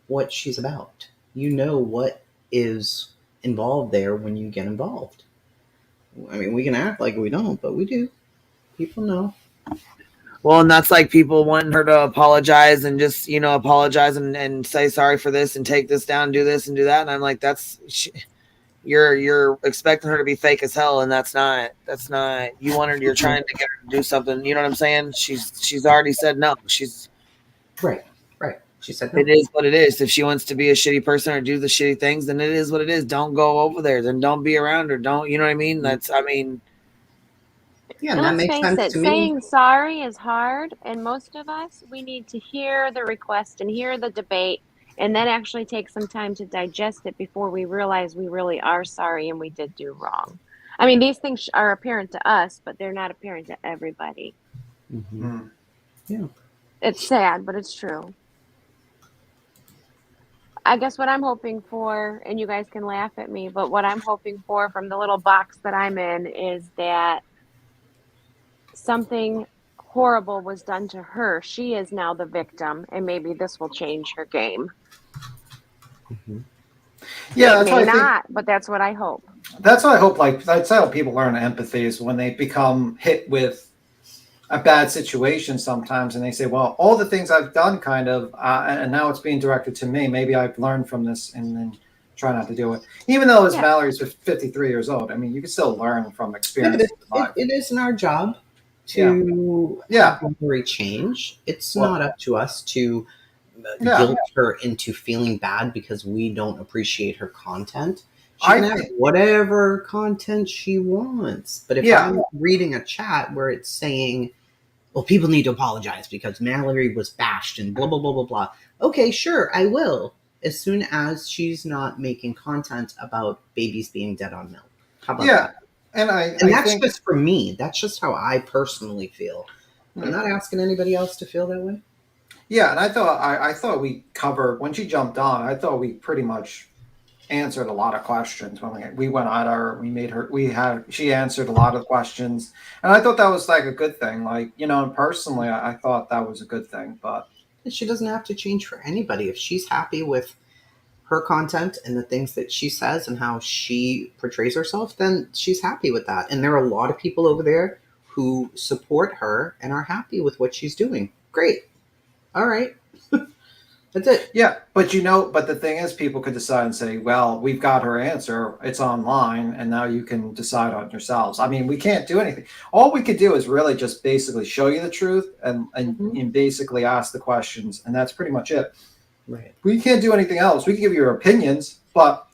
what she's about. You know what is involved there when you get involved. I mean, we can act like we don't, but we do. People know. Well, and that's like people wanting her to apologize and just, apologize and say sorry for this and take this down, do this and do that. And I'm like, you're expecting her to be fake as hell. And that's not, you're trying to get her to do something. You know what I'm saying? She's already said no. Right. She said no. It is what it is. If she wants to be a shitty person or do the shitty things, then it is what it is. Don't go over there. Then don't be around her. Don't, you know what I mean? Yeah, And that let's makes face sense it, to me. saying sorry is hard, and most of us, we need to hear the request and hear the debate, and then actually take some time to digest it before we realize we really are sorry and we did do wrong. I mean, these things are apparent to us, but they're not apparent to everybody. Mm-hmm. Yeah. It's sad, but it's true. I guess what I'm hoping for, and you guys can laugh at me, but what I'm hoping for from the little box that I'm in is that something horrible was done to her. She is now the victim, and maybe this will change her game. Mm-hmm. Yeah, it that's may what I think. not, but that's what I hope. That's what I hope. Like, that's how people learn empathy is when they become hit with a bad situation sometimes, and they say, "Well, all the things I've done, kind of, and now it's being directed to me. Maybe I've learned from this, and then try not to do it." Even though Mallory's 53 years old, I mean, you can still learn from experience. It isn't our job to have Mallory change. It's not up to us to guilt her into feeling bad because we don't appreciate her content. She can have whatever content she wants. But if I'm reading a chat where it's saying, well, people need to apologize because Mallory was bashed and blah, blah, blah, blah, blah. Okay, sure, I will. As soon as she's not making content about babies being dead on milk. How about that? And that's just for me. That's just how I personally feel. I'm not asking anybody else to feel that way. Yeah, and I thought we covered, when she jumped on, I thought we pretty much answered a lot of questions when we went at her. She answered a lot of questions, and I thought that was like a good thing. Like, and personally, I thought that was a good thing. But she doesn't have to change for anybody. If she's happy with her content and the things that she says and how she portrays herself, then she's happy with that. And there are a lot of people over there who support her and are happy with what she's doing. Great. All right. That's it. Yeah, but but the thing is, people could decide and say, well, we've got her answer. It's online, and now you can decide on yourselves. I mean, we can't do anything. All we could do is really just basically show you the truth and basically ask the questions, and that's pretty much it. Right. We can't do anything else. We can give you your opinions, but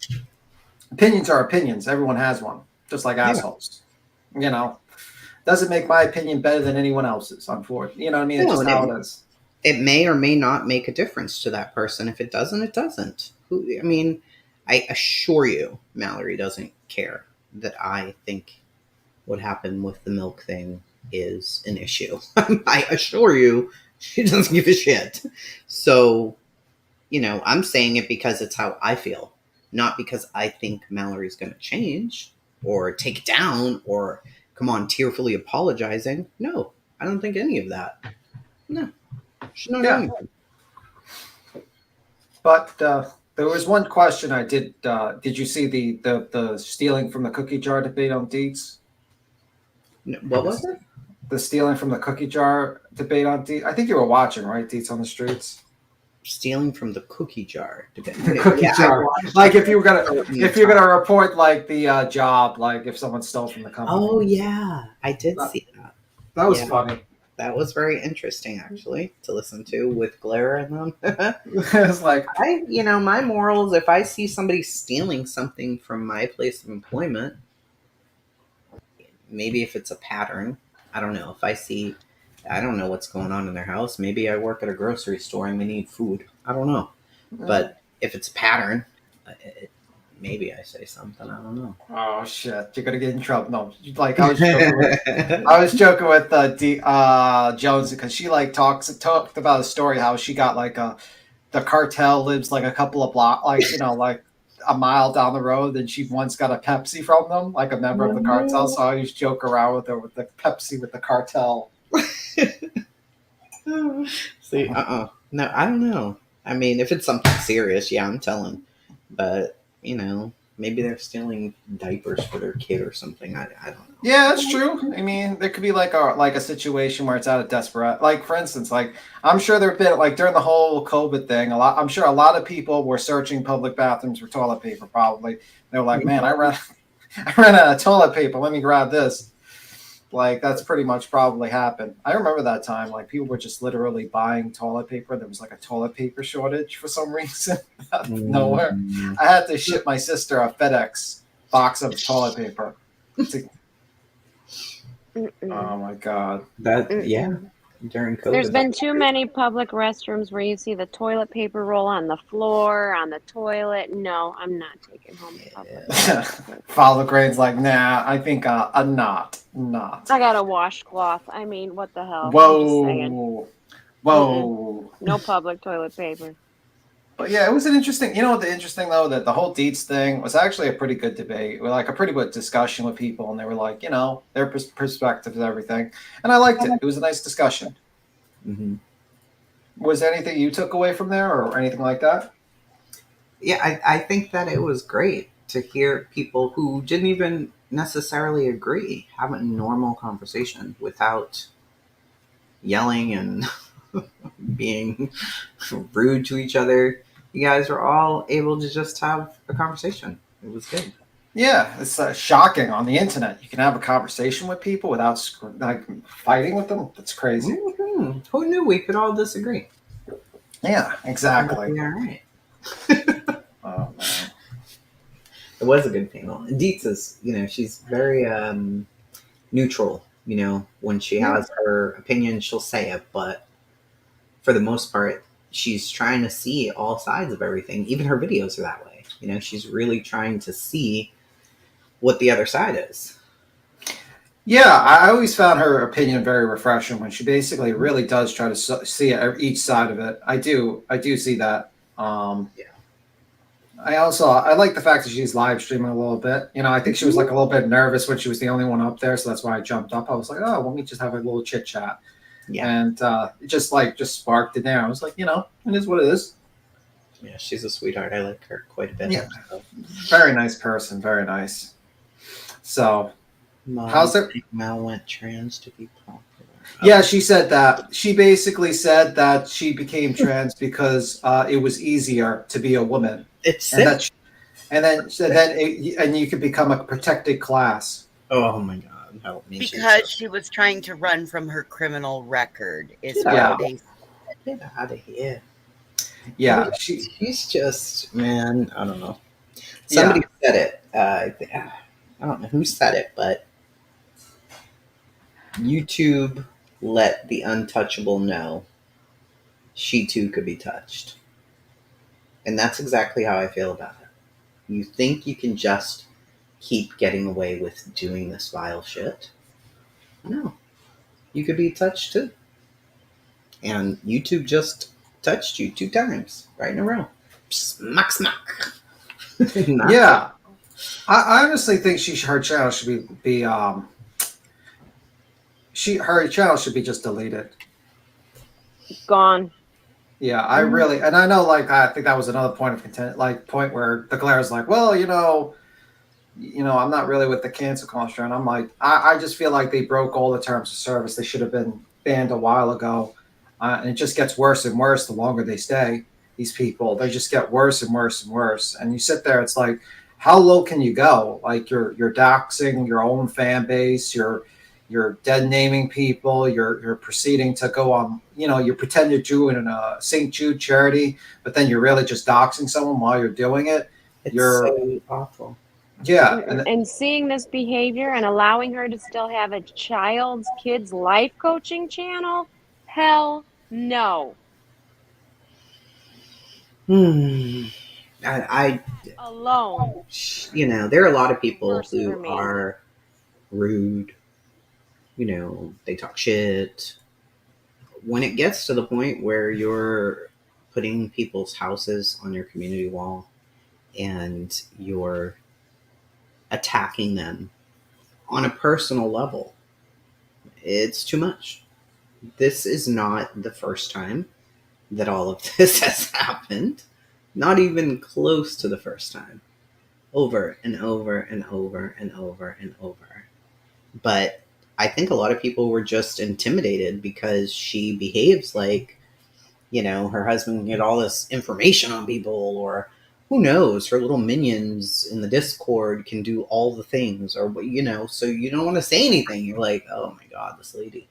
opinions are opinions. Everyone has one, just like assholes. Doesn't make my opinion better than anyone else's, unfortunately. You know what I mean? It's just how it is. It may or may not make a difference to that person. If it doesn't, it doesn't. I mean, I assure you, Mallory doesn't care that I think what happened with the milk thing is an issue. I assure you, she doesn't give a shit. So, I'm saying it because it's how I feel, not because I think Mallory's going to change or take it down or come on tearfully apologizing. No, I don't think any of that. No. She's not Yeah. doing anything. But there was one question I did. Did you see the stealing from the cookie jar debate on Deets? No, what was it? The stealing from the cookie jar debate on Deets. I think you were watching, right? Deets on the Streets. Stealing from the cookie jar debate. The cookie jar. Like if you're gonna report like the job, like if someone stole from the company. Oh yeah, I did see that. That was funny. That was very interesting, actually, to listen to with Glare and them. It's like my morals. If I see somebody stealing something from my place of employment, maybe if it's a pattern, I don't know. If I don't know what's going on in their house. Maybe I work at a grocery store and we need food. I don't know. But if it's a pattern, maybe I say something. I don't know. Oh shit! You're gonna get in trouble. No, like I was joking with Jones because she like talked about a story how she got like the cartel lives like a couple of blocks, like like a mile down the road, and she once got a Pepsi from them, like a member of the cartel. So I always joke around with her with the Pepsi with the cartel. See, no, I don't know. I mean, if it's something serious, yeah, I'm telling. But maybe they're stealing diapers for their kid or something. I don't know. Yeah, that's true. I mean, there could be like a situation where it's out of desperate. Like for instance, like I'm sure there've been like during the whole COVID thing, I'm sure a lot of people were searching public bathrooms for toilet paper. Probably they were like, "Man, I ran out of toilet paper. Let me grab this." Like that's pretty much probably happened. I remember that time. Like people were just literally buying toilet paper. There was like a toilet paper shortage for some reason out of nowhere. I had to ship my sister a FedEx box of toilet paper. Oh my god! During COVID. There's been too many public restrooms where you see the toilet paper roll on the floor, on the toilet. No, I'm not taking home the public. Follow Grain's like, nah. I think not. I got a washcloth. I mean, what the hell? Whoa. I'm just saying. Whoa. No public toilet paper. But yeah, it was an interesting. The interesting though that the whole Deets thing was actually a pretty good debate, like a pretty good discussion with people, and they were like, their perspectives and everything, and I liked it. It was a nice discussion. Mm-hmm. Was there anything you took away from there, or anything like that? Yeah, I think that it was great to hear people who didn't even necessarily agree have a normal conversation without yelling and being rude to each other. You guys were all able to just have a conversation. It was good. Yeah, it's shocking on the internet. You can have a conversation with people without fighting with them. That's crazy. Mm-hmm. Who knew we could all disagree? Yeah, exactly. All right. Oh man, it was a good panel. Deets is, she's very neutral. When she has her opinion, she'll say it, but for the most part, she's trying to see all sides of everything. Even her videos are that way. She's really trying to see what the other side is. Yeah, I always found her opinion very refreshing when she basically really does try to see each side of it. I do see that. I like the fact that she's live streaming a little bit. I think she was like a little bit nervous when she was the only one up there, so that's why I jumped up. I was like, oh, let me just have a little chit chat. Yeah. And it just sparked it there. I was like, it is what it is. Yeah, she's a sweetheart. I like her quite a bit. Yeah, very nice person. Very nice. So, how's it? Mal went trans to be popular. Yeah, she said that. She basically said that she became trans because it was easier to be a woman. It's and then you could become a protected class. Oh my God, help me! Because she was trying to run from her criminal record. Is Yeah. what they Get out of here. Yeah, she's just, man, I don't know. Somebody said it. I don't know who said it, but YouTube let the untouchable know she too could be touched. And that's exactly how I feel about it. You think you can just keep getting away with doing this vile shit? No. You could be touched too. And YouTube just touched you 2 times right in a row. Smack, smack. Yeah. I honestly think her channel should be her channel should be just deleted. Gone. Yeah, I Mhm. really, and I know, like, I think that was another point of content, like, point where the Claire's like, well, I'm not really with the cancel culture, and I'm like, I just feel like they broke all the terms of service. They should have been banned a while ago, and it just gets worse and worse the longer they stay. These people, they just get worse and worse and worse. And you sit there, it's like, how low can you go? Like you're doxing your own fan base. You're dead naming people. You're proceeding to go on. You pretend you're doing a St. Jude charity, but then you're really just doxing someone while you're doing it. It's You're so awful. yeah, And seeing this behavior and allowing her to still have a kid's life coaching channel, hell no. I Alone. there are a lot of people Worse for who me. are rude. They talk shit. When it gets to the point where you're putting people's houses on your community wall and you're attacking them on a personal level, it's too much. This is not the first time that all of this has happened. Not even close to the first time. Over and over and over and over and over. But I think a lot of people were just intimidated because she behaves like, her husband can get all this information on people, or who knows, her little minions in the Discord can do all the things, or, so you don't want to say anything. You're like, oh my God, this lady.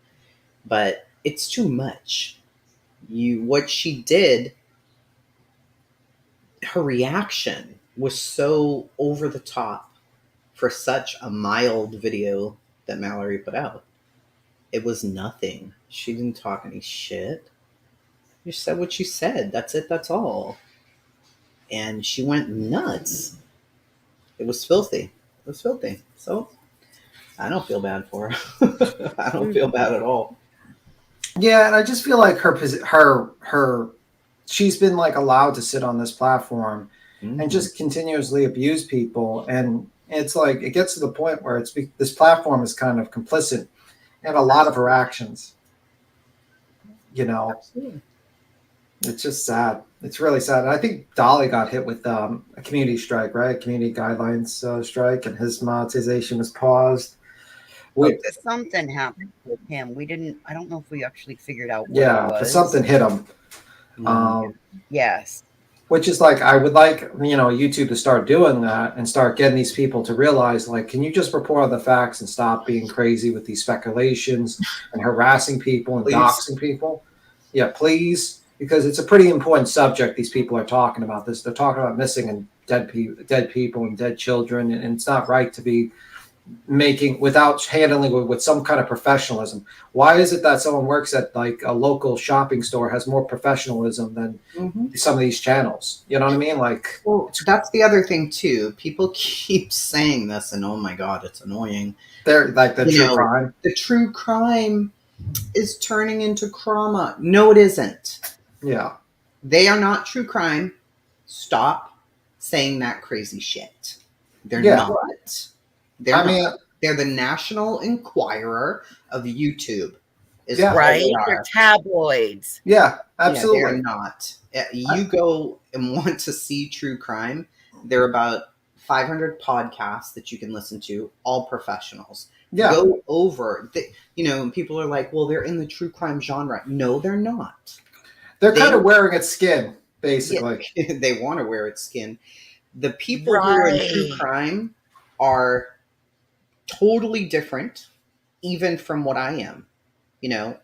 But it's too much. What she did, her reaction was so over the top for such a mild video that Mallory put out. It was nothing. She didn't talk any shit. She said what she said. That's it. That's all. And she went nuts. It was filthy. It was filthy. So I don't feel bad for her. I don't feel bad at all. Yeah, and I just feel like she's been like allowed to sit on this platform and just continuously abuse people, and it's like it gets to the point where this platform is kind of complicit in a lot of her actions. Absolutely. It's just sad. It's really sad. And I think Dolly got hit with a community strike, right? Community guidelines strike, and his monetization was paused. Something happened with him. I don't know if we actually figured out what Yeah, it but was. something hit him. Yes. Which is like, I would like, YouTube to start doing that and start getting these people to realize, like, can you just report on the facts and stop being crazy with these speculations and harassing people and doxing people? Yeah, please. Because it's a pretty important subject these people are talking about. They're talking about missing and dead people and dead children, and it's not right to be without handling with some kind of professionalism. Why is it that someone works at like a local shopping store has more professionalism than some of these channels? You know what I mean? Like, well, that's the other thing too. People keep saying this, and oh my God, it's annoying. They're like the true crime. The true crime is turning into trauma. No, it isn't. Yeah. They are not true crime. Stop saying that crazy shit. They're not. They're not. They're the National Enquirer of YouTube. Right? They're tabloids. Yeah, absolutely. Yeah, they're not. You go and want to see true crime, there are about 500 podcasts that you can listen to, all professionals. Yeah. Go over, people are like, well, they're in the true crime genre. No, they're not. They're kind of wearing its skin, basically. Yeah, they want to wear its skin. The people who are in true crime are totally different, even from what I am.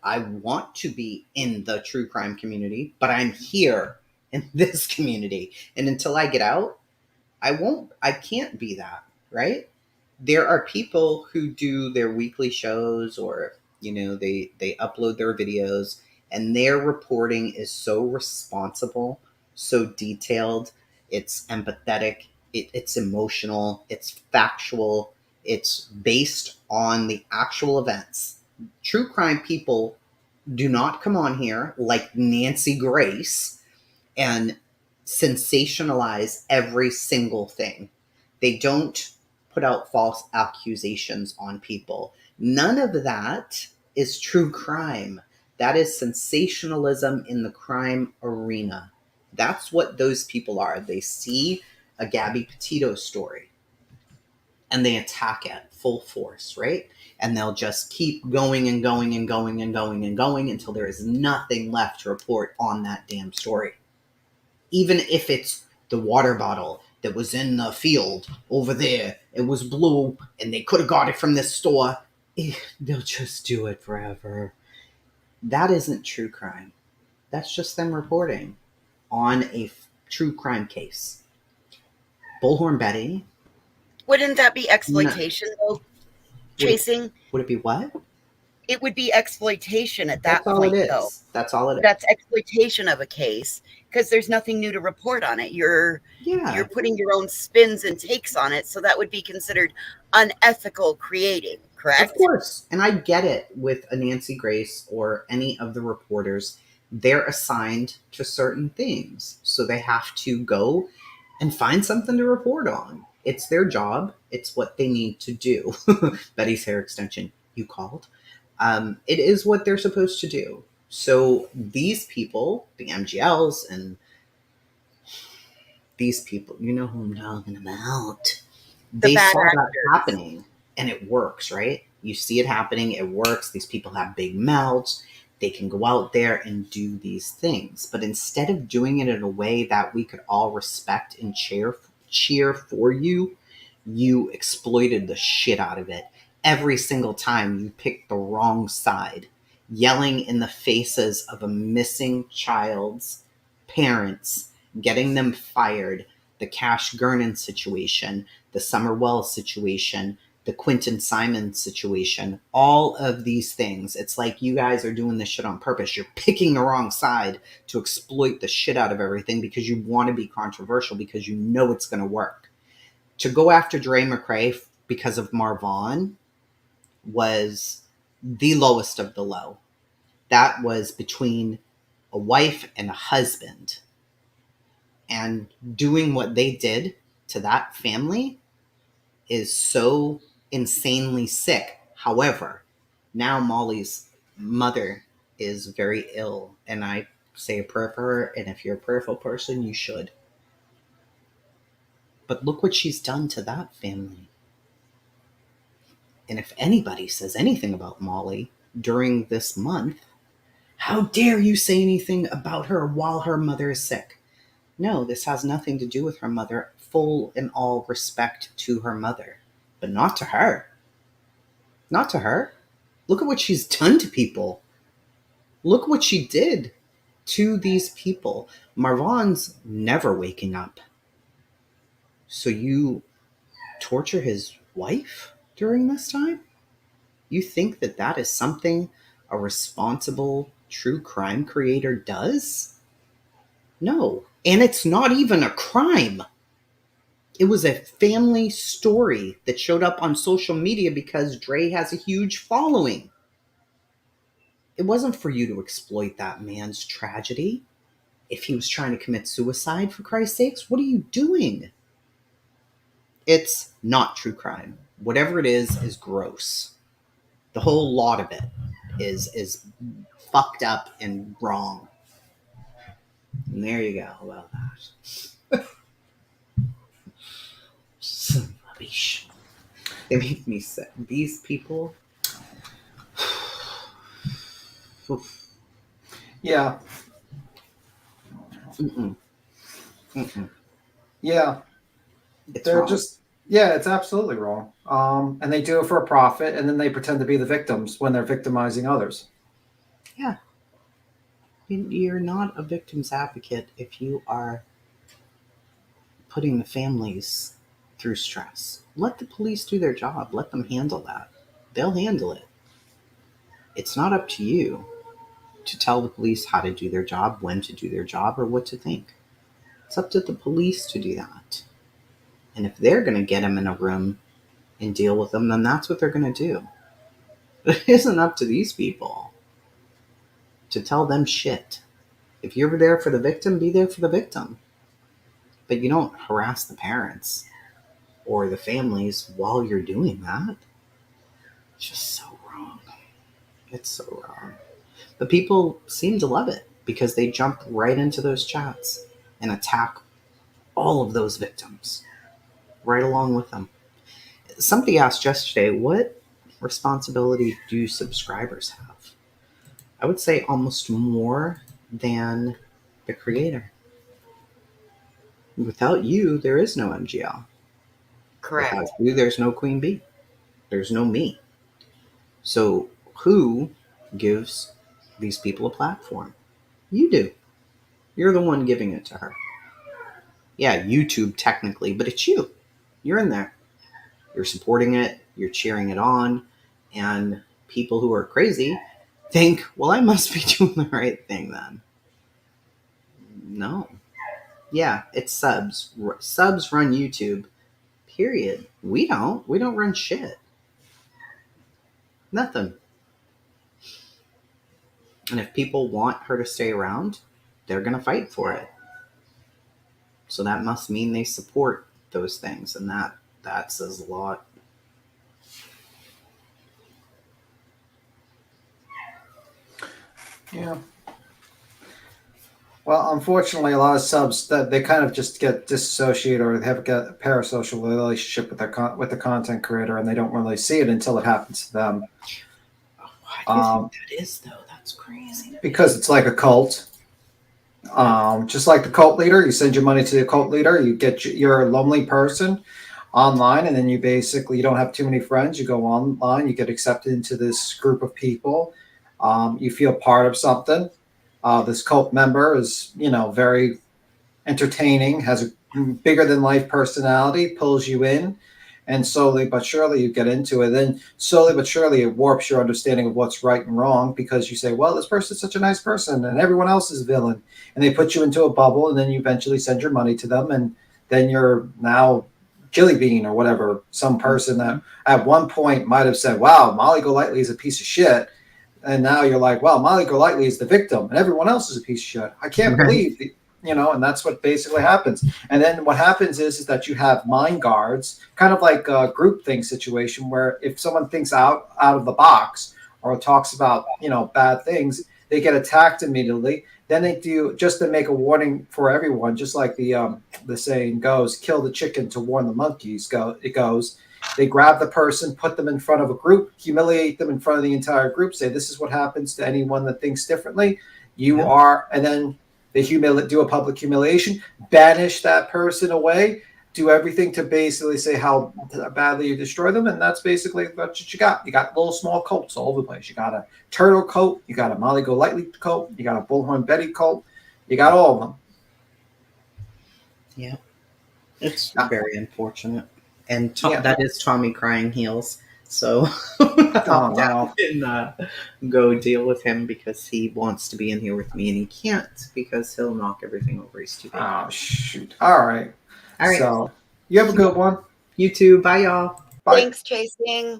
I want to be in the true crime community, but I'm here in this community. And until I get out, I can't be that, right? There are people who do their weekly shows, or, they upload their videos, and their reporting is so responsible, so detailed, it's empathetic, it's emotional, it's factual, it's based on the actual events. True crime people do not come on here like Nancy Grace and sensationalize every single thing. They don't put out false accusations on people. None of that is true crime. That is sensationalism in the crime arena. That's what those people are. They see a Gabby Petito story and they attack it full force, right? And they'll just keep going and going and going and going and going until there is nothing left to report on that damn story. Even if it's the water bottle that was in the field over there, it was blue and they could have got it from this store, they'll just do it forever. That isn't true crime. That's just them reporting on a true crime case. Bullhorn Betty. Wouldn't that be exploitation, though? Chasing? Would it be what? It would be exploitation at that That's all point, it is. though. That's all it is. That's exploitation of a case because there's nothing new to report on it. You're putting your own spins and takes on it, so that would be considered unethical creating, correct? Of course. And I get it with a Nancy Grace or any of the reporters. They're assigned to certain things. So they have to go and find something to report on. It's their job. It's what they need to do. Betty's hair extension, you called. It is what they're supposed to do. So these people, the MGLs and these people, you know who I'm talking about. They saw that happening and it works, right? You see it happening, it works. These people have big mouths. They can go out there and do these things. But instead of doing it in a way that we could all respect and cheer for you, you exploited the shit out of it. Every single time you picked the wrong side, yelling in the faces of a missing child's parents, getting them fired, the Cash Gernon situation, the Summer Wells situation, the Quentin Simons situation, all of these things. It's like you guys are doing this shit on purpose. You're picking the wrong side to exploit the shit out of everything because you want to be controversial, because you know it's going to work. To go after Dre McRae because of Marvon was the lowest of the low. That was between a wife and a husband. And doing what they did to that family is so insanely sick. However, now Molly's mother is very ill, and I say a prayer for her, and if you're a prayerful person, you should. But look what she's done to that family. And if anybody says anything about Molly during this month, how dare you say anything about her while her mother is sick? No, this has nothing to do with her mother. Full and all respect to her mother, but not to her. Not to her. Look at what she's done to people. Look what she did to these people. Marvon's never waking up. So you torture his wife during this time? You think that that is something a responsible true crime creator does? No. And it's not even a crime. It was a family story that showed up on social media because Dre has a huge following. It wasn't for you to exploit that man's tragedy. If he was trying to commit suicide, for Christ's sakes, what are you doing? It's not true crime. Whatever it is gross. The whole lot of it is fucked up and wrong. And there you go about that. Son of a bitch. They make me sick. These people. Yeah. Mm-mm. Mm-mm. Yeah. They're wrong. just, yeah, it's absolutely wrong. And they do it for a profit, and then they pretend to be the victims when they're victimizing others. Yeah. You're not a victim's advocate if you are putting the families through stress. Let the police do their job. Let them handle that. They'll handle it. It's not up to you to tell the police how to do their job, when to do their job, or what to think. It's up to the police to do that. And if they're going to get them in a room and deal with them, then that's what they're going to do. But it isn't up to these people to tell them shit. If you're there for the victim, be there for the victim. But you don't harass the parents or the families while you're doing that. It's just so wrong. It's so wrong. But people seem to love it because they jump right into those chats and attack all of those victims right along with them. Somebody asked yesterday, what responsibility do subscribers have? I would say almost more than the creator. Without you, there is no MGL. Correct. Without you, there's no Queen Bee. There's no me. So who gives these people a platform? You do. You're the one giving it to her. Yeah, YouTube technically, but it's you. You're in there. You're supporting it. You're cheering it on. And people who are crazy think, well, I must be doing the right thing then. No. Yeah, it's subs. Subs run YouTube, period. We don't. We don't run shit. Nothing. And if people want her to stay around, they're going to fight for it. So that must mean they support those things. And that says a lot. Yeah. Well, unfortunately, a lot of subs that they kind of just get disassociated or they have a parasocial relationship with with the content creator, and they don't really see it until it happens to them. Why do you think that is, though? That's crazy. Because it's like a cult. Just like the cult leader, you send your money to the cult leader. You're a lonely person online, and then you don't have too many friends. You go online, you get accepted into this group of people. You feel part of something. This cult member is, very entertaining, has a bigger than life personality, pulls you in, and slowly but surely you get into it. Then slowly but surely it warps your understanding of what's right and wrong because you say, well, this person's such a nice person and everyone else is a villain. And they put you into a bubble, and then you eventually send your money to them, and then you're now Jilly Bean or whatever, some person that at one point might have said, wow, Molly Golightly is a piece of shit. And now you're like, well, Molly Golightly is the victim and everyone else is a piece of shit. I can't believe, and that's what basically happens. And then what happens is that you have mind guards, kind of like a group thing situation where if someone thinks out of the box or talks about, bad things, they get attacked immediately. Then they do, just to make a warning for everyone, just like the saying goes, kill the chicken to warn the monkeys. They grab the person, put them in front of a group, humiliate them in front of the entire group, say, this is what happens to anyone that thinks differently. And then they do a public humiliation, banish that person away, do everything to basically say how badly you destroy them. And that's basically what you got. You got little small cults all over the place. You got a turtle cult, you got a Molly Golightly cult, you got a Bullhorn Betty cult, you got all of them. Yeah. It's very unfortunate. And that is Tommy crying heels. So Dad can go deal with him because he wants to be in here with me, and he can't because he'll knock everything over. He's too big. Oh, shoot. All right. All right. So you have a good one. You too. Bye, y'all. Bye. Thanks, Chasing.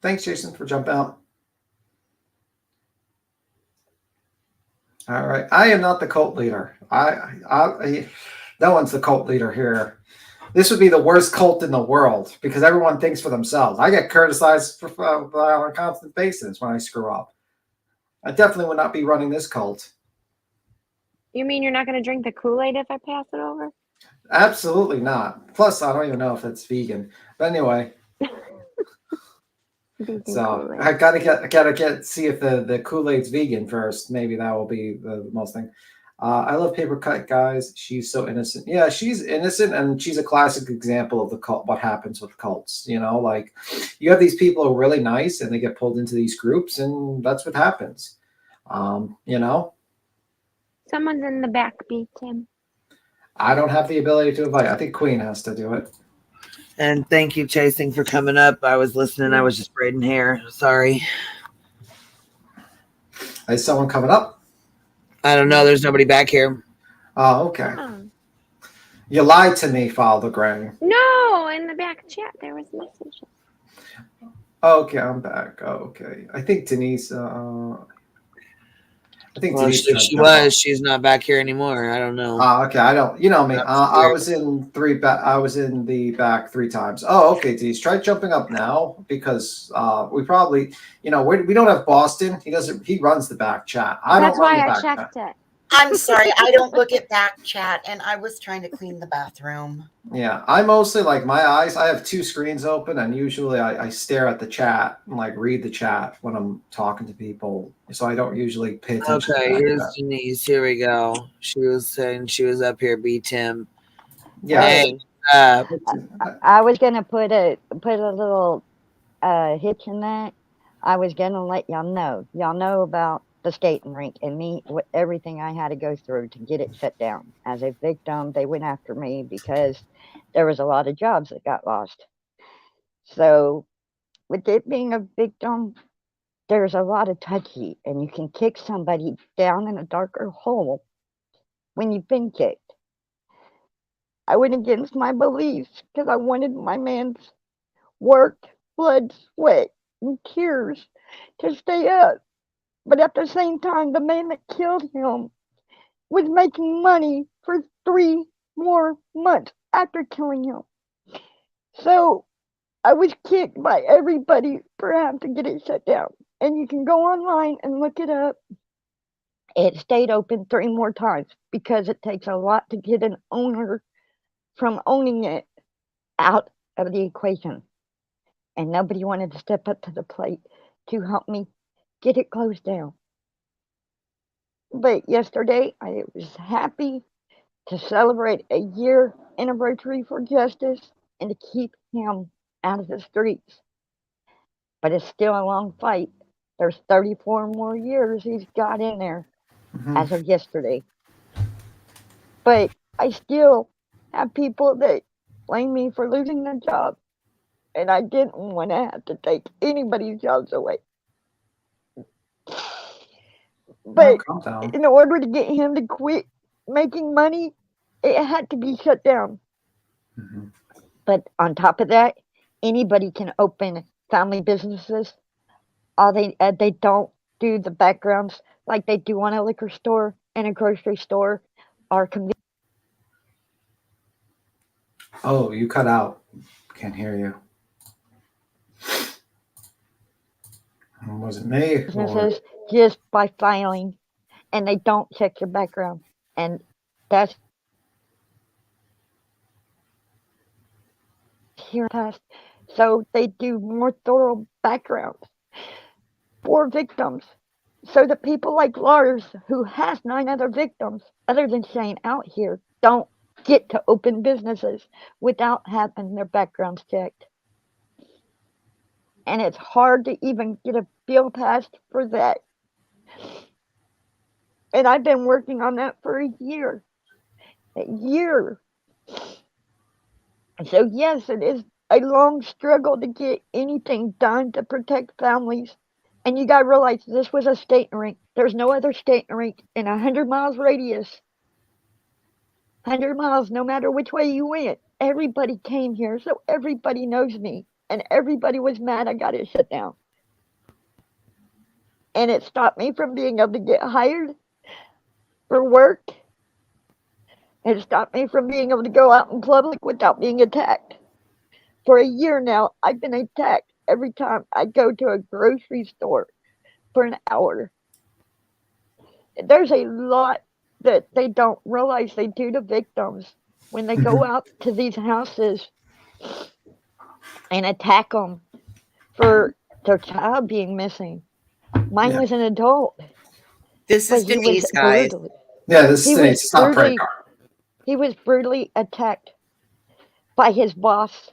Thanks, Jason, for jumping out. All right. I am not the cult leader. No one's the cult leader here. This would be the worst cult in the world because everyone thinks for themselves. I get criticized on a constant basis when I screw up. I definitely would not be running this cult. You mean you're not going to drink the Kool-Aid if I pass it over? Absolutely not. Plus, I don't even know if it's vegan. But anyway. So I gotta see if the Kool-Aid's vegan first. Maybe that will be the most thing. I love Paper Cut, guys. She's so innocent. Yeah, she's innocent, and she's a classic example of the cult. What happens with cults? Like you have these people who are really nice, and they get pulled into these groups, and that's what happens. Someone's in the back, beat Tim. I don't have the ability to invite. I think Queen has to do it. And thank you, Chasing, for coming up. I was listening. I was just braiding hair. Sorry. Is someone coming up? I don't know. There's nobody back here. Oh, okay. You lied to me, Father Gray. No, in the back chat there was messages. Okay, I'm back. Okay. I think Denise. I think Well, Denise tried to she jump up. was. She's not back here anymore. I don't know. Okay, I don't. You know me. That's I weird. was in I was in the back 3 times. Oh, okay, Denise. Try jumping up now because we probably, we don't have Boston. He doesn't. He runs the back chat. I That's don't run why the I back checked chat. it. I'm sorry, I don't look at back chat, and I was trying to clean the bathroom. Yeah, I mostly like my eyes. I have 2 screens open, and usually I stare at the chat and like read the chat when I'm talking to people. So I don't usually pay attention to Okay, back here's chat. Denise. Here we go. She was saying she was up here. Beat him. Yeah. Hey, I was gonna put a little hitch in that. I was gonna let y'all know. Y'all know about the skating rink and me, everything I had to go through to get it shut down. As a victim, they went after me because there was a lot of jobs that got lost. So, with it being a victim, there's a lot of touchy, and you can kick somebody down in a darker hole when you've been kicked. I went against my beliefs because I wanted my man's work, blood, sweat, and tears to stay up. But at the same time, the man that killed him was making money for 3 more months after killing him. So I was kicked by everybody for having to get it shut down. And you can go online and look it up. It stayed open 3 more times because it takes a lot to get an owner from owning it out of the equation. And nobody wanted to step up to the plate to help me get it closed down. But yesterday, I was happy to celebrate a year anniversary for justice and to keep him out of the streets. But it's still a long fight. There's 34 more years he's got in there as of yesterday. But I still have people that blame me for losing their job. And I didn't want to have to take anybody's jobs away. But calm down. in order to get him to quit making money, it had to be shut down. But on top of that, anybody can open family businesses. All they don't do the backgrounds like they do on a liquor store and a grocery store or convenience. Oh, you cut out. Can't hear you. Was it me? Or... businesses just by filing, and they don't check your background, and that's here past. So they do more thorough backgrounds for victims, so that people like Lars, who has 9 other victims other than Shane out here, don't get to open businesses without having their backgrounds checked. And it's hard to even get a bill passed for that. And I've been working on that for a year. A year. So, yes, it is a long struggle to get anything done to protect families. And you got to realize this was a skating rink. There's no other skating rink in 100 miles radius. 100 miles, no matter which way you went. Everybody came here, so everybody knows me. And everybody was mad I got it shut down. And it stopped me from being able to get hired for work. It stopped me from being able to go out in public without being attacked. For a year now, I've been attacked every time I go to a grocery store for an hour. There's a lot that they don't realize they do to victims when they go out to these houses and attack them for their child being missing. Mine was an adult. This is Denise, guys. Yeah, this is Denise. It's not prank. He was brutally attacked by his boss.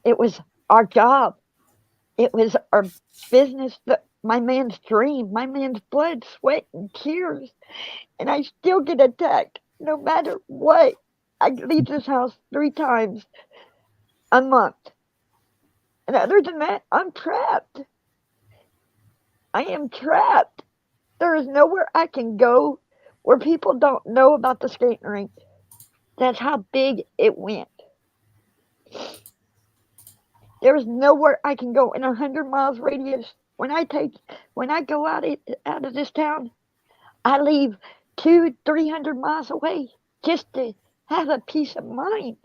It was our job. It was our business, my man's dream, my man's blood, sweat, and tears. And I still get attacked no matter what. I leave this house 3 times a month. And other than that, I'm trapped. I am trapped. There is nowhere I can go where people don't know about the skating rink. That's how big it went. There's nowhere I can go in 100 miles radius. When I go out of this town, I leave 200-300 miles away just to have a peace of mind.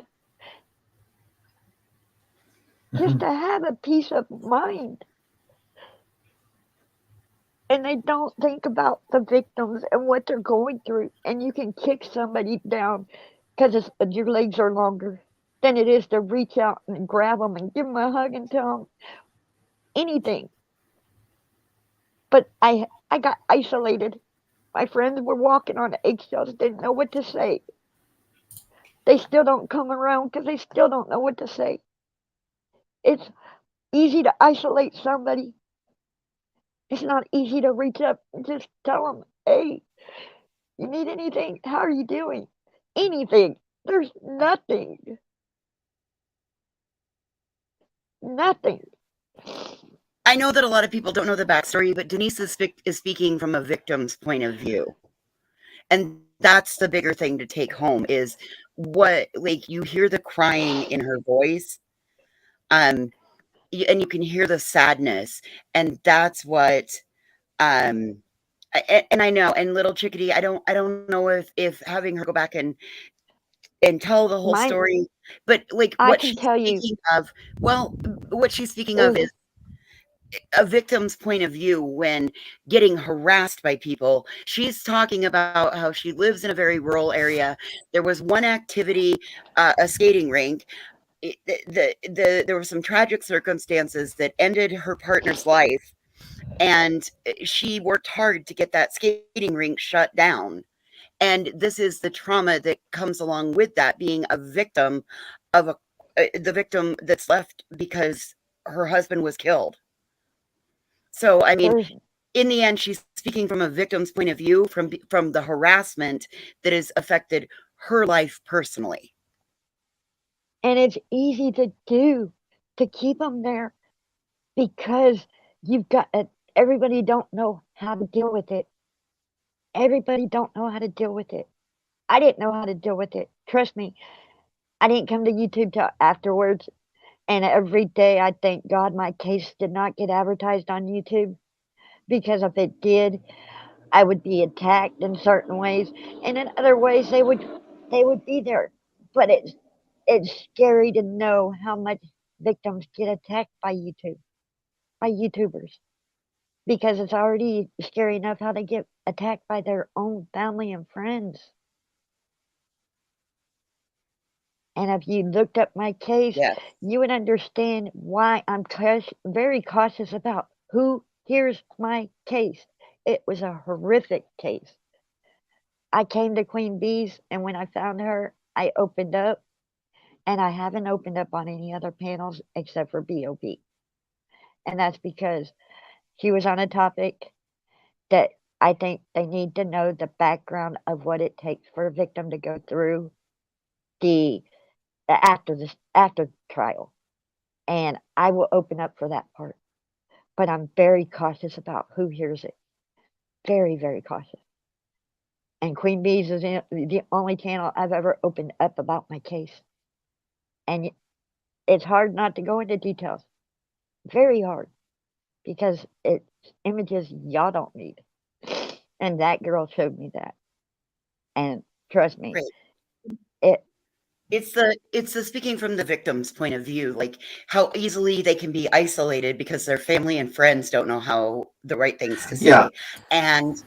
Just to have a peace of mind. And they don't think about the victims and what they're going through. And you can kick somebody down because your legs are longer than it is to reach out and grab them and give them a hug and tell them anything. But I got isolated. My friends were walking on eggshells, didn't know what to say. They still don't come around because they still don't know what to say. It's easy to isolate somebody. It's not easy to reach up and just tell them, hey, you need anything? How are you doing? Anything. There's nothing. Nothing. I know that a lot of people don't know the backstory, but Denise is speaking from a victim's point of view. And that's the bigger thing to take home is what, like, you hear the crying in her voice, and you can hear the sadness, and that's what, and I know, and little chickadee, I don't know if having her go back and tell the whole story, but like I what can she's tell you speaking of, well, what she's speaking of is a victim's point of view when getting harassed by people. She's talking about how she lives in a very rural area. There was one activity, a skating rink. There were some tragic circumstances that ended her partner's life, and she worked hard to get that skating rink shut down. And this is the trauma that comes along with that, being a victim of the victim that's left because her husband was killed. So, I mean, in the end, she's speaking from a victim's point of view, from the harassment that has affected her life personally. And it's easy to do, to keep them there, because you've got everybody don't know how to deal with it. Everybody don't know how to deal with it. I didn't know how to deal with it. Trust me. I didn't come to YouTube till afterwards. And every day I thank God my case did not get advertised on YouTube, because if it did, I would be attacked in certain ways, and in other ways they would be there. But it's scary to know how much victims get attacked by YouTubers, because it's already scary enough how they get attacked by their own family and friends. And if you looked up my case, you would understand why I'm very cautious about who hears my case. It was a horrific case. I came to Queen Bee's, and when I found her, I opened up, and I haven't opened up on any other panels except for BOB. And that's because she was on a topic that I think they need to know the background of what it takes for a victim to go through the after trial. And I will open up for that part. But I'm very cautious about who hears it. Very, very cautious. And Queen Bee's is the only channel I've ever opened up about my case. And it's hard not to go into details. Very hard. Because it's images y'all don't need. And that girl showed me that. And trust me, it's the speaking from the victim's point of view, like how easily they can be isolated because their family and friends don't know how the right things to say. Yeah. And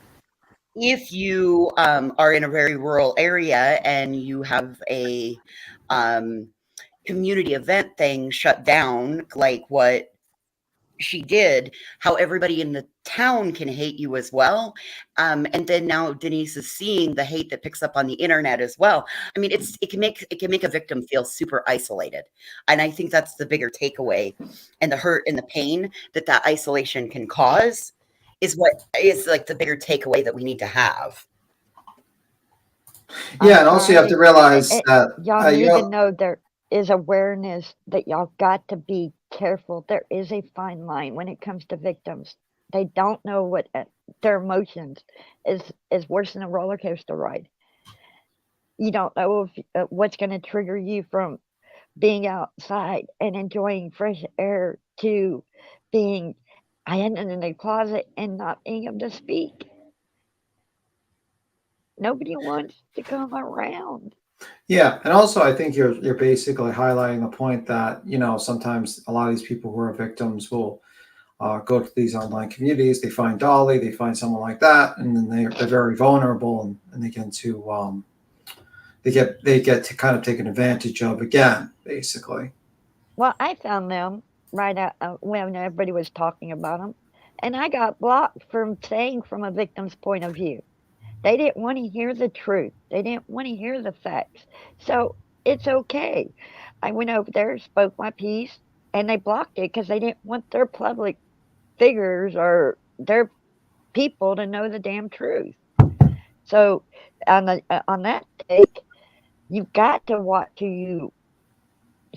if you are in a very rural area and you have a community event thing shut down, like what she did, how everybody in the town can hate you as well. And then now Denise is seeing the hate that picks up on the internet as well. I mean, it can make a victim feel super isolated. And I think that's the bigger takeaway, and the hurt and the pain that isolation can cause is what is like the bigger takeaway that we need to have. Yeah, and also you have to realize that y'all need to know there is awareness that y'all got to be careful. There is a fine line when it comes to victims. They don't know what their emotions is worse than a roller coaster ride. You don't know if what's going to trigger you from being outside and enjoying fresh air to being hiding in a closet and not being able to speak. Nobody wants to come around. Yeah, and also I think you're basically highlighting the point that sometimes a lot of these people who are victims will go to these online communities. They find Dolly, they find someone like that, and then they're very vulnerable, and they get to they get to kind of taken advantage of again, basically. Well, I found them right out when everybody was talking about them, and I got blocked from saying from a victim's point of view. They didn't want to hear the truth. They didn't want to hear the facts. So it's okay. I went over there, spoke my piece, and they blocked it because they didn't want their public figures or their people to know the damn truth. So on that take, you've got to watch who you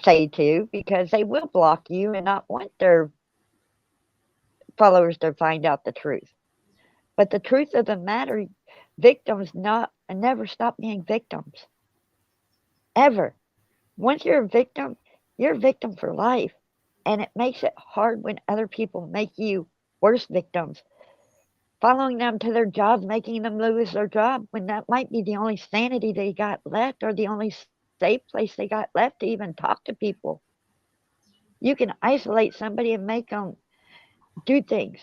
say to, because they will block you and not want their followers to find out the truth. But the truth of the matter, victims never stop being victims. Ever. Once you're a victim for life. And it makes it hard when other people make you worse victims. Following them to their jobs, making them lose their job when that might be the only sanity they got left, or the only safe place they got left to even talk to people. You can isolate somebody and make them do things.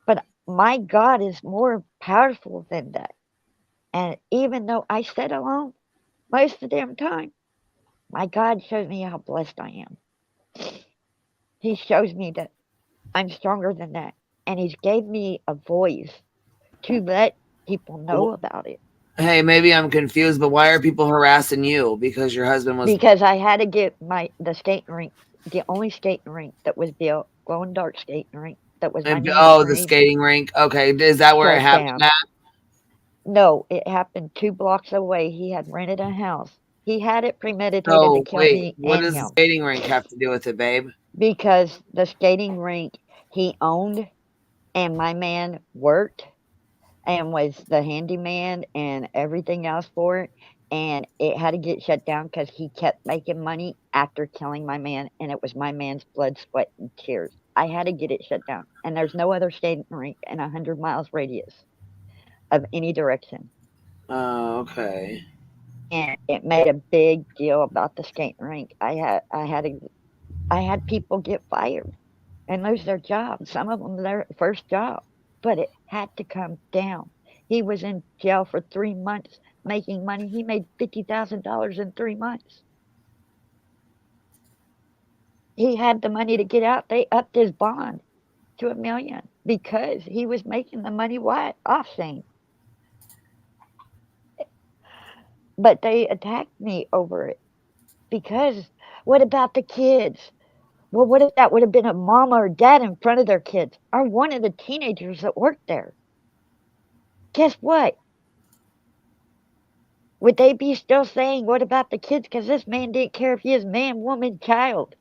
But my God is more powerful than that. And even though I sit alone most of the damn time, my God shows me how blessed I am. He shows me that I'm stronger than that. And he's gave me a voice to let people know about it. Hey, maybe I'm confused, but why are people harassing you? Because your husband was... Because I had to get the skating rink, the only skating rink that was built, glow in dark skating rink, that was my main Oh, the dream, skating rink. Okay, is that where it shut happened down. at? No, it happened 2 blocks away. He had rented a house. He had it premeditated to Oh, kill wait. me What and does the him. skating rink have to do with it, babe? Because the skating rink he owned and my man worked and was the handyman and everything else for it. And it had to get shut down because he kept making money after killing my man. And it was my man's blood, sweat, and tears. I had to get it shut down. And there's no other skating rink in 100 miles radius of any direction. Oh, okay. And it made a big deal about the skating rink. I had people get fired and lose their jobs. Some of them their first job, but it had to come down. He was in jail for 3 months making money. He made $50,000 in 3 months. He had the money to get out. They upped his bond to $1 million because he was making the money off Shane. But they attacked me over it because what about the kids? Well, what if that would have been a mama or dad in front of their kids, or one of the teenagers that worked there? Guess what? Would they be still saying, what about the kids? Because this man didn't care if he is man, woman, child.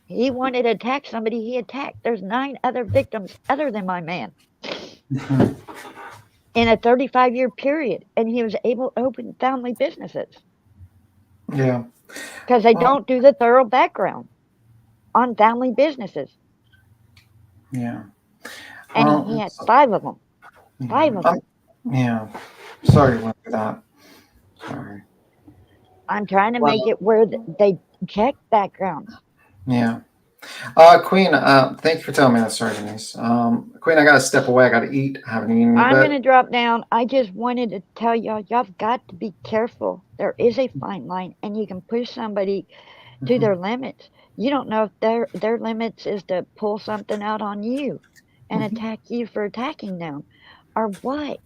He wanted to attack somebody, he attacked. There's 9 other victims other than my man in a 35-year period, and he was able to open family businesses. Yeah. Because they don't do the thorough background on family businesses. Yeah. And he had 5 of them. 5 of them. Yeah. Sorry to went through that. Sorry. I'm trying to make it where they check backgrounds. Yeah. Queen, thank you for telling me that story, Denise. Queen, I got to step away. I got to eat. I haven't eaten I'm yet. going to drop down. I just wanted to tell y'all have got to be careful. There is a fine line, and you can push somebody to their limits. You don't know if their limits is to pull something out on you and attack you for attacking them, or what.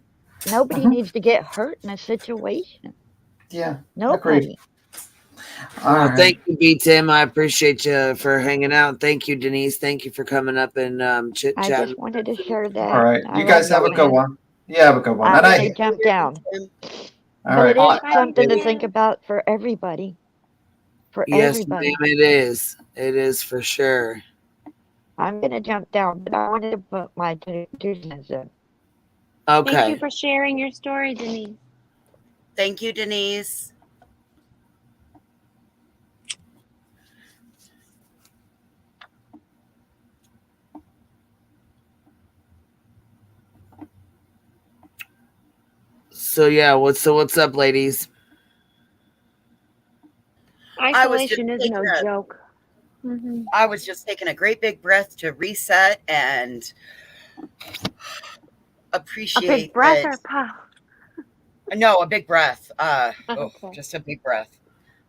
Nobody needs to get hurt in a situation. Yeah. Nobody. Agreed. All right. Thank you, B. Tim. I appreciate you for hanging out. Thank you, Denise. Thank you for coming up and chit I chatting. just wanted to share that. All right. I You guys love have a y'all, good man. one. Yeah, have a good one. I'm And going to jump down. All But it right. is something to think about for everybody. For Yes, everybody. ma'am, it is. It is for sure. I'm going to jump down, but I wanted to put my 2 cents in. Thank you Okay. for sharing your story, Denise. Thank you, Denise. So yeah, what's up, ladies? I was just Isolation is no taking joke. Mhm. I was just taking a great big breath to reset and A big appreciate breath that. or puff? No, a big breath. Okay. Just a big breath.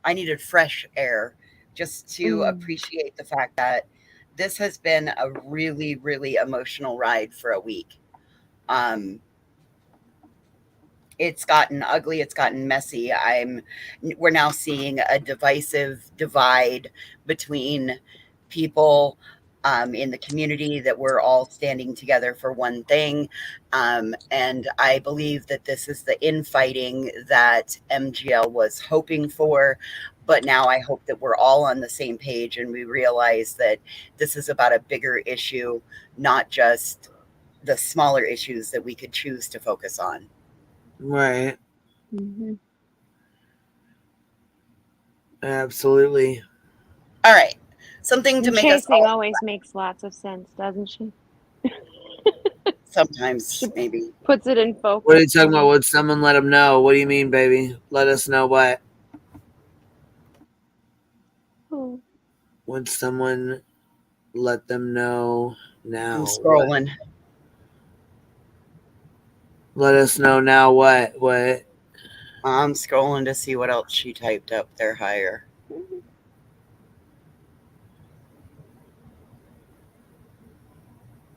I needed fresh air just to appreciate the fact that this has been a really, really emotional ride for a week. Um, it's gotten ugly, it's gotten messy. We're now seeing a divisive divide between people in the community, that we're all standing together for one thing. And I believe that this is the infighting that MGL was hoping for. But now I hope that we're all on the same page and we realize that this is about a bigger issue, not just the smaller issues that we could choose to focus on. Right. Mm-hmm. Absolutely. All right. Something to And make us chasing all always makes lots of sense, doesn't she? sometimes, maybe. Puts it in focus. What are you talking about? Would someone let them know? What do you mean, baby? Let us know what? Oh. Would someone let them know now? I'm scrolling. Let us know now what? What? I'm scrolling to see what else she typed up there higher.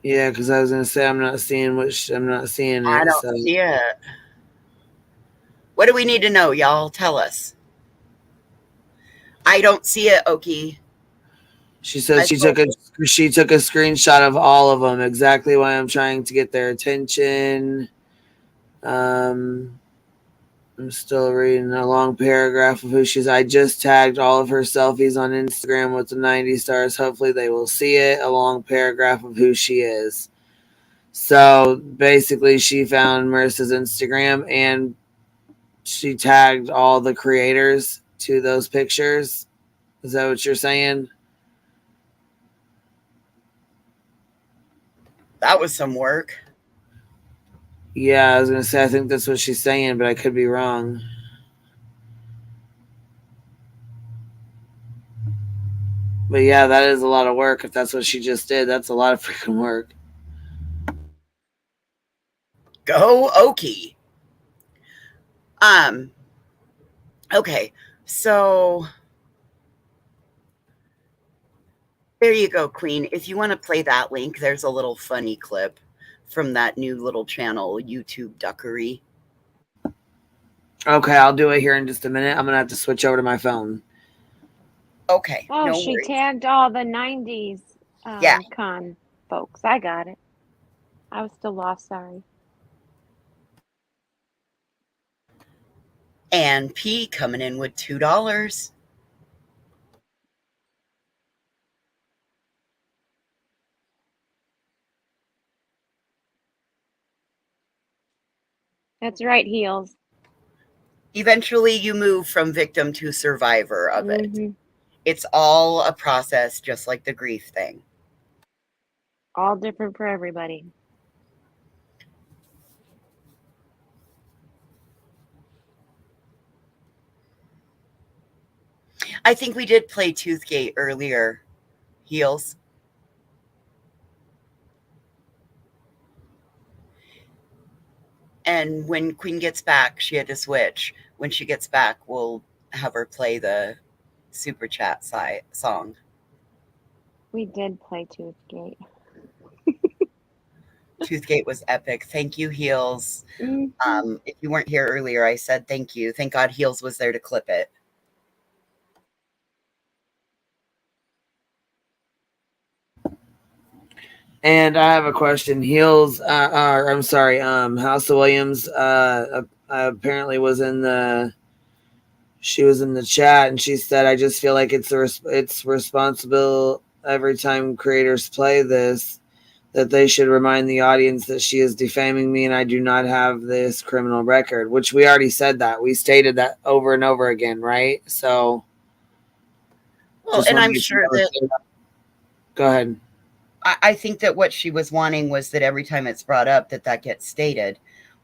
Yeah, because I was gonna say I'm not seeing I'm not seeing it. I don't see it. What do we need to know, y'all? Tell us. I don't see it, Okie. She says she took a screenshot of all of them. Exactly why I'm trying to get their attention. I'm still reading a long paragraph of who she's. I just tagged all of her selfies on Instagram with the 90 stars. Hopefully they will see it. A long paragraph of who she is. So basically, she found Marissa's Instagram and she tagged all the creators to those pictures. Is that what you're saying? That was some work. Yeah, I was gonna say I think that's what she's saying, but I could be wrong. But yeah, that is a lot of work. If that's what she just did, that's a lot of freaking work. Go Okie. Okay, so there you go, Queen. If you want to play that link, there's a little funny clip from that new little channel, YouTube Duckery. Okay, I'll do it here in just a minute. I'm gonna have to switch over to my phone. Okay. Oh, no she worries. tagged all the 90s con folks. I got it. I was still lost, sorry. And P coming in with $2. That's right, Heels. Eventually you move from victim to survivor of it. It's all a process, just like the grief thing. All different for everybody. I think we did play Toothgate earlier, Heels. And when Queen gets back, she had to switch. When she gets back, we'll have her play the super chat song. We did play Toothgate. Toothgate was epic. Thank you, Heels. If you weren't here earlier, I said thank you. Thank God Heels was there to clip it. And I have a question. Heels, I'm sorry. House of Williams, apparently was in the. She was in the chat, and she said, "I just feel like it's responsible every time creators play this, that they should remind the audience that she is defaming me, and I do not have this criminal record." Which we already said that. We stated that over and over again, right? So. Well, and I'm sure that. Go ahead. I think that what she was wanting was that every time it's brought up, that gets stated.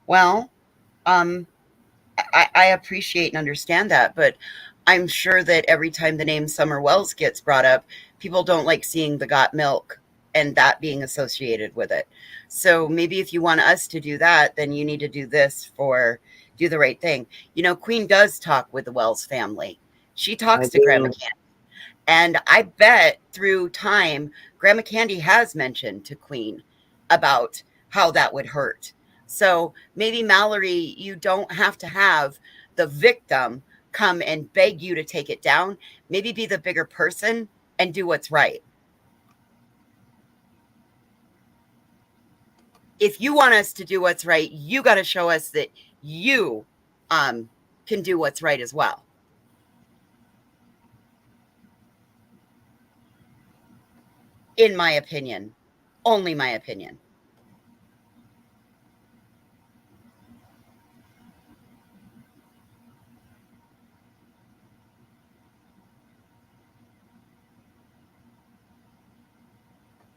Well, I appreciate and understand that, but I'm sure that every time the name Summer Wells gets brought up, people don't like seeing the got milk and that being associated with it. So maybe if you want us to do that, then you need to do this for do the right thing. You know, Queen does talk with the Wells family. She talks to Grandma Candy. And I bet through time, Grandma Candy has mentioned to Queen about how that would hurt. So maybe, Mallory, you don't have to have the victim come and beg you to take it down. Maybe be the bigger person and do what's right. If you want us to do what's right, you got to show us that you can do what's right as well. In my opinion, only my opinion.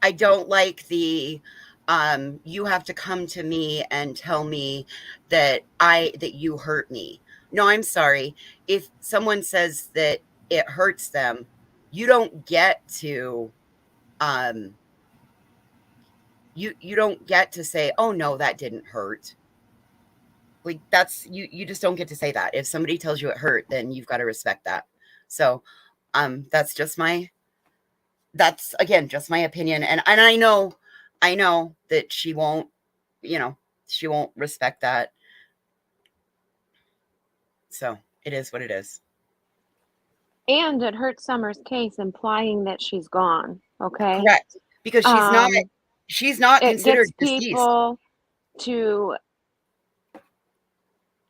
I don't like the you have to come to me and tell me that you hurt me. No, I'm sorry. If someone says that it hurts them, you don't get to you don't get to say, "Oh no, that didn't hurt." Like that's you just don't get to say that. If somebody tells you it hurt, then you've got to respect that. So that's again just my opinion, and I know that she won't, she won't respect that. So it is what it is. And it hurts Summer's case, implying that she's gone. Okay. Correct. Because she's not it considered gets deceased. people to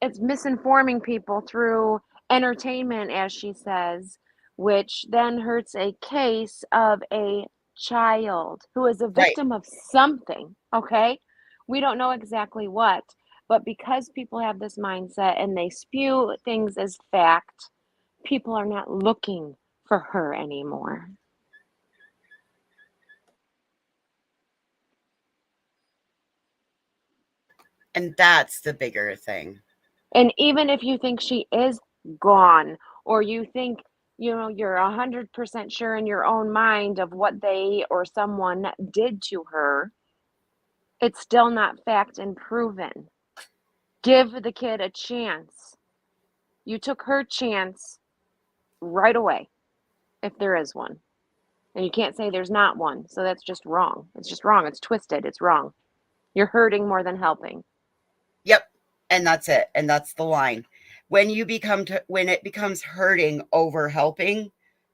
it's misinforming people through entertainment, as she says, which then hurts a case of a child who is a victim of something. Okay. We don't know exactly what, but because people have this mindset and they spew things as fact, people are not looking for her anymore. And that's the bigger thing. And even if you think she is gone, or you think, you're 100% sure in your own mind of what they or someone did to her, it's still not fact and proven. Give the kid a chance. You took her chance right away, if there is one. And you can't say there's not one. So that's just wrong. It's just wrong. It's twisted. It's wrong. You're hurting more than helping. Yep. And that's it. And that's the line. When it becomes hurting over helping,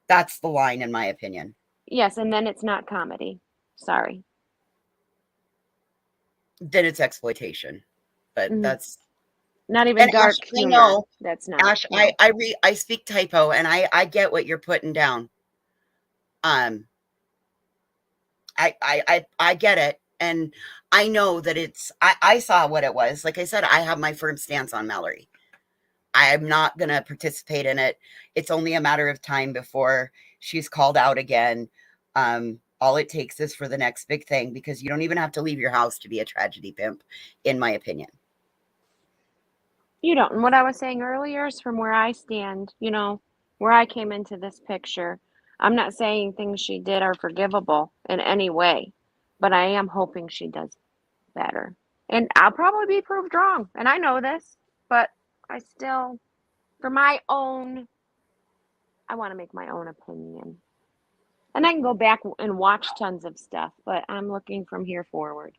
that's the line, in my opinion. Yes, and then it's not comedy. Sorry. Then it's exploitation. But that's not even dark Ash, humor. I know. That's not. Ash, no. I speak typo, and I get what you're putting down. I get it. And I know that I saw what it was. Like I said, I have my firm stance on Mallory. I'm not going to participate in it. It's only a matter of time before she's called out again. All it takes is for the next big thing, because you don't even have to leave your house to be a tragedy pimp, in my opinion. You don't. And what I was saying earlier is from where I stand, where I came into this picture. I'm not saying things she did are forgivable in any way, but I am hoping she does better. And I'll probably be proved wrong. And I know this, but I still, for my own, I want to make my own opinion. And I can go back and watch tons of stuff, but I'm looking from here forward.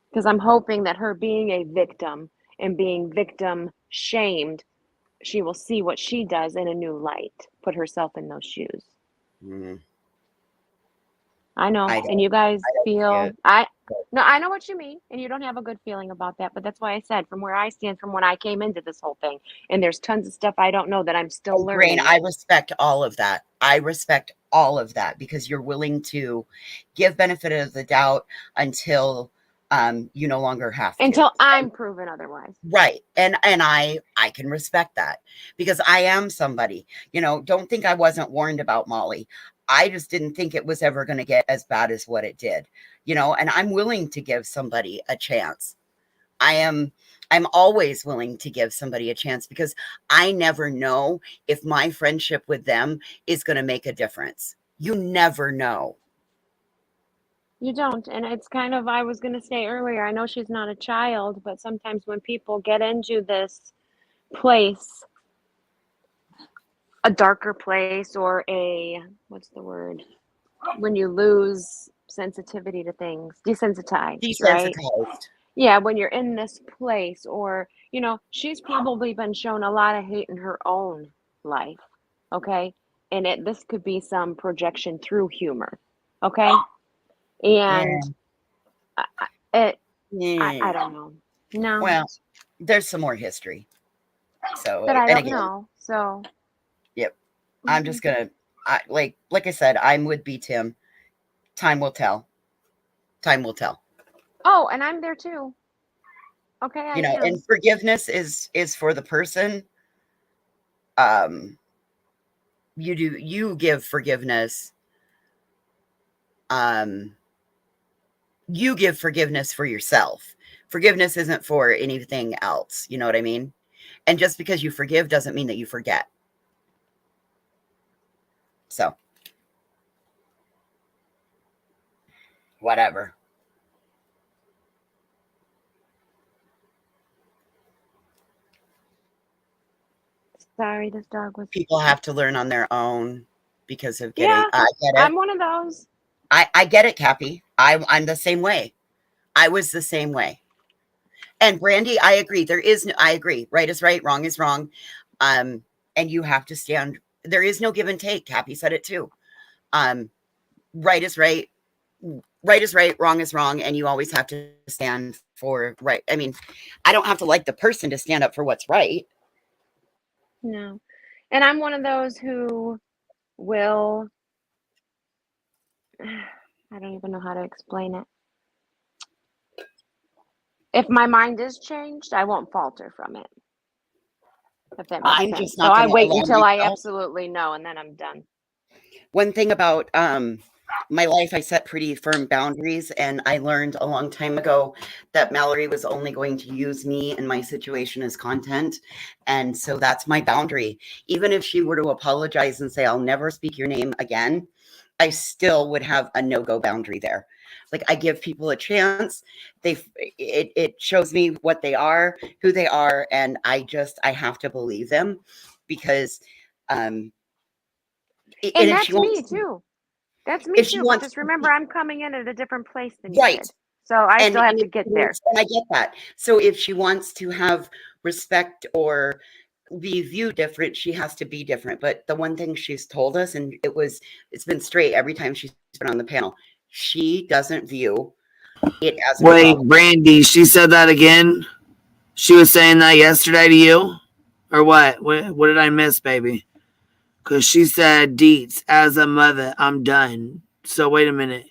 Because I'm hoping that her being a victim and being victim shamed, she will see what she does in a new light, put herself in those shoes. Mm-hmm. I know. And you guys feel, I know what you mean. And you don't have a good feeling about that. But that's why I said from where I stand, from when I came into this whole thing. And there's tons of stuff I don't know that I'm still learning. Grain, I respect all of that. I respect all of that, because you're willing to give benefit of the doubt until you no longer have to. Until I'm proven otherwise. Right. And I can respect that, because I am somebody, don't think I wasn't warned about Molly. I just didn't think it was ever going to get as bad as what it did, and I'm willing to give somebody a chance. I am I'm always willing to give somebody a chance because I never know if my friendship with them is going to make a difference. You never know. You don't. And it's kind of, I was going to say earlier, I know she's not a child, but sometimes when people get into this place, a darker place, or a, what's the word? When you lose sensitivity to things, desensitized, right? Desensitized. Yeah, when you're in this place, or, you know, she's probably been shown a lot of hate in her own life, okay? And this could be some projection through humor, okay? And I don't know. No. Well, there's some more history. So, That I and don't again, know. So, yep. I'm just gonna, like I said, I'm with B Tim. Time will tell. Time will tell. oh, and I'm there too. Okay, I You know, am. and forgiveness is for the person. You give forgiveness. You give forgiveness for yourself. Forgiveness isn't for anything else. You know what I mean? And just because you forgive doesn't mean that you forget. So, whatever. Sorry, this dog was. People have to learn on their own because of getting. Yeah, I get it. I'm one of those. I get it, Cappy. I'm the same way. I was the same way. And Brandy, I agree. I agree. Right is right, wrong is wrong. And you have to stand. There is no give and take. Cappy said it too. Right is right. Right is right, wrong is wrong, and you always have to stand for right. I mean, I don't have to like the person to stand up for what's right. No. And I'm one of those who will, I don't even know how to explain it. If my mind is changed, I won't falter from it. If that makes I'm sense. just So not I going to wait allow until I myself. absolutely know, and then I'm done. One thing about my life, I set pretty firm boundaries, and I learned a long time ago that Mallory was only going to use me and my situation as content. And so that's my boundary. Even if she were to apologize and say, I'll never speak your name again, I still would have a no-go boundary there. Like, I give people a chance. It shows me what they are, who they are, and I have to believe them because and that's me too. That's me too. But just remember, I'm coming in at a different place than you did. So I still have to get there. And I get that. So if she wants to have respect or be viewed different, she has to be different. But the one thing she's told us, and it's been straight every time she's been on the panel, she doesn't view it as a Wait, problem. Brandy, she said that again? She was saying that yesterday to you? Or what? What did I miss, baby? Because she said, Deets, as a mother, I'm done. So wait a minute.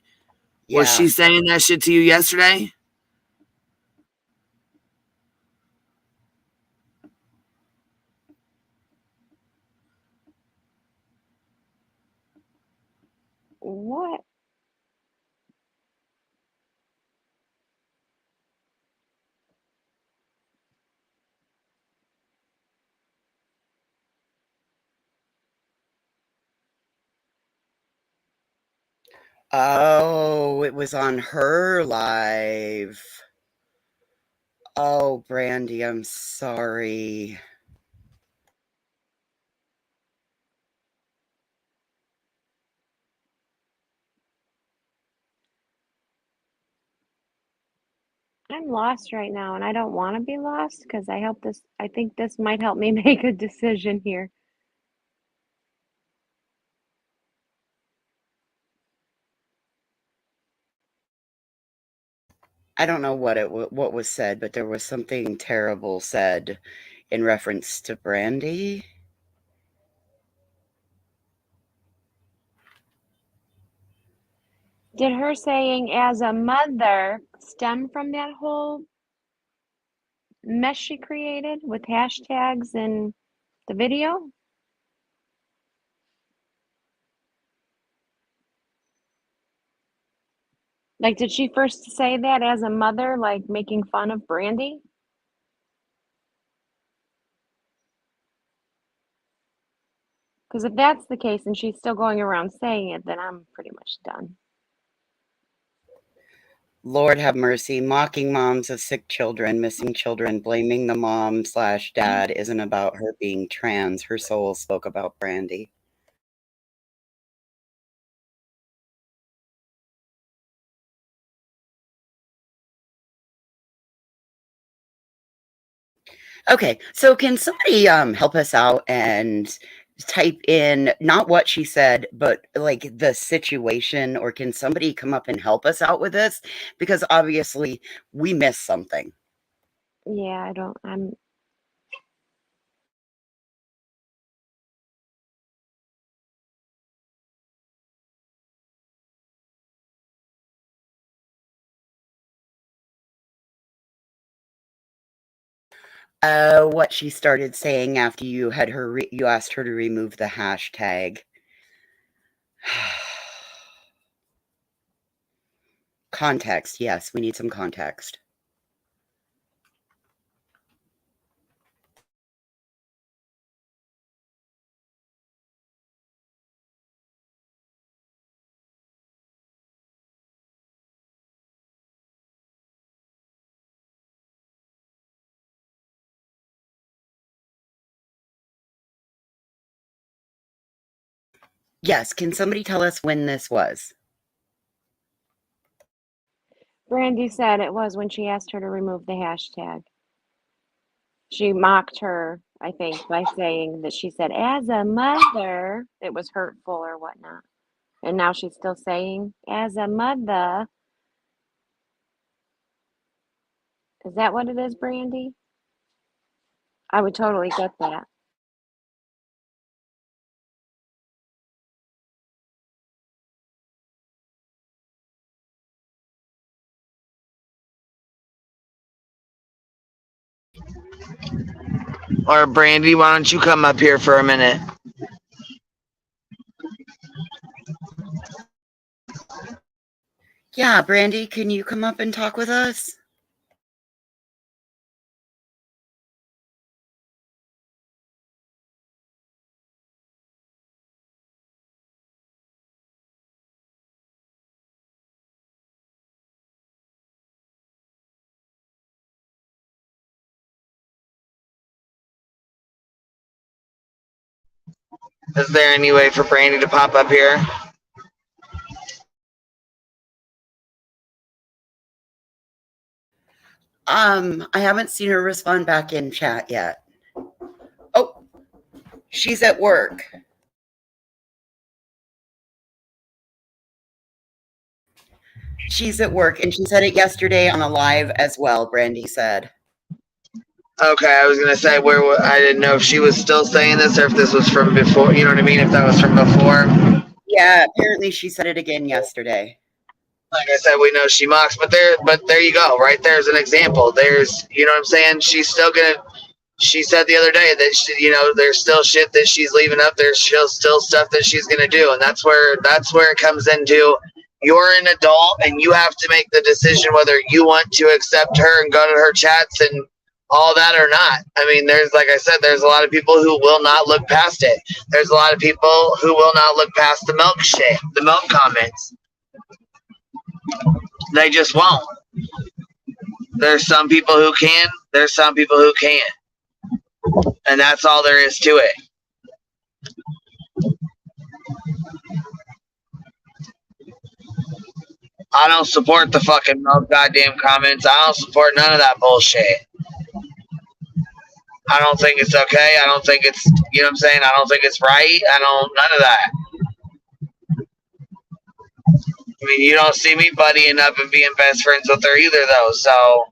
Yeah. Was she saying that shit to you yesterday? What? Oh, it was on her live. Oh, Brandy, I'm sorry. I'm lost right now, and I don't want to be lost because I think this might help me make a decision here. I don't know what was said, but there was something terrible said in reference to Brandy. Did her saying as a mother stem from that whole mess she created with hashtags and the video? Like, did she first say that as a mother, like making fun of Brandy? Because if that's the case and she's still going around saying it, then I'm pretty much done. Lord have mercy. Mocking moms of sick children, missing children, blaming the mom/dad isn't about her being trans. Her soul spoke about Brandy. Okay, so can somebody help us out and type in not what she said, but like the situation, or can somebody come up and help us out with this? Because obviously we missed something. Yeah, I'm What she started saying after you had her, you asked her to remove the hashtag. Context, yes, we need some context. Yes, can somebody tell us when this was? Brandy said it was when she asked her to remove the hashtag. She mocked her, I think, by saying that she said, as a mother, it was hurtful or whatnot. And now she's still saying, as a mother. Is that what it is, Brandy? I would totally get that. Or Brandy, why don't you come up here for a minute? Yeah, Brandy, can you come up and talk with us? Is there any way for Brandy to pop up here? I haven't seen her respond back in chat yet. Oh, she's at work. She's at work, and she said it yesterday on a live as well, Brandy said. Okay, I was gonna say I didn't know if she was still saying this or if this was from before. You know what I mean? If that was from before. Yeah, apparently she said it again yesterday. Like I said, we know she mocks, but there you go. Right there's an example. There's, you know what I'm saying? She's still gonna. She said the other day that there's still shit that she's leaving up. There's still stuff that she's gonna do, and that's where it comes into. You're an adult, and you have to make the decision whether you want to accept her and go to her chats and all that or not. I mean, like I said, there's a lot of people who will not look past it. There's a lot of people who will not look past the milk shit, the milk comments. They just won't. There's some people who can. There's some people who can't. And that's all there is to it. I don't support the fucking milk goddamn comments. I don't support none of that bullshit. I don't think it's okay. I don't think it's, you know what I'm saying? I don't think it's right. None of that. I mean, you don't see me buddying up and being best friends with her either, though, so.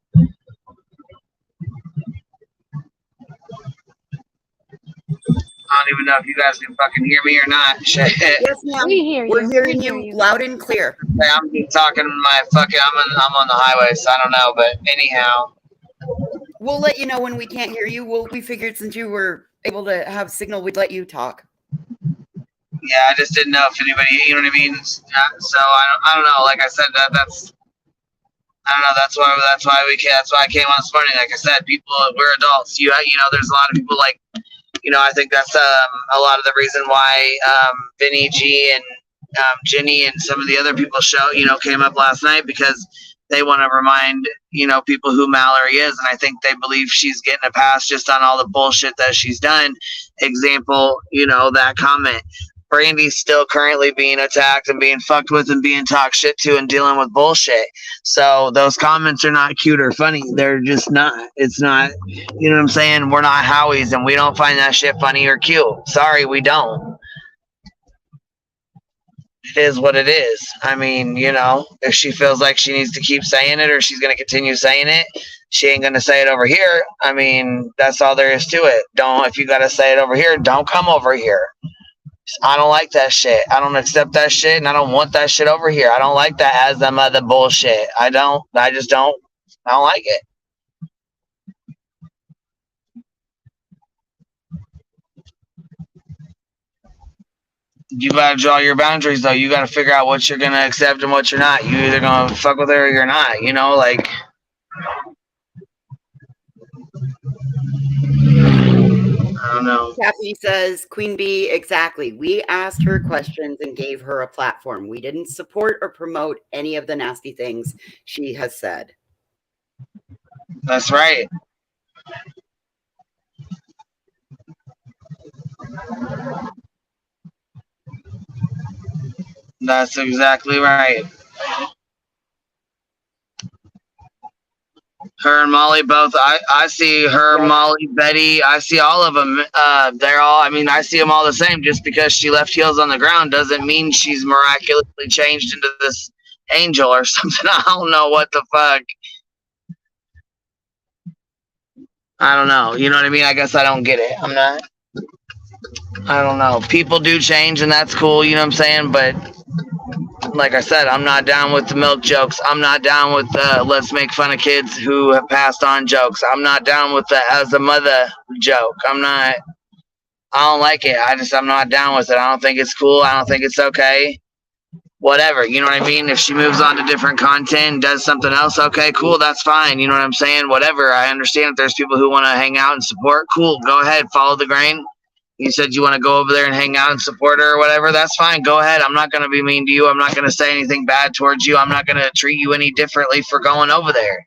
I don't even know if you guys can fucking hear me or not. Shit. Yes, ma'am. We hear you. We're hearing you loud and clear. I'm just talking my fucking. I'm on the highway, so I don't know. But anyhow, we'll let you know when we can't hear you. We figured since you were able to have signal, we'd let you talk. Yeah, I just didn't know if anybody, you know what I mean. So I don't know. Like I said, that's. I don't know. That's why I came on this morning. Like I said, people, we're adults. You know, there's a lot of people like I think that's a lot of the reason why Vinny G and Ginny and some of the other people came up last night, because they want to remind people who Mallory is, and I think they believe she's getting a pass just on all the bullshit that she's done. Example, that comment. Brandy's still currently being attacked and being fucked with and being talked shit to and dealing with bullshit. So those comments are not cute or funny. They're just not. It's not, you know what I'm saying? We're not Howies and we don't find that shit funny or cute. Sorry, we don't. It is what it is. I mean, if she feels like she needs to keep saying it or she's going to continue saying it, she ain't going to say it over here. I mean, that's all there is to it. If you got to say it over here, don't come over here. I don't like that shit. I don't accept that shit, and I don't want that shit over here. I don't like that as the mother bullshit. I just don't. I don't like it. You gotta draw your boundaries, though. You gotta figure out what you're gonna accept and what you're not. You either gonna fuck with her or you're not. I don't know. Kathy says, Queen Bee, exactly. We asked her questions and gave her a platform. We didn't support or promote any of the nasty things she has said. That's right. That's exactly right. Her and Molly both. I see her, Molly, Betty. I see all of them. I see them all the same. Just because she left heels on the ground doesn't mean she's miraculously changed into this angel or something. I don't know what the fuck. I don't know. You know what I mean? I guess I don't get it. I don't know. People do change, and that's cool. You know what I'm saying? But like I said, I'm not down with the milk jokes. I'm not down with the let's make fun of kids who have passed on jokes. I'm not down with the as a mother joke. I don't like it. I'm not down with it. I don't think it's cool. I don't think it's okay. Whatever. You know what I mean? If she moves on to different content and does something else, okay, cool. That's fine. You know what I'm saying? Whatever. I understand if there's people who want to hang out and support. Cool. Go ahead. Follow the grain. You said you want to go over there and hang out and support her or whatever. That's fine. Go ahead. I'm not going to be mean to you. I'm not going to say anything bad towards you. I'm not going to treat you any differently for going over there.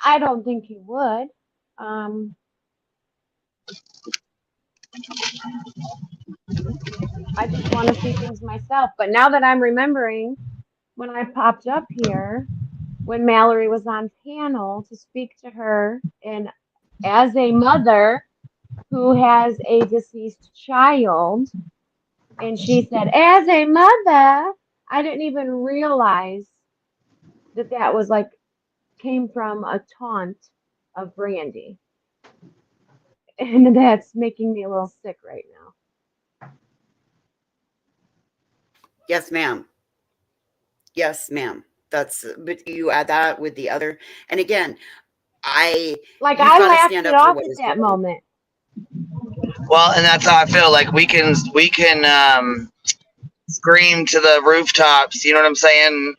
I don't think you would. I just want to see things myself. But now that I'm remembering, when I popped up here, when Mallory was on panel to speak to her, and as a mother who has a deceased child, and she said, as a mother, I didn't even realize that was came from a taunt of Brandy. And that's making me a little sick right now. Yes, ma'am. Yes, ma'am. But you add that with the other, and again, I laughed it off at that moment. Well, and that's how I feel. Like we can scream to the rooftops. You know what I'm saying?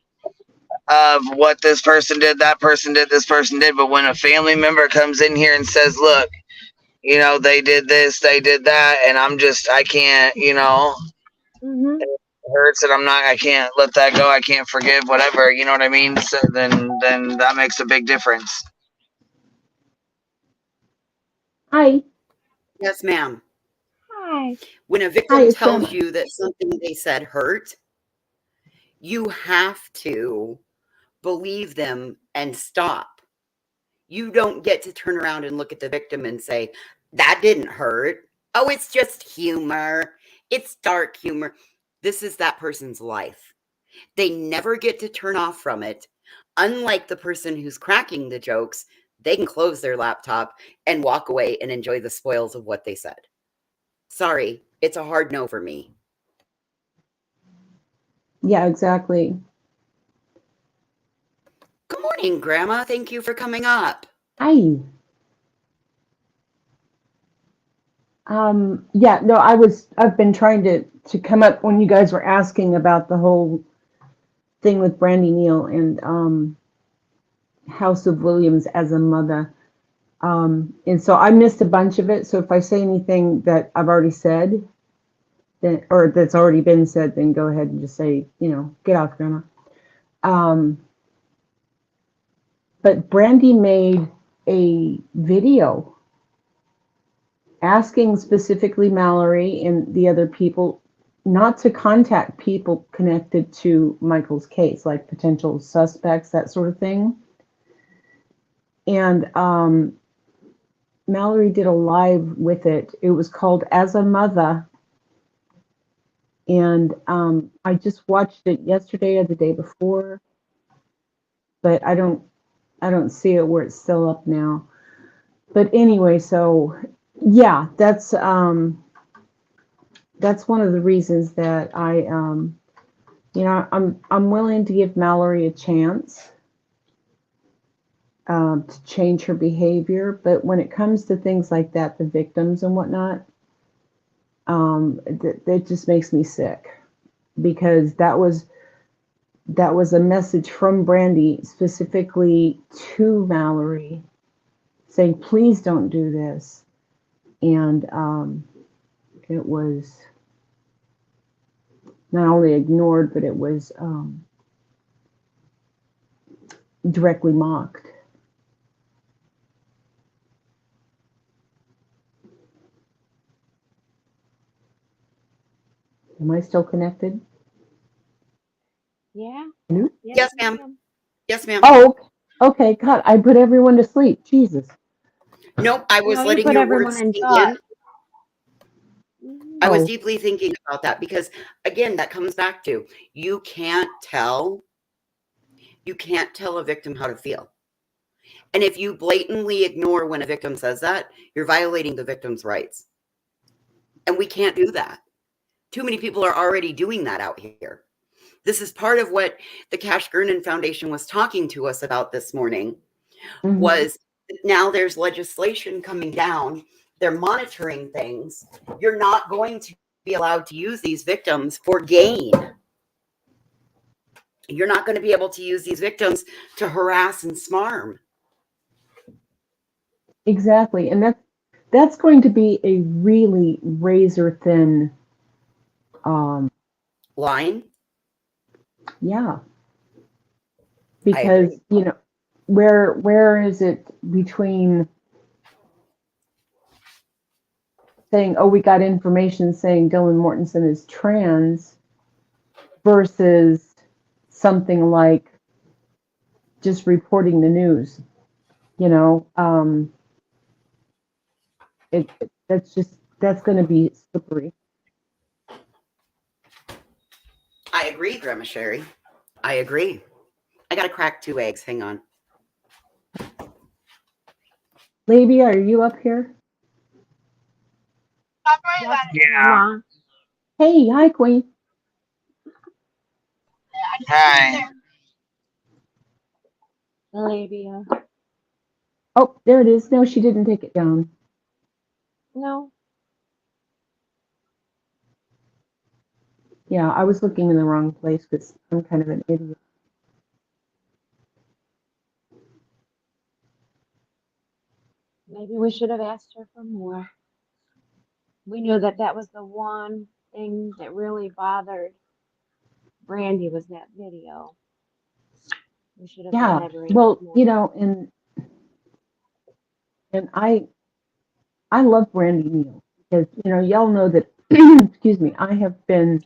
Of what this person did, that person did, this person did. But when a family member comes in here and says, "Look, they did this, they did that," and I can't, Mm-hmm. It hurts, and I can't let that go. I can't forgive, whatever. You know what I mean? So then that makes a big difference. Hi. Yes, ma'am. Hi. When a victim tells you that something they said hurt, you have to believe them and stop. You don't get to turn around and look at the victim and say, that didn't hurt. Oh, it's just humor. It's dark humor. This is that person's life. They never get to turn off from it. Unlike the person who's cracking the jokes, they can close their laptop and walk away and enjoy the spoils of what they said. Sorry, it's a hard no for me. Yeah, exactly. Good morning, Grandma. Thank you for coming up. Hi. Yeah, no, I've been trying to come up when you guys were asking about the whole thing with Brandy Neal, and House of Williams as a mother. And so I missed a bunch of it. So if I say anything that I've already said, then, or that's already been said, then go ahead and just say, you know, get off, Grandma. But Brandy made a video asking specifically Mallory and the other people not to contact people connected to Michael's case, like potential suspects, that sort of thing. And Mallory did a live with it. It was called As a Mother. And I just watched it yesterday or the day before, but I don't see it where it's still up now. But anyway, so yeah, that's one of the reasons that I you know, I'm willing to give Mallory a chance to change her behavior, but when it comes to things like that, the victims and whatnot, that just makes me sick, because that was a message from Brandy specifically to Mallory saying, please don't do this. And it was not only ignored, but it was directly mocked. Am I still connected? Yeah. No? Yes, ma'am. Yes, ma'am. Oh, okay. God, I put everyone to sleep. Jesus. Nope, I was No, you letting put your everyone words in sink thought. in. I was Oh. deeply thinking about that because, again, that comes back to you can't tell a victim how to feel. And if you blatantly ignore when a victim says that, you're violating the victim's rights. And we can't do that. Too many people are already doing that out here. This is part of what the Cash Gernon Foundation was talking to us about this morning, was now there's legislation coming down. They're monitoring things. You're not going to be allowed to use these victims for gain. You're not going to be able to use these victims to harass and smarm. Exactly. And that's going to be a really razor thin line. Yeah. Because, you know, where is it between saying, oh, we got information saying Dylan Mortensen is trans versus something like just reporting the news, you know? That's going to be slippery. I agree, Grandma Sherry. I agree. I got to crack 2 eggs. Hang on. Labia, are you up here? Yeah. Hey, hi, Queen. Hi. Labia. Oh, there it is. No, she didn't take it down. No. Yeah, I was looking in the wrong place because I'm kind of an idiot. Maybe we should have asked her for more. We knew that that was the one thing that really bothered Brandy, was that video. We should have Yeah, elaborated well, more. you know, and I love Brandy Neal because, you know, y'all know that, excuse me, I have been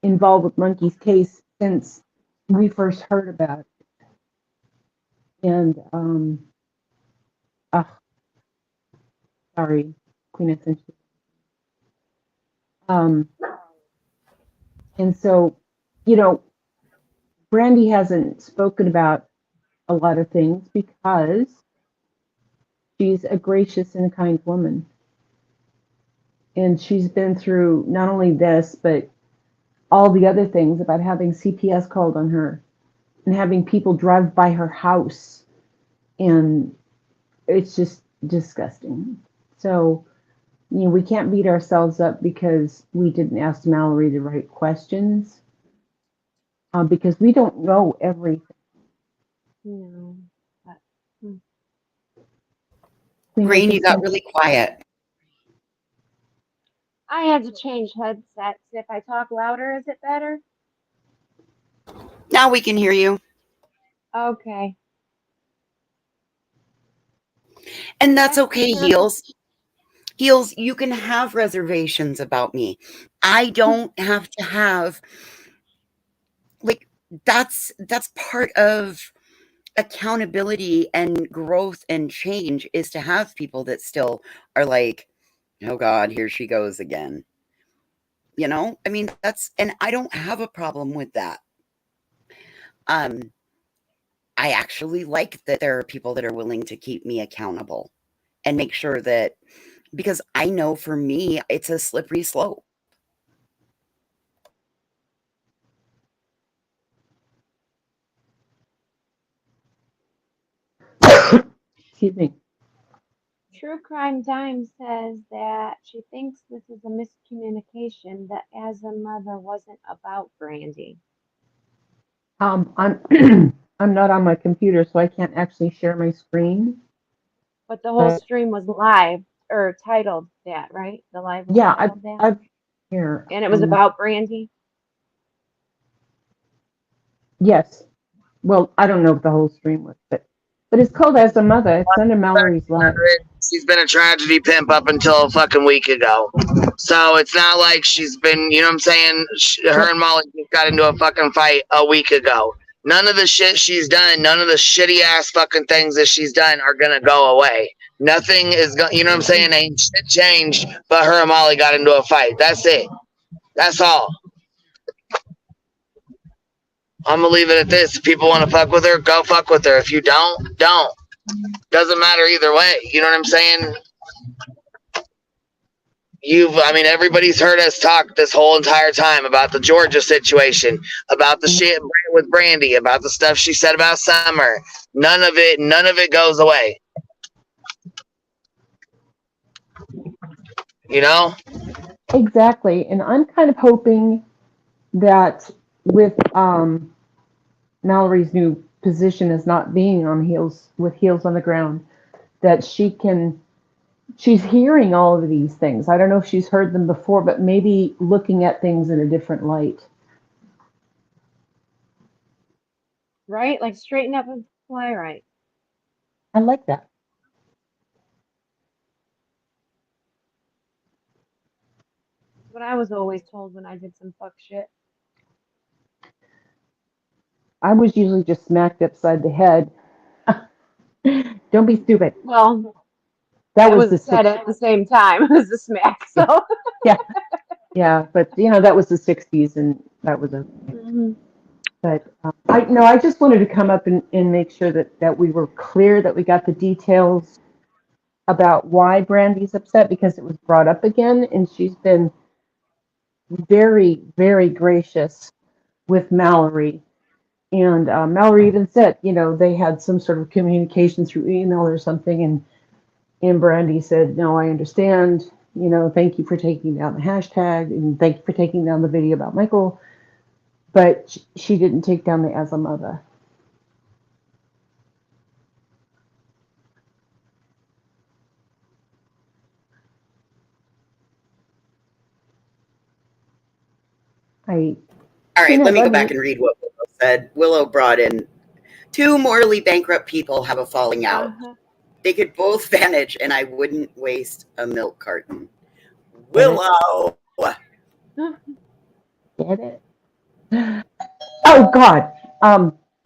involved with Monkey's case since we first heard about it. And, sorry, Queen Ascension. And so, you know, Brandy hasn't spoken about a lot of things because she's a gracious and kind woman. And she's been through not only this, but all the other things about having CPS called on her and having people drive by her house. And it's just disgusting. So, you know, we can't beat ourselves up because we didn't ask Mallory the right questions, because we don't know everything. No. But, hmm. Queen, I Green, you just got sent really quiet. I had to change headsets. If I talk louder, is it better? Now we can hear you. Okay. And that's That's okay, perfect. Heels. Heels, you can have reservations about me. I don't have to have, like, that's part of accountability and growth and change, is to have people that still are like, oh God, here she goes again. You know, I mean, and I don't have a problem with that. I actually like that there are people that are willing to keep me accountable and make sure that, because I know for me, it's a slippery slope. excuse me. True Crime Time says that she thinks this is a miscommunication, that As a Mother wasn't about Brandy. I'm I'm not on my computer, so I can't actually share my screen. But the whole But stream was live or titled that, right? The live was yeah, titled that. I've here. And it was about Brandy. Yes. Well, I don't know if the whole stream was, but it's called As a Mother. It's under Mallory's live. She's been a tragedy pimp up until a fucking week ago. So it's not like she's been, you know what I'm saying? Her and Molly just got into a fucking fight a week ago. None of the shit she's done, none of the shitty ass fucking things that she's done are gonna go away. Nothing is going, you know what I'm saying? Ain't shit changed, but her and Molly got into a fight. That's it. That's all. I'm gonna leave it at this. If people want to fuck with her, go fuck with her. If you don't, don't. Doesn't matter either way. You know what I'm saying? I mean, everybody's heard us talk this whole entire time about the Georgia situation, about the shit with Brandy, about the stuff she said about Summer. None of it goes away. You know? Exactly. And I'm kind of hoping that with Mallory's new position as not being on heels, with heels on the ground, that she's hearing all of these things. I don't know if she's heard them before, but maybe looking at things in a different light. Right? Like straighten up and fly right. I like that. What I was always told when I did some fuck shit. I was usually just smacked upside the head. Don't be stupid. Well, That it was was the said at the same time as the smack. So yeah, but that was the 60s, and that was a. Mhm. But I just wanted to come up and make sure that we were clear, that we got the details about why Brandy's upset, because it was brought up again, and she's been very, very gracious with Mallory. And Mallory even said, they had some sort of communication through email or something, and Brandy said, no, I understand. Thank you for taking down the hashtag, and thank you for taking down the video about Michael. But she didn't take down the As a Mother. All right, let me go back and read what Willow said. Willow brought in, two morally bankrupt people have a falling out. They could both vanish, and I wouldn't waste a milk carton. Willow! Get it? Oh, God.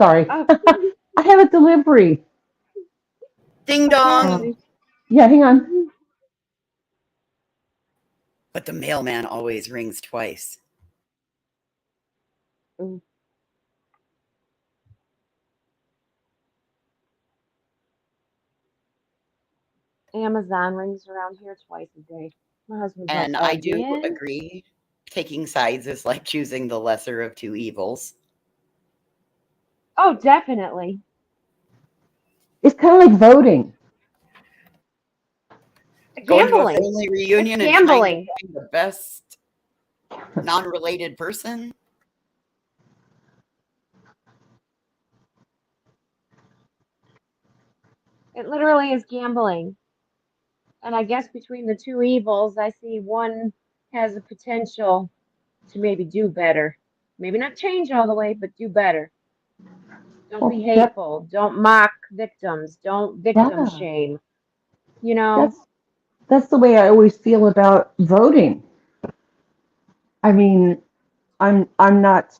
Sorry. I have a delivery. Ding dong. Yeah, hang on. But the mailman always rings twice. Amazon rings around here twice a day. My husband's And like, I do again? agree. Taking sides is like choosing the lesser of two evils. Oh, definitely. It's kind of like voting. Going to a Gambling. family reunion It's and trying to gambling. find the best non-related person. It literally is gambling. And I guess between the two evils, I see one has a potential to maybe do better. Maybe not change all the way, but do better. Don't be Well, that, hateful. Don't mock victims. Don't victim yeah, shame. You know? that's the way I always feel about voting. I mean, I'm not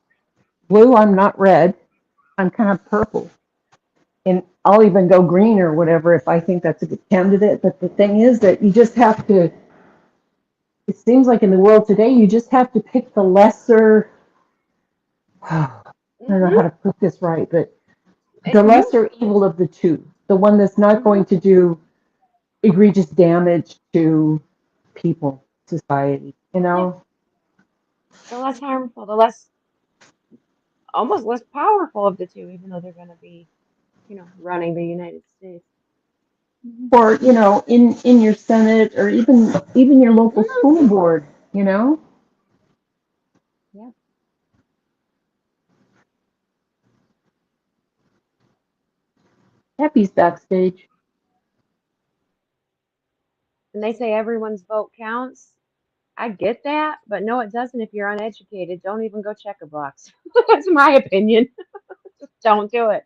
blue, I'm not red, I'm kind of purple. And I'll even go green or whatever if I think that's a good candidate. But the thing is that you just have to, it seems like in the world today, you just have to pick the lesser, I don't know how to put this right, but the lesser evil of the two, the one that's not going to do egregious damage to people, society, you know? The less harmful, the less, almost less powerful of the two, even though they're going to be, running the United States. Or, in your Senate or even your local school board, you know? Yeah. Happy's backstage. And they say everyone's vote counts. I get that, but no, it doesn't if you're uneducated. Don't even go check a box. That's my opinion. Just don't do it.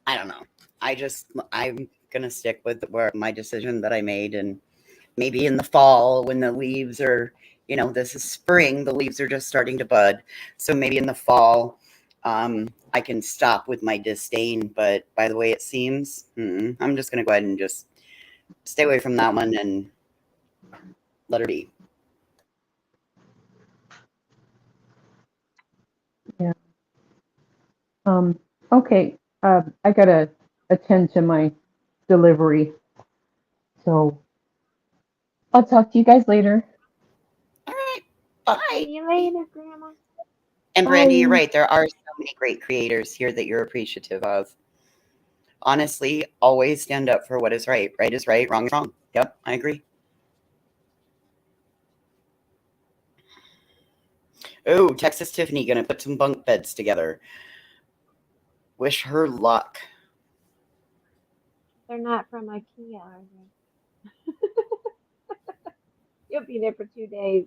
I don't know. I'm gonna stick with my decision that I made, and maybe in the fall when the leaves are, this is spring, the leaves are just starting to bud. So maybe in the fall, I can stop with my disdain. But by the way it seems, I'm just gonna go ahead and just stay away from that one and let her be. Yeah. Okay. I gotta attend to my delivery. So I'll talk to you guys later. Bye. See you later, Grandma. And Brandy, you're Bye. right. There are so many great creators here that you're appreciative of. Honestly, always stand up for what is right. Right is right, wrong is wrong. Yep, I agree. Oh, Texas Tiffany gonna put some bunk beds together. Wish her luck. They're not from IKEA, are they? You'll be there for 2 days.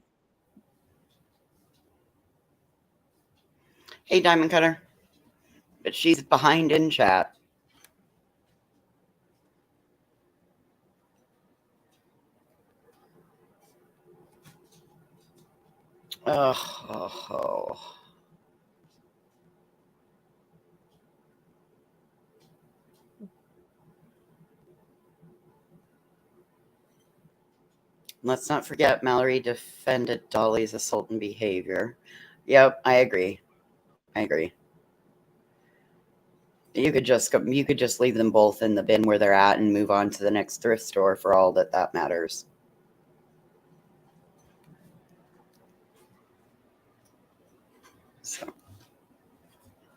Hey, Diamond Cutter. But she's behind in chat. Oh. Let's not forget Mallory defended Dolly's assault and behavior. Yep, I agree. You could just leave them both in the bin where they're at and move on to the next thrift store for all that matters. So.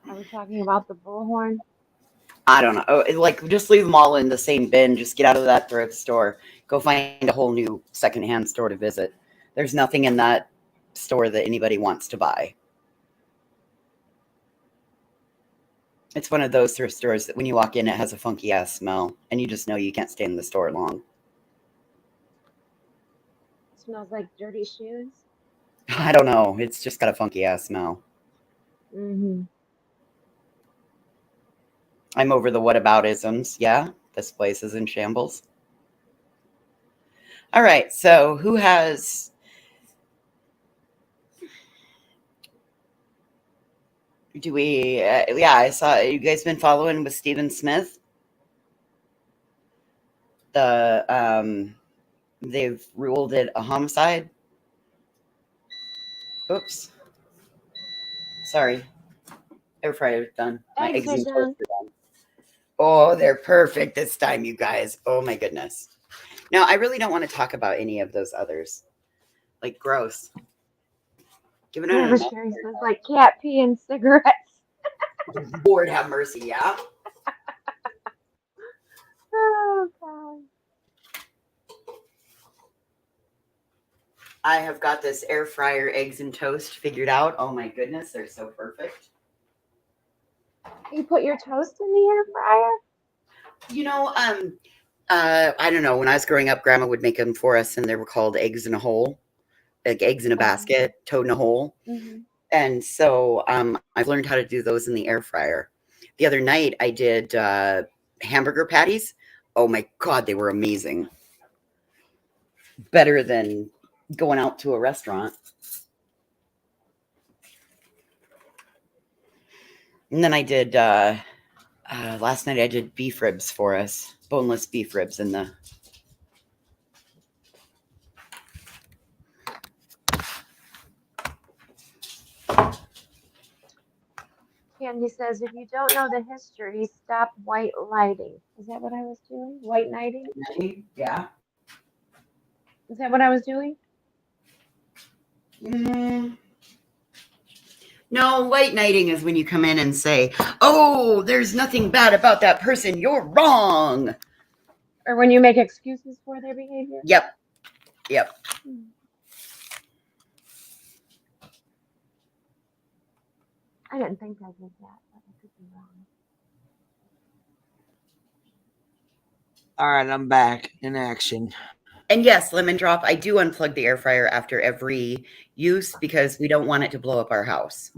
Are we talking about the bullhorn? I don't know. Just leave them all in the same bin. Just get out of that thrift store. Go find a whole new secondhand store to visit. There's nothing in that store that anybody wants to buy. It's one of those thrift stores that when you walk in, it has a funky ass smell, and you just know you can't stay in the store long. It smells like dirty shoes. I don't know. It's just got a funky ass smell. Mm-hmm. I'm over the whataboutisms. Yeah, this place is in shambles. All right, so who has... Do we... yeah, I saw... You guys been following with Stephen Smith? They've ruled it a homicide. Oops. Sorry. Air fryer's done. My Eggs eggs are and done. toast are done. Oh, they're perfect this time, you guys. Oh my goodness. Now, I really don't want to talk about any of those others. Like, gross. Give it Whatever a Sherry smells like cat pee and cigarettes. Lord have mercy, yeah? Oh, God. I have got this air fryer eggs and toast figured out. Oh my goodness, they're so perfect. You put your toast in the air fryer? You know, I don't know. When I was growing up, Grandma would make them for us, and they were called eggs in a hole, like eggs in a basket, toad in a hole. Mm-hmm. And so I've learned how to do those in the air fryer. The other night, I did hamburger patties. Oh my God, they were amazing. Better than going out to a restaurant. And then I did, last night I did beef ribs for us, boneless beef ribs in the. Candy says, if you don't know the history, stop white lighting. Is that what I was doing? White knighting? Yeah. Is that what I was doing? No, white knighting is when you come in and say, oh, there's nothing bad about that person. You're wrong. Or when you make excuses for their behavior? Yep. Yep. I didn't think I did that, but I could be wrong. All right, I'm back in action. And yes, lemon drop, I do unplug the air fryer after every use because we don't want it to blow up our house.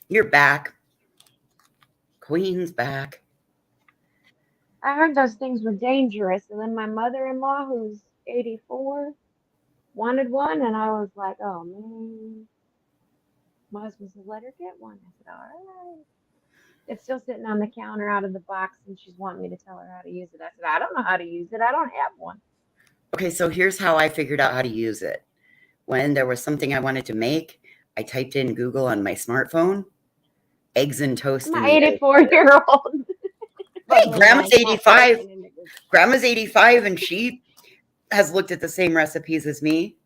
You're back. Queen's back. I heard those things were dangerous, and then my mother-in-law, who's 84, wanted one, and I was like, oh man. My husband said, let her get one. I said, all right. It's still sitting on the counter out of the box, and she's wanting me to tell her how to use it. I said, I don't know how to use it. I don't have one. Okay, so here's how I figured out how to use it. When there was something I wanted to make, I typed in Google on my smartphone, eggs and toast. My 84-year-old. Hey, Grandma's 85. Grandma's 85, and she has looked at the same recipes as me.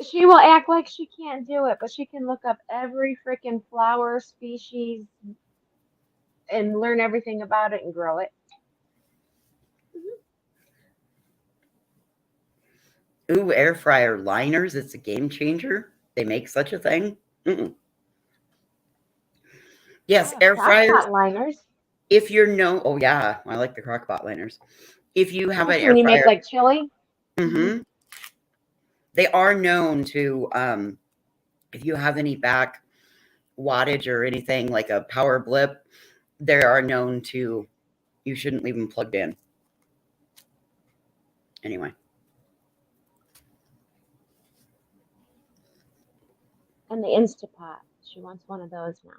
She will act like she can't do it, but she can look up every freaking flower species and learn everything about it and grow it. Ooh, air fryer liners. It's a game changer. They make such a thing. Yes, air fryers. Liners. If you're oh yeah, I like the crock-pot liners. If you have an Especially air when you fryer, make like chili. they are known to, if you have any back wattage or anything like a power blip, they are known to, you shouldn't leave them plugged in. Anyway. And the Instapot. She wants one of those now.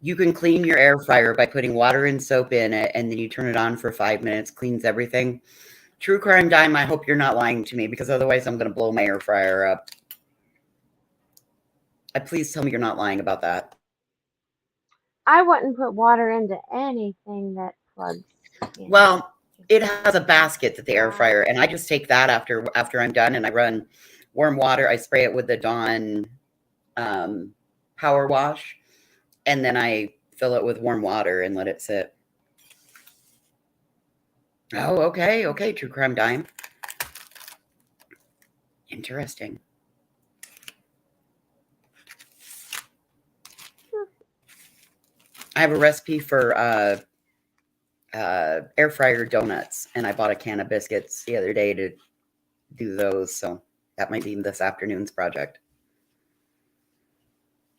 You can clean your air fryer by putting water and soap in it, and then you turn it on for 5 minutes, cleans everything. True Crime Dime, I hope you're not lying to me, because otherwise I'm going to blow my air fryer up. Please tell me you're not lying about that. I wouldn't put water into anything that plugs in. Well, it has a basket that the air fryer, and I just take that after I'm done, and I run warm water. I spray it with the Dawn power wash, and then I fill it with warm water and let it sit. Oh, okay. Okay, True Crime Dime. Interesting. I have a recipe for air fryer donuts, and I bought a can of biscuits the other day to do those, so that might be this afternoon's project.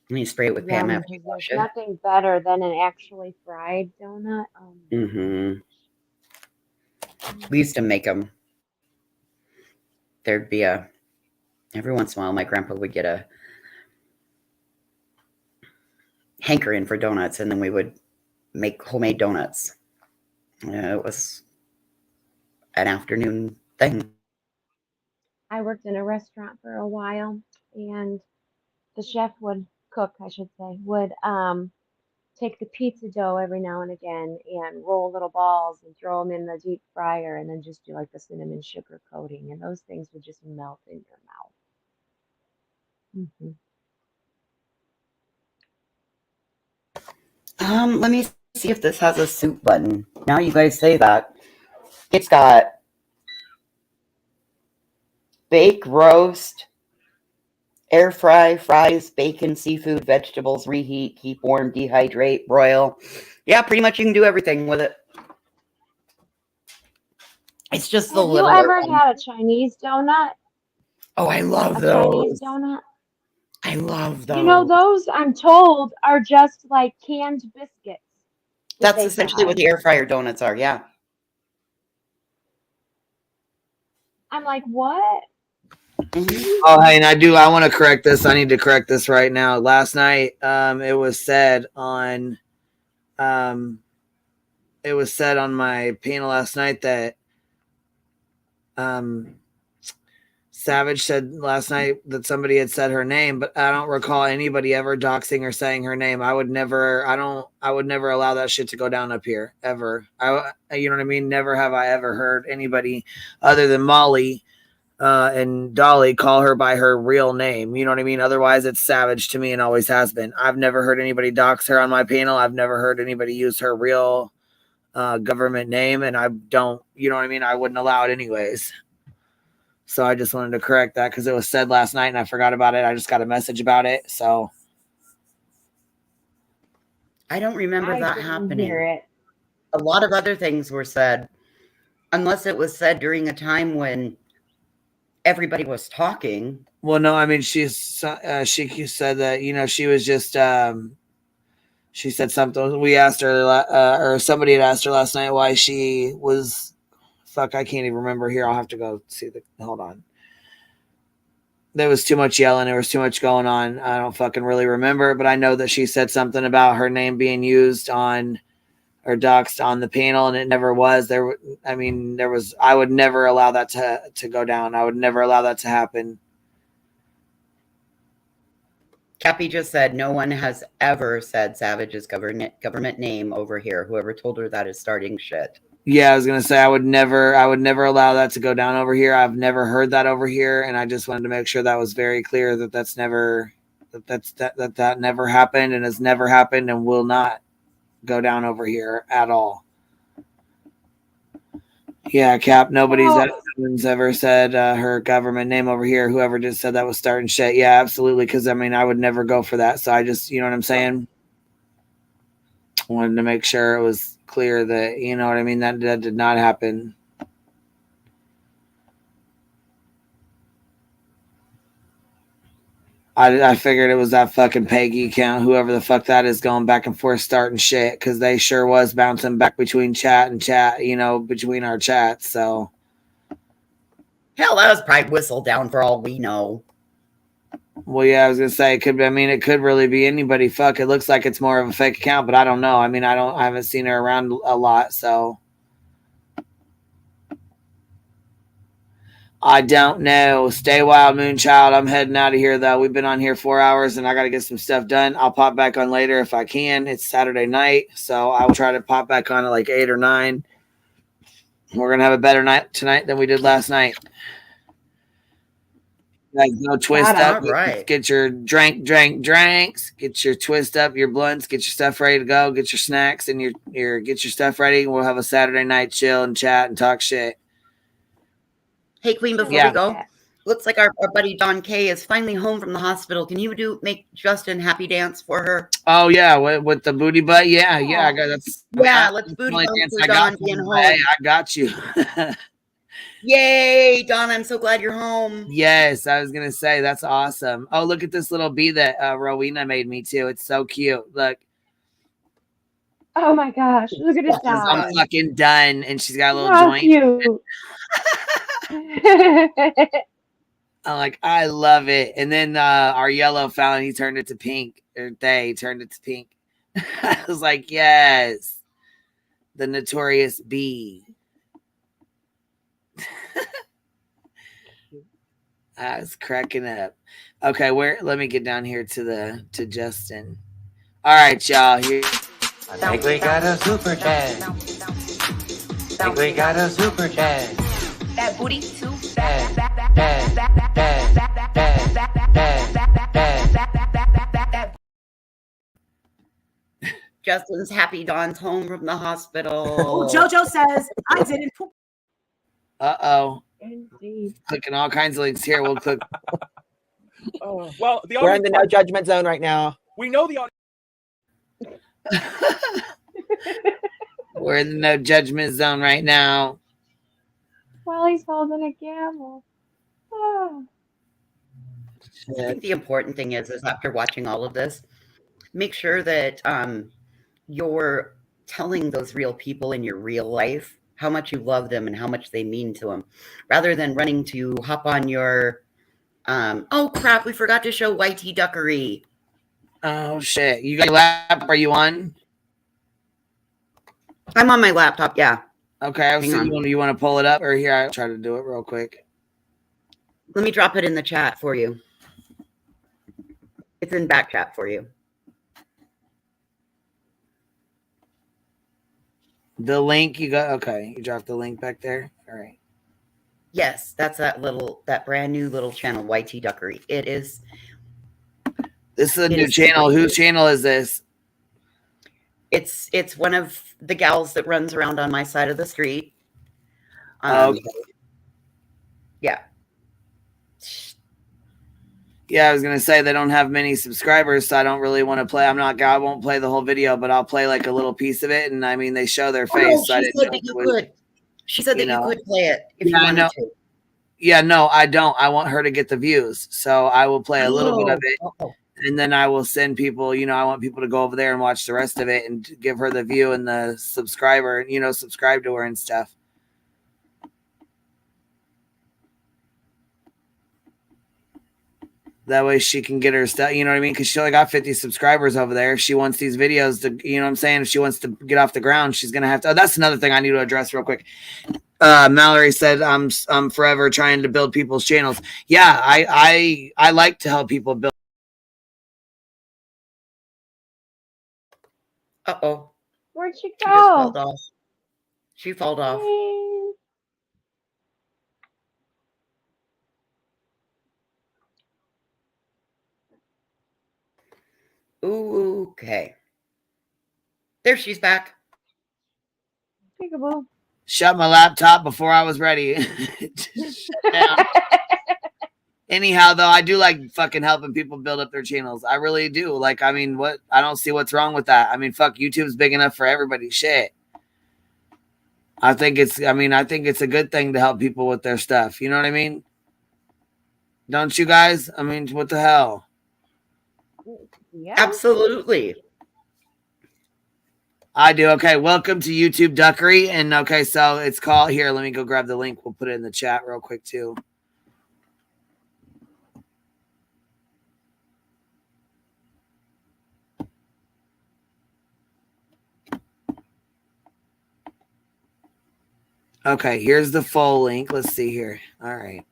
And you spray it with Pam after you wash There's it. nothing better than an actually fried donut. We used to make them. There'd be every once in a while, my grandpa would get a hankering for donuts, and then we would make homemade donuts. It was an afternoon thing. I worked in a restaurant for a while, and the chef would cook, I should say, would take the pizza dough every now and again and roll little balls and throw them in the deep fryer and then just do like the cinnamon sugar coating, and those things would just melt in your mouth. Let me see if this has a soup button. Now you guys say that. It's got bake, roast, air fry, fries, bacon, seafood, vegetables, reheat, keep warm, dehydrate, broil. Yeah, pretty much you can do everything with it. It's just the Have you littler ever one. had a Chinese donut? Oh, I love A Chinese those. donut? I love You know, those. those I'm told are just like canned biscuits that That's they essentially what fry. the air fryer donuts are, yeah. I'm like, what? Oh, hey, and I want to correct this. I need to correct this right now. Last night, it was said on my panel last night that Savage said last night that somebody had said her name, but I don't recall anybody ever doxing or saying her name. I would never allow that shit to go down up here ever. You know what I mean? Never have I ever heard anybody other than Molly and Dolly call her by her real name. You know what I mean? Otherwise, it's Savage to me and always has been. I've never heard anybody dox her on my panel. I've never heard anybody use her real government name, and I don't, you know what I mean? I wouldn't allow it anyways. So I just wanted to correct that because it was said last night and I forgot about it. I just got a message about it. So I don't remember I that didn't happening. hear it. A lot of other things were said, unless it was said during a time when everybody was talking. Well, no, I mean, she said that, you know, she was just, she said something. We asked her, or somebody had asked her last night why she was, I can't even remember here. I'll have to go see hold on. There was too much yelling. There was too much going on. I don't fucking really remember, but I know that she said something about her name being used on or doxed on the panel, and it never was. I would never allow that to go down. I would never allow that to happen. Cappy just said no one has ever said Savage's government name over here. Whoever told her that is starting shit. Yeah, I was gonna say I would never allow that to go down over here. I've never heard that over here, and I just wanted to make sure that was very clear that that never happened and has never happened and will not go down over here at all. Yeah, Cap. Nobody's ever said her government name over here. Whoever just said that was starting shit. Yeah, absolutely. Because I mean, I would never go for that. So I just, you know what I'm saying. Wanted to make sure it was clear that, you know what I mean, that did not happen. I figured it was that fucking Peggy account, whoever the fuck that is, going back and forth starting shit, because they sure was bouncing back between chat and chat, you know, between our chats. So hell, that was probably Whistle Down for all we know. Well, yeah, I was gonna say it could be. I mean, it could really be anybody. Fuck, it looks like it's more of a fake account, but I don't know. I mean, I haven't seen her around a lot, so I don't know. Stay wild, Moonchild. I'm heading out of here though. We've been on here 4 hours, and I got to get some stuff done. I'll pop back on later if I can. It's Saturday night, so I will try to pop back on at like 8 or 9. We're gonna have a better night tonight than we did last night. Like, go twist up. Right. Get your drinks. Get your twist up, your blunts. Get your stuff ready to go. Get your snacks and your get your stuff ready. We'll have a Saturday night chill and chat and talk shit. Hey, Queen, before we go, looks like our buddy Don K is finally home from the hospital. Can you make Justin happy dance for her? Oh yeah, with the booty butt. Yeah. I got that's. Yeah, let's booty bump for Don being home. Hey, I got you. Yay, Don, I'm so glad you're home. Yes, I was going to say, that's awesome. Oh, look at this little bee that Rowena made me too. It's so cute. Look. Oh my gosh, look at his eyes. I'm fucking done. And she's got a little How joint. cute. I'm like, I love it. And then our yellow fountain, he turned it to pink. Or they turned it to pink. I was like, yes. The notorious bee. I was cracking up. Okay, let me get down here to Justin. All right, y'all. Here. I think we got a super chat. I think we got a super chat. That booty too Justin's happy Dawn's home from the hospital. Oh, JoJo says I didn't poop. Uh-oh. Indeed. Clicking all kinds of links here. We'll click. Oh. Well, the We're in the no judgment zone right now. We know the We're in the no judgment zone right now. While he's holding a camel. Oh. I think the important thing is after watching all of this, make sure that you're telling those real people in your real life how much you love them and how much they mean to them, rather than running to hop on your, oh crap, we forgot to show YT Duckery. Oh shit. You got your laptop? Are you on? I'm on my laptop, yeah. Okay, I'll see you want to pull it up, or here, I'll try to do it real quick. Let me drop it in the chat for you. It's in back chat for you. The link you got, okay, you dropped the link back there. All right. Yes, that's that brand new little channel, YT Duckery. It is. This is a new channel. Whose channel is this? It's one of the gals that runs around on my side of the street. Okay. Yeah. Yeah, I was gonna say they don't have many subscribers, so I don't really want to play. I won't play the whole video, but I'll play like a little piece of it. And I mean, they show their face. Oh, she said that you could. She said that you could play it if you wanted to. Yeah, no, I don't. I want her to get the views, so I will play a little bit of it, and then I will send people. I want people to go over there and watch the rest of it, and give her the view and the subscriber. Subscribe to her and stuff. That way she can get her stuff, you know what I mean? Because she only got 50 subscribers over there. If she wants these videos to, you know what I'm saying? If she wants to get off the ground, she's going to have to. Oh, that's another thing I need to address real quick. Mallory said, I'm forever trying to build people's channels. Yeah, I like to help people build. Uh-oh. Where'd she She just go? fell off. She fell off. Ooh, okay. There she's back. Peekaboo. Shut my laptop before I was ready. Anyhow, though, I do like fucking helping people build up their channels. I really do. Like, I mean, I don't see what's wrong with that. I mean, fuck, YouTube's big enough for everybody. Shit. I think it's a good thing to help people with their stuff. You know what I mean? Don't you guys? I mean, what the hell? Yeah. Absolutely. I do. Okay, welcome to YouTube Duckery. And okay, so it's called here. Let me go grab the link. We'll put it in the chat real quick too. Okay, here's the full link. Let's see here. All right.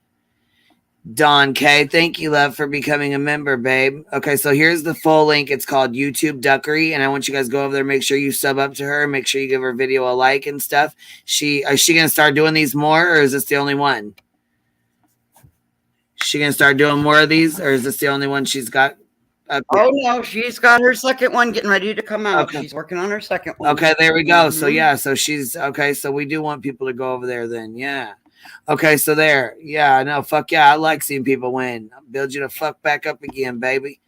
Don K, thank you, love, for becoming a member, babe. Okay, so here's the full link. It's called YouTube Duckery, and I want you guys to go over there. Make sure you sub up to her. Make sure you give her video a like and stuff. Is she gonna start doing these more, or is this the only one? Is she gonna start doing more of these, or is this the only one she's got? Okay. Oh no, she's got her second one getting ready to come out. Okay. She's working on her second one. Okay, there we go. Mm-hmm. So yeah, so she's okay. So we do want people to go over there then. Yeah. Okay, so there. Yeah, no, fuck yeah. I like seeing people win. I'll build you the fuck back up again, baby.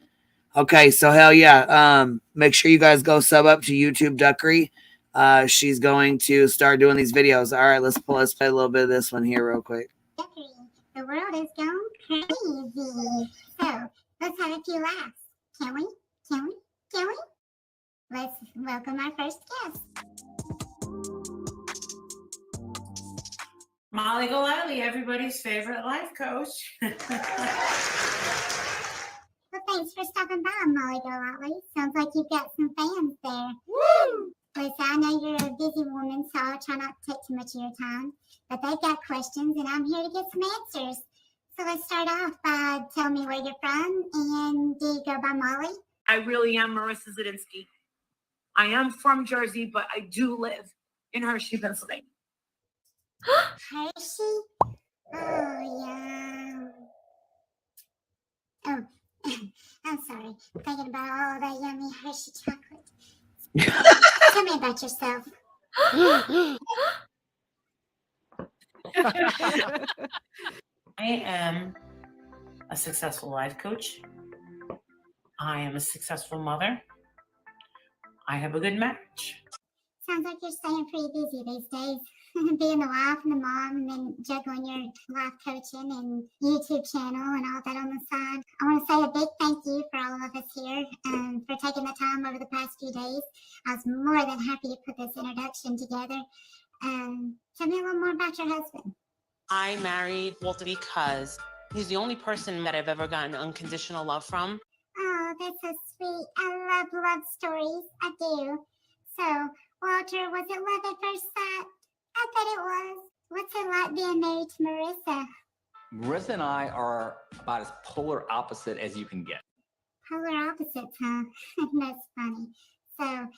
Okay, so hell yeah. Make sure you guys go sub up to YouTube Duckery. She's going to start doing these videos. All right, let's play a little bit of this one here real quick. Duckery, the world is going crazy. So let's have a few laughs. Can we? Can we? Can we? Let's welcome our first guest. Molly Golightly, everybody's favorite life coach. Well, thanks for stopping by, Molly Golightly. Sounds like you've got some fans there. Woo! Lisa, I know you're a busy woman, so I'll try not to take too much of your time. But they've got questions, and I'm here to get some answers. So let's start off by telling me where you're from, and do you go by Molly? I really am Marissa Zadinsky. I am from Jersey, but I do live in Hershey, Pennsylvania. Hershey? Oh, yeah. Oh, I'm sorry. Thinking about all that yummy Hershey chocolate. Tell me about yourself. I am a successful life coach. I am a successful mother. I have a good marriage. Sounds like you're staying pretty busy these days. Being the wife and the mom, and then juggling your life coaching and YouTube channel and all that on the side. I want to say a big thank you for all of us here for taking the time over the past few days. I was more than happy to put this introduction together. Tell me a little more about your husband. I married Walter because he's the only person that I've ever gotten unconditional love from. Oh, that's so sweet. I love stories. I do. So, Walter, was it love at first sight? I bet it was. What's it like being married to Marissa? Marissa and I are about as polar opposite as you can get. Polar opposites, huh? That's funny. So,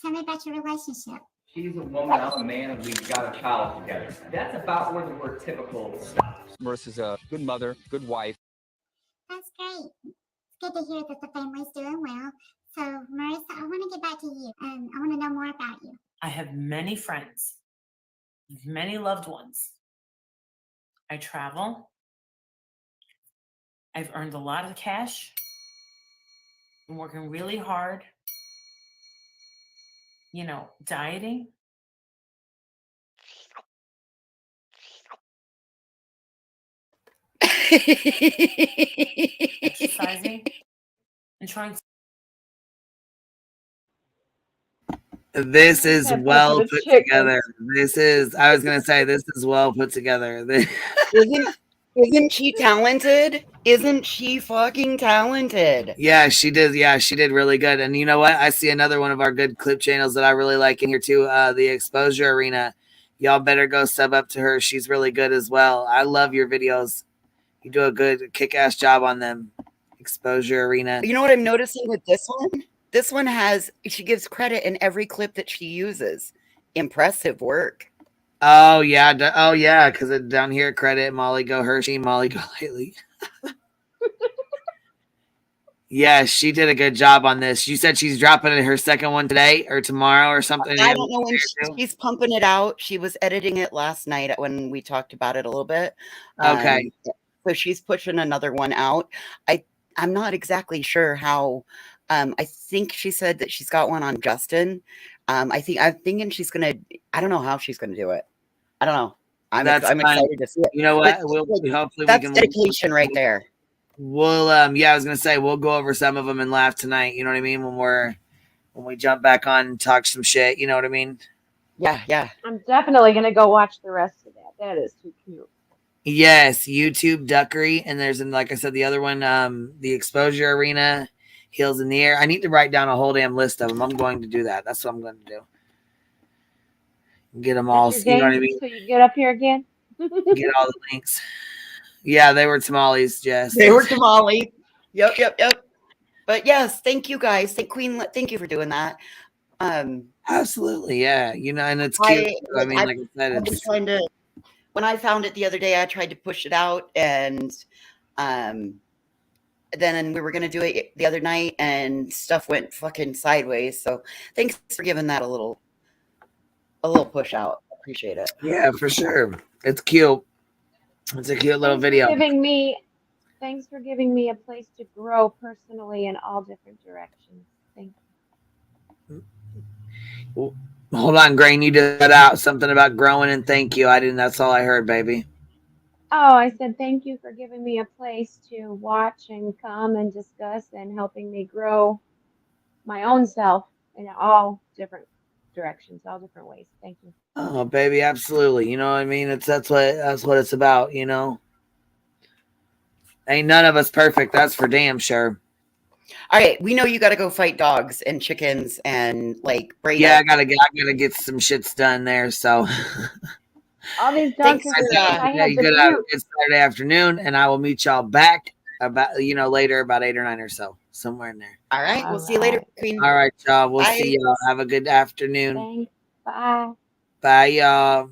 tell me about your relationship. She's a woman, I'm a man, and we've got a child together. That's about where the word typical stops. Marissa's a good mother, good wife. That's great. It's good to hear that the family's doing well. So, Marissa, I want to get back to you, and I want to know more about you. I have many friends, many loved ones. I travel. I've earned a lot of cash. I'm working really hard. You know, dieting. Exercising. And trying to. This is well put together. I was going to say, this is well put together. Isn't she talented? Isn't she fucking talented? Yeah, she did. Yeah, she did really good. And you know what? I see another one of our good clip channels that I really like in here too. The Exposure Arena. Y'all better go sub up to her. She's really good as well. I love your videos. You do a good kick-ass job on them. Exposure Arena. You know what I'm noticing with this one? This one she gives credit in every clip that she uses. Impressive work. Oh, yeah. Oh, yeah. Because down here, credit Molly Go Hershey, Molly Go Lately. Yeah, she did a good job on this. You said she's dropping her second one today or tomorrow or something. I don't know when she's pumping it out. She was editing it last night when we talked about it a little bit. Okay. So she's pushing another one out. I'm not exactly sure how. I think she said that she's got one on Justin. I'm thinking she's gonna. I don't know how she's gonna do it. I don't know. I'm excited to see it. You know what? Hopefully that's we can dedication right there. We'll yeah, I was gonna say we'll go over some of them and laugh tonight. You know what I mean? When we jump back on and talk some shit. You know what I mean? Yeah. I'm definitely gonna go watch the rest of that. That is too cute. Yes, YouTube Duckery, and there's like I said, the other one, the Exposure Arena, Heels in the Air. I need to write down a whole damn list of them. I'm going to do that. That's what I'm going to do. Get them all. You know what I mean? So you get up here again. Get all the links. Yeah, they were tamales, Jess. They were tamale. Yep. But yes, thank you guys. Queen, thank you for doing that. Absolutely, yeah. You know, and it's cute. I mean, like I said, I've been trying to. When I found it the other day, I tried to push it out, and then we were going to do it the other night, and stuff went fucking sideways. So thanks for giving that a little push out. Appreciate it. Yeah, for sure. It's cute. It's a cute little video. Thanks for giving me a place to grow personally in all different directions. Thank you. Well, hold on, Grain. You just cut out something about growing and thank you. I didn't. That's all I heard, baby. Oh, I said thank you for giving me a place to watch and come and discuss and helping me grow my own self in all different directions, all different ways. Thank you. Oh, baby, absolutely. You know what I mean? That's what it's about, you know. Ain't none of us perfect, that's for damn sure. All right, we know you got to go fight dogs and chickens and like break. Yeah, I gotta get some shits done there. So all these dogs good Saturday afternoon, and I will meet y'all back about later, about 8 or 9 or so, somewhere in there. All right. We'll see you later, Queen. All right, y'all. We'll Bye. see y'all. Have a good afternoon. Thanks. Bye. Bye, y'all.